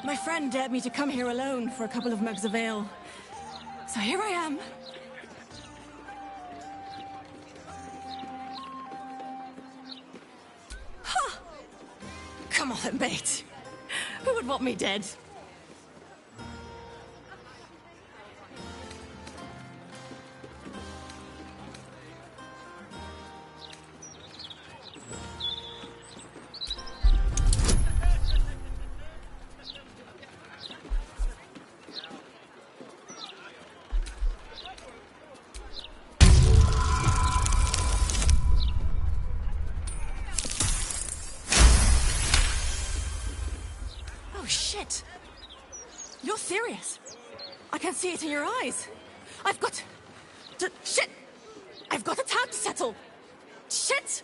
My friend dared me to come here alone for a couple of mugs of ale. So here I am. Ha! Come on then, mate. Who would want me dead? Shit! You're serious. I can see it in your eyes. I've got to... Shit! I've got a tab to settle. Shit!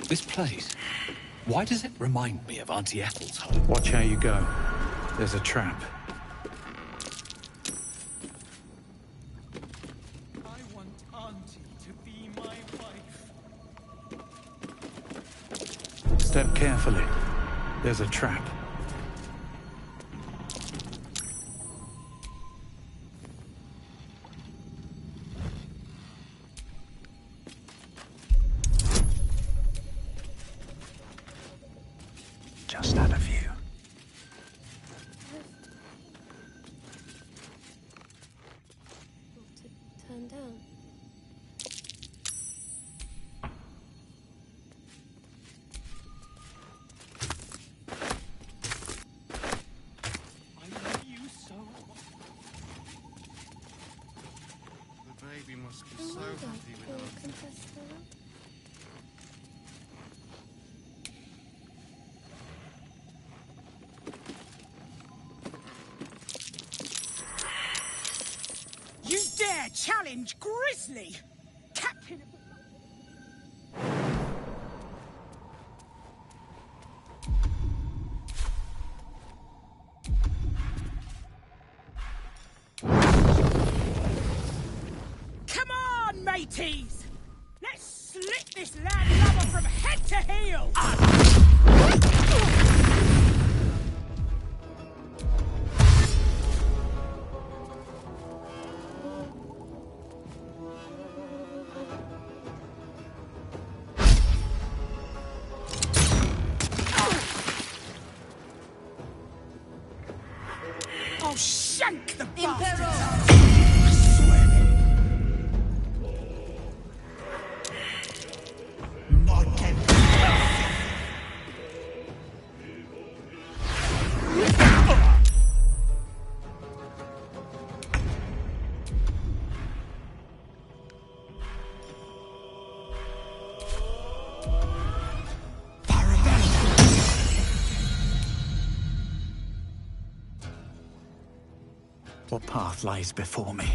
This place, why does it remind me of Auntie Ethel's home? Watch how you go. There's a trap. I want Auntie to be my wife. Step carefully. There's a trap. Just out of view. Turn down. I love you so much. The baby must be so happy with us. You dare challenge Grizzly, Captain of the... Come on, mateys! Let's slit this land lubber from head to heel! I'll shank the bastards! What path lies before me?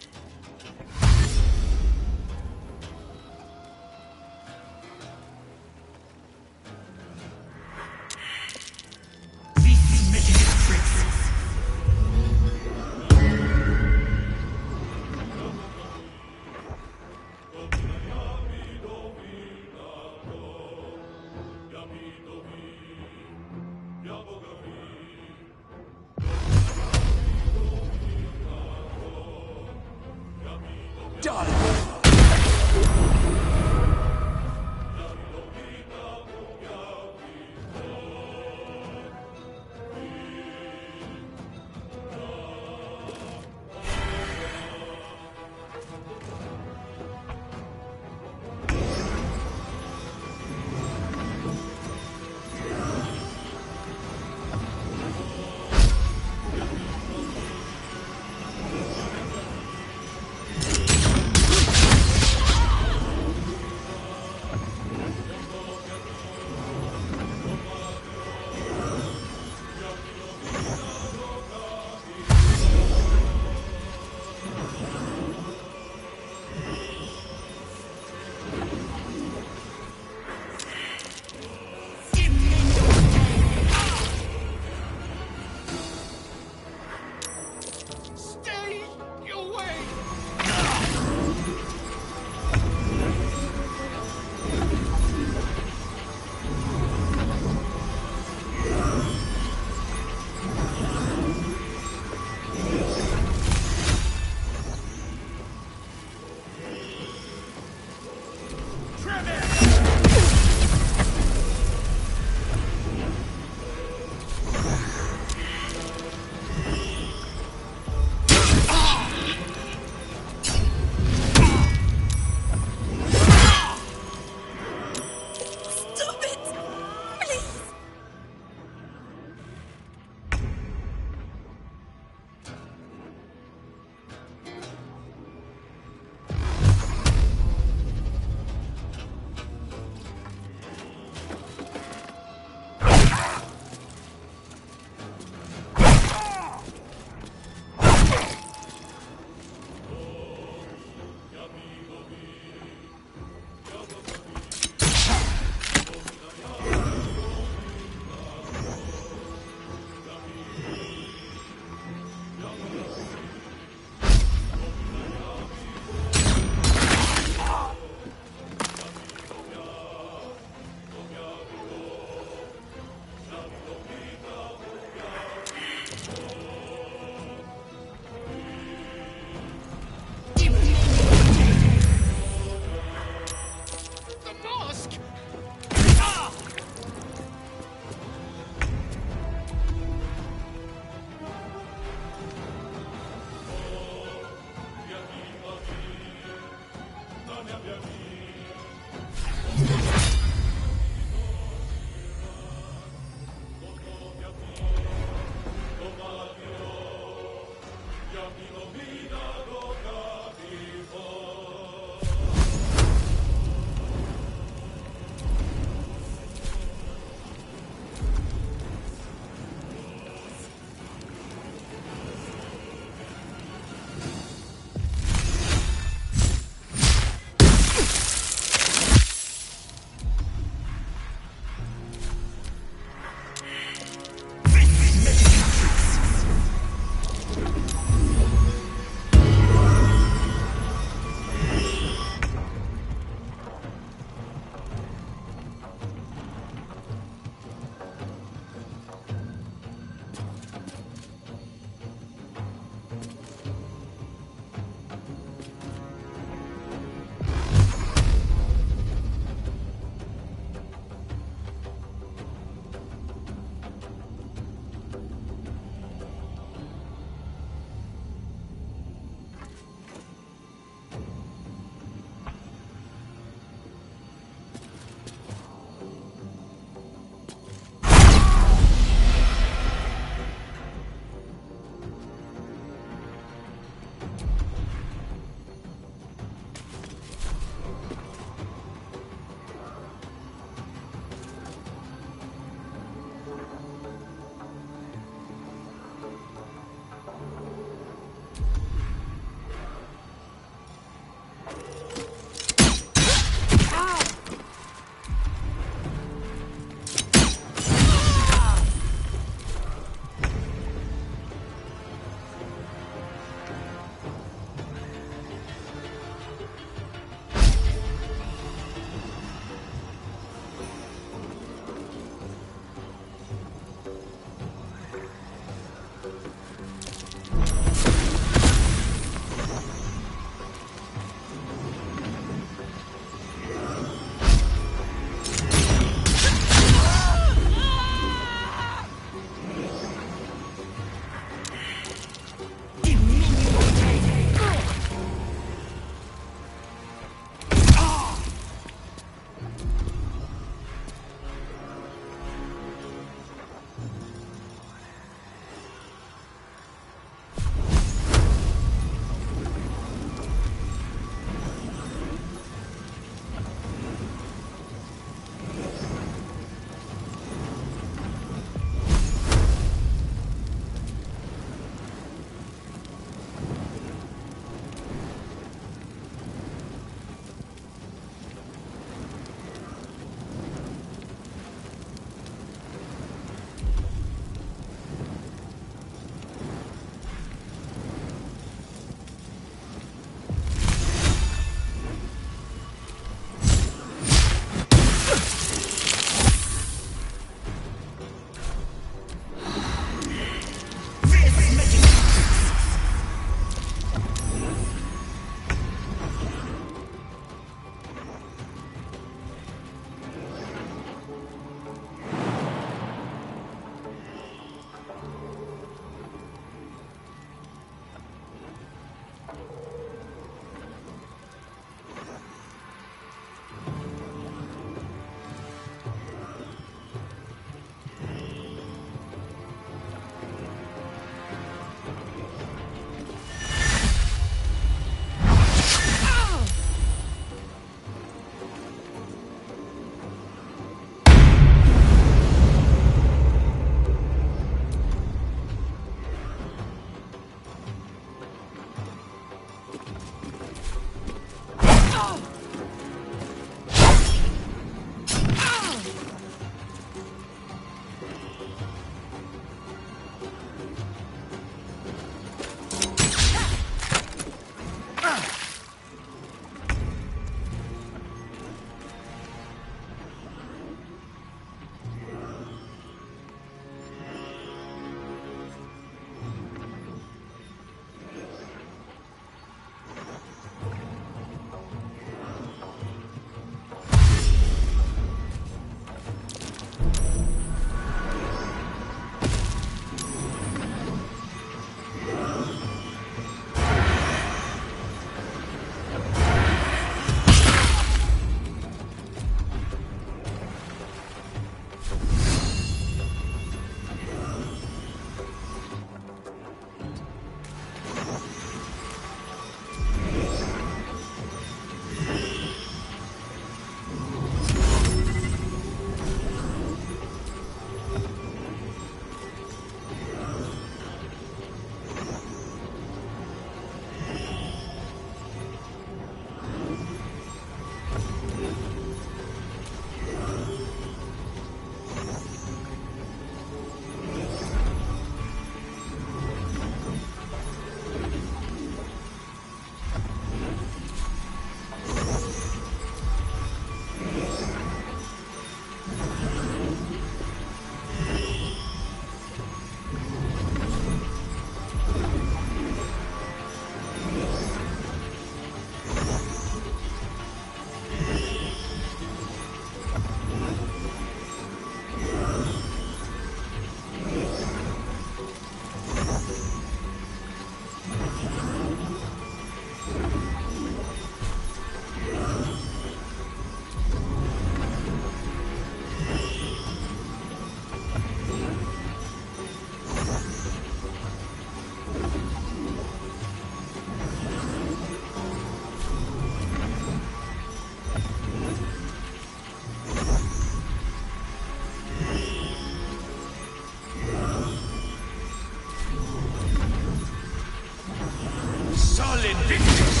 Double Invictus!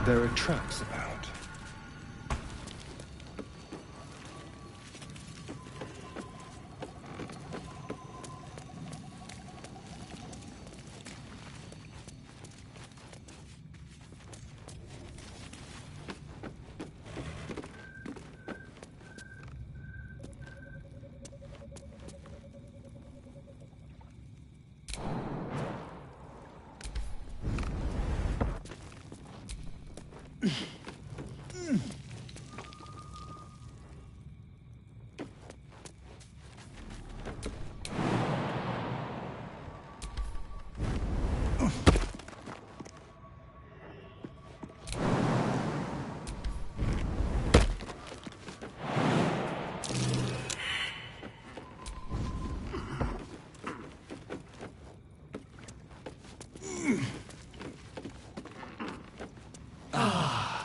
There are traps about.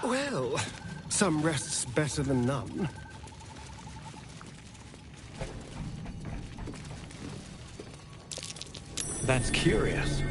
Well, some rest's better than none. That's curious.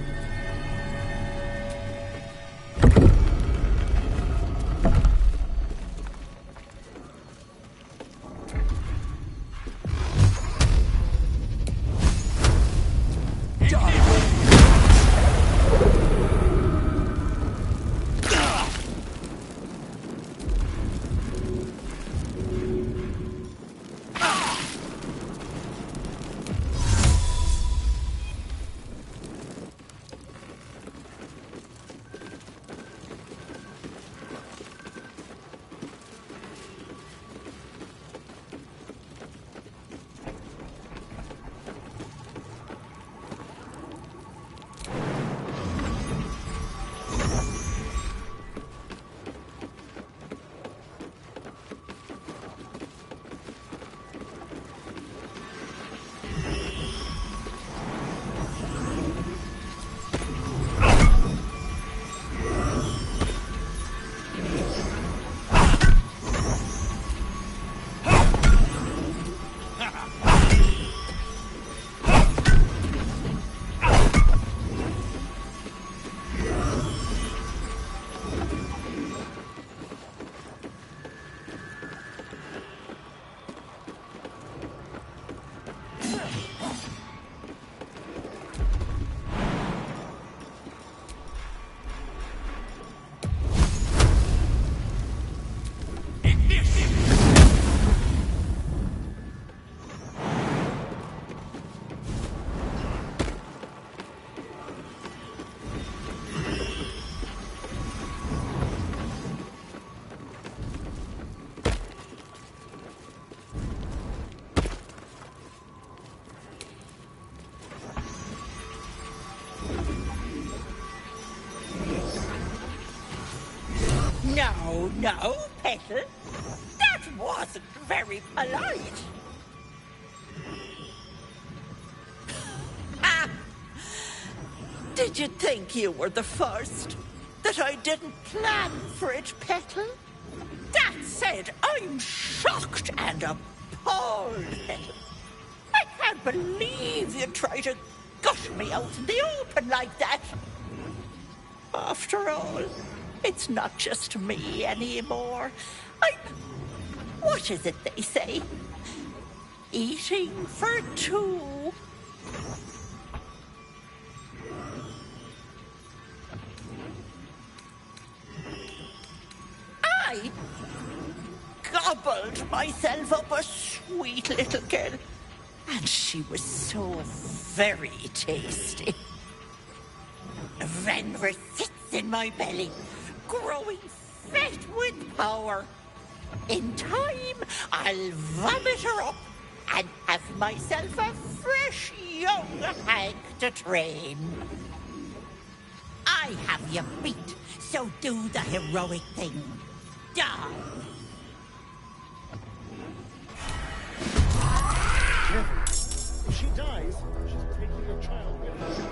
No, Petal. That wasn't very polite. Did you think you were the first? That I didn't plan for it, Petal? That said, I'm shocked and appalled, Petal. I can't believe you try to gush me out in the open like that. After all, it's not just me anymore. What is it they say? Eating for two. I gobbled myself up a sweet little girl, and she was so very tasty. Venver sits in my belly, growing fat with power. In time, I'll vomit her up and have myself a fresh young hag to train. I have you beat, so do the heroic thing. Die! If she dies, she's taking your child with her.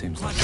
Seems like...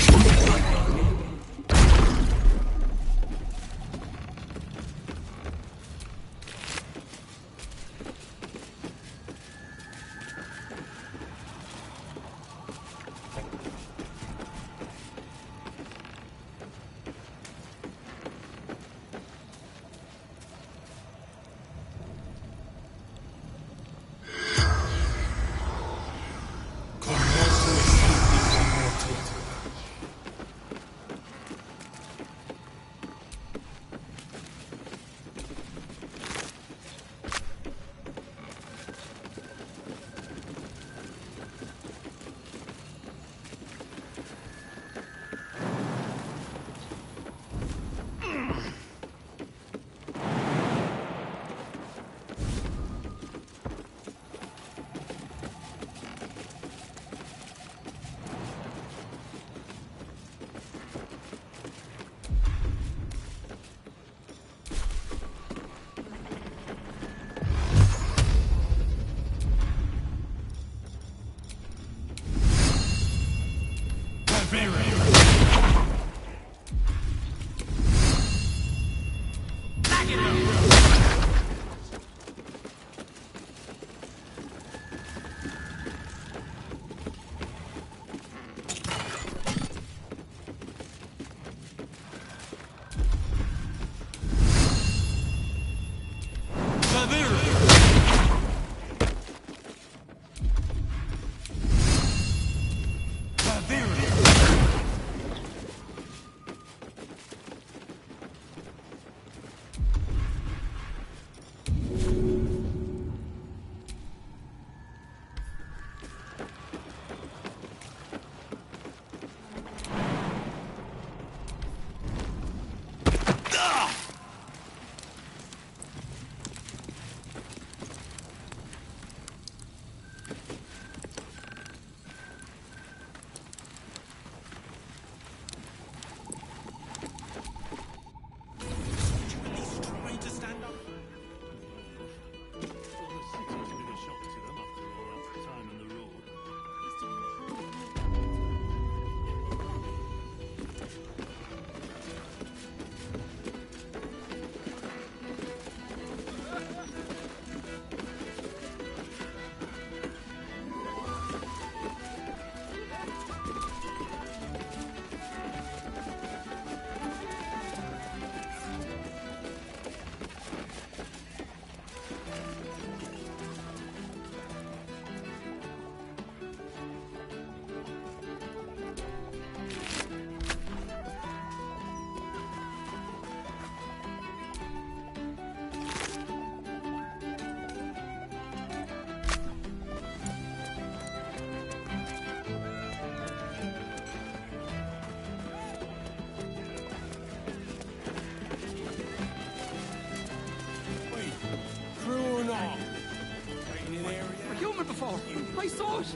I saw it!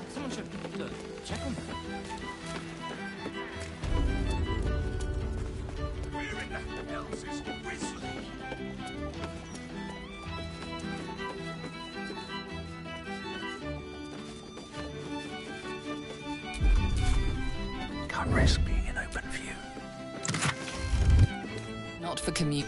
Someone should check him. Where in the hell is this whistle? Can't risk being in open view. Not for commute.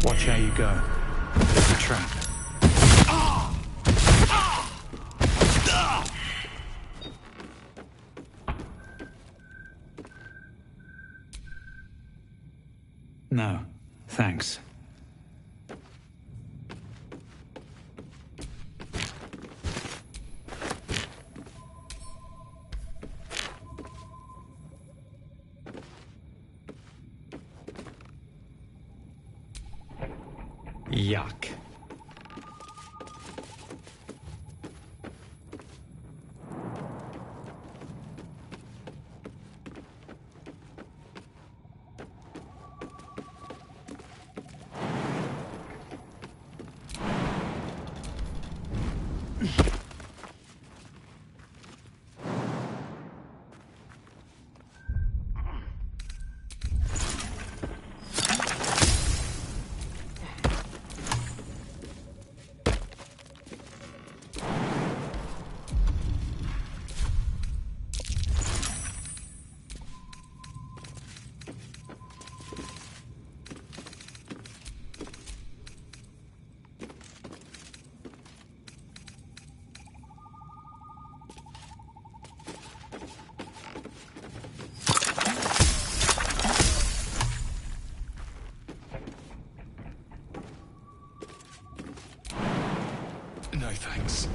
Watch how you go. There's a trap. No, thanks. Yuck. No, thanks.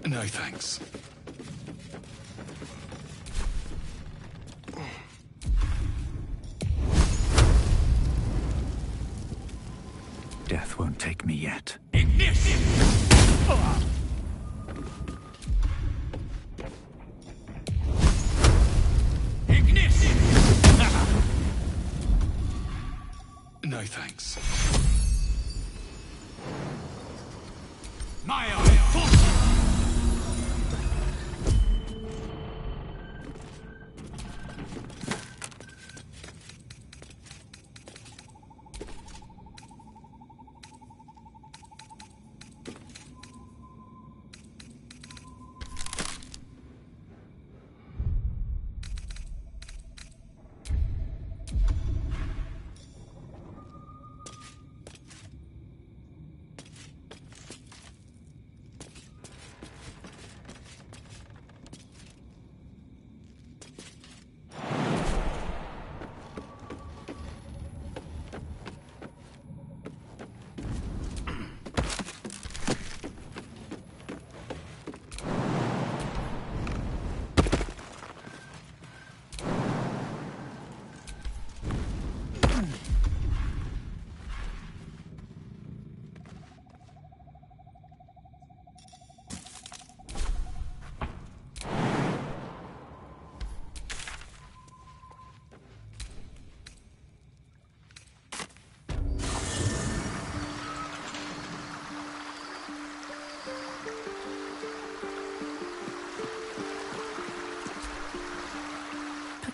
No, thanks. Death won't take me yet. No, thanks.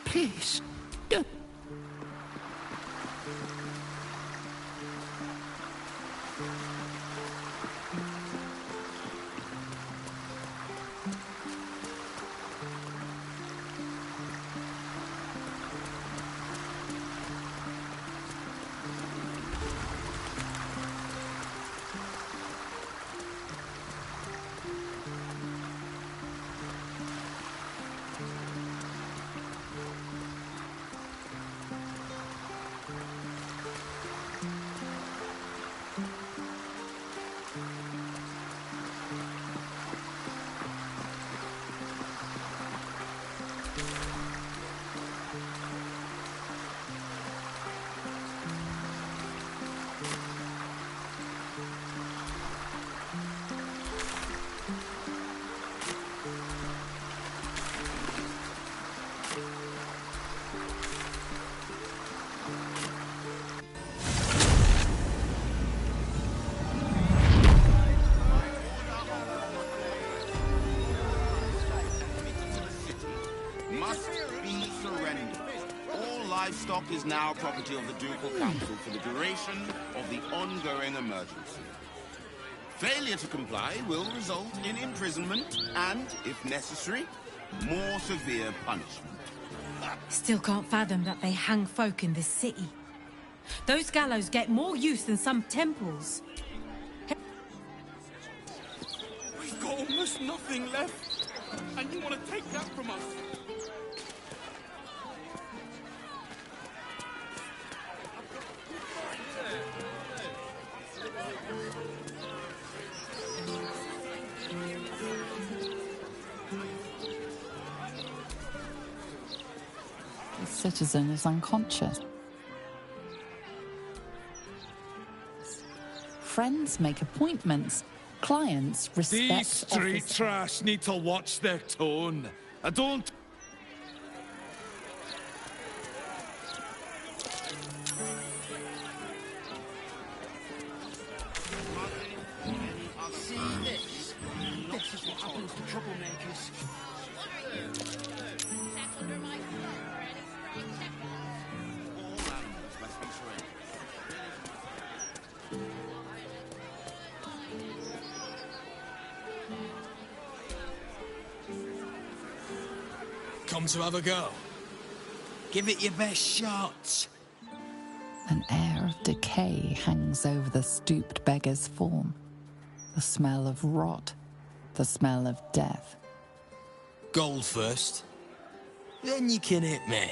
Please, don't. Livestock is now property of the Ducal Council for the duration of the ongoing emergency. Failure to comply will result in imprisonment and, if necessary, more severe punishment. Still can't fathom that they hang folk in this city. Those gallows get more use than some temples. We've got almost nothing left, and you want to take that from us? The citizen is unconscious. Friends make appointments. Clients respect These street office. trash need to watch their tone. I don't... See this? This is what happens to troublemakers. Come to have a go. Give it your best shot. An air of decay hangs over the stooped beggar's form. The smell of rot, the smell of death. Gold first. Then you can hit me.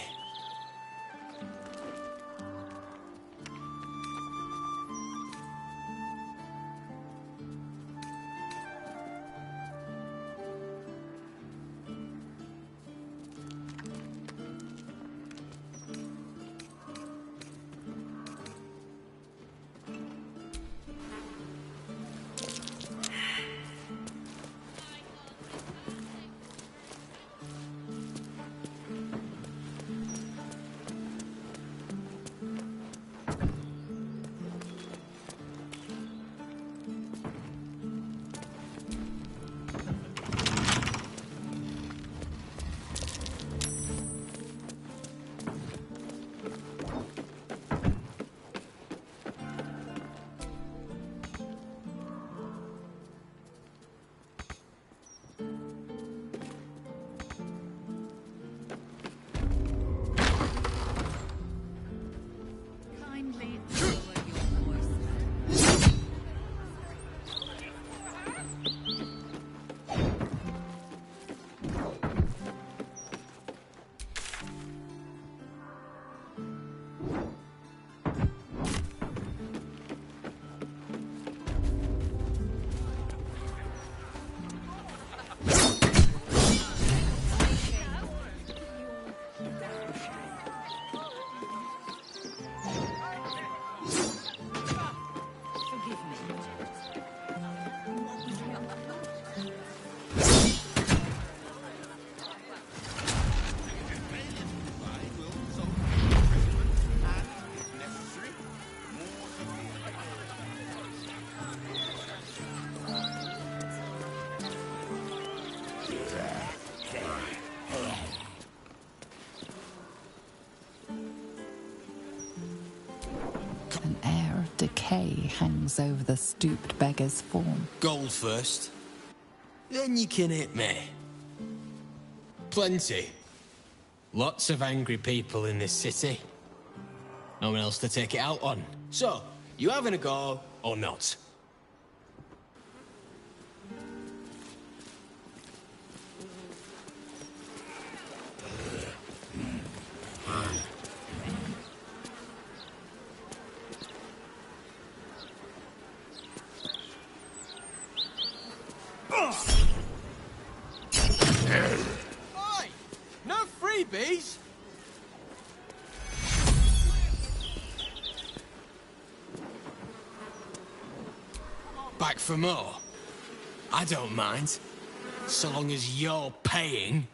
An air of decay hangs over the stooped beggar's form. Gold first. Then you can hit me. Plenty. Lots of angry people in this city. No one else to take it out on. So, you having a go or not? Oi! No freebies! Back for more? I don't mind. So long as you're paying.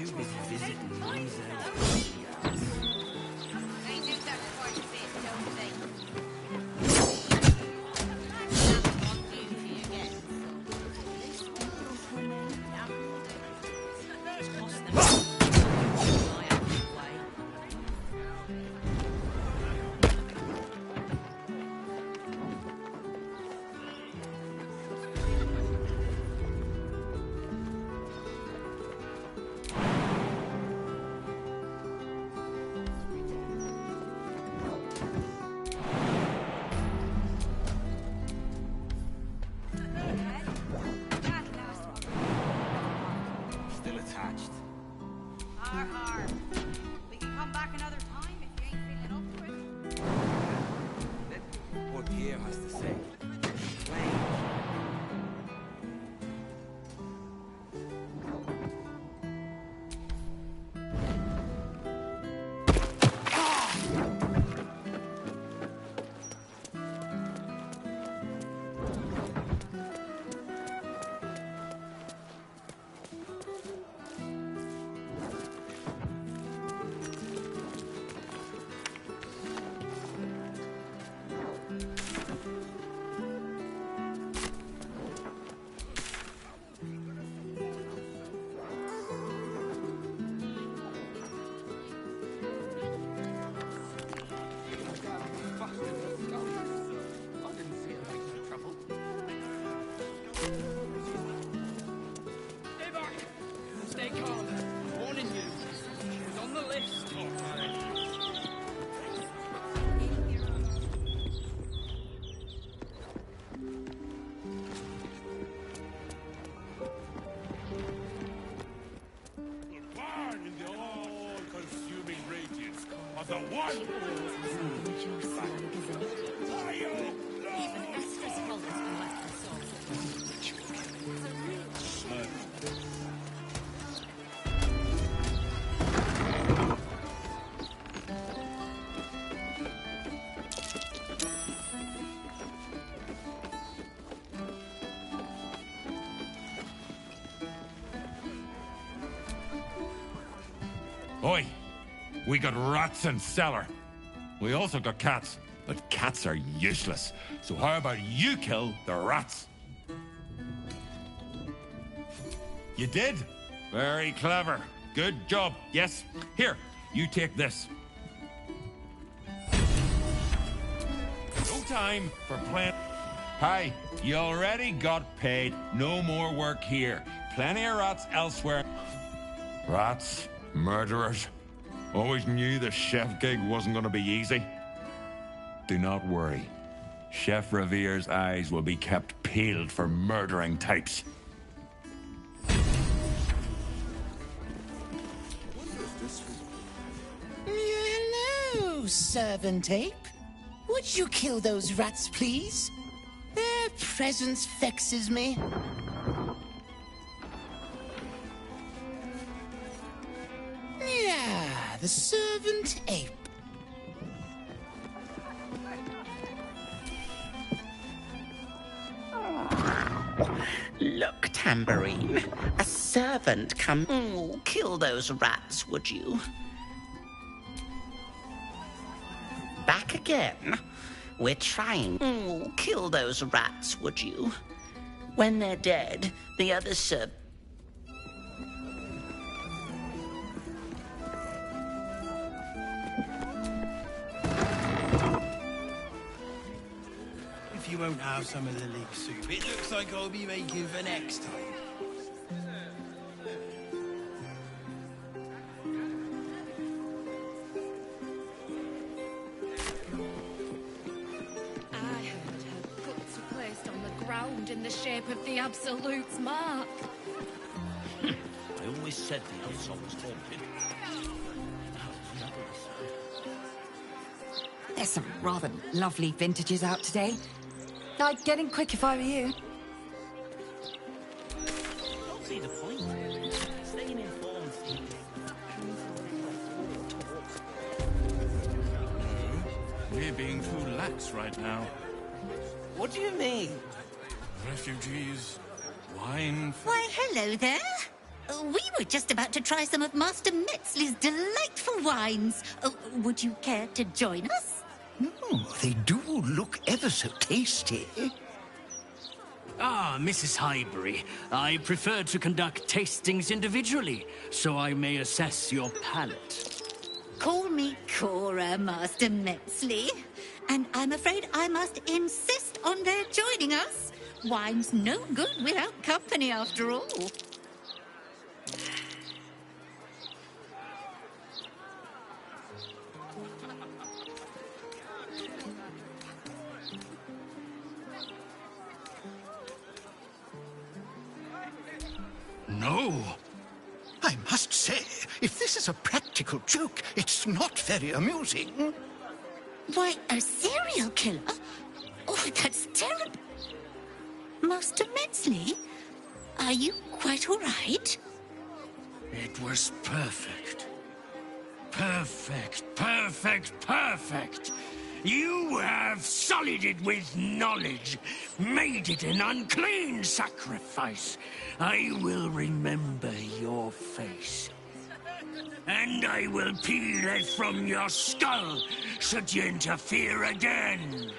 too busy visiting these They do that quite a bit, don't they? still attached. Har har. We can come back another time if you ain't feeling up for it. What Pierre has to say. Stay calm. I'm warning you. She was on the list. Burn in the all-consuming radiance of the one. Even Estra's called us collector souls. It's a real shame. Oi! We got rats in cellar. We also got cats, but cats are useless. So how about you kill the rats? You did? Very clever. Good job. Yes. Here, you take this. No time for plant. Hi, you already got paid. No more work here. Plenty of rats elsewhere. Rats? Murderers? Always knew the chef gig wasn't going to be easy. Do not worry. Chef Revere's eyes will be kept peeled for murdering types. Hello, servant ape. Would you kill those rats, please? Their presence vexes me. Yeah, the servant ape. Look, Tambourine. A servant come... Oh, kill those rats, would you? Back again. We're trying. Oh, kill those rats, would you? When they're dead, the other servants... If you won't have some of the leek soup, it looks like I'll be making for next time. I heard her guts were placed on the ground in the shape of the Absolute's mark. I always said the outside was haunted. There's some rather lovely vintages out today. I'd get in quick if I were you. Don't see the point. Staying informed. We're being too lax right now. What do you mean? Refugees, wine... Why, hello there. We were just about to try some of Master Metzley's delightful wines. Would you care to join us? Oh, they do look ever so tasty. Ah, Mrs. Highbury, I prefer to conduct tastings individually, so I may assess your palate. Call me Cora, Master Metzley. And I'm afraid I must insist on their joining us. Wine's no good without company, after all. No. I must say, if this is a practical joke, it's not very amusing. Why, a serial killer? Oh, that's terrible. Master Metzley, are you quite all right? It was perfect. Perfect, perfect, perfect. You have sullied it with knowledge, made it an unclean sacrifice. I will remember your face. And I will peel it from your skull, should you interfere again.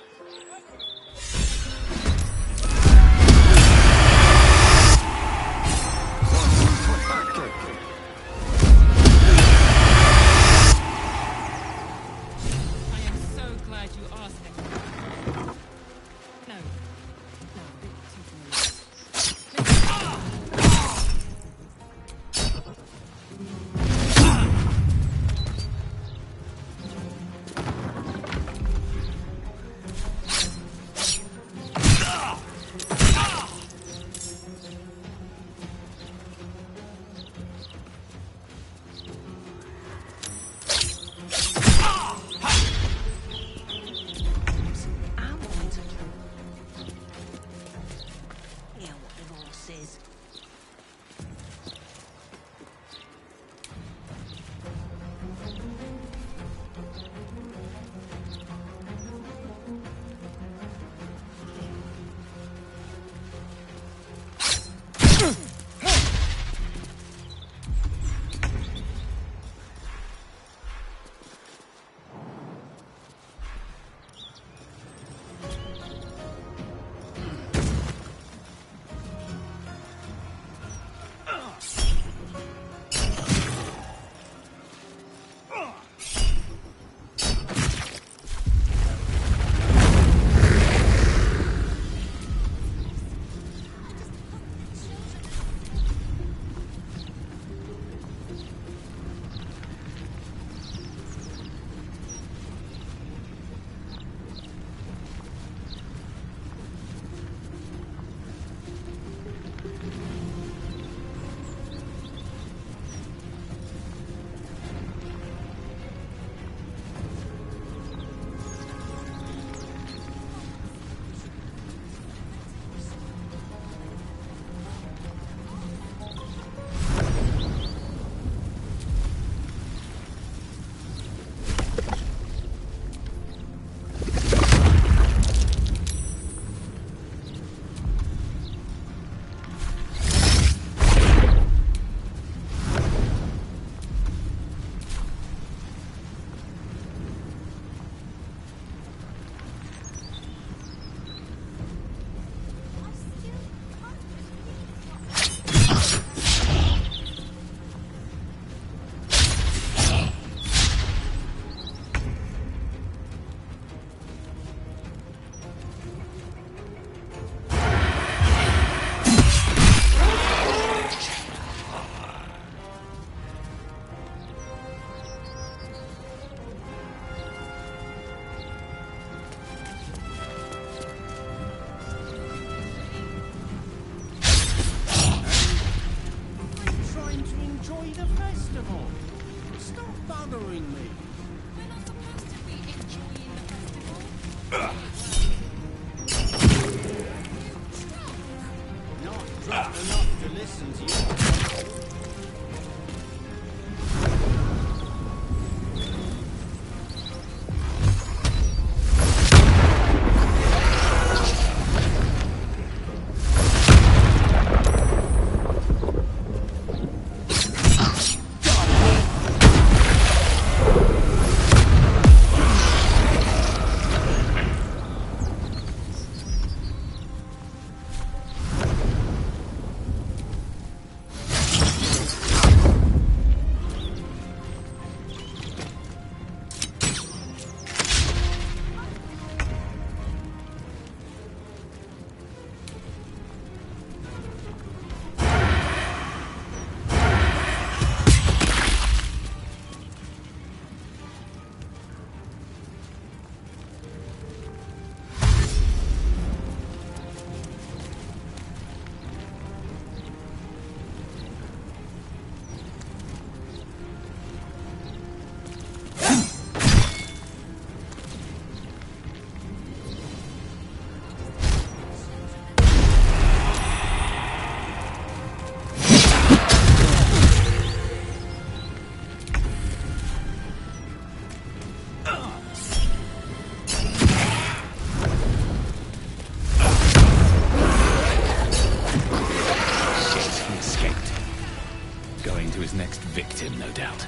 his next victim, no doubt.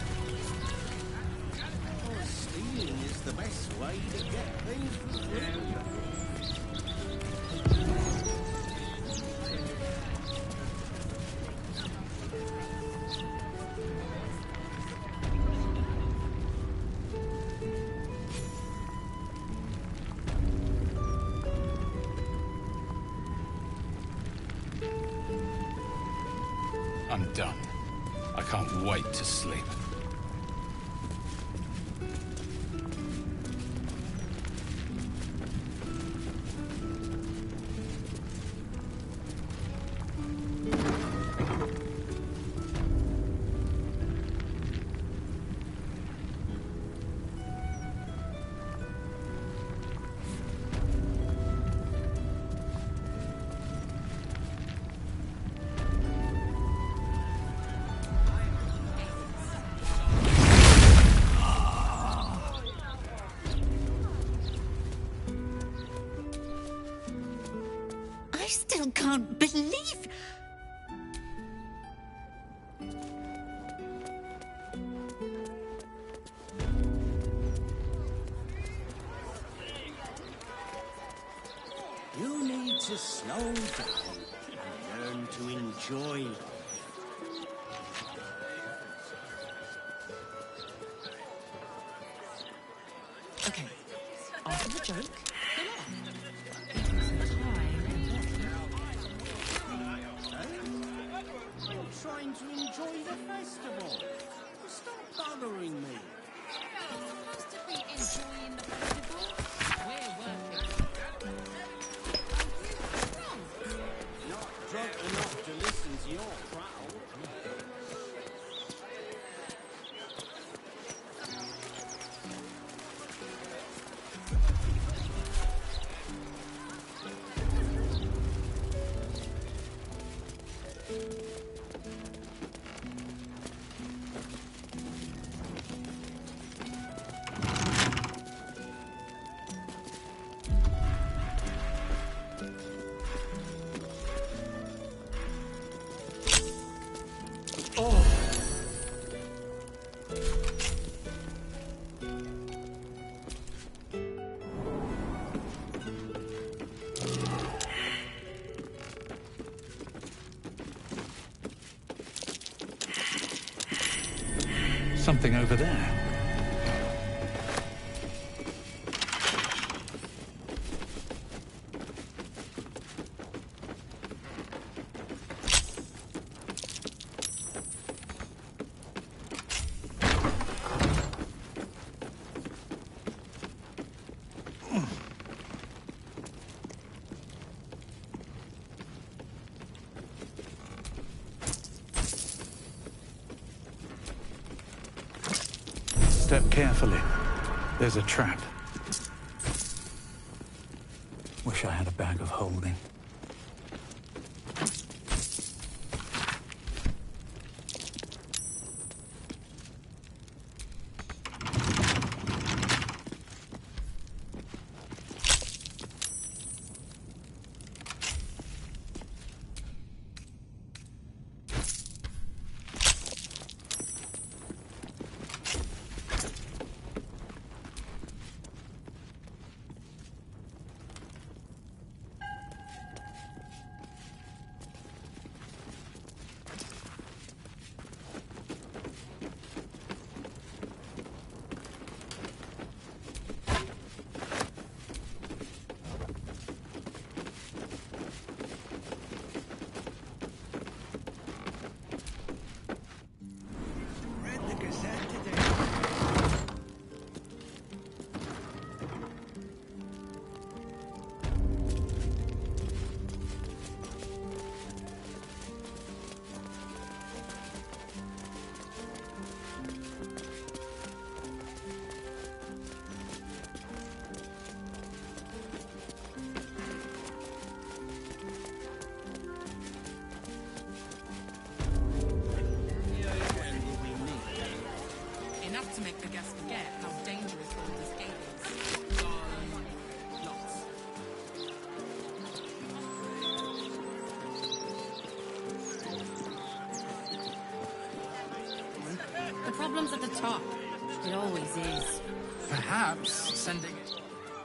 Stealing is the best way to get things for free. I'm done. I can't wait to sleep. I still can't believe... You need to slow down and learn to enjoy. Okay, after the joke, I'm trying to enjoy the festival. Stop bothering me. Supposed to be enjoying the festival. We're working. Not drunk enough to listen to your prattle. Something over there. Step carefully. There's a trap. Wish I had a bag of holding. Enough to make the guests forget how dangerous Baldur's Gate is. Lots. The problem's at the top. It always is. Perhaps sending it.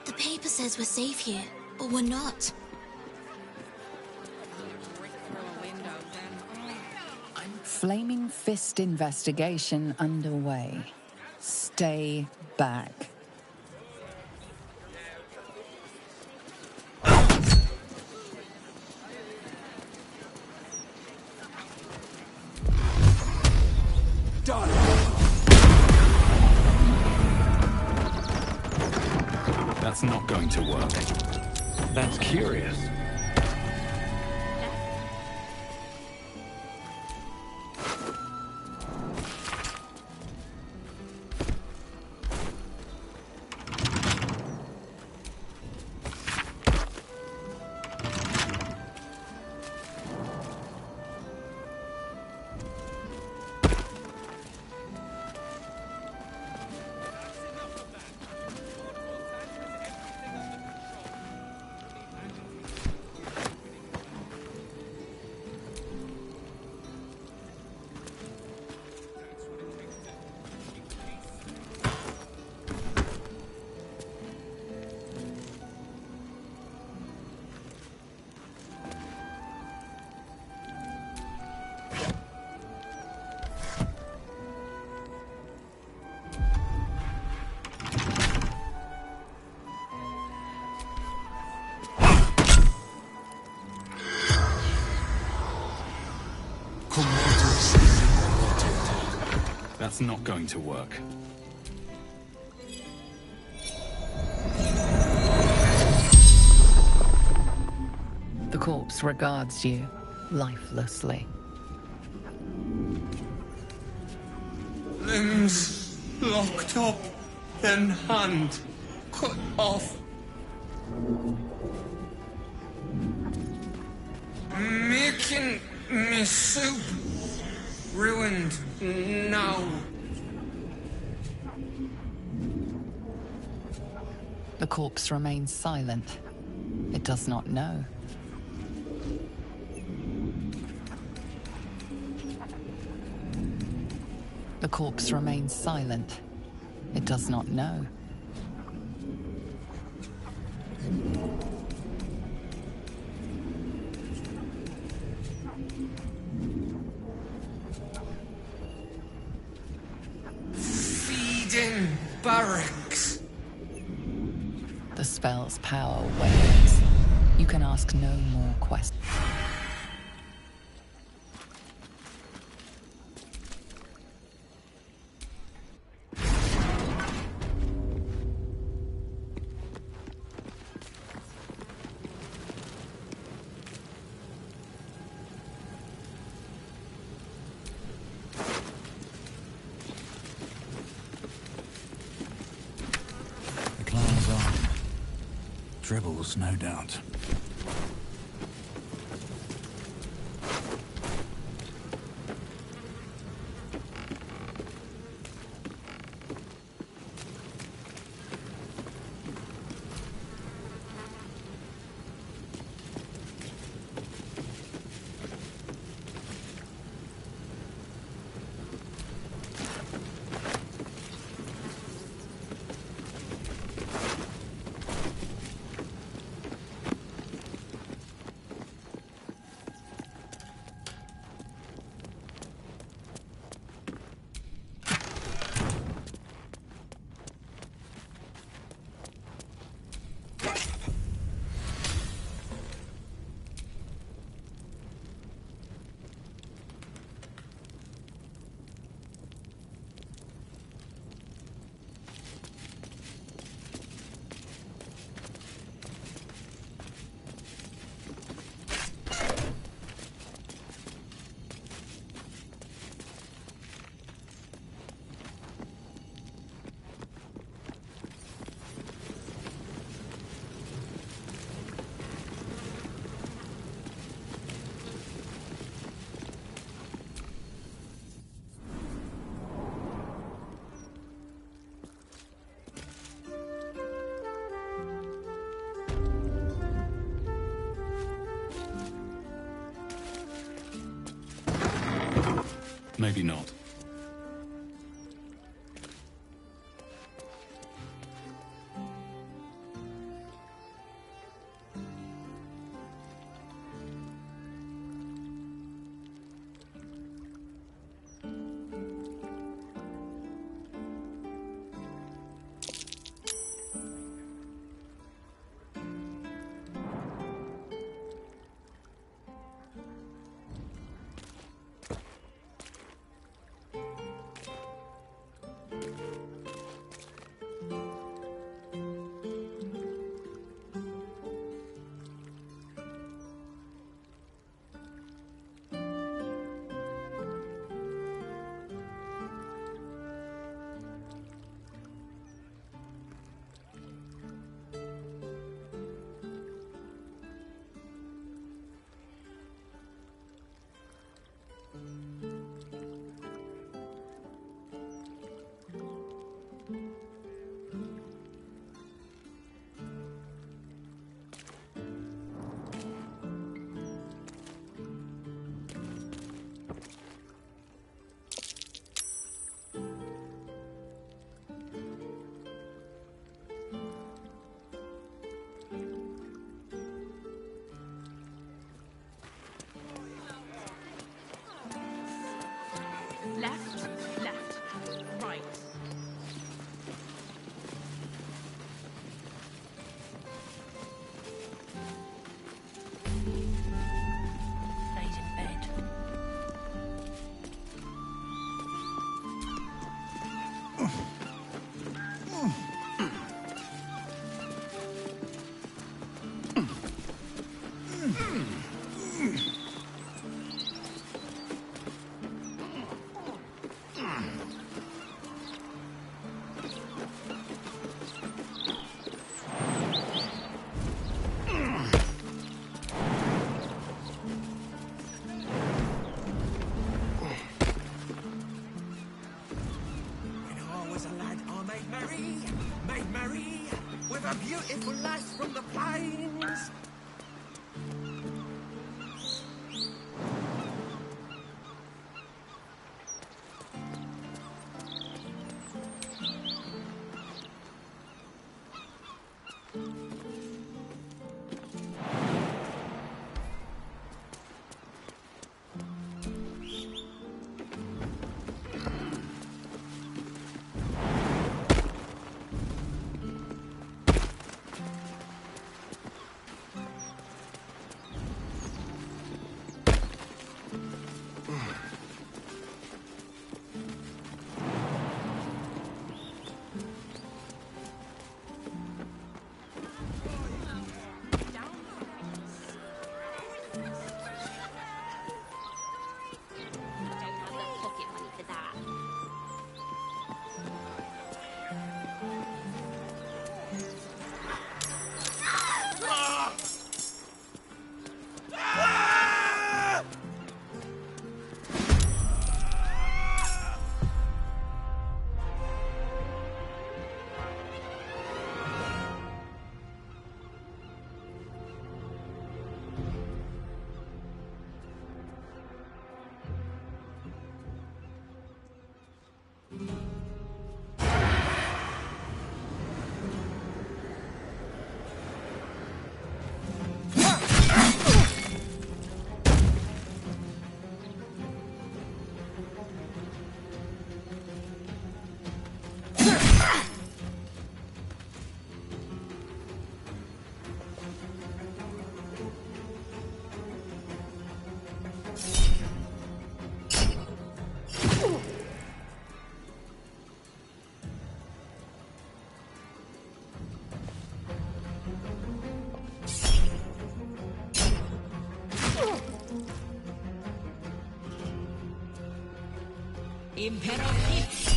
The paper says we're safe here, but we're not. Flaming Fist investigation underway. Stay back. Done. That's not going to work. That's curious. That's not going to work. The corpse regards you lifelessly. Limbs locked up, then hand cut off. Making me soup ruined now. The corpse remains silent. It does not know. The corpse remains silent. It does not know. Feeding barracks. The spell's power wanes. You can ask no more questions. Dribbles, no doubt. Maybe not. made merry, with a beautiful lass from the plains. Imperativ.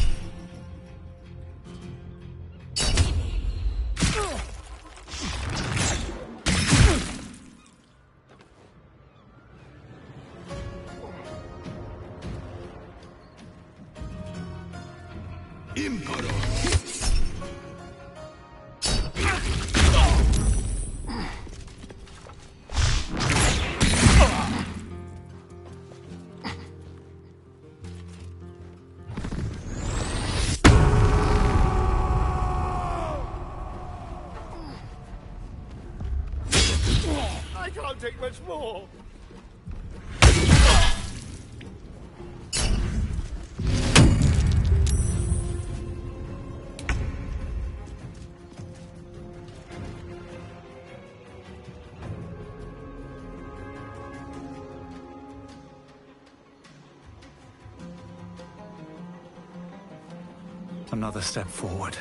I can't take much more. Another step forward.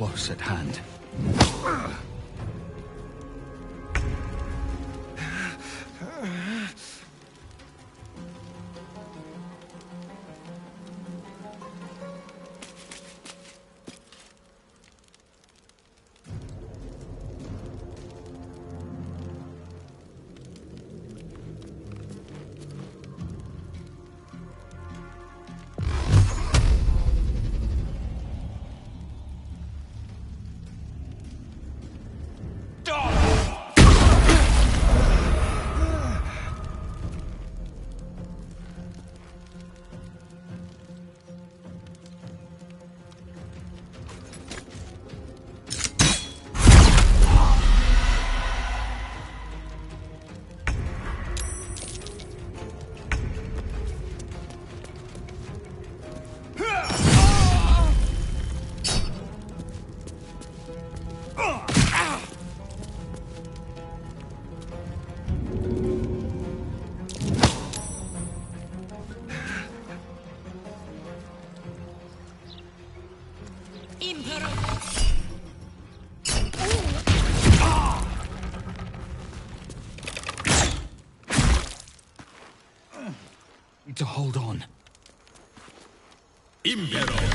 close at hand. Need to hold on. Impero.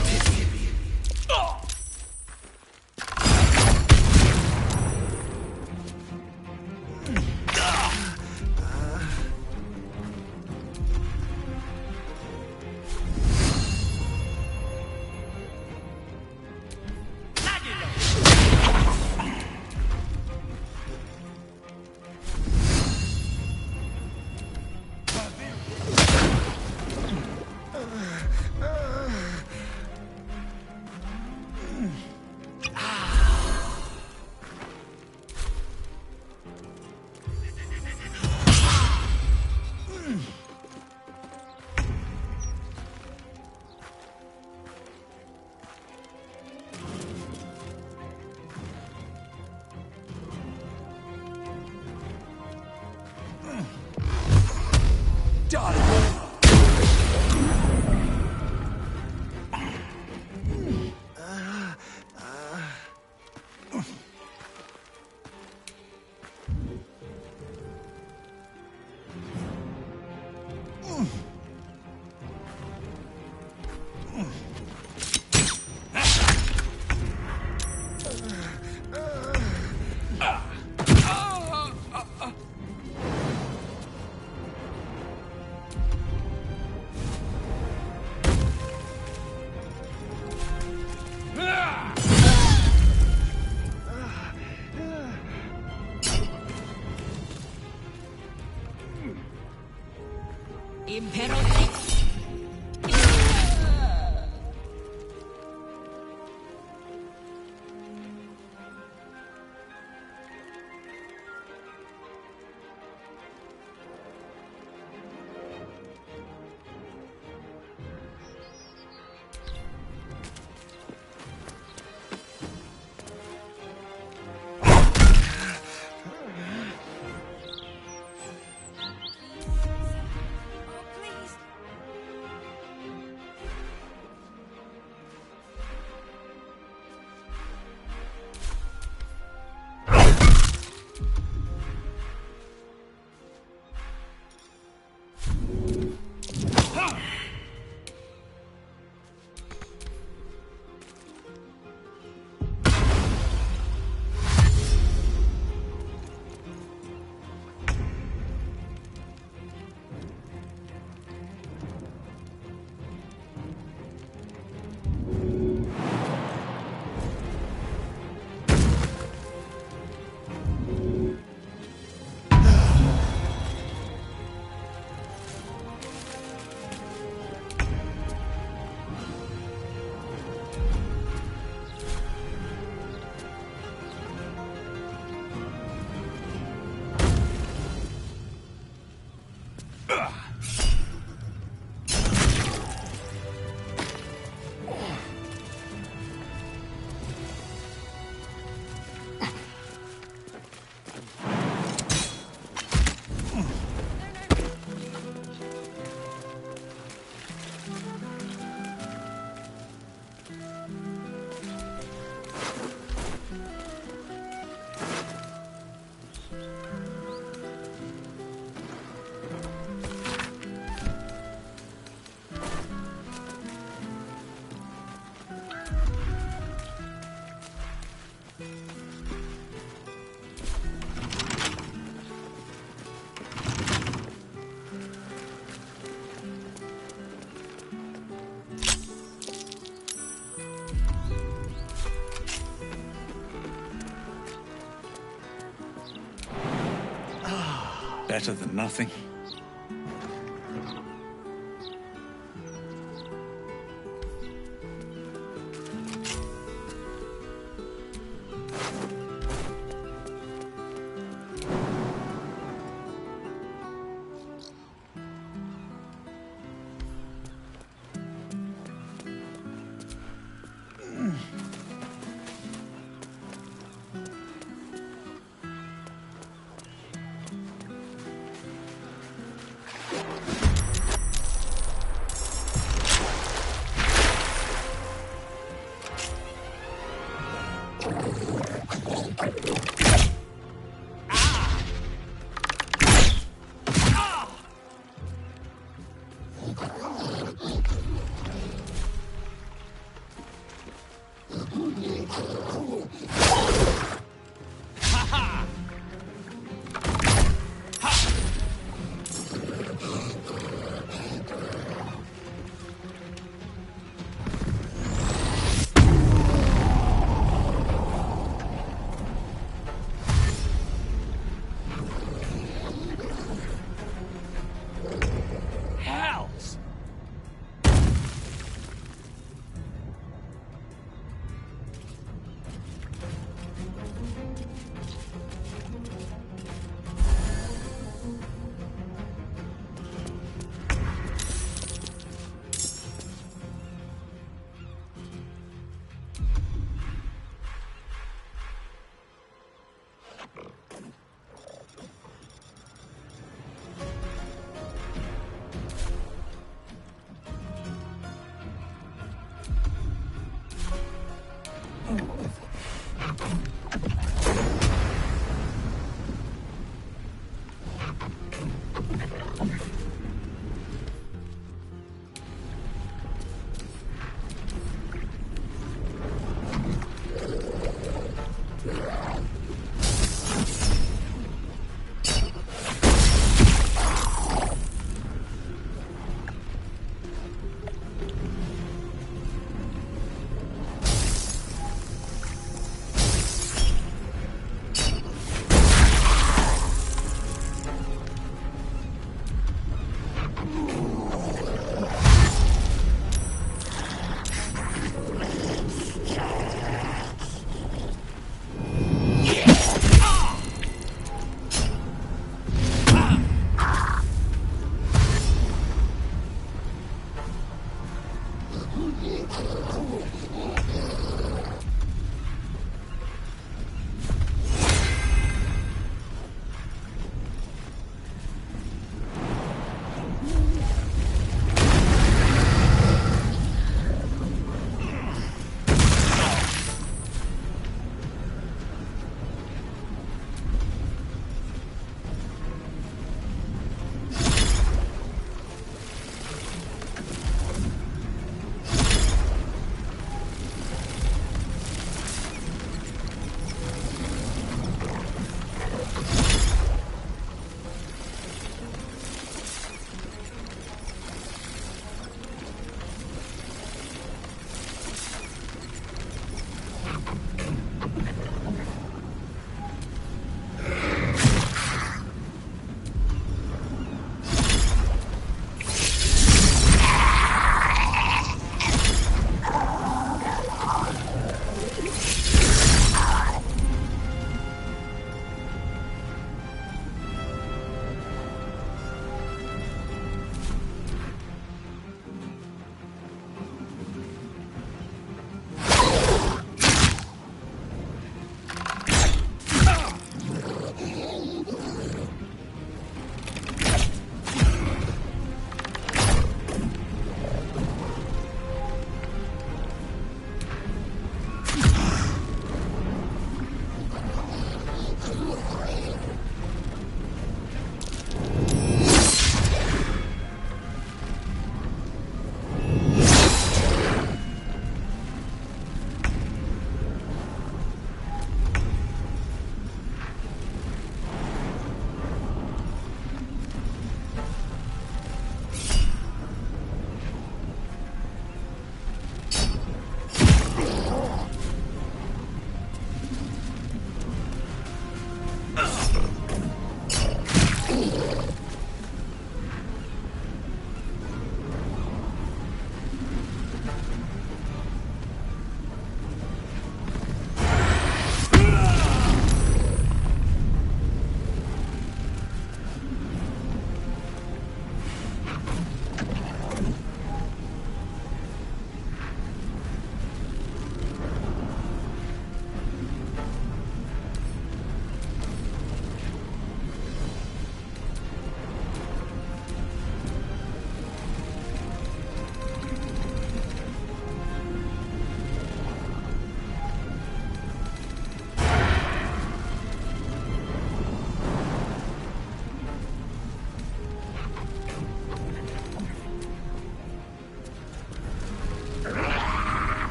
Better than nothing.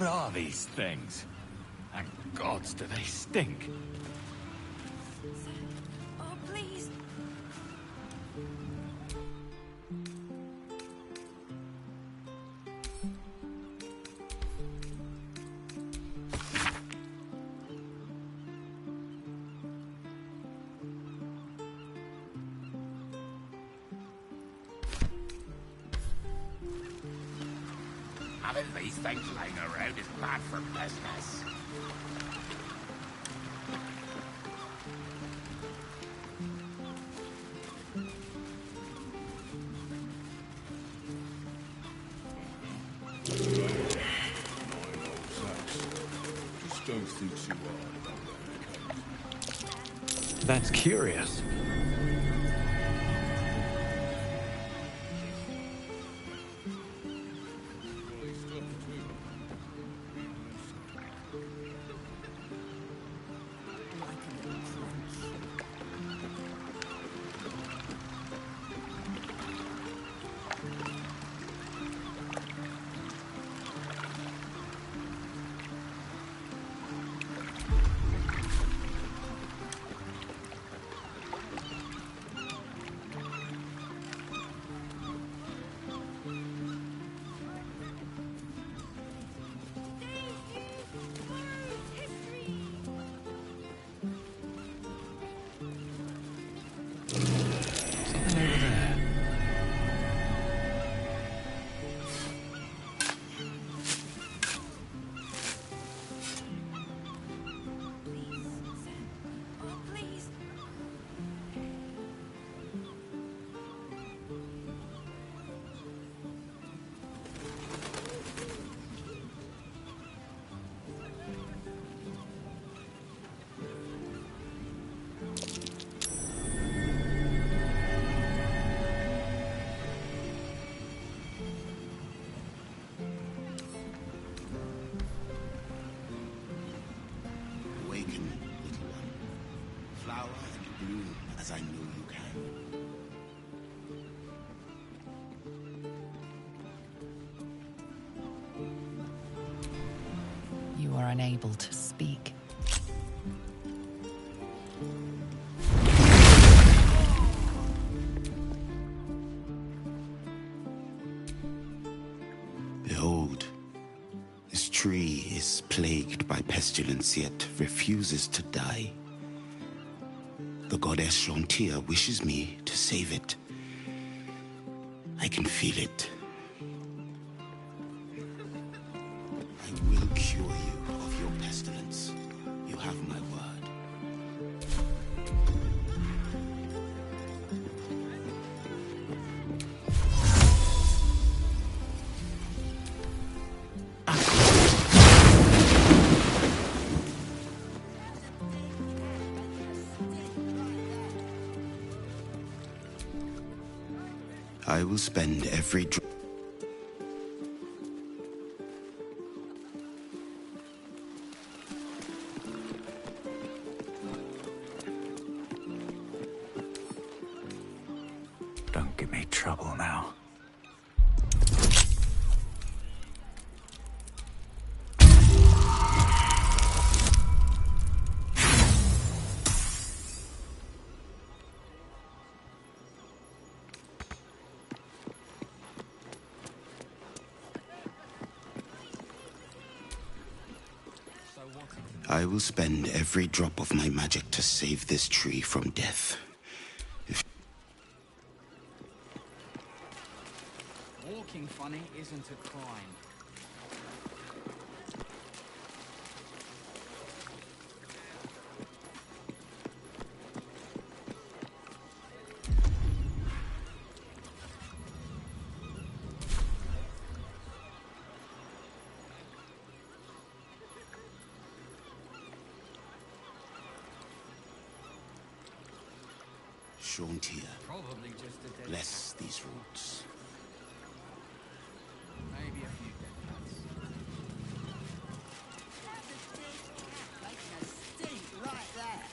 are these things? And gods, do they stink? Oh, please. Having these things lying around is bad for business. Just don't think too hard about that. That's curious. Awaken, little one. Flower and bloom as I know you can. You are unable to speak. Behold, this tree is plagued by pestilence, yet refuses to die. The goddess Shontia wishes me to save it. I can feel it. I will cure you of your pestilence. You have my word. I will spend every drop. Don't give me trouble now. I will spend every drop of my magic to save this tree from death. Walking funny isn't a crime. Shontia, Probably just a dead bless these roots. Maybe a few dead cats. Right there.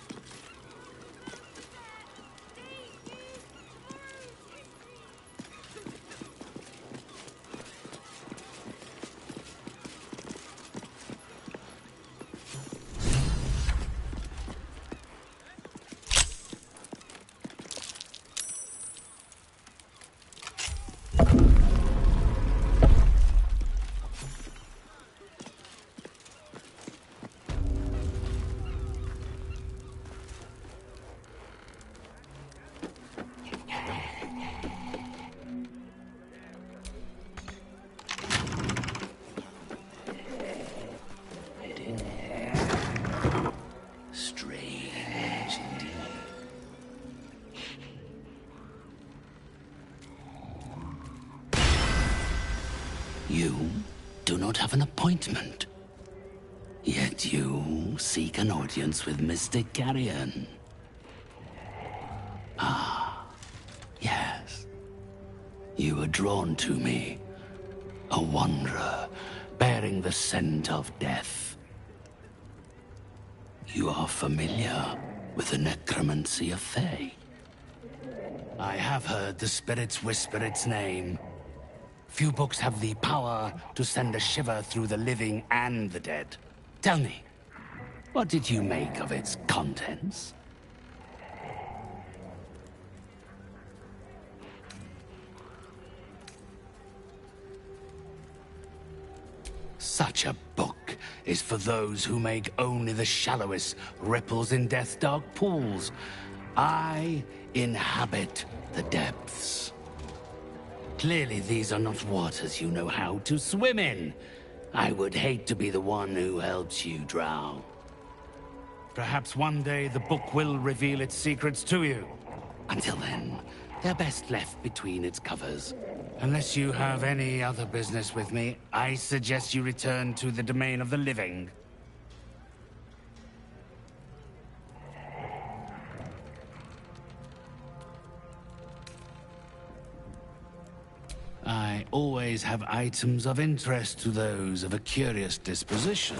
not have an appointment. Yet you seek an audience with Mr. Carrion. Ah, yes. You were drawn to me, a wanderer bearing the scent of death. You are familiar with the necromancy of Fae. I have heard the spirits whisper its name. Few books have the power to send a shiver through the living and the dead. Tell me, what did you make of its contents? Such a book is for those who make only the shallowest ripples in death's dark pools. I inhabit the depths. Clearly these are not waters you know how to swim in. I would hate to be the one who helps you drown. Perhaps one day the book will reveal its secrets to you. Until then, they're best left between its covers. Unless you have any other business with me, I suggest you return to the domain of the living. I always have items of interest to those of a curious disposition.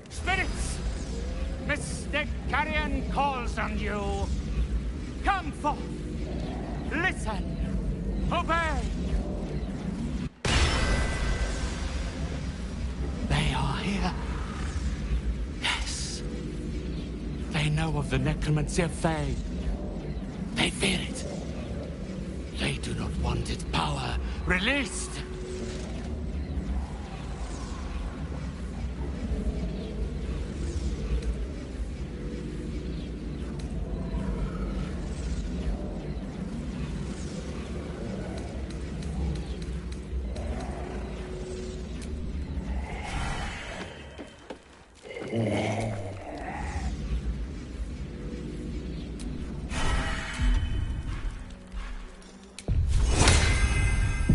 Spirits! Mr. Carrion calls on you. Come forth. Listen. Obey. They are here. Yes. They know of the necromancy of Fae. They fear it. They do not want its power released.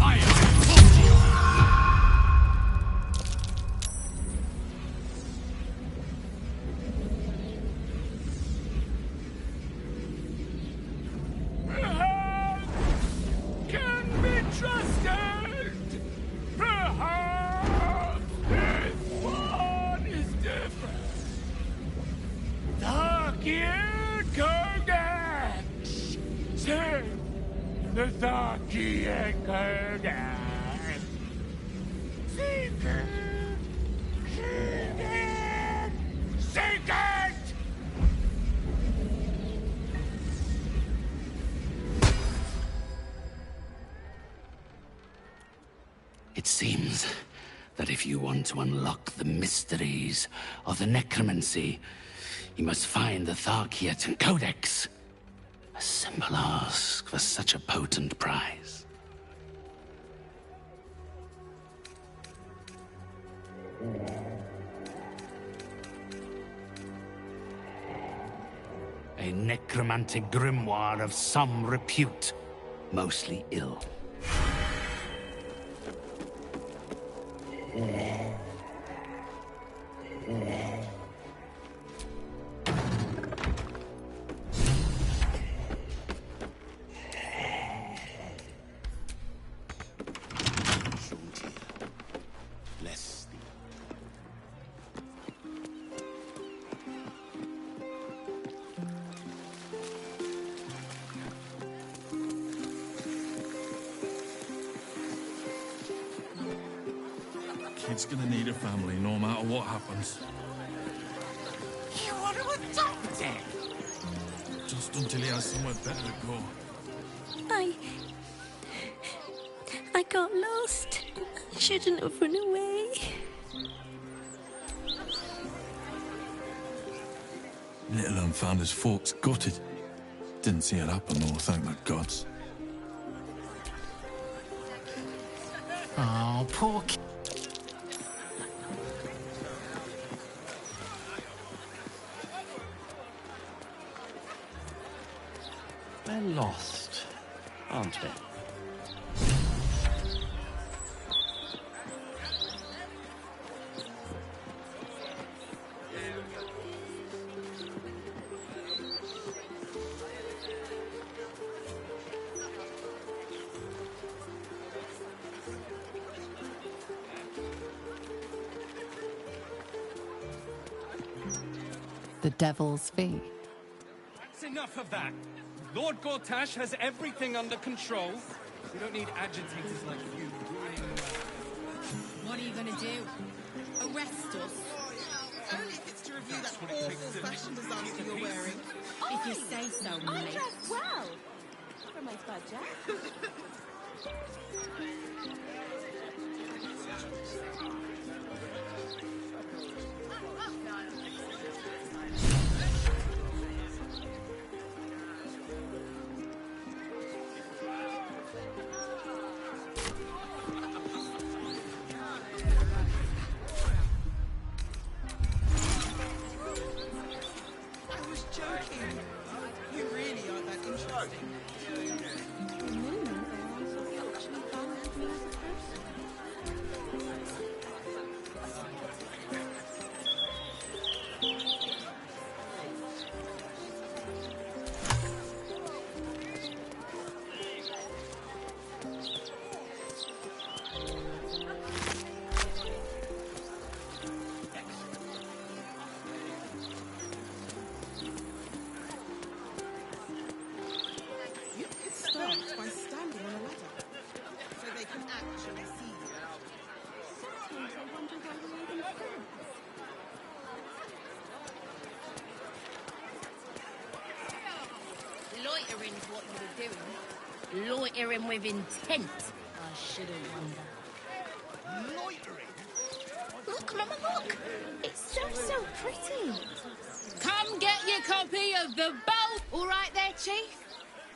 I am trusted! Perhaps this one is different. Thakian Codex! Sing the Thakian Codex! Seek it! Seek it! Seek it! It seems that if you want to unlock the mysteries of the necromancy, you must find the Thakian Codex. A simple ask for such a potent prize. A necromantic grimoire of some repute, mostly ill. Bless thee. Kid's gonna need a family no matter what happens. You want to adopt him? Just until he has somewhere better to go. I got lost. I shouldn't have run away. Little un found his folks gutted. Didn't see it happen though, thank the gods. Oh, poor kid. We're lost, aren't we? The Devil's Fee. That's enough of that. Lord Gortash has everything under control. We don't need agitators like you ruining the world. What are you gonna do? Arrest us? Only if it's to review that awful fashion disaster you're wearing. If you say so, I mate. dress well. For my budget. I was joking. You really aren't that interesting. It starts by standing on a ladder, so they can actually see you. Sometimes I wonder why we even film. Loitering's what you were doing. Loitering with intent, I shouldn't wonder. Loitering? Look, Mama, look! It's so pretty. Come get your copy of the Bald. All right there, Chief?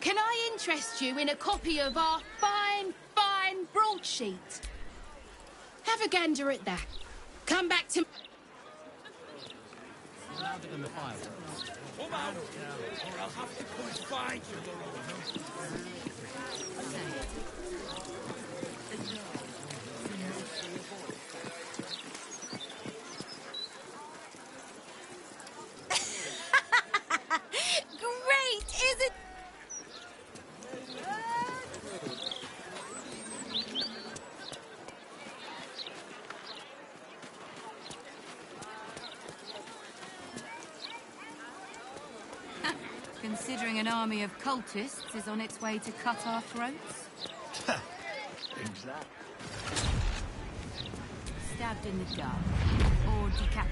Can I interest you in a copy of our fine broadsheet? Have a gander at that. Come back to... Louder than the fire. Come out, or I'll have to come and find you. Great, isn't... Considering an army of cultists is on its way to cut our throats? Exactly. Stabbed in the dark. Or decap...